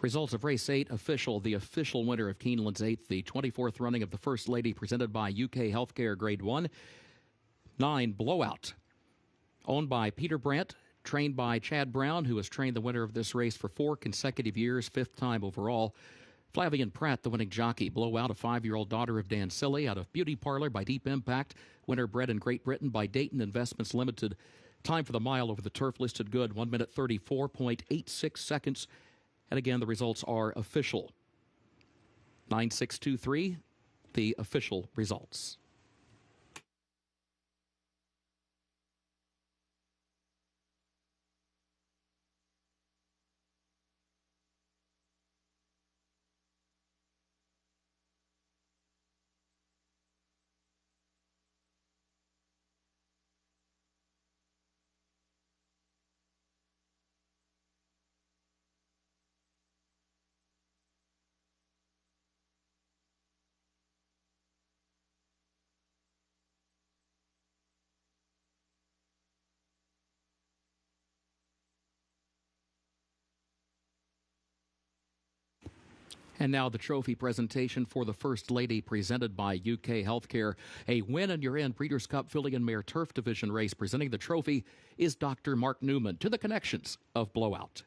Speaker 15: Results of race 8 official. The official winner of Keeneland's 8th, the 24th running of the First Lady, presented by UK Healthcare Grade 1. 9 Blowout, owned by Peter Brandt, trained by Chad Brown, who has trained the winner of this race for 4 consecutive years, 5th time overall. Flavian Pratt, the winning jockey. Blowout, a 5-year-old daughter of Dan Silly, out of Beauty Parlor by Deep Impact. Winner bred in Great Britain by Dayton Investments Limited. Time for the mile over the turf listed good, 1 minute 34.86 seconds. And again, the results are official. 9-6-2-3, the official results. And now the trophy presentation for the First Lady, presented by UK Healthcare. A win and you're in. Breeders' Cup Filly and Mare Turf Division race. Presenting the trophy is Dr. Mark Newman. To the connections of Blowout.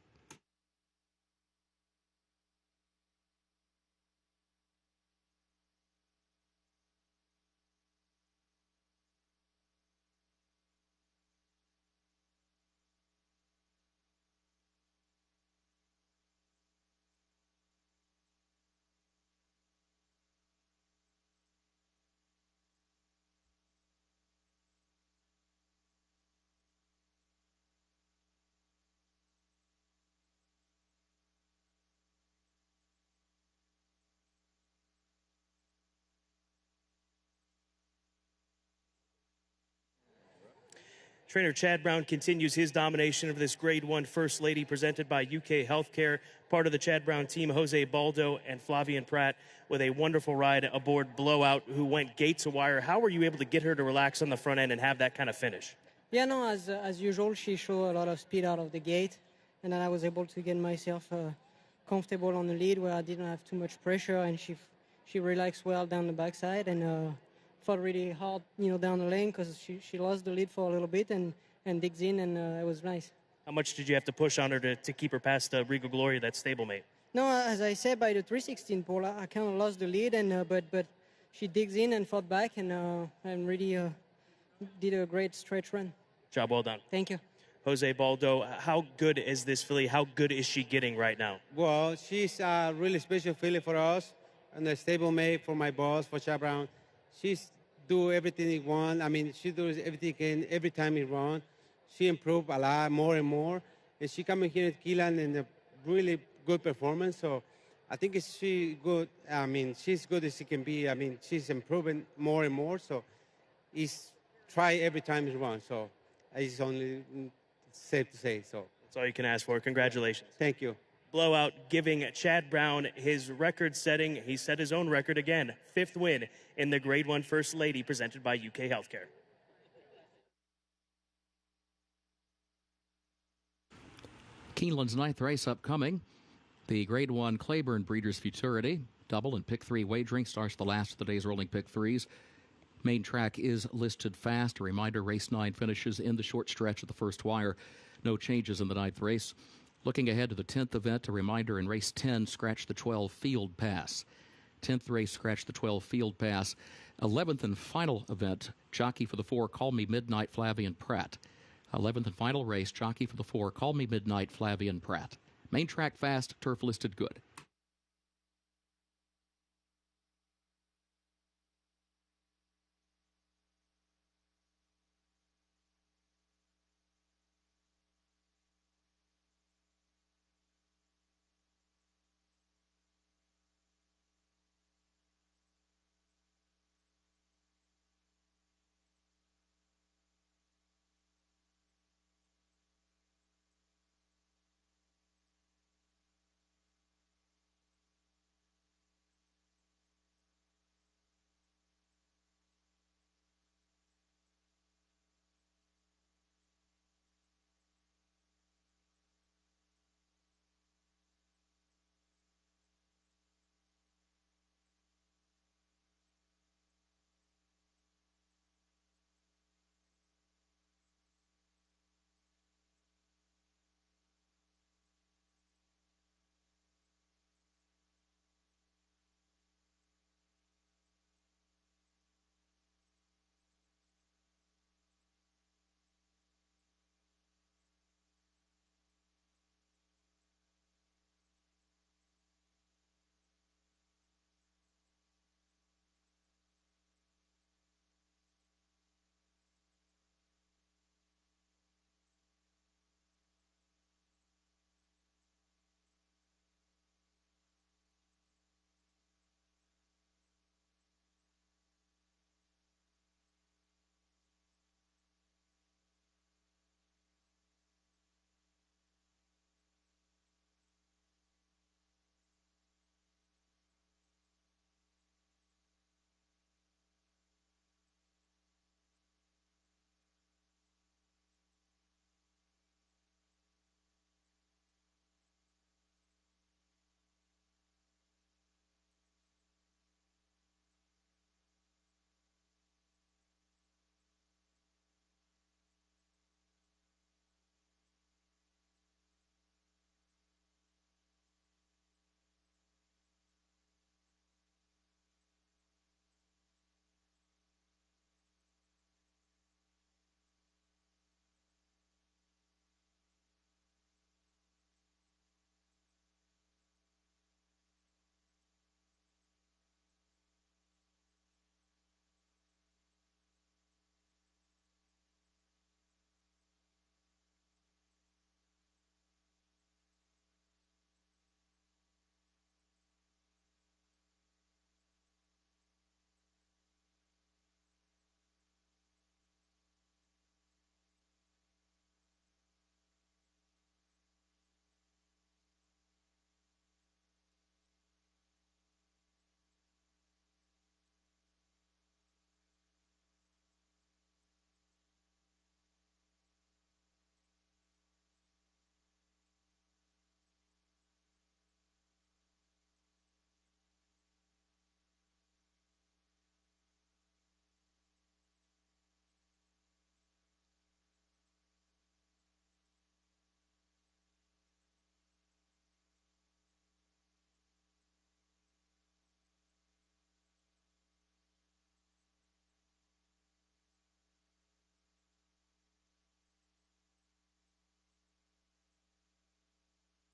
Speaker 1: Trainer Chad Brown continues his domination of this Grade 1 First Lady, presented by UK Healthcare. Part of the Chad Brown team, Jose Baldo and Flavian Pratt, with a wonderful ride aboard Blowout, who went gate to wire. How were you able to get her to relax on the front end and have that kind of finish?
Speaker 3: Yeah, no, as usual, she showed a lot of speed out of the gate, and then I was able to get myself comfortable on the lead where I didn't have too much pressure, and she relaxed well down the backside, and fought really hard, down the lane, because she lost the lead for a little bit and digs in, and it was nice.
Speaker 1: How much did you have to push on her to keep her past Regal Glory, that stablemate?
Speaker 3: No, as I said, by the 316 pole, I kind of lost the lead, and but she digs in and fought back and really did a great stretch run.
Speaker 1: Job well done.
Speaker 3: Thank you.
Speaker 1: Jose Baldo, how good is this filly? How good is she getting right now?
Speaker 4: Well, she's a really special filly for us, and a stablemate for my boss, for Chad Brown. She's do everything he wants. I mean, she does everything he can every time he runs. She improved a lot, more and more. And she coming here at Keeneland in a really good performance. So I think she good. I mean, she's good as she can be. I mean, she's improving more and more. So he's try every time he runs. So it's only safe to say so.
Speaker 1: That's all you can ask for. Congratulations.
Speaker 4: Thank you.
Speaker 1: Blowout, giving Chad Brown his record-setting. He set his own record again. 5th win in the Grade 1 First Lady presented by UK Healthcare.
Speaker 15: Keeneland's 9th race upcoming. The Grade 1 Claiborne Breeders' Futurity. Double and pick 3 wagering starts the last of the day's rolling pick 3s. Main track is listed fast. A reminder, race 9 finishes in the short stretch of the first wire. No changes in the 9th race. Looking ahead to the 10th event, a reminder in race 10, scratch the 12 field pass. 10th race, scratch the 12 field pass. 11th and final event, jockey for the 4, Call Me Midnight, Flavian Pratt. 11th and final race, jockey for the 4, Call Me Midnight, Flavian Pratt. Main track fast, turf listed good.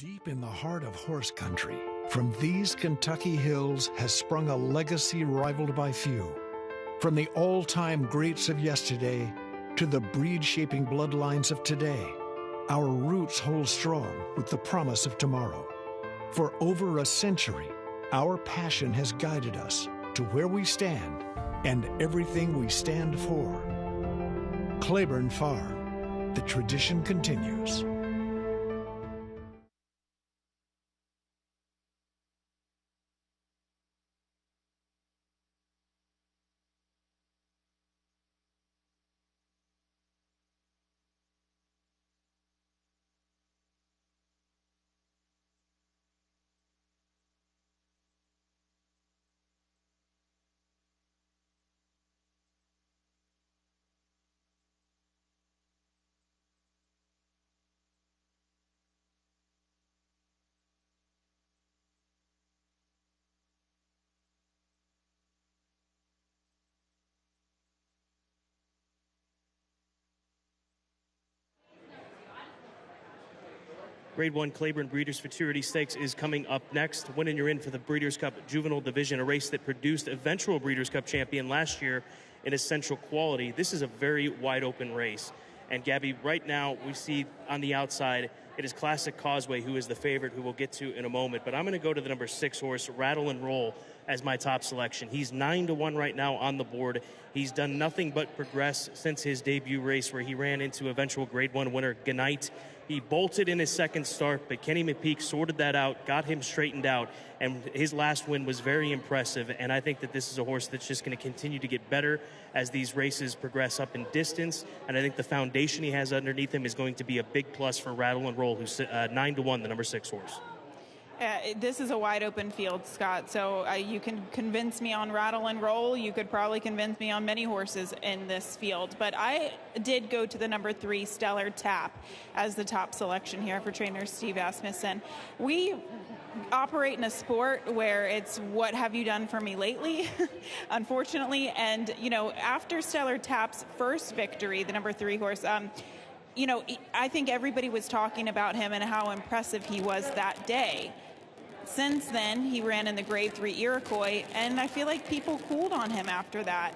Speaker 14: Deep in the heart of horse country, from these Kentucky hills has sprung a legacy rivaled by few. From the all-time greats of yesterday to the breed-shaping bloodlines of today, our roots hold strong with the promise of tomorrow. For over a century, our passion has guided us to where we stand and everything we stand for. Claiborne Farm, the tradition continues.
Speaker 1: Grade 1 Claiborne Breeders' Futurity Stakes is coming up next. Winning you're in for the Breeders' Cup Juvenile Division, a race that produced eventual Breeders' Cup champion last year in Essential Quality. This is a very wide-open race. And, Gabby, right now we see on the outside it is Classic Causeway, who is the favorite, who we'll get to in a moment. But I'm going to go to the number 6 horse, Rattle and Roll, as my top selection. He's 9-1 right now on the board. He's done nothing but progress since his debut race, where he ran into eventual Grade 1 winner Ganite. He bolted in his second start, but Kenny McPeak sorted that out, got him straightened out, and his last win was very impressive. And I think that this is a horse that's just going to continue to get better as these races progress up in distance. And I think the foundation he has underneath him is going to be a big plus for Rattle and Roll, who's 9-1, the number 6 horse.
Speaker 2: This is a wide open field, Scott. So you can convince me on Rattle and Roll. You could probably convince me on many horses in this field. But I did go to the number 3, Stellar Tap, as the top selection here for trainer Steve Asmussen. We operate in a sport where it's what have you done for me lately, unfortunately. And, you know, after Stellar Tap's first victory, the number 3 horse, you know, I think everybody was talking about him and how impressive he was that day. Since then, he ran in the Grade 3 Iroquois, and I feel like people cooled on him after that.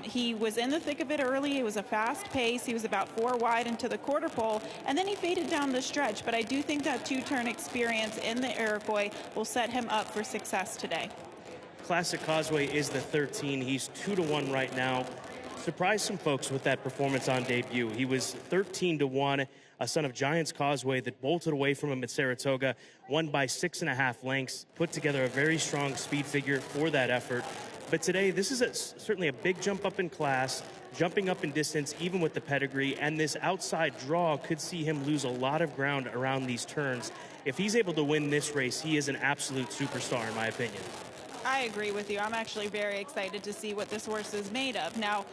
Speaker 2: He was in the thick of it early. It was a fast pace. He was about 4 wide into the quarter pole, and then he faded down the stretch. But I do think that 2-turn experience in the Iroquois will set him up for success today.
Speaker 1: Classic Causeway is the 13. He's 2-1 right now. Surprised some folks with that performance on debut. He was 13-1, a son of Giants Causeway that bolted away from him at Saratoga, won by 6.5 lengths, put together a very strong speed figure for that effort. But today, this is certainly a big jump up in class, jumping up in distance, even with the pedigree, and this outside draw could see him lose a lot of ground around these turns. If he's able to win this race, he is an absolute superstar, in my opinion.
Speaker 2: I agree with you. I'm actually very excited to see what this horse is made of. Now,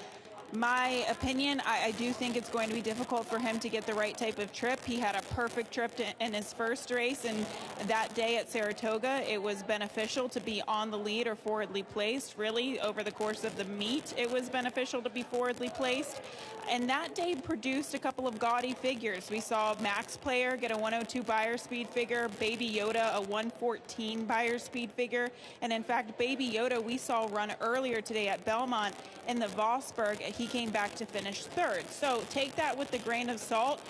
Speaker 2: my opinion, I do think it's going to be difficult for him to get the right type of trip. He had a perfect trip in his first race, and that day at Saratoga, it was beneficial to be on the lead or forwardly placed. Really, over the course of the meet, it was beneficial to be forwardly placed. And that day produced a couple of gaudy figures. We saw Max Player get a 102 Beyer speed figure, Baby Yoda a 114 Beyer speed figure, and in fact, Baby Yoda we saw run earlier today at Belmont in the Vosburg. He came back to finish 3rd. So take that with a grain of salt.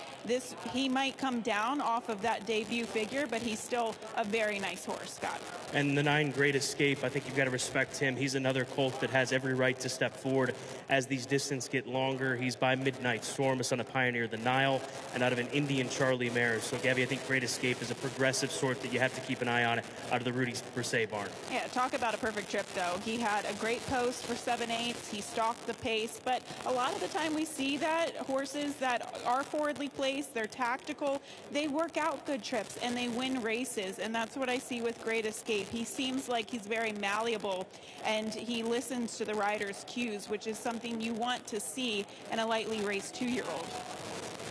Speaker 2: He might come down off of that debut figure, but he's still a very nice horse, Scott.
Speaker 1: And the 9 Great Escape, I think you've got to respect him. He's another colt that has every right to step forward as these distances get longer. He's by Midnight Storm, a son of Pioneer the Nile, and out of an Indian Charlie mare. So, Gabby, I think Great Escape is a progressive sort that you have to keep an eye on out of the Rudy Brisset barn.
Speaker 2: Yeah, talk about a perfect trip, though. He had a great post for 7/8. He stalked the pace, but a lot of the time we see that horses that are forwardly placed, they're tactical, they work out good trips and they win races, and that's what I see with Great Escape. He seems like he's very malleable and he listens to the rider's cues, which is something you want to see in a lightly raced 2-year-old.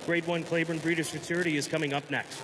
Speaker 1: Grade 1 Claiborne Breeders' Futurity is coming up next.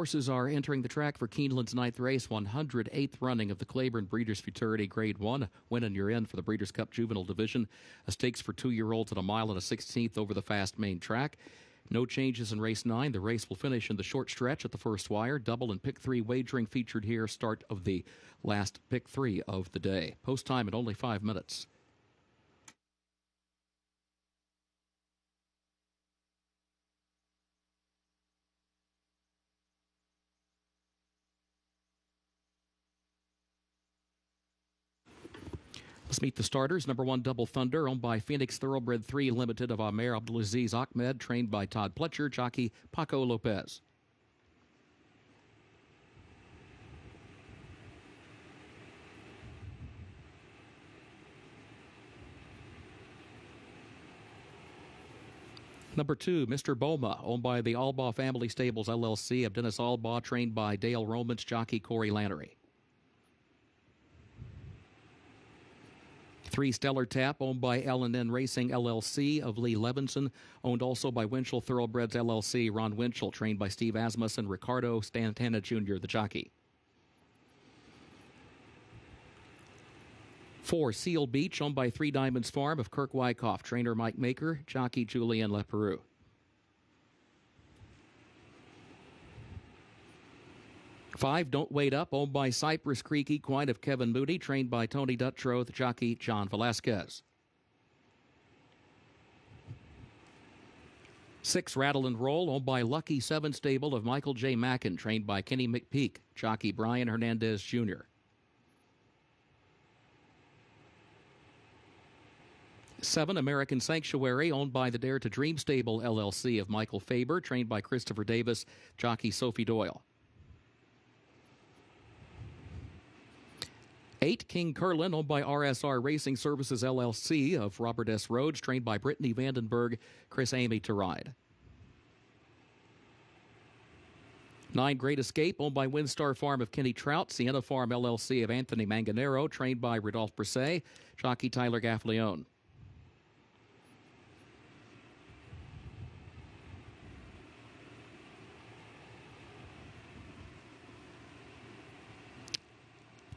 Speaker 15: Horses are entering the track for Keeneland's 9th race, 108th running of the Claiborne Breeders' Futurity Grade 1. Win and you're in for the Breeders' Cup Juvenile Division. A stakes for 2-year-olds at a mile and a 16th over the fast main track. No changes in race 9. The race will finish in the short stretch at the first wire. Double and pick 3 wagering featured here. Start of the last pick 3 of the day. Post time in only 5 minutes. Let's meet the starters. Number 1, Double Thunder, owned by Phoenix Thoroughbred 3 Limited of Amer Abdulaziz Ahmed, trained by Todd Pletcher, jockey Paco Lopez. Number 2, Mr. Boma, owned by the Albaugh Family Stables LLC of Dennis Albaugh, trained by Dale Romans, jockey Corey Lannery. 3, Stellar Tap, owned by L&N Racing LLC of Lee Levinson, owned also by Winchell Thoroughbreds LLC, Ron Winchell, trained by Steve Asmus and Ricardo Stantana Jr., the jockey. 4, Seal Beach, owned by 3 Diamonds Farm of Kirk Wyckoff, trainer Mike Maker, jockey Julian Leperoux. 5, Don't Wait Up, owned by Cypress Creek Equine of Kevin Moody, trained by Tony Dutroth, jockey John Velasquez. 6, Rattle and Roll, owned by Lucky 7 Stable of Michael J. Mackin, trained by Kenny McPeak, jockey Brian Hernandez Jr. 7, American Sanctuary, owned by the Dare to Dream Stable LLC of Michael Faber, trained by Christopher Davis, jockey Sophie Doyle. 8, King Curlin, owned by RSR Racing Services LLC of Robert S. Rhodes, trained by Brittany Vandenberg, Chris Amy to ride. 9, Great Escape, owned by Windstar Farm of Kenny Trout, Sienna Farm LLC of Anthony Manganero, trained by Rodolphe Brisset, jockey Tyler Gaffleone.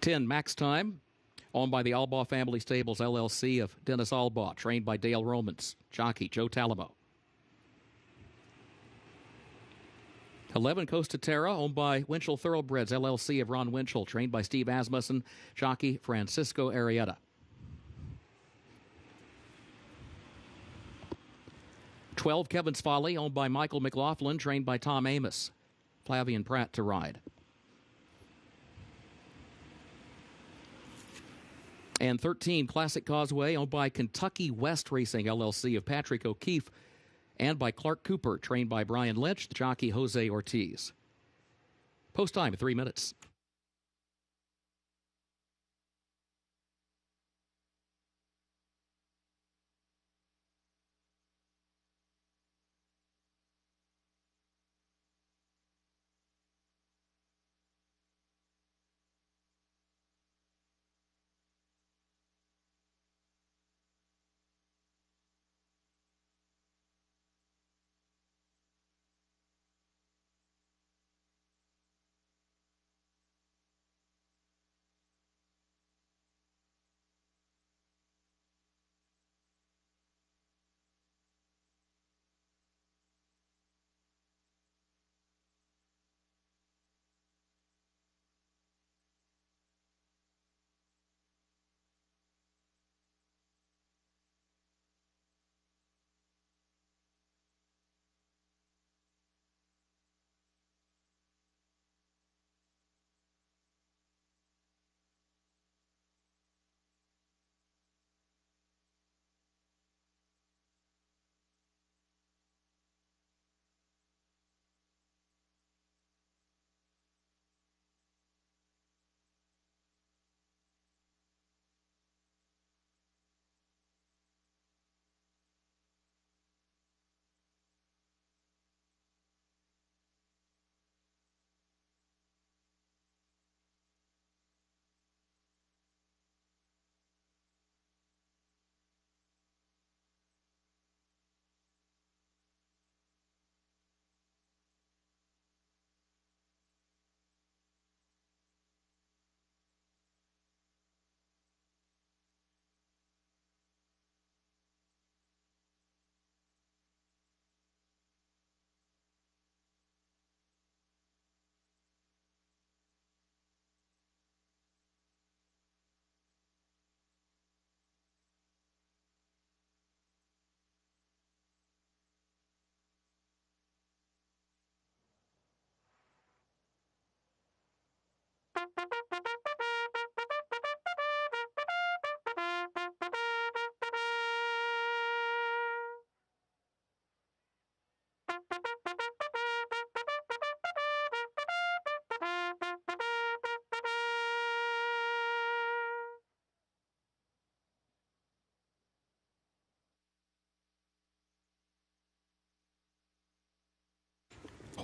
Speaker 15: 10, Max Time, owned by the Albaugh Family Stables LLC of Dennis Albaugh, trained by Dale Romans, jockey Joe Talamo. 11, Costa Terra, owned by Winchell Thoroughbreds LLC of Ron Winchell, trained by Steve Asmussen, jockey Francisco Arrieta. 12, Kevin's Folly, owned by Michael McLaughlin, trained by Tom Amos, Flavian Pratt to ride. And 13, Classic Causeway, owned by Kentucky West Racing LLC of Patrick O'Keefe, and by Clark Cooper, trained by Brian Lynch, the jockey Jose Ortiz. Post time, 3 minutes.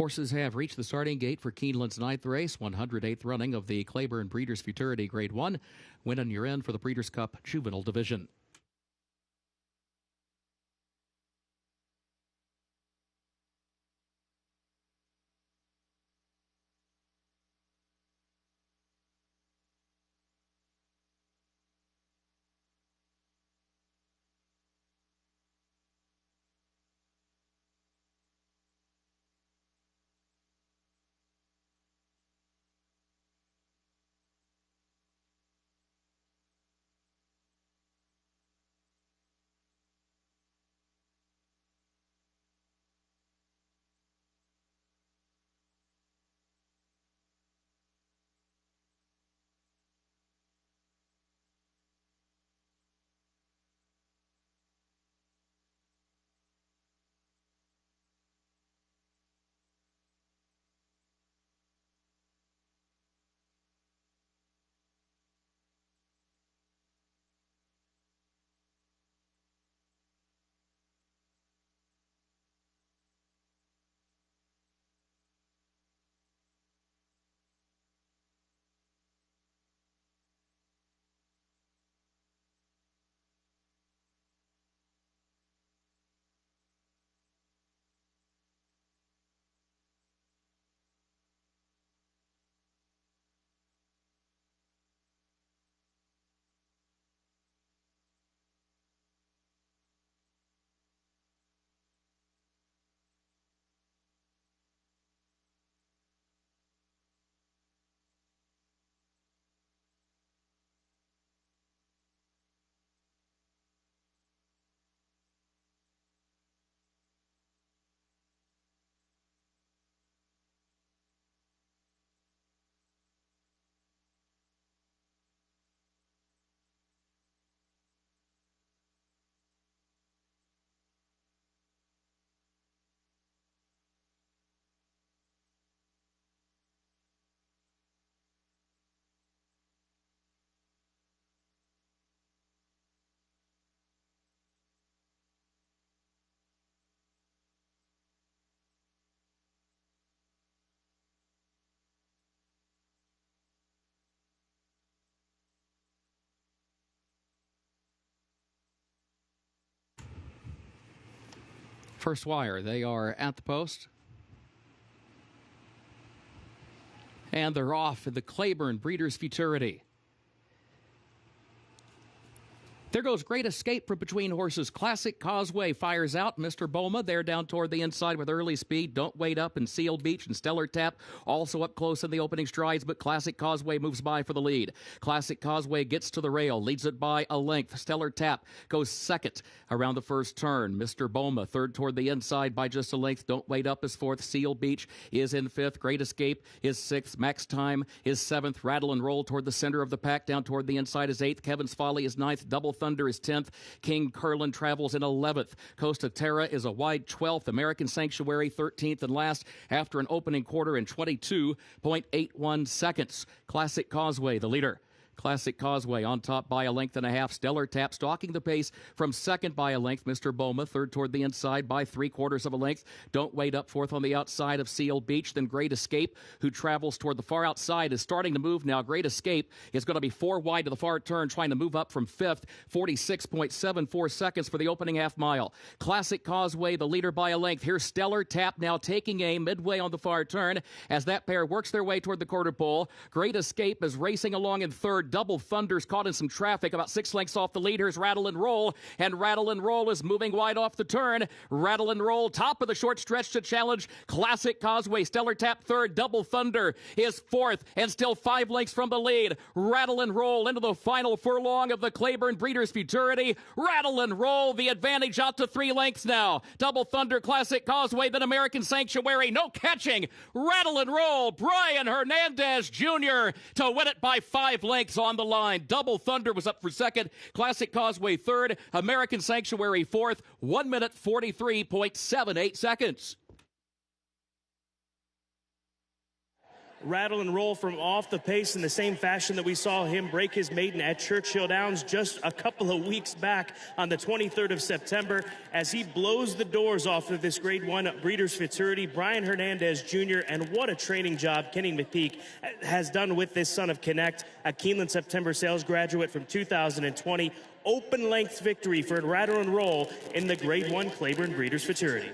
Speaker 15: Horses have reached the starting gate for Keeneland's 9th race, 108th running of the Claiborne Breeders' Futurity Grade 1. Win and you're in for the Breeders' Cup Juvenile Division. First wire, they are at the post. And they're off in the Claiborne Breeders' Futurity. There goes Great Escape from between horses. Classic Causeway fires out. Mr. Boma there down toward the inside with early speed. Don't Wait Up and Seal Beach and Stellar Tap also up close in the opening strides, but Classic Causeway moves by for the lead. Classic Causeway gets to the rail, leads it by a length. Stellar Tap goes second around the first turn. Mr. Boma third toward the inside by just a length. Don't Wait Up is fourth. Seal Beach is in fifth. Great Escape is sixth. Max Time is seventh. Rattle and Roll toward the center of the pack. Down toward the inside is eighth. Kevin's Folly is ninth. Double Thunder is 10th. King Curlin travels in 11th. Costa Terra is a wide 12th. American Sanctuary 13th and last after an opening quarter in 22.81 seconds. Classic Causeway, the leader. Classic Causeway on top by a length and a half. Stellar Tap stalking the pace from second by a length. Mr. Boma third toward the inside by 3/4 of a length. Don't Wait Up fourth on the outside of Seal Beach. Then Great Escape, who travels toward the far outside, is starting to move now. Great Escape is going to be 4 wide to the far turn, trying to move up from fifth. 46.74 seconds for the opening half mile. Classic Causeway, the leader by a length. Here's Stellar Tap now taking aim midway on the far turn as that pair works their way toward the quarter pole. Great Escape is racing along in third. Double Thunder's caught in some traffic about 6 lengths off the lead. Here's Rattle and Roll, and Rattle and Roll is moving wide off the turn. Rattle and Roll, top of the short stretch to challenge Classic Causeway. Stellar Tap third. Double Thunder is fourth and still 5 lengths from the lead. Rattle and Roll into the final furlong of the Claiborne Breeders' Futurity. Rattle and Roll, the advantage out to 3 lengths now. Double Thunder, Classic Causeway, then American Sanctuary. No catching. Rattle and Roll, Brian Hernandez Jr. to win it by 5 lengths on the line. Double Thunder was up for second. Classic Causeway third. American Sanctuary fourth. 1 minute 43.78 seconds.
Speaker 1: rattle and roll from off the pace in the same fashion that we saw him break his maiden at Churchill Downs just a couple of weeks back on the 23rd of September as he blows the doors off of this Grade 1 Breeders' Futurity. Brian Hernandez Jr., and what a training job Kenny McPeak has done with this son of Connect, a Keeneland September sales graduate from 2020. Open length victory for rattle and roll in the Grade 1 Claiborne Breeders' Futurity.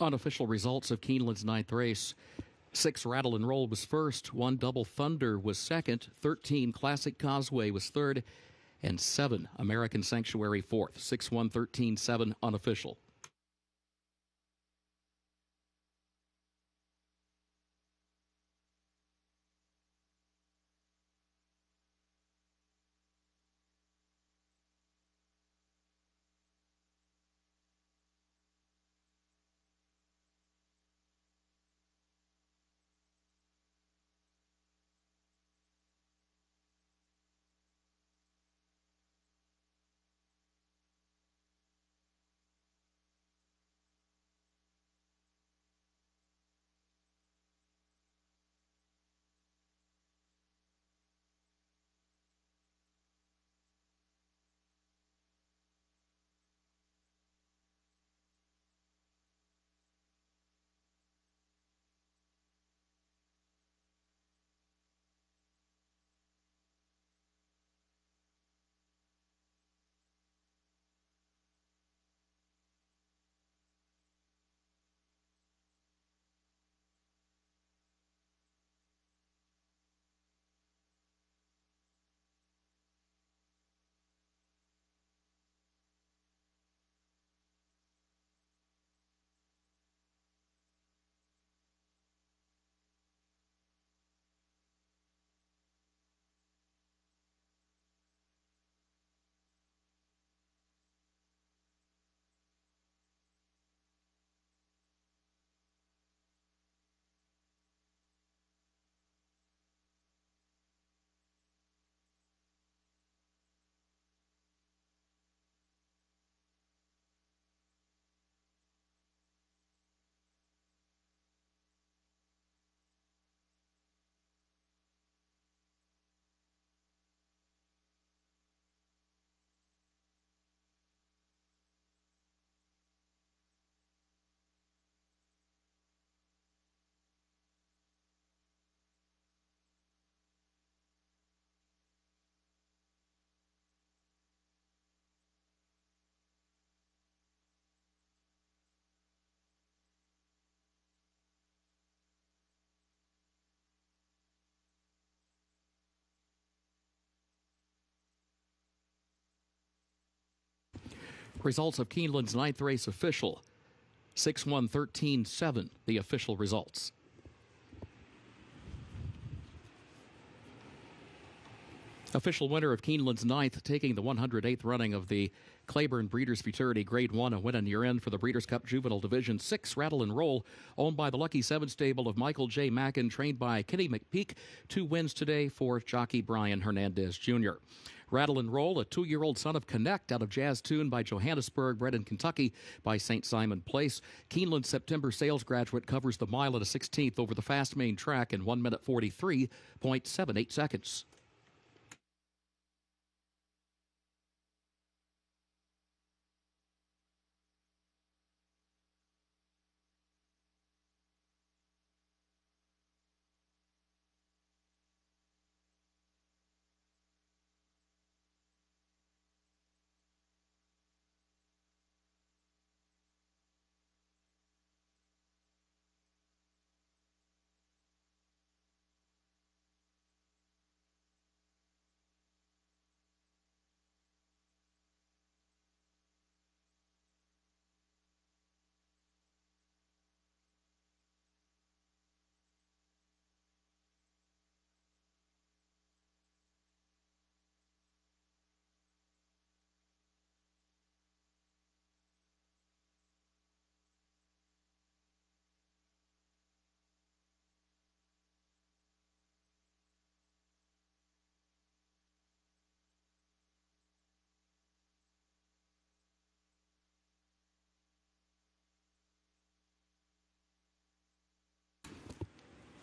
Speaker 15: Unofficial results of Keeneland's ninth race. 6 Rattle and Roll was first, 1 Double Thunder was second, 13 Classic Causeway was third, and 7 American Sanctuary fourth. 6-1, 13-7 unofficial. Results of Keeneland's ninth race official. 6-1, 13-7, the official results. Official winner of Keeneland's ninth, taking the 108th running of the Claiborne Breeders' Futurity Grade 1, a win in year end for the Breeders' Cup Juvenile Division. 6 Rattle and Roll, owned by the Lucky 7 stable of Michael J. Mackin, trained by Kenny McPeak. 2 wins today for jockey Brian Hernandez Jr. Rattle and Roll, a 2-year-old son of Connect out of Jazz Tune by Johannesburg, bred in Kentucky by St. Simon Place. Keeneland September sales graduate covers the mile at a 16th over the fast main track in 1 minute 43.78 seconds.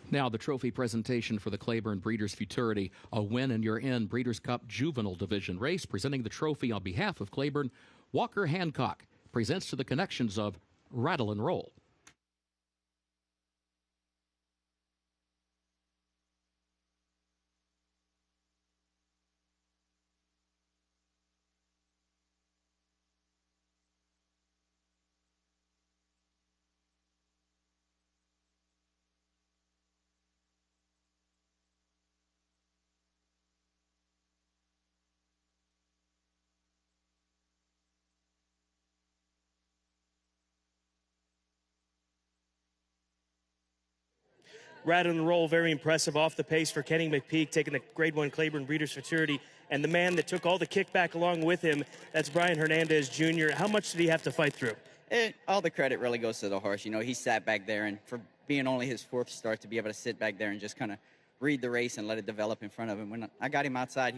Speaker 15: Now the trophy presentation for the Claiborne Breeders' Futurity, a win and you're in Breeders' Cup Juvenile Division race. Presenting the trophy on behalf of Claiborne, Walker Hancock presents to the connections of Rattle and Roll.
Speaker 1: Rattle and Roll, very impressive off the pace for Kenny McPeak, taking the Grade 1 Claiborne Breeders' Futurity. And the man that took all the kickback along with him, that's Brian Hernandez Jr. How much did he have to fight through?
Speaker 6: All the credit really goes to the horse. You know, he sat back there, and for being only his 4th start, to be able to sit back there and just kind of read the race and let it develop in front of him. When I got him outside,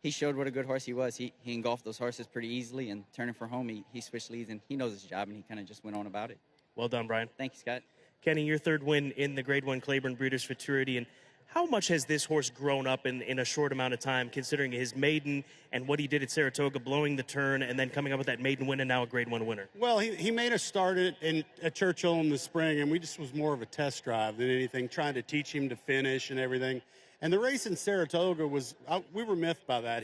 Speaker 6: he showed what a good horse he was. He engulfed those horses pretty easily, and turning for home, he switched leads, and he knows his job, and he kind of just went on about it.
Speaker 1: Well done, Brian.
Speaker 6: Thank you, Scott.
Speaker 1: Kenny, your 3rd win in the Grade 1 Claiborne Breeders' Futurity, and how much has this horse grown up in a short amount of time, considering his maiden and what he did at Saratoga, blowing the turn, and then coming up with that maiden win and now a Grade 1 winner?
Speaker 7: Well, he made us start at Churchill in the spring, and we just was more of a test drive than anything, trying to teach him to finish and everything. And the race in Saratoga we were miffed by that.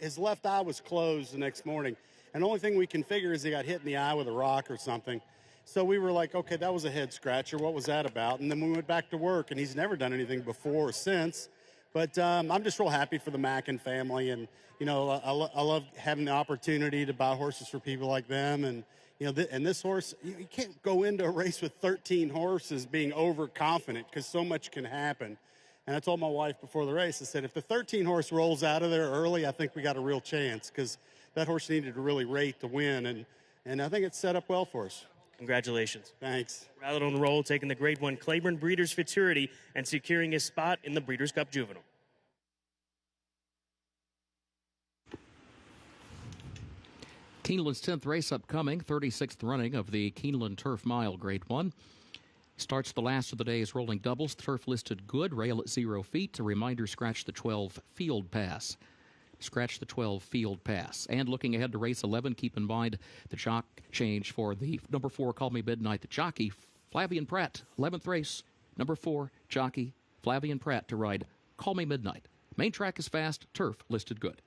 Speaker 7: His left eye was closed the next morning, and the only thing we can figure is he got hit in the eye with a rock or something. So we were like, okay, that was a head scratcher. What was that about? And then we went back to work, and he's never done anything before or since. But I'm just real happy for the Mackin family. And, you know, I love having the opportunity to buy horses for people like them. And, you know, and this horse, you can't go into a race with 13 horses being overconfident because so much can happen. And I told my wife before the race, I said, if the 13 horse rolls out of there early, I think we got a real chance because that horse needed to really rate to win. And I think it's set up well for us.
Speaker 1: Congratulations.
Speaker 7: Thanks.
Speaker 1: Rattle and Roll taking the Grade 1 Claiborne Breeders' Futurity and securing his spot in the Breeders' Cup Juvenile.
Speaker 15: Keeneland's 10th race upcoming, 36th running of the Keeneland Turf Mile Grade 1. Starts the last of the day's rolling doubles. Turf listed good, rail at 0 feet. A reminder, scratch the 12 field pass. Scratch the 12 field pass. And looking ahead to race 11, keep in mind the jock change for the number 4, Call Me Midnight. The jockey, Flavian Pratt, 11th race, number 4, jockey, Flavian Pratt to ride Call Me Midnight. Main track is fast, turf listed good.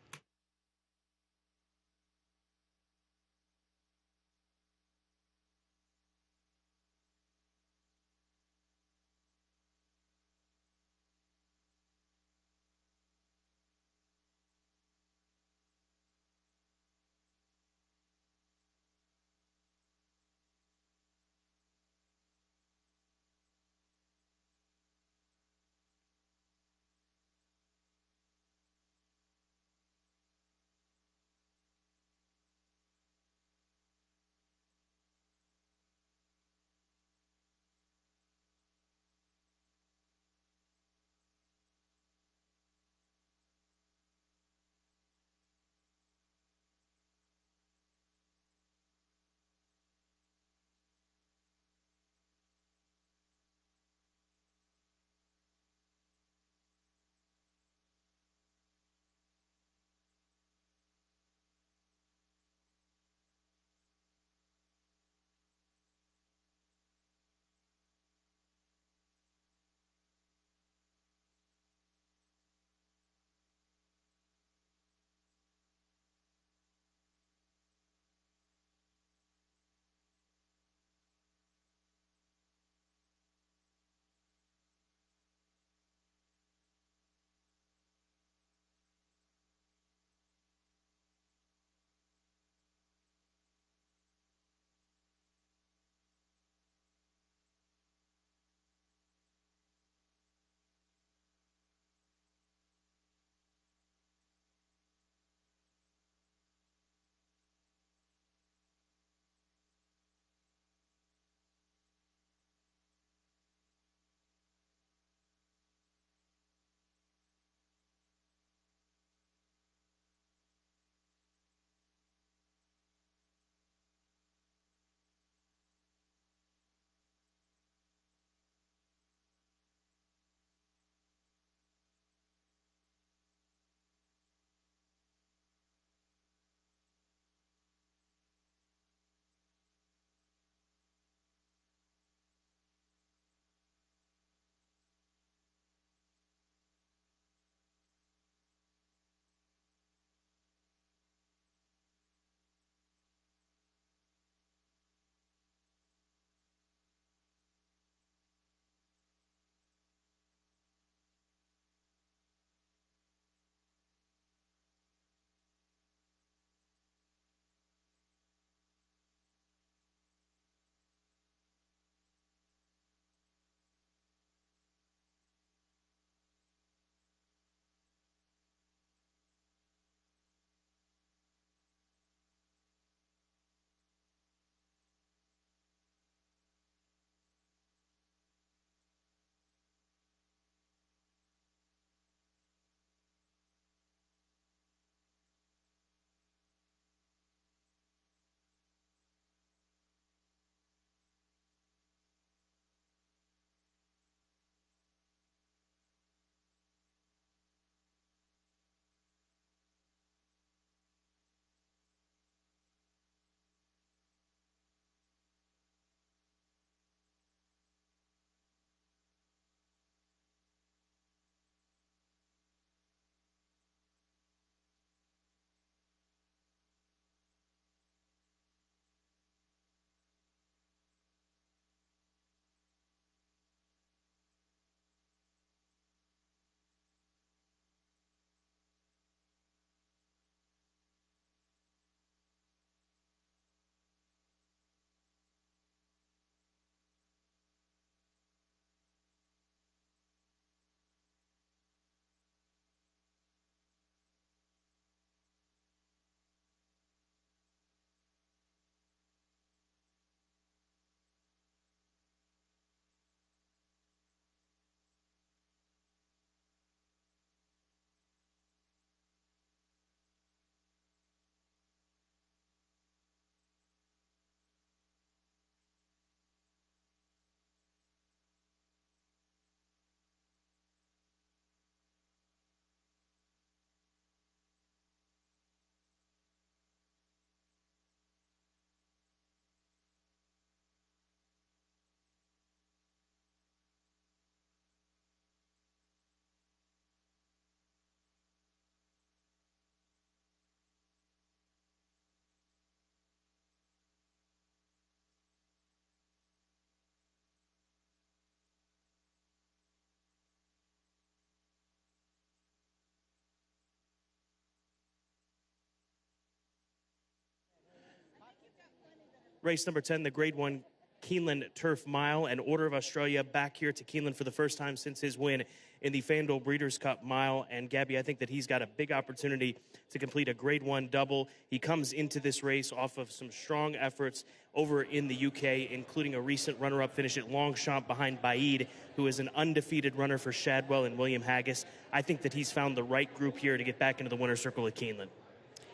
Speaker 1: Race number 10, the Grade 1 Keeneland Turf Mile, and Order of Australia back here to Keeneland for the first time since his win in the FanDuel Breeders' Cup Mile. And Gabby, I think that he's got a big opportunity to complete a Grade 1 double. He comes into this race off of some strong efforts over in the UK, including a recent runner-up finish at Longchamp behind Baid, who is an undefeated runner for Shadwell and William Haggis. I think that he's found the right group here to get back into the winner's circle at Keeneland.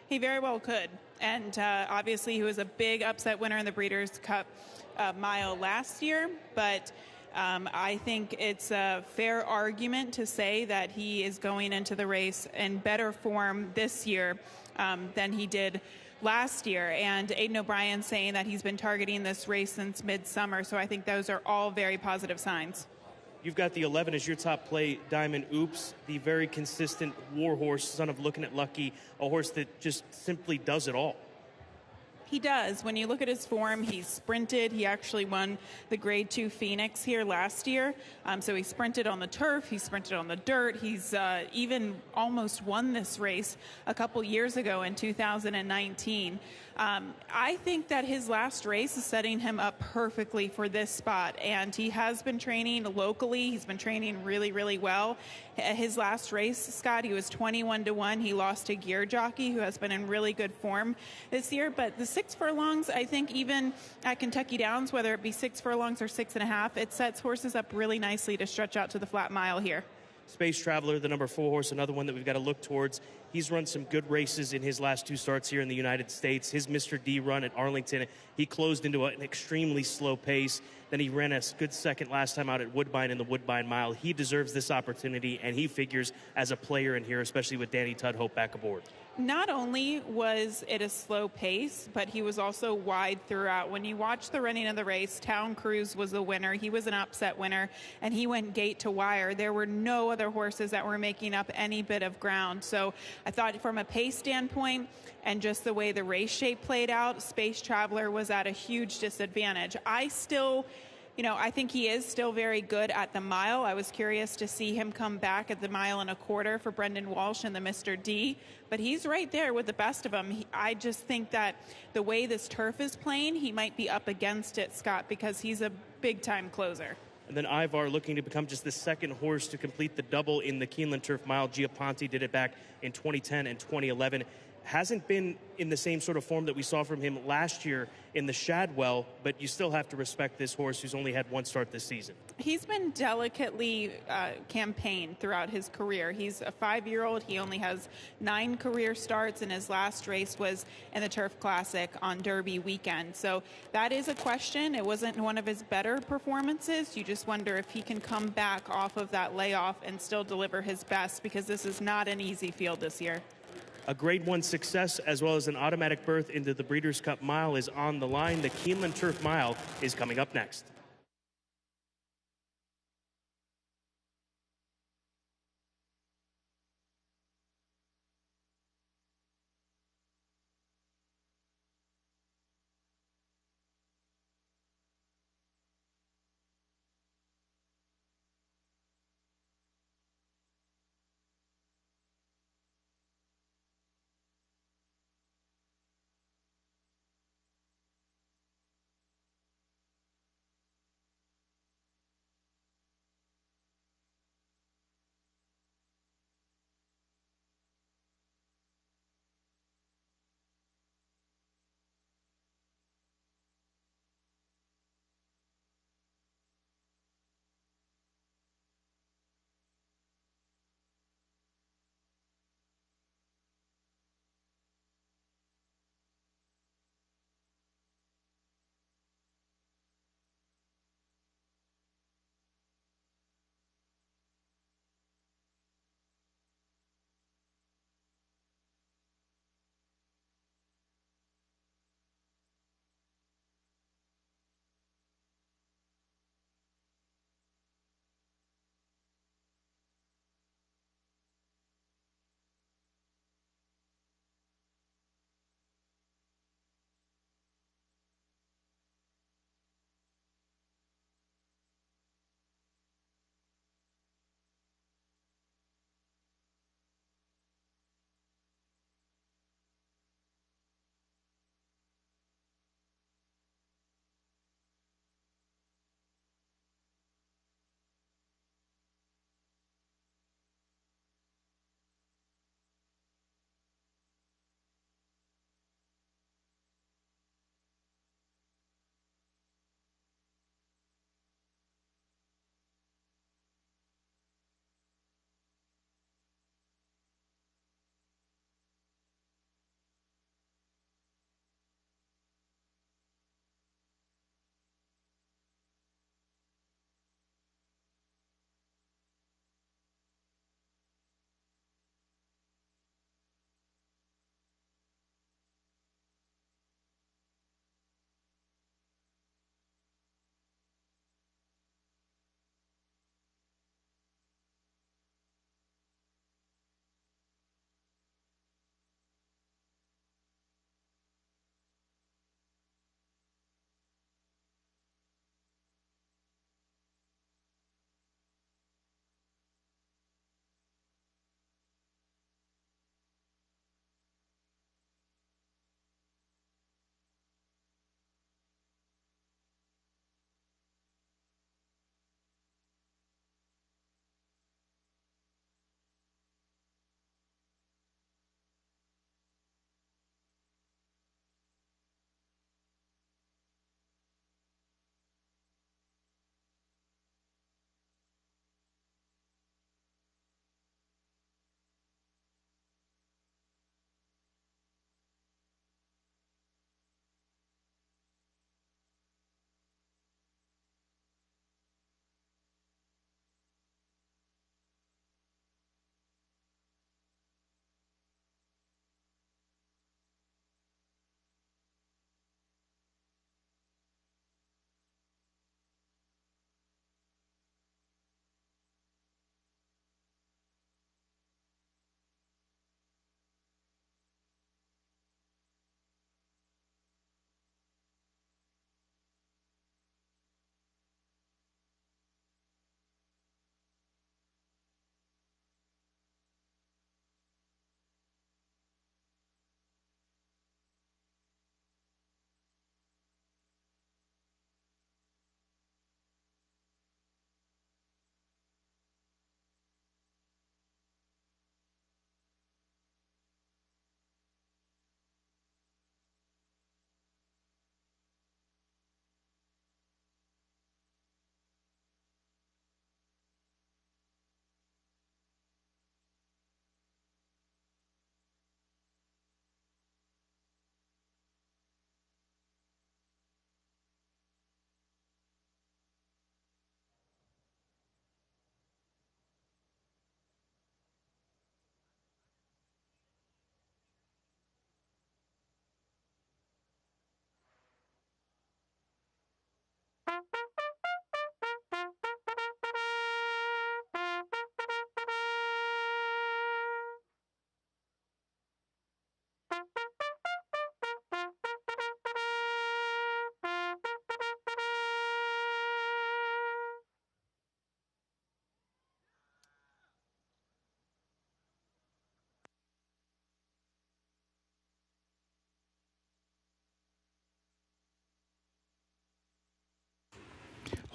Speaker 2: He very well could. And obviously he was a big upset winner in the Breeders' Cup Mile last year, but I think it's a fair argument to say that he is going into the race in better form this year than he did last year. And Aidan O'Brien saying that he's been targeting this race since midsummer, so I think those are all very positive signs.
Speaker 1: You've got the 11 as your top play, Diamond Oops, the very consistent war horse, son of Looking at Lucky, a horse that just simply does it all.
Speaker 2: He does. When you look at his form, he's sprinted. He actually won the Grade 2 Phoenix here last year. So he sprinted on the turf. He sprinted on the dirt. He's even almost won this race a couple years ago in 2019. I think that his last race is setting him up perfectly for this spot, and he has been training locally. He's been training really, really well. His last race, Scott, he was 21-1. He lost to Gear Jockey, who has been in really good form this year. But the 6 furlongs, I think even at Kentucky Downs, whether it be 6 furlongs or 6.5, it sets horses up really nicely to stretch out to the flat mile here.
Speaker 1: Space Traveler, the number 4 horse, another one that we've got to look towards. He's run some good races in his last 2 starts here in the United States. His Mr. D run at Arlington, he closed into an extremely slow pace. Then he ran a good second last time out at Woodbine in the Woodbine Mile. He deserves this opportunity, and he figures as a player in here, especially with Danny Tudhope back aboard.
Speaker 2: Not only was it a slow pace, but he was also wide throughout. When you watch the running of the race, Town Cruise was the winner. He was an upset winner, and he went gate to wire. There were no other horses that were making up any bit of ground. So I thought from a pace standpoint and just the way the race shape played out, Space Traveler was at a huge disadvantage. I think he is still very good at the mile. I was curious to see him come back at the 1.25 miles for Brendan Walsh and the Mr. D, but he's right there with the best of them. I just think that the way this turf is playing, he might be up against it, Scott, because he's a big-time closer.
Speaker 1: And then Ivar looking to become just the second horse to complete the double in the Keeneland Turf Mile. Giaponti did it back in 2010 and 2011. Hasn't been in the same sort of form that we saw from him last year in the Shadwell, but you still have to respect this horse who's only had 1 start this season.
Speaker 2: He's been delicately campaigned throughout his career. He's a 5-year-old. He only has 9 career starts, and his last race was in the Turf Classic on Derby weekend. So that is a question. It wasn't one of his better performances. You just wonder if he can come back off of that layoff and still deliver his best, because this is not an easy field this year.
Speaker 1: A Grade 1 success as well as an automatic berth into the Breeders' Cup Mile is on the line. The Keeneland Turf Mile is coming up next.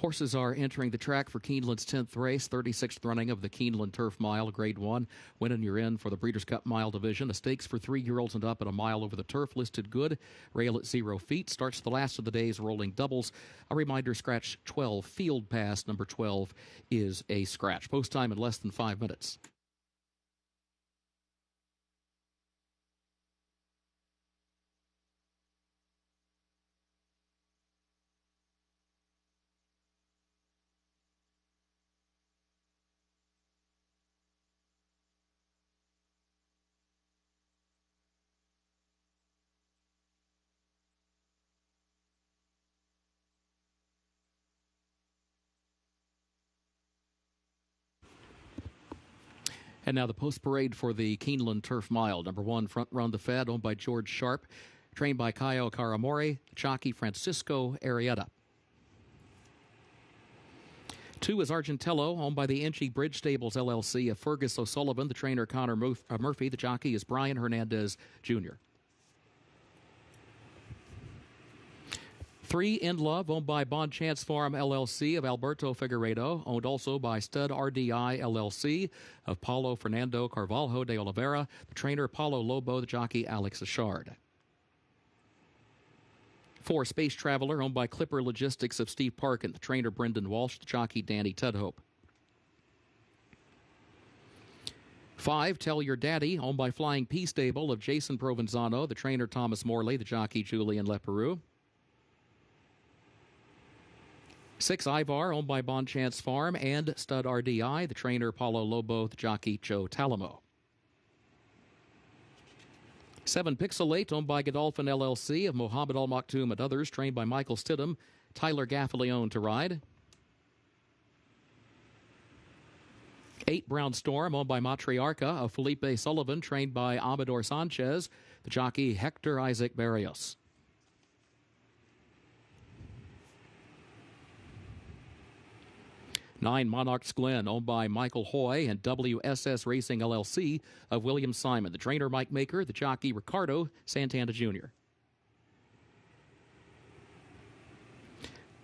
Speaker 15: Horses are entering the track for Keeneland's 10th race, 36th running of the Keeneland Turf Mile, Grade 1. Winning you're in for the Breeders' Cup Mile Division. A stakes for 3-year-olds and up at a mile over the turf, listed good. Rail at 0 feet. Starts the last of the day's rolling doubles. A reminder, scratch 12. Field pass number 12 is a scratch. Post time in less than 5 minutes. And now the post parade for the Keeneland Turf Mile. Number 1, Front Run the Fed, owned by George Sharp. Trained by Caio Caramori, jockey Francisco Arietta. 2 is Argentello, owned by the Inchy Bridge Stables LLC of Fergus O'Sullivan. The trainer Connor Murphy. The jockey is Brian Hernandez Jr. 3, In Love, owned by Bond Chance Farm LLC of Alberto Figueiredo, owned also by Stud RDI LLC of Paulo Fernando Carvalho de Oliveira, the trainer Paulo Lobo, the jockey Alex Achard. 4, Space Traveler, owned by Clipper Logistics of Steve Parkin, the trainer Brendan Walsh, the jockey Danny Tudhope. 5, Tell Your Daddy, owned by Flying P Stable of Jason Provenzano, the trainer Thomas Morley, the jockey Julian Leperoux. 6, Ivar, owned by Bond Chance Farm and Stud RDI, the trainer Paulo Lobo, the jockey Joe Talamo. 7, Pixelate, owned by Godolphin LLC of Mohammed Al Maktoum and others, trained by Michael Stidham, Tyler Gaffalione to ride. 8, Brown Storm, owned by Matriarca of Felipe Sullivan, trained by Amador Sanchez, the jockey Hector Isaac Barrios. 9, Monarch's Glen, owned by Michael Hoy and WSS Racing LLC of William Simon. The trainer, Mike Maker, the jockey, Ricardo Santana Jr.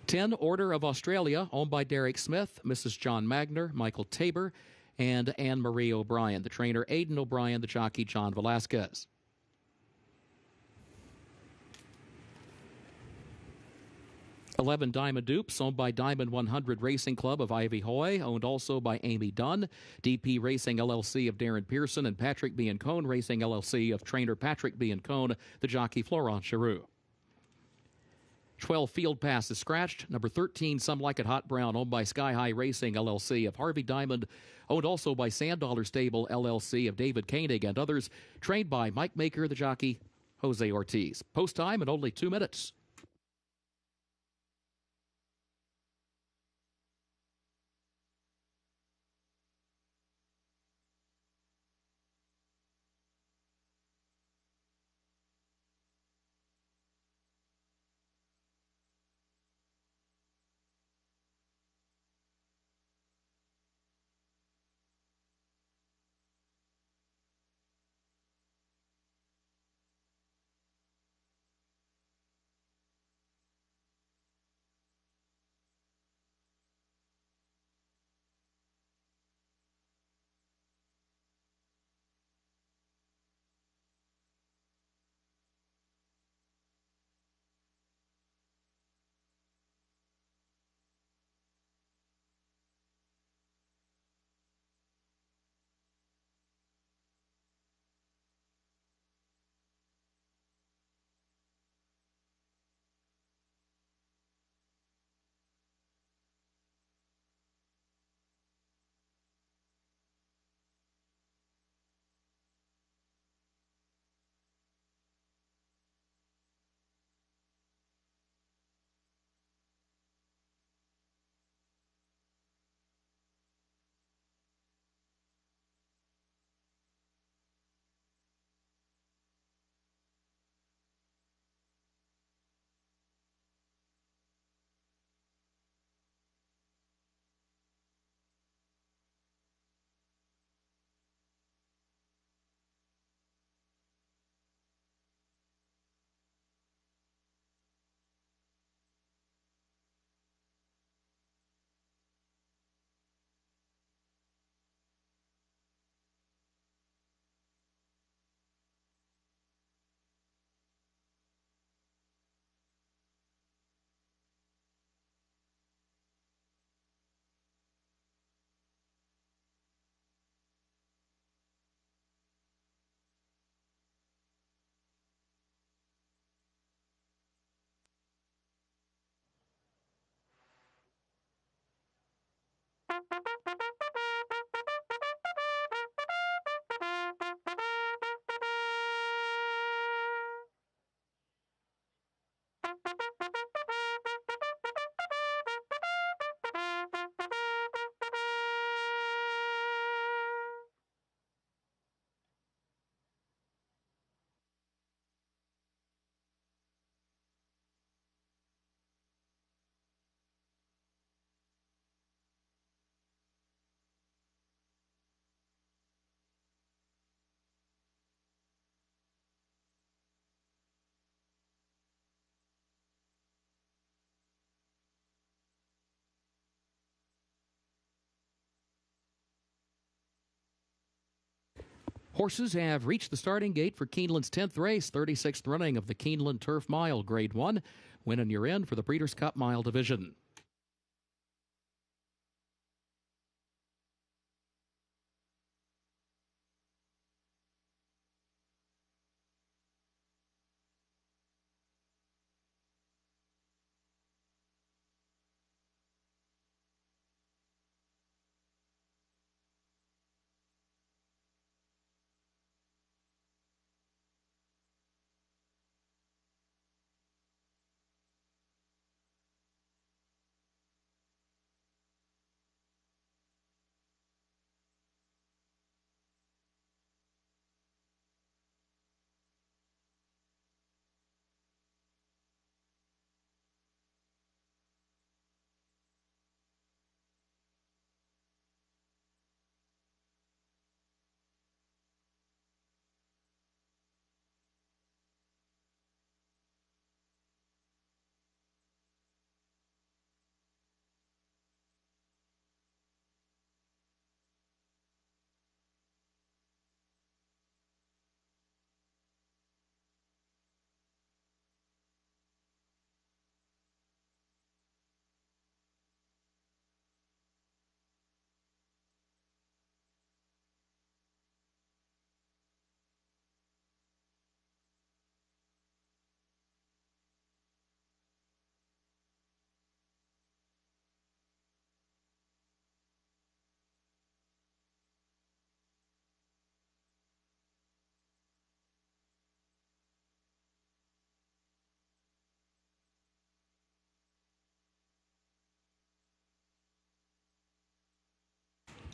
Speaker 15: 10, Order of Australia, owned by Derek Smith, Mrs. John Magner, Michael Tabor, and Anne-Marie O'Brien. The trainer, Aidan O'Brien, the jockey, John Velasquez. 11, Diamond Dupes, owned by Diamond 100 Racing Club of Ivy Hoy, owned also by Amy Dunn, DP Racing LLC of Darren Pearson, and Patrick B. and Cone Racing LLC of trainer Patrick B. and Cone, the jockey Florent Giroux. 12, Field Pass is scratched. Number 13, Some Like It Hot Brown, owned by Sky High Racing LLC of Harvey Diamond, owned also by Sand Dollar Stable LLC of David Koenig and others, trained by Mike Maker, the jockey Jose Ortiz. Post time in only 2 minutes. Horses have reached the starting gate for Keeneland's 10th race, 36th running of the Keeneland Turf Mile Grade 1. Win and you're in for the Breeders' Cup Mile Division.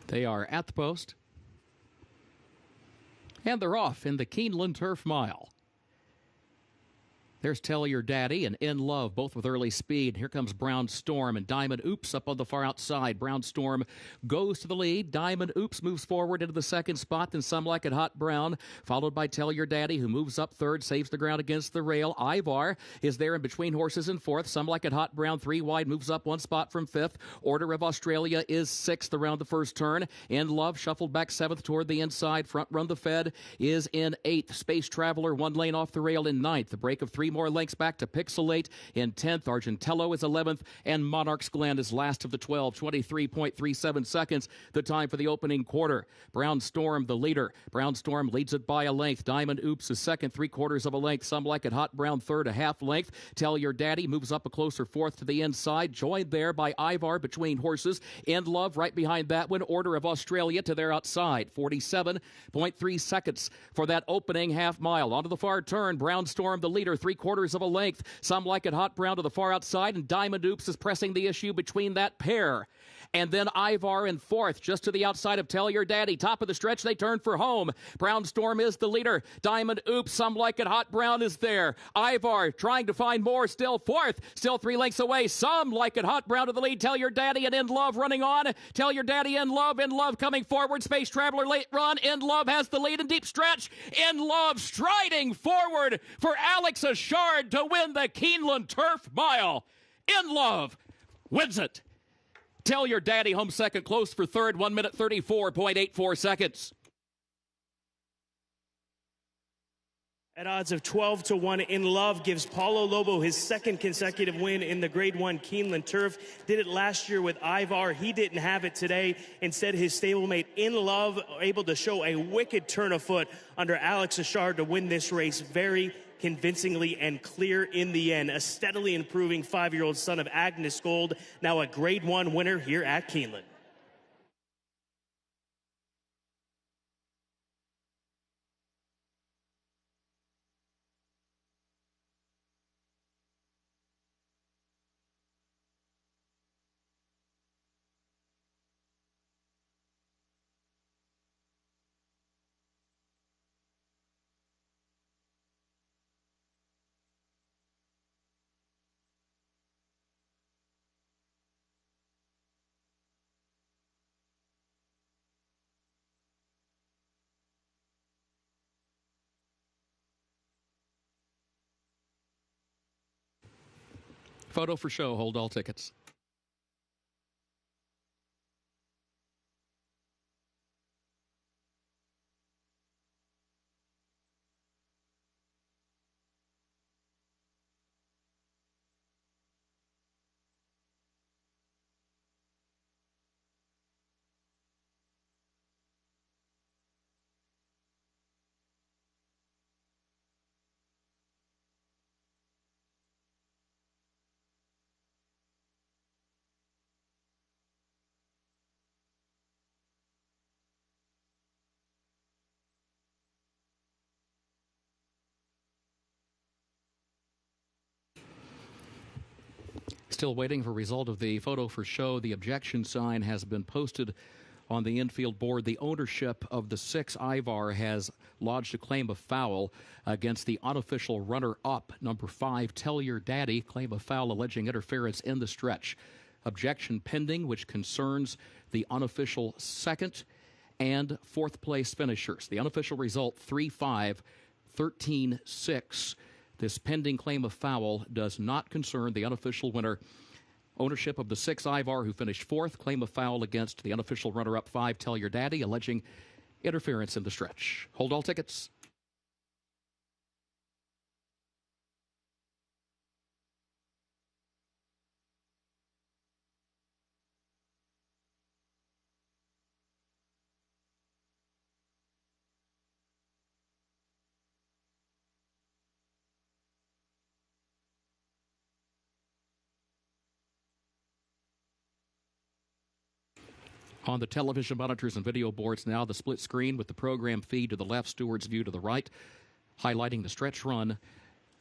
Speaker 15: They are at the post, and they're off in the Keeneland Turf Mile. There's Tell Your Daddy and In Love, both with early speed. Here comes Brown Storm and Diamond Oops up on the far outside. Brown Storm goes to the lead. Diamond Oops moves forward into the second spot, then Some Like It Hot Brown, followed by Tell Your Daddy, who moves up third, saves the ground against the rail. Ivar is there in between horses in fourth. Some Like It Hot Brown, three wide, moves up one spot from fifth. Order of Australia is sixth around the first turn. In Love shuffled back seventh toward the inside. Front Run the Fed is in eighth. Space Traveler one lane off the rail in ninth. The break of three more lengths back to Pixelate in 10th. Argentello is 11th, and Monarch's Glen is last of the 12. 23.37 seconds, the time for the opening quarter. Brown Storm, the leader. Brown Storm leads it by a length. Diamond Oops is second, 3/4 of a length. Some Like It Hot Brown third, a half length. Tell Your Daddy moves up a closer fourth to the inside, joined there by Ivar between horses. In Love right behind that one. Order of Australia to their outside. 47.3 seconds for that opening half mile. Onto the far turn, Brown Storm, the leader, 3/4 of a length. Some Like It Hot Brown to the far outside, and Diamond Oops is pressing the issue between that pair. And then Ivar in fourth, just to the outside of Tell Your Daddy. Top of the stretch, they turn for home. Brown Storm is the leader. Diamond Oops, Some Like It Hot Brown is there. Ivar trying to find more, still fourth, still 3 lengths away. Some Like It Hot Brown to the lead. Tell Your Daddy and In Love running on. Tell Your Daddy, In Love coming forward. Space Traveler late run. In Love has the lead in deep stretch. In Love striding forward for Alex Ashard to win the Keeneland Turf Mile. In Love wins it. Tell Your Daddy home second, close for third, 1 minute 34.84 seconds.
Speaker 1: At odds of 12-1, In Love gives Paulo Lobo his second consecutive win in the Grade 1 Keeneland Turf. Did it last year with Ivar. He didn't have it today. Instead, his stablemate In Love able to show a wicked turn of foot under Alex Ashard to win this race very convincingly and clear in the end. A steadily improving 5-year-old son of Agnes Gold, now a Grade 1 winner here at Keeneland.
Speaker 15: Photo for show. Hold all tickets. Still waiting for result of the photo for show. The objection sign has been posted on the infield board. The ownership of the 6 Ivar has lodged a claim of foul against the unofficial runner-up, number 5, Tell Your Daddy, claim of foul alleging interference in the stretch. Objection pending, which concerns the unofficial second and fourth place finishers. The unofficial result, 3-5, 13-6. This pending claim of foul does not concern the unofficial winner. Ownership of the 6 Ivar, who finished 4th, claim of foul against the unofficial runner-up 5, Tell Your Daddy, alleging interference in the stretch. Hold all tickets. On the television monitors and video boards now, the split screen with the program feed to the left, steward's view to the right, highlighting the stretch run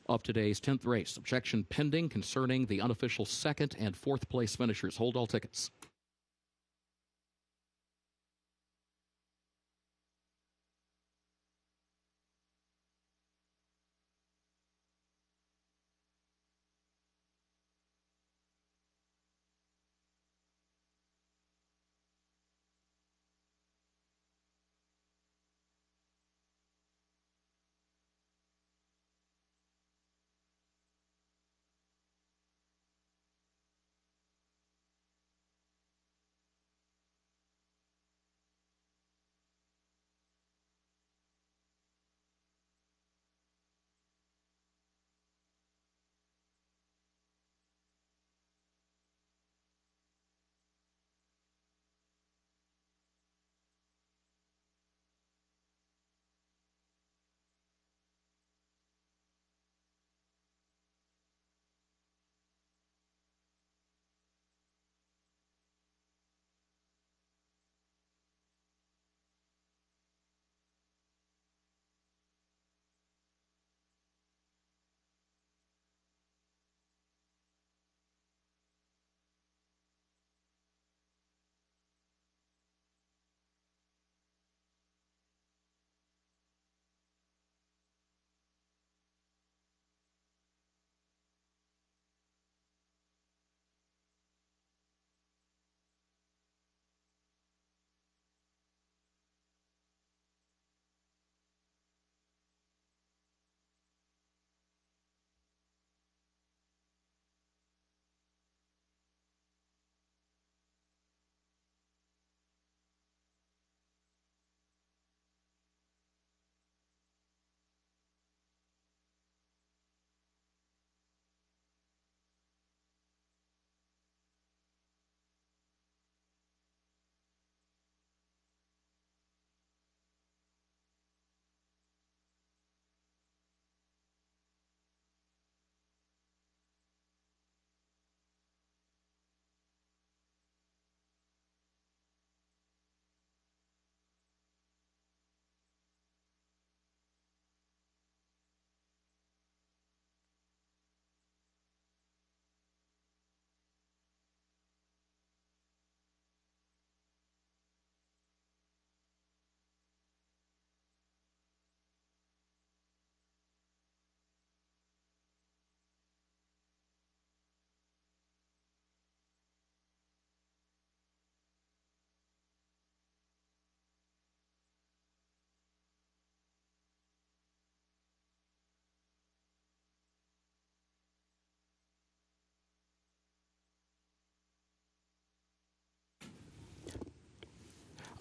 Speaker 15: of today's 10th race. Objection pending concerning the unofficial second and fourth place finishers. Hold all tickets.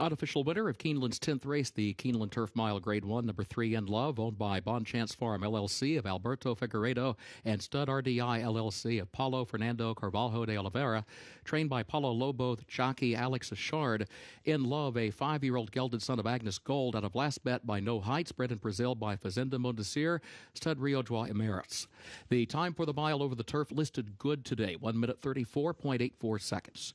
Speaker 15: Unofficial winner of Keeneland's 10th race, the Keeneland Turf Mile Grade 1, number 3 In Love, owned by Bonchance Farm LLC of Alberto Figueredo and Stud RDI LLC of Paulo Fernando Carvalho de Oliveira, trained by Paulo Lobo, the jockey Alex Achard. In Love, a 5-year-old gelded son of Agnes Gold, out of Last Bet by No Heights, bred in Brazil by Fazenda Mondesir, Stud Rio Joao Emirates. The time for the mile over the turf listed good today, 1 minute 34.84 seconds.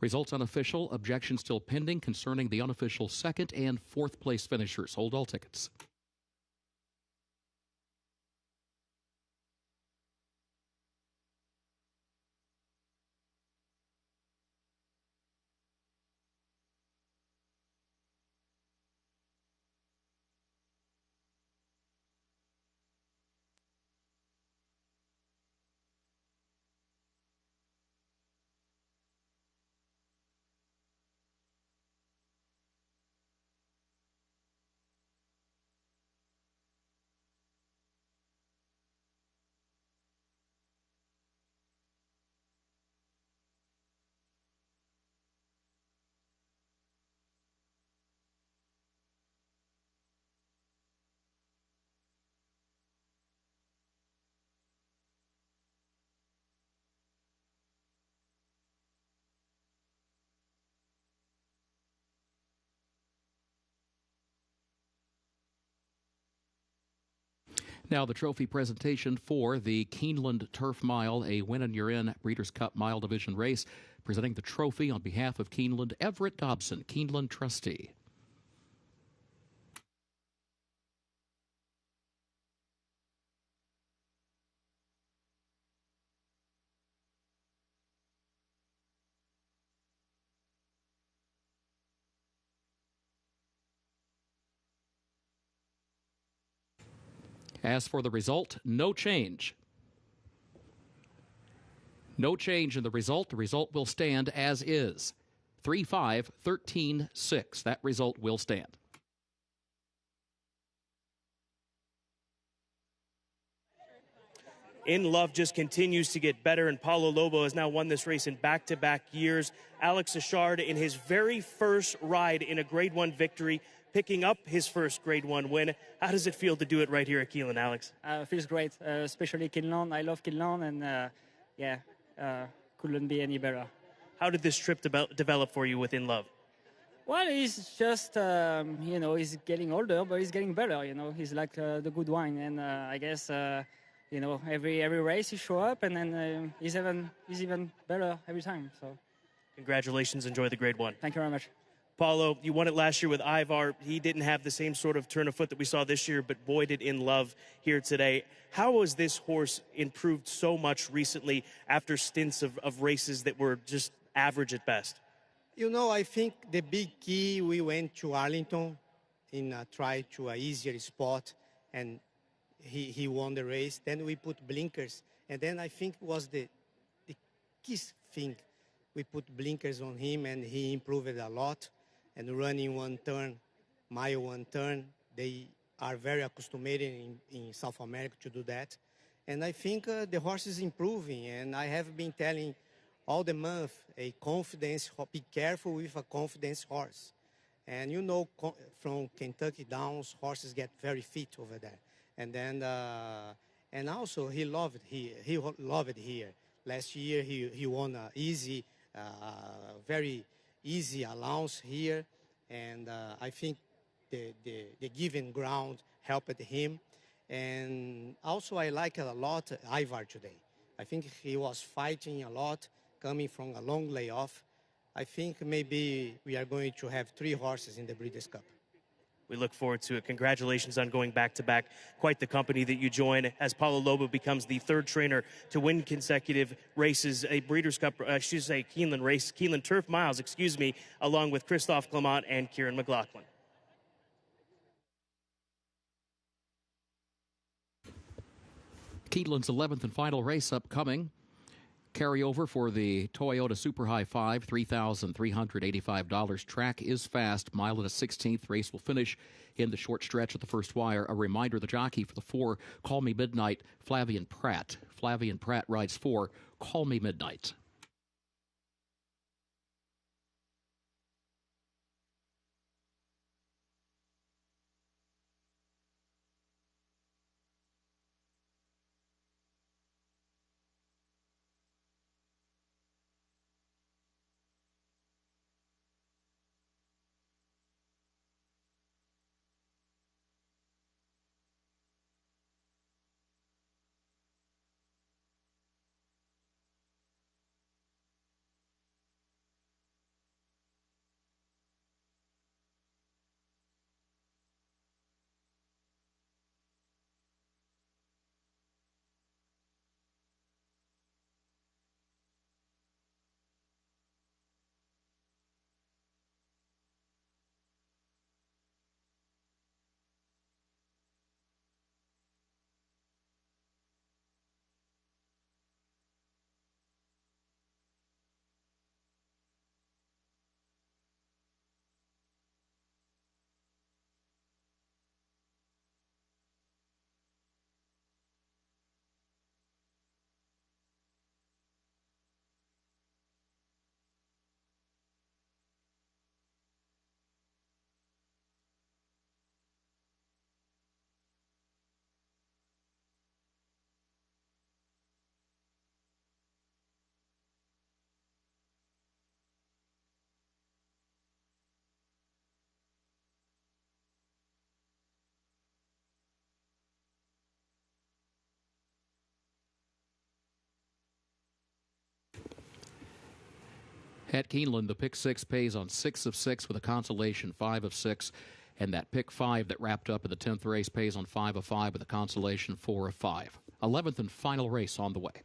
Speaker 15: Results unofficial, objection still pending concerning the unofficial second and fourth place finishers. Hold all tickets. Now the trophy presentation for the Keeneland Turf Mile, a win-and-you're-in Breeders' Cup Mile Division race. Presenting the trophy on behalf of Keeneland, Everett Dobson, Keeneland trustee. As for the result, no change. No change in the result. The result will stand as is. 3-5, 13-6. That result will stand.
Speaker 1: In Love just continues to get better, and Paulo Lobo has now won this race in back-to-back years. Alex Achard, in his very first ride in a Grade 1 victory, picking up his first Grade 1 win. How does it feel to do it right here at Keeneland, Alex?
Speaker 5: Feels great, especially Keeneland. I love Keeneland, and couldn't be any better.
Speaker 1: How did this trip develop for you with In Love?
Speaker 5: Well, he's just, he's getting older, but he's getting better, He's like the good wine, and I guess, every race he show up, and then he's even better every time. So,
Speaker 1: congratulations. Enjoy the Grade 1.
Speaker 5: Thank you very much.
Speaker 1: Paulo, you won it last year with Ivar. He didn't have the same sort of turn of foot that we saw this year, but boy, did In Love here today. How has this horse improved so much recently after stints of races that were just average at best?
Speaker 8: I think the big key, we went to Arlington in try to an easier spot, and he won the race. Then we put blinkers, and then I think was the key thing. We put blinkers on him, and he improved a lot. And running one turn, mile one turn, they are very accustomed in South America to do that. And I think the horse is improving, and I have been telling all the month, be careful with a confidence horse. And from Kentucky Downs, horses get very fit over there. And then, and also he loved it. He loved it here. Last year he won a very easy allowance here, and I think the given ground helped him. And also I like a lot Ivar today. I think he was fighting a lot, coming from a long layoff. I think maybe we are going to have 3 horses in the Breeders' Cup.
Speaker 1: We look forward to it. Congratulations on going back-to-back. Quite the company that you join as Paulo Lobo becomes the 3rd trainer to win consecutive races, a Breeders' Cup, Keeneland Turf Miles, along with Christophe Clement and Kieran McLaughlin.
Speaker 15: Keeneland's 11th and final race upcoming. Carryover for the Toyota Super High 5, $3,385. Track is fast. Mile and a 16th. Race will finish in the short stretch at the first wire. A reminder, the jockey for the 4, Call Me Midnight, Flavian Pratt. Flavian Pratt rides 4, Call Me Midnight. At Keeneland, the pick 6 pays on 6 of 6 with a consolation 5 of 6. And that pick 5 that wrapped up in the 10th race pays on 5 of 5 with a consolation 4 of 5. 11th and final race on the way.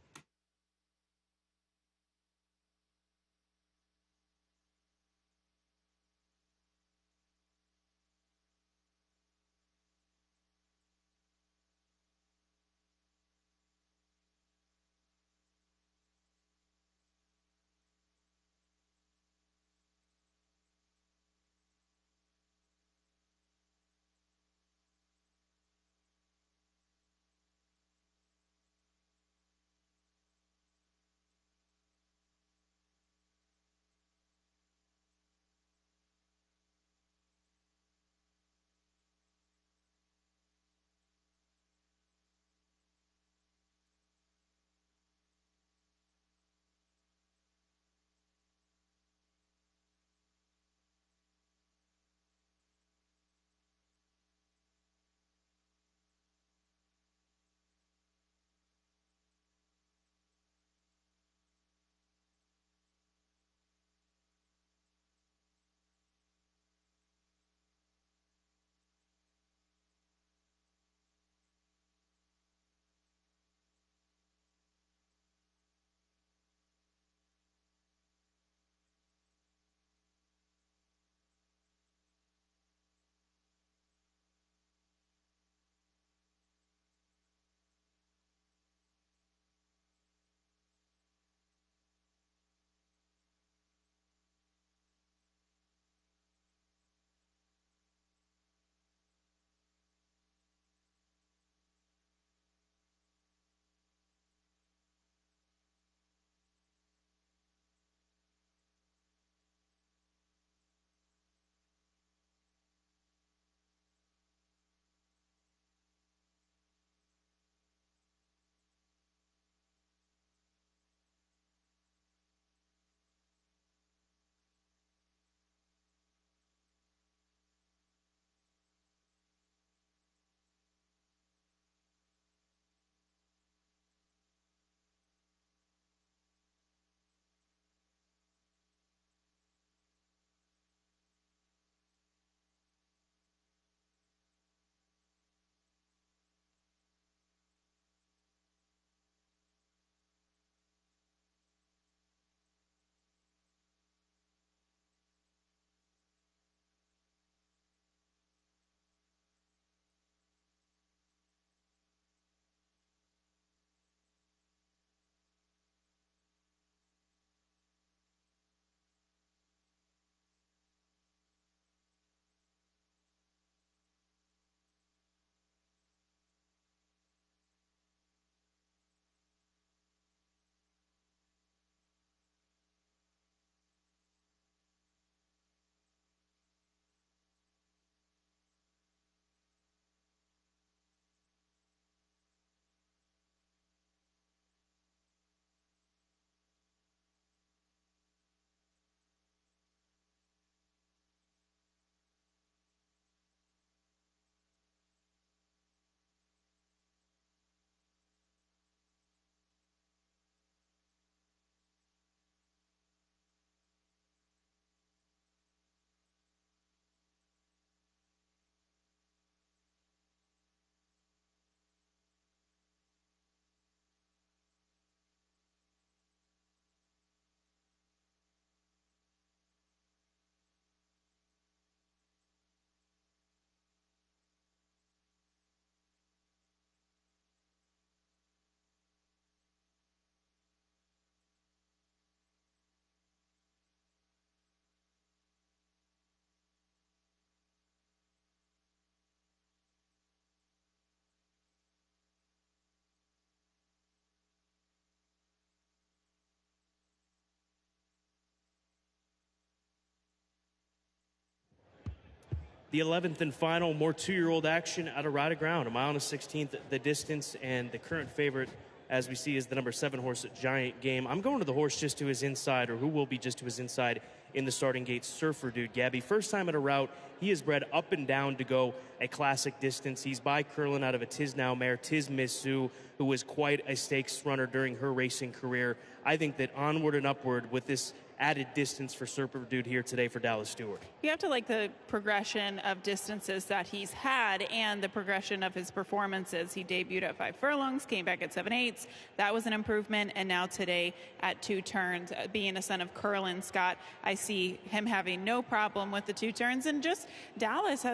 Speaker 1: The 11th and final, more 2-year-old action out of Ride Ground. A mile and a 16th the distance, and the current favorite, as we see, is the number 7 horse, Giant Game. I'm going to the horse just to his inside, or who will be just to his inside, in the starting gate, Surfer Dude. Gabby, first time at a route, he is bred up and down to go a classic distance. He's by Curlin out of a Tis Now mare, Tis Miss Sue, who was quite a stakes runner during her racing career. I think that onward and upward with this added distance for Surfer Dude here today for Dallas Stewart.
Speaker 2: You have to like the progression of distances that he's had and the progression of his performances. He debuted at 5 furlongs, came back at 7/8. That was an improvement. And now today at 2 turns, being a son of Curlin, Scott, I see him having no problem with the 2 turns. And just Dallas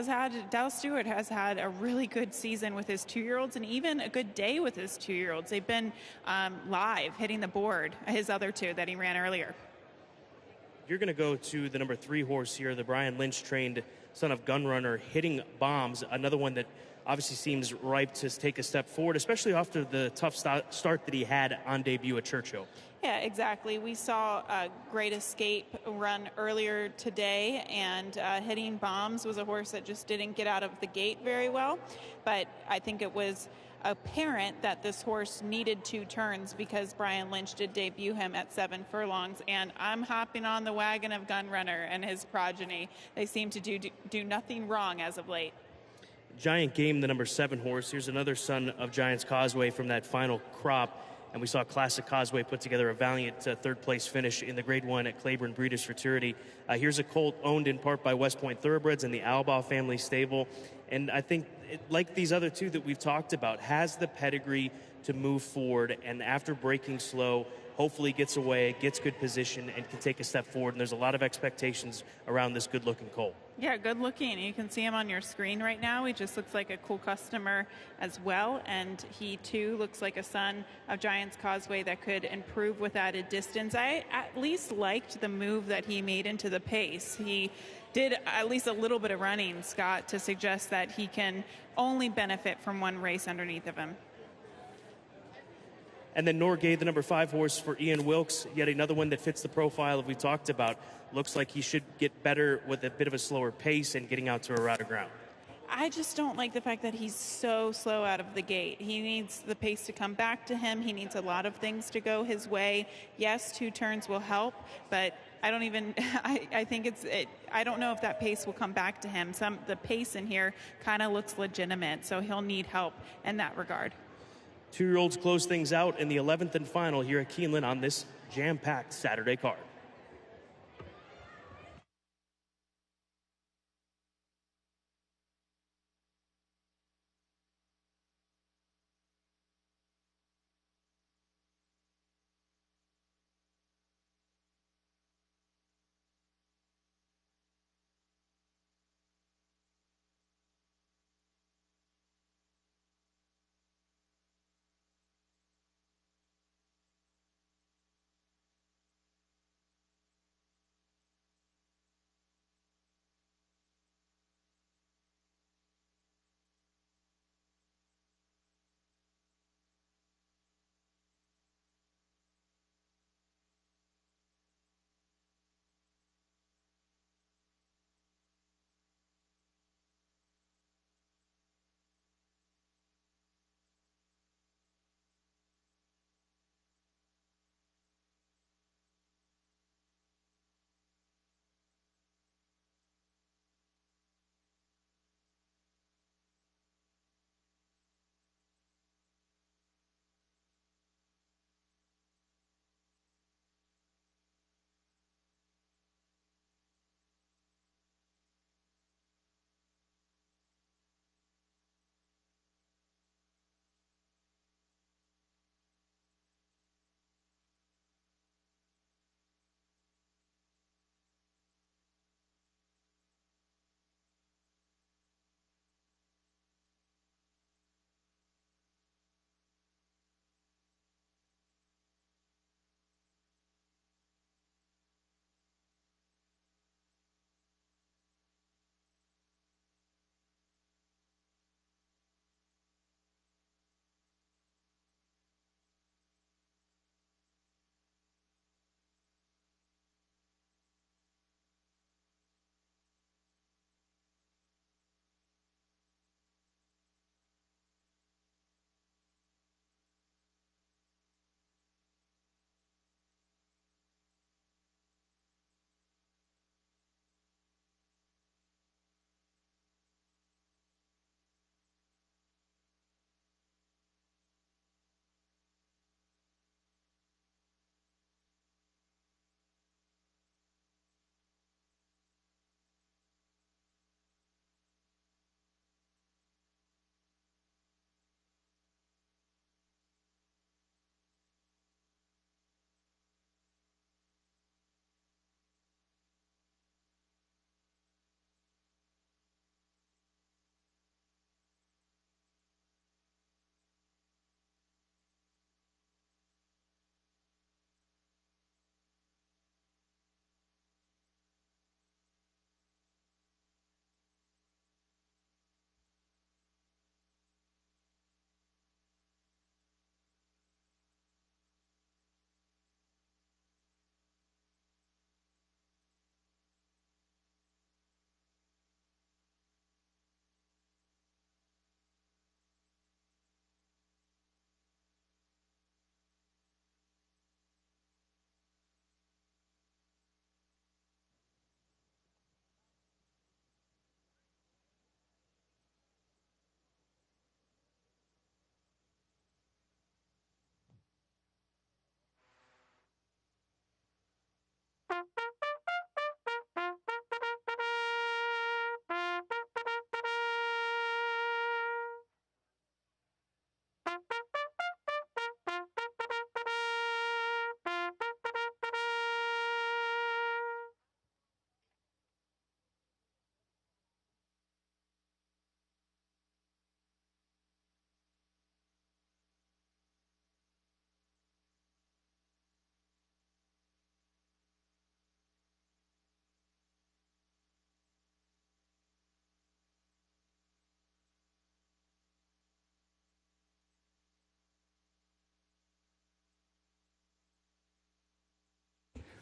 Speaker 2: Stewart has had a really good season with his 2-year-olds and even a good day with his 2-year-olds. They've been live, hitting the board, his other 2 that he ran earlier.
Speaker 1: You're going to go to the number 3 horse here, the Brian Lynch-trained son of Gunrunner, Hitting Bombs, another one that obviously seems ripe to take a step forward, especially after the tough start that he had on debut at Churchill.
Speaker 2: Yeah, exactly. We saw Great Escape run earlier today, and Hitting Bombs was a horse that just didn't get out of the gate very well, but I think it was apparent that this horse needed 2 turns because Brian Lynch did debut him at 7 furlongs, and I'm hopping on the wagon of Gunrunner and his progeny. They seem to do nothing wrong as of late.
Speaker 1: Giant Game, the number 7 horse. Here's another son of Giants Causeway from that final crop. And we saw Classic Causeway put together a valiant third-place finish in the Grade 1 at Claiborne Breeders' Futurity. Here's a colt owned in part by West Point Thoroughbreds and the Albaugh family stable. And I think, like these other 2 that we've talked about, has the pedigree to move forward. And after breaking slow, hopefully gets away, gets good position, and can take a step forward. And there's a lot of expectations around this good-looking colt.
Speaker 2: Yeah, good looking. You can see him on your screen right now. He just looks like a cool customer as well. And he, too, looks like a son of Giants Causeway that could improve with added distance. I at least liked the move that he made into the pace. He did at least a little bit of running, Scott, to suggest that he can only benefit from 1 race underneath of him.
Speaker 1: And then Norgay, the number 5 horse for Ian Wilkes, yet another one that fits the profile that we talked about. Looks like he should get better with a bit of a slower pace and getting out to a route of ground.
Speaker 2: I just don't like the fact that he's so slow out of the gate. He needs the pace to come back to him. He needs a lot of things to go his way. Yes, 2 turns will help, but I don't even, I think I don't know if that pace will come back to him. The pace in here kind of looks legitimate, so he'll need help in that regard.
Speaker 1: 2-year-olds close things out in the 11th and final here at Keeneland on this jam-packed Saturday card.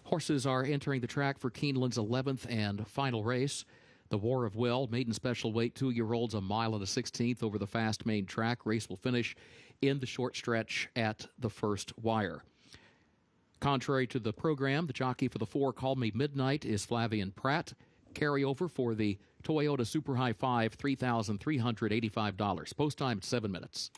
Speaker 15: Horses are entering the track for Keeneland's 11th and final race. The War of Will, maiden special weight, 2-year-olds, 1 mile and a 16th over the fast main track. Race will finish in the short stretch at the first wire. Contrary to the program, the jockey for the 4 Call Me Midnight is Flavian Pratt. Carryover for the Toyota Super High 5, $3,385. Post time at 7 minutes.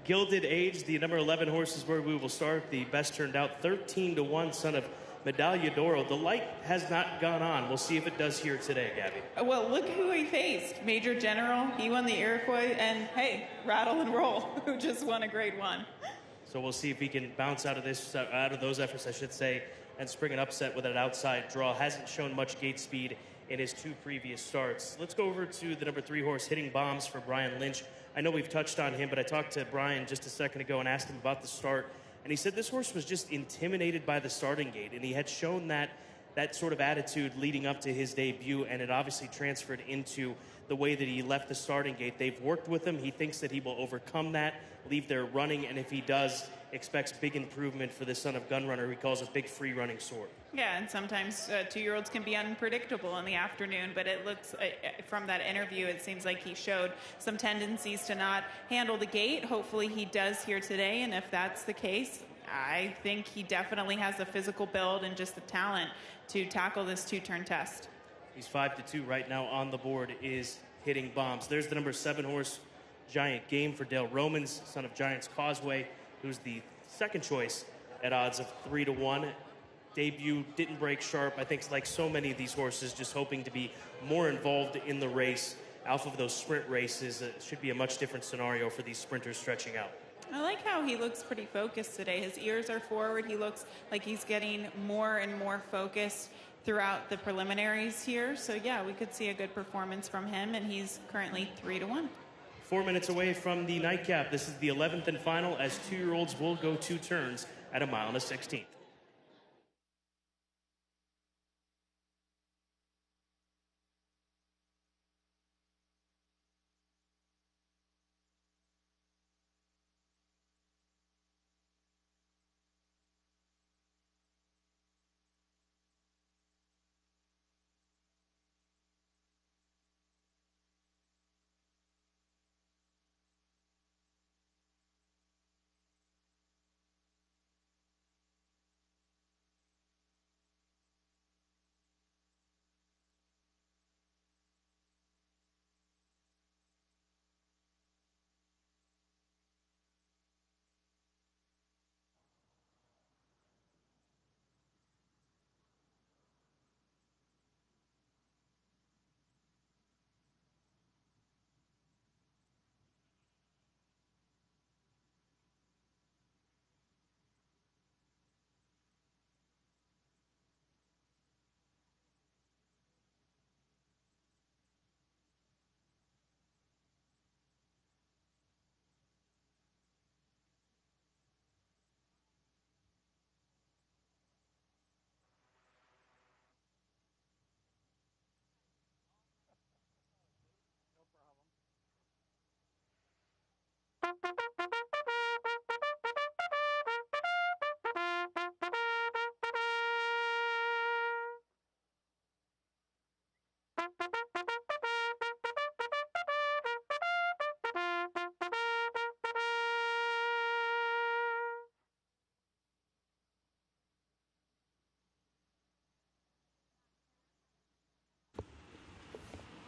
Speaker 1: Gilded Age, the number 11 horse is where we will start. The best turned out, 13-1, son of Medaglia d'Oro. The light has not gone on. We'll see if it does here today, Gabby.
Speaker 2: Well, look who he faced. Major General, he won the Iroquois, and hey, Rattle and Roll, who just won a Grade 1.
Speaker 1: So we'll see if he can bounce out of those efforts, I should say, and spring an upset with an outside draw. Hasn't shown much gate speed in his 2 previous starts. Let's go over to the number 3 horse, Hitting Bombs, for Brian Lynch. I know we've touched on him, but I talked to Brian just a second ago and asked him about the start. And he said this horse was just intimidated by the starting gate. And he had shown that sort of attitude leading up to his debut, and it obviously transferred into the way that he left the starting gate. They've worked with him. He thinks that he will overcome that, leave there running, and if he does, expects big improvement for the son of Gunrunner, who he calls a big free-running sword.
Speaker 2: Yeah, and sometimes 2-year-olds can be unpredictable in the afternoon, but it looks, from that interview, it seems like he showed some tendencies to not handle the gate. Hopefully he does here today, and if that's the case, I think he definitely has the physical build and just the talent to tackle this 2-turn test.
Speaker 1: He's 5-2 right now on the board, is Hitting Bombs. There's the number 7 horse, Giant Game, for Dale Romans, son of Giant's Causeway, who's the second choice at odds of 3-1. Debut didn't break sharp. I think, like so many of these horses, just hoping to be more involved in the race. Off of those sprint races, it should be a much different scenario for these sprinters stretching out.
Speaker 2: I like how he looks pretty focused today. His ears are forward. He looks like he's getting more and more focused throughout the preliminaries here. So, yeah, we could see a good performance from him, and he's currently 3-1.
Speaker 1: 4 minutes away from the nightcap. This is the 11th and final, as 2-year-olds will go 2 turns at 1 mile and a 16th.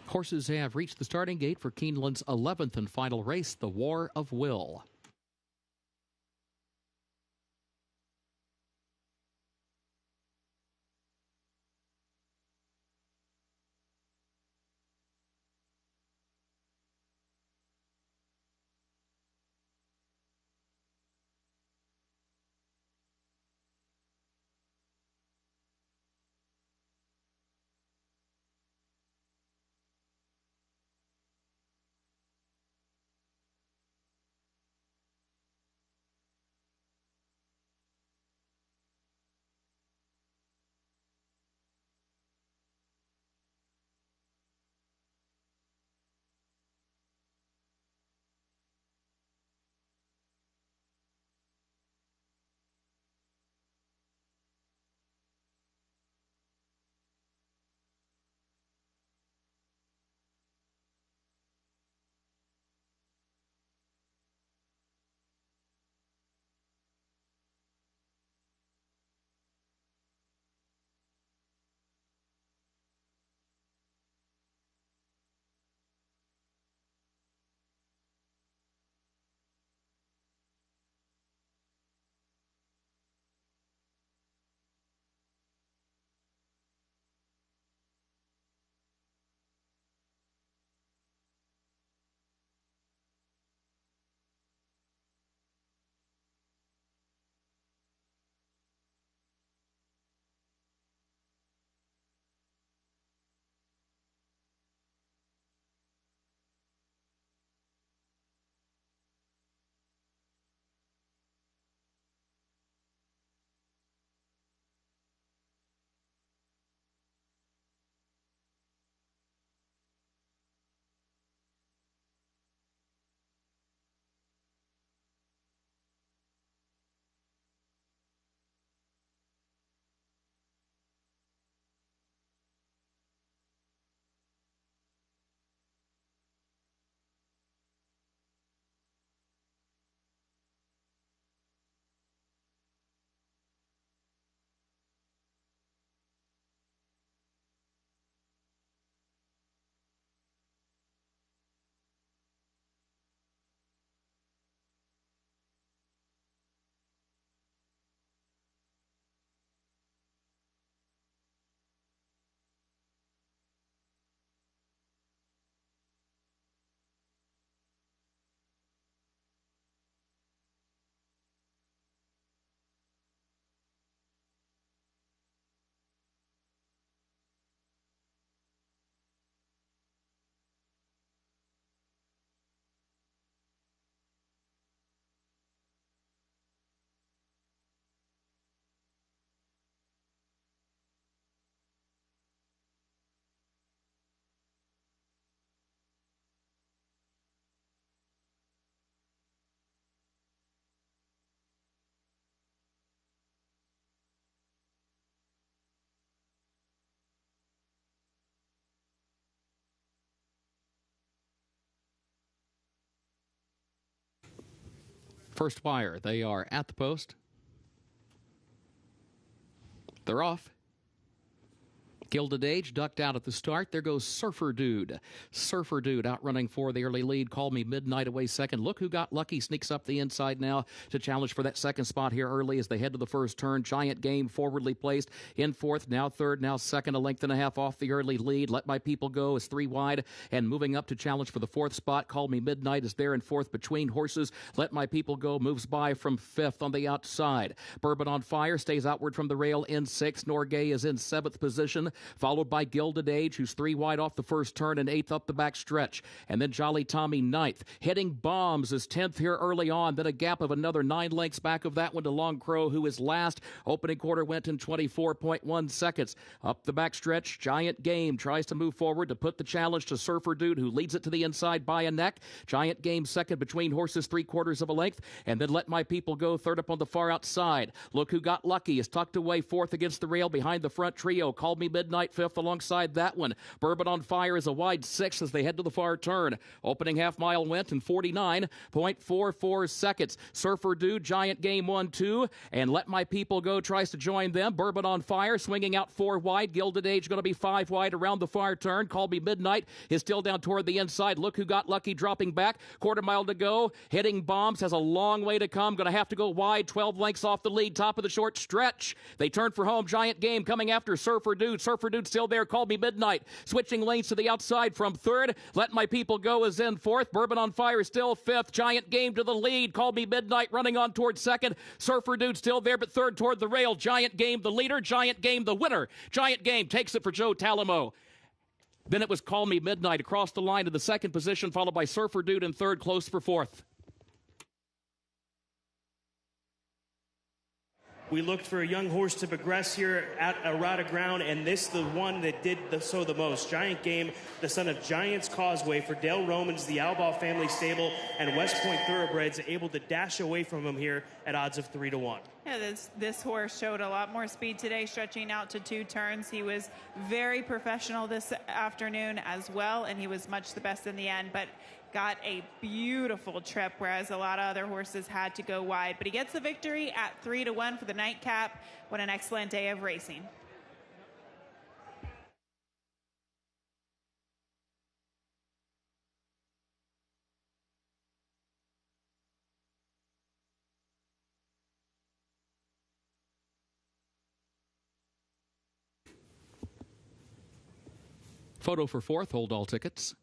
Speaker 15: Horses have reached the starting gate for Keeneland's 11th and final race, the War of Will. First wire, they are at the post. They're off. Gilded Age ducked out at the start. There goes Surfer Dude. Surfer Dude outrunning for the early lead. Call Me Midnight away second. Look Who Got Lucky sneaks up the inside now to challenge for that second spot here early as they head to the first turn. Giant Game forwardly placed in fourth, now third, now second, a length and a half off the early lead. Let My People Go is 3 wide and moving up to challenge for the fourth spot. Call Me Midnight is there in fourth between horses. Let My People Go moves by from fifth on the outside. Bourbon on Fire stays outward from the rail in sixth. Norgay is in seventh position. followed by Gilded Age, who's 3 wide off the first turn and 8th up the back stretch. And then Jolly Tommy 9th. Hitting Bombs is 10th here early on, then a gap of another 9 lengths back of that one to Long Crow, who is last. Opening quarter went in 24.1 seconds. Up the back stretch, Giant Game tries to move forward to put the challenge to Surfer Dude, who leads it to the inside by a neck. Giant Game second between horses 3/4 of a length. And then Let My People Go third up on the far outside. Look Who Got Lucky is tucked away fourth against the rail behind the front trio. Call Me Midnight fifth alongside that one. Bourbon on Fire is a wide sixth as they head to the far turn. Opening half mile went in 49.44 seconds. Surfer Dude, Giant Game 1-2, and Let My People Go tries to join them. Bourbon on Fire swinging out 4 wide. Gilded Age going to be 5 wide around the far turn. Call Me Midnight is still down toward the inside. Look Who Got Lucky dropping back. Quarter mile to go. Hitting Bombs has a long way to come. Going to have to go wide. 12 lengths off the lead. Top of the short stretch. They turn for home. Giant Game coming after Surfer Dude. Surfer Dude still there. Call Me Midnight. Switching lanes to the outside from third. Let My People Go is in fourth. Bourbon on Fire is still fifth. Giant Game to the lead. Call Me Midnight running on toward second. Surfer Dude still there, but third toward the rail. Giant Game the leader. Giant Game the winner. Giant Game takes it for Joe Talamo. Then it was Call Me Midnight across the line to the second position, followed by Surfer Dude in third, close for fourth.
Speaker 1: We looked for a young horse to progress here at a ride of ground, and this the one that did so the most. Giant Game, the son of Giant's Causeway for Dale Romans, the Albaugh family stable, and West Point Thoroughbreds, able to dash away from him here at odds of 3-1.
Speaker 2: Yeah, this horse showed a lot more speed today, stretching out to 2 turns. He was very professional this afternoon as well, and he was much the best in the end, but got a beautiful trip, whereas a lot of other horses had to go wide. But he gets the victory at 3-1 for the nightcap. What an excellent day of racing.
Speaker 15: Photo for fourth. Hold all tickets.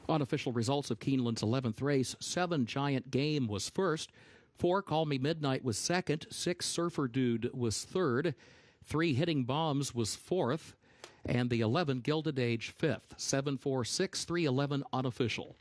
Speaker 15: Unofficial results of Keeneland's 11th race. 7, Giant Game was first. 4, Call Me Midnight was second. 6, Surfer Dude was third. 3, Hitting Bombs was fourth. And the 11, Gilded Age, fifth. 7, 4, 6, 3, 11, unofficial.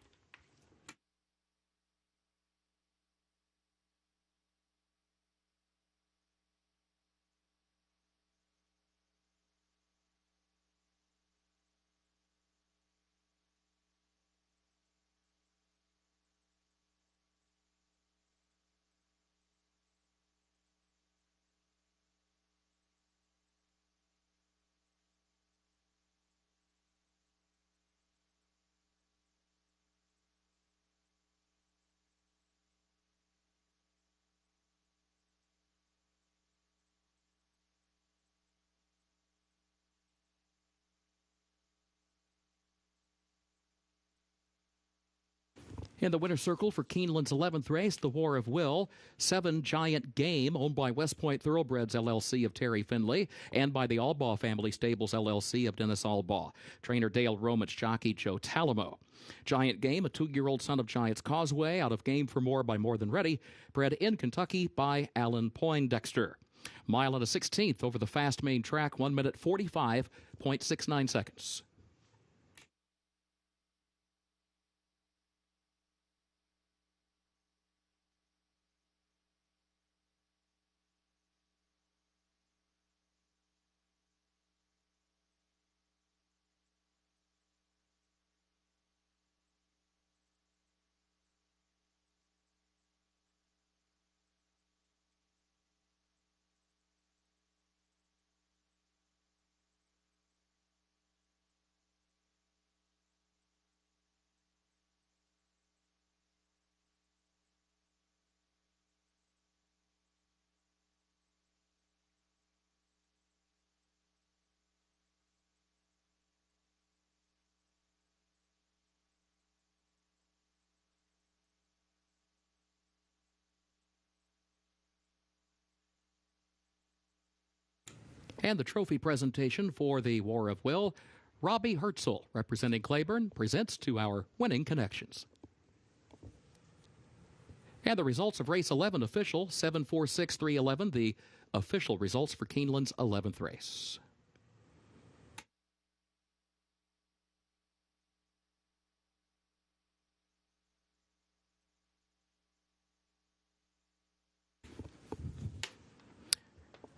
Speaker 15: In the winner's circle for Keeneland's 11th race, the War of Will, 7 Giant Game, owned by West Point Thoroughbreds LLC of Terry Finley, and by the Albaugh Family Stables LLC of Dennis Albaugh. Trainer Dale Romich, jockey Joe Talamo. Giant Game, a 2-year-old son of Giants Causeway, out of Game for More by More Than Ready, bred in Kentucky by Alan Poindexter. Mile and a 16th over the fast main track, 1 minute 45.69 seconds. And the trophy presentation for the War of Will, Robbie Herzl, representing Claiborne, presents to our winning connections. And the results of race 11 official, 7-4-6-3-11, the official results for Keeneland's 11th race.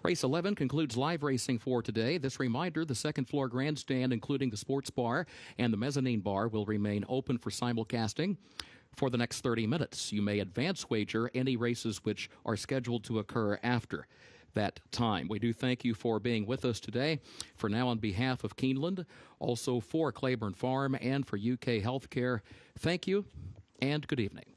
Speaker 15: Race 11 concludes live racing for today. This reminder, the second floor grandstand, including the sports bar and the mezzanine bar, will remain open for simulcasting for the next 30 minutes. You may advance wager any races which are scheduled to occur after that time. We do thank you for being with us today. For now, on behalf of Keeneland, also for Claiborne Farm and for UK Healthcare, thank you and good evening.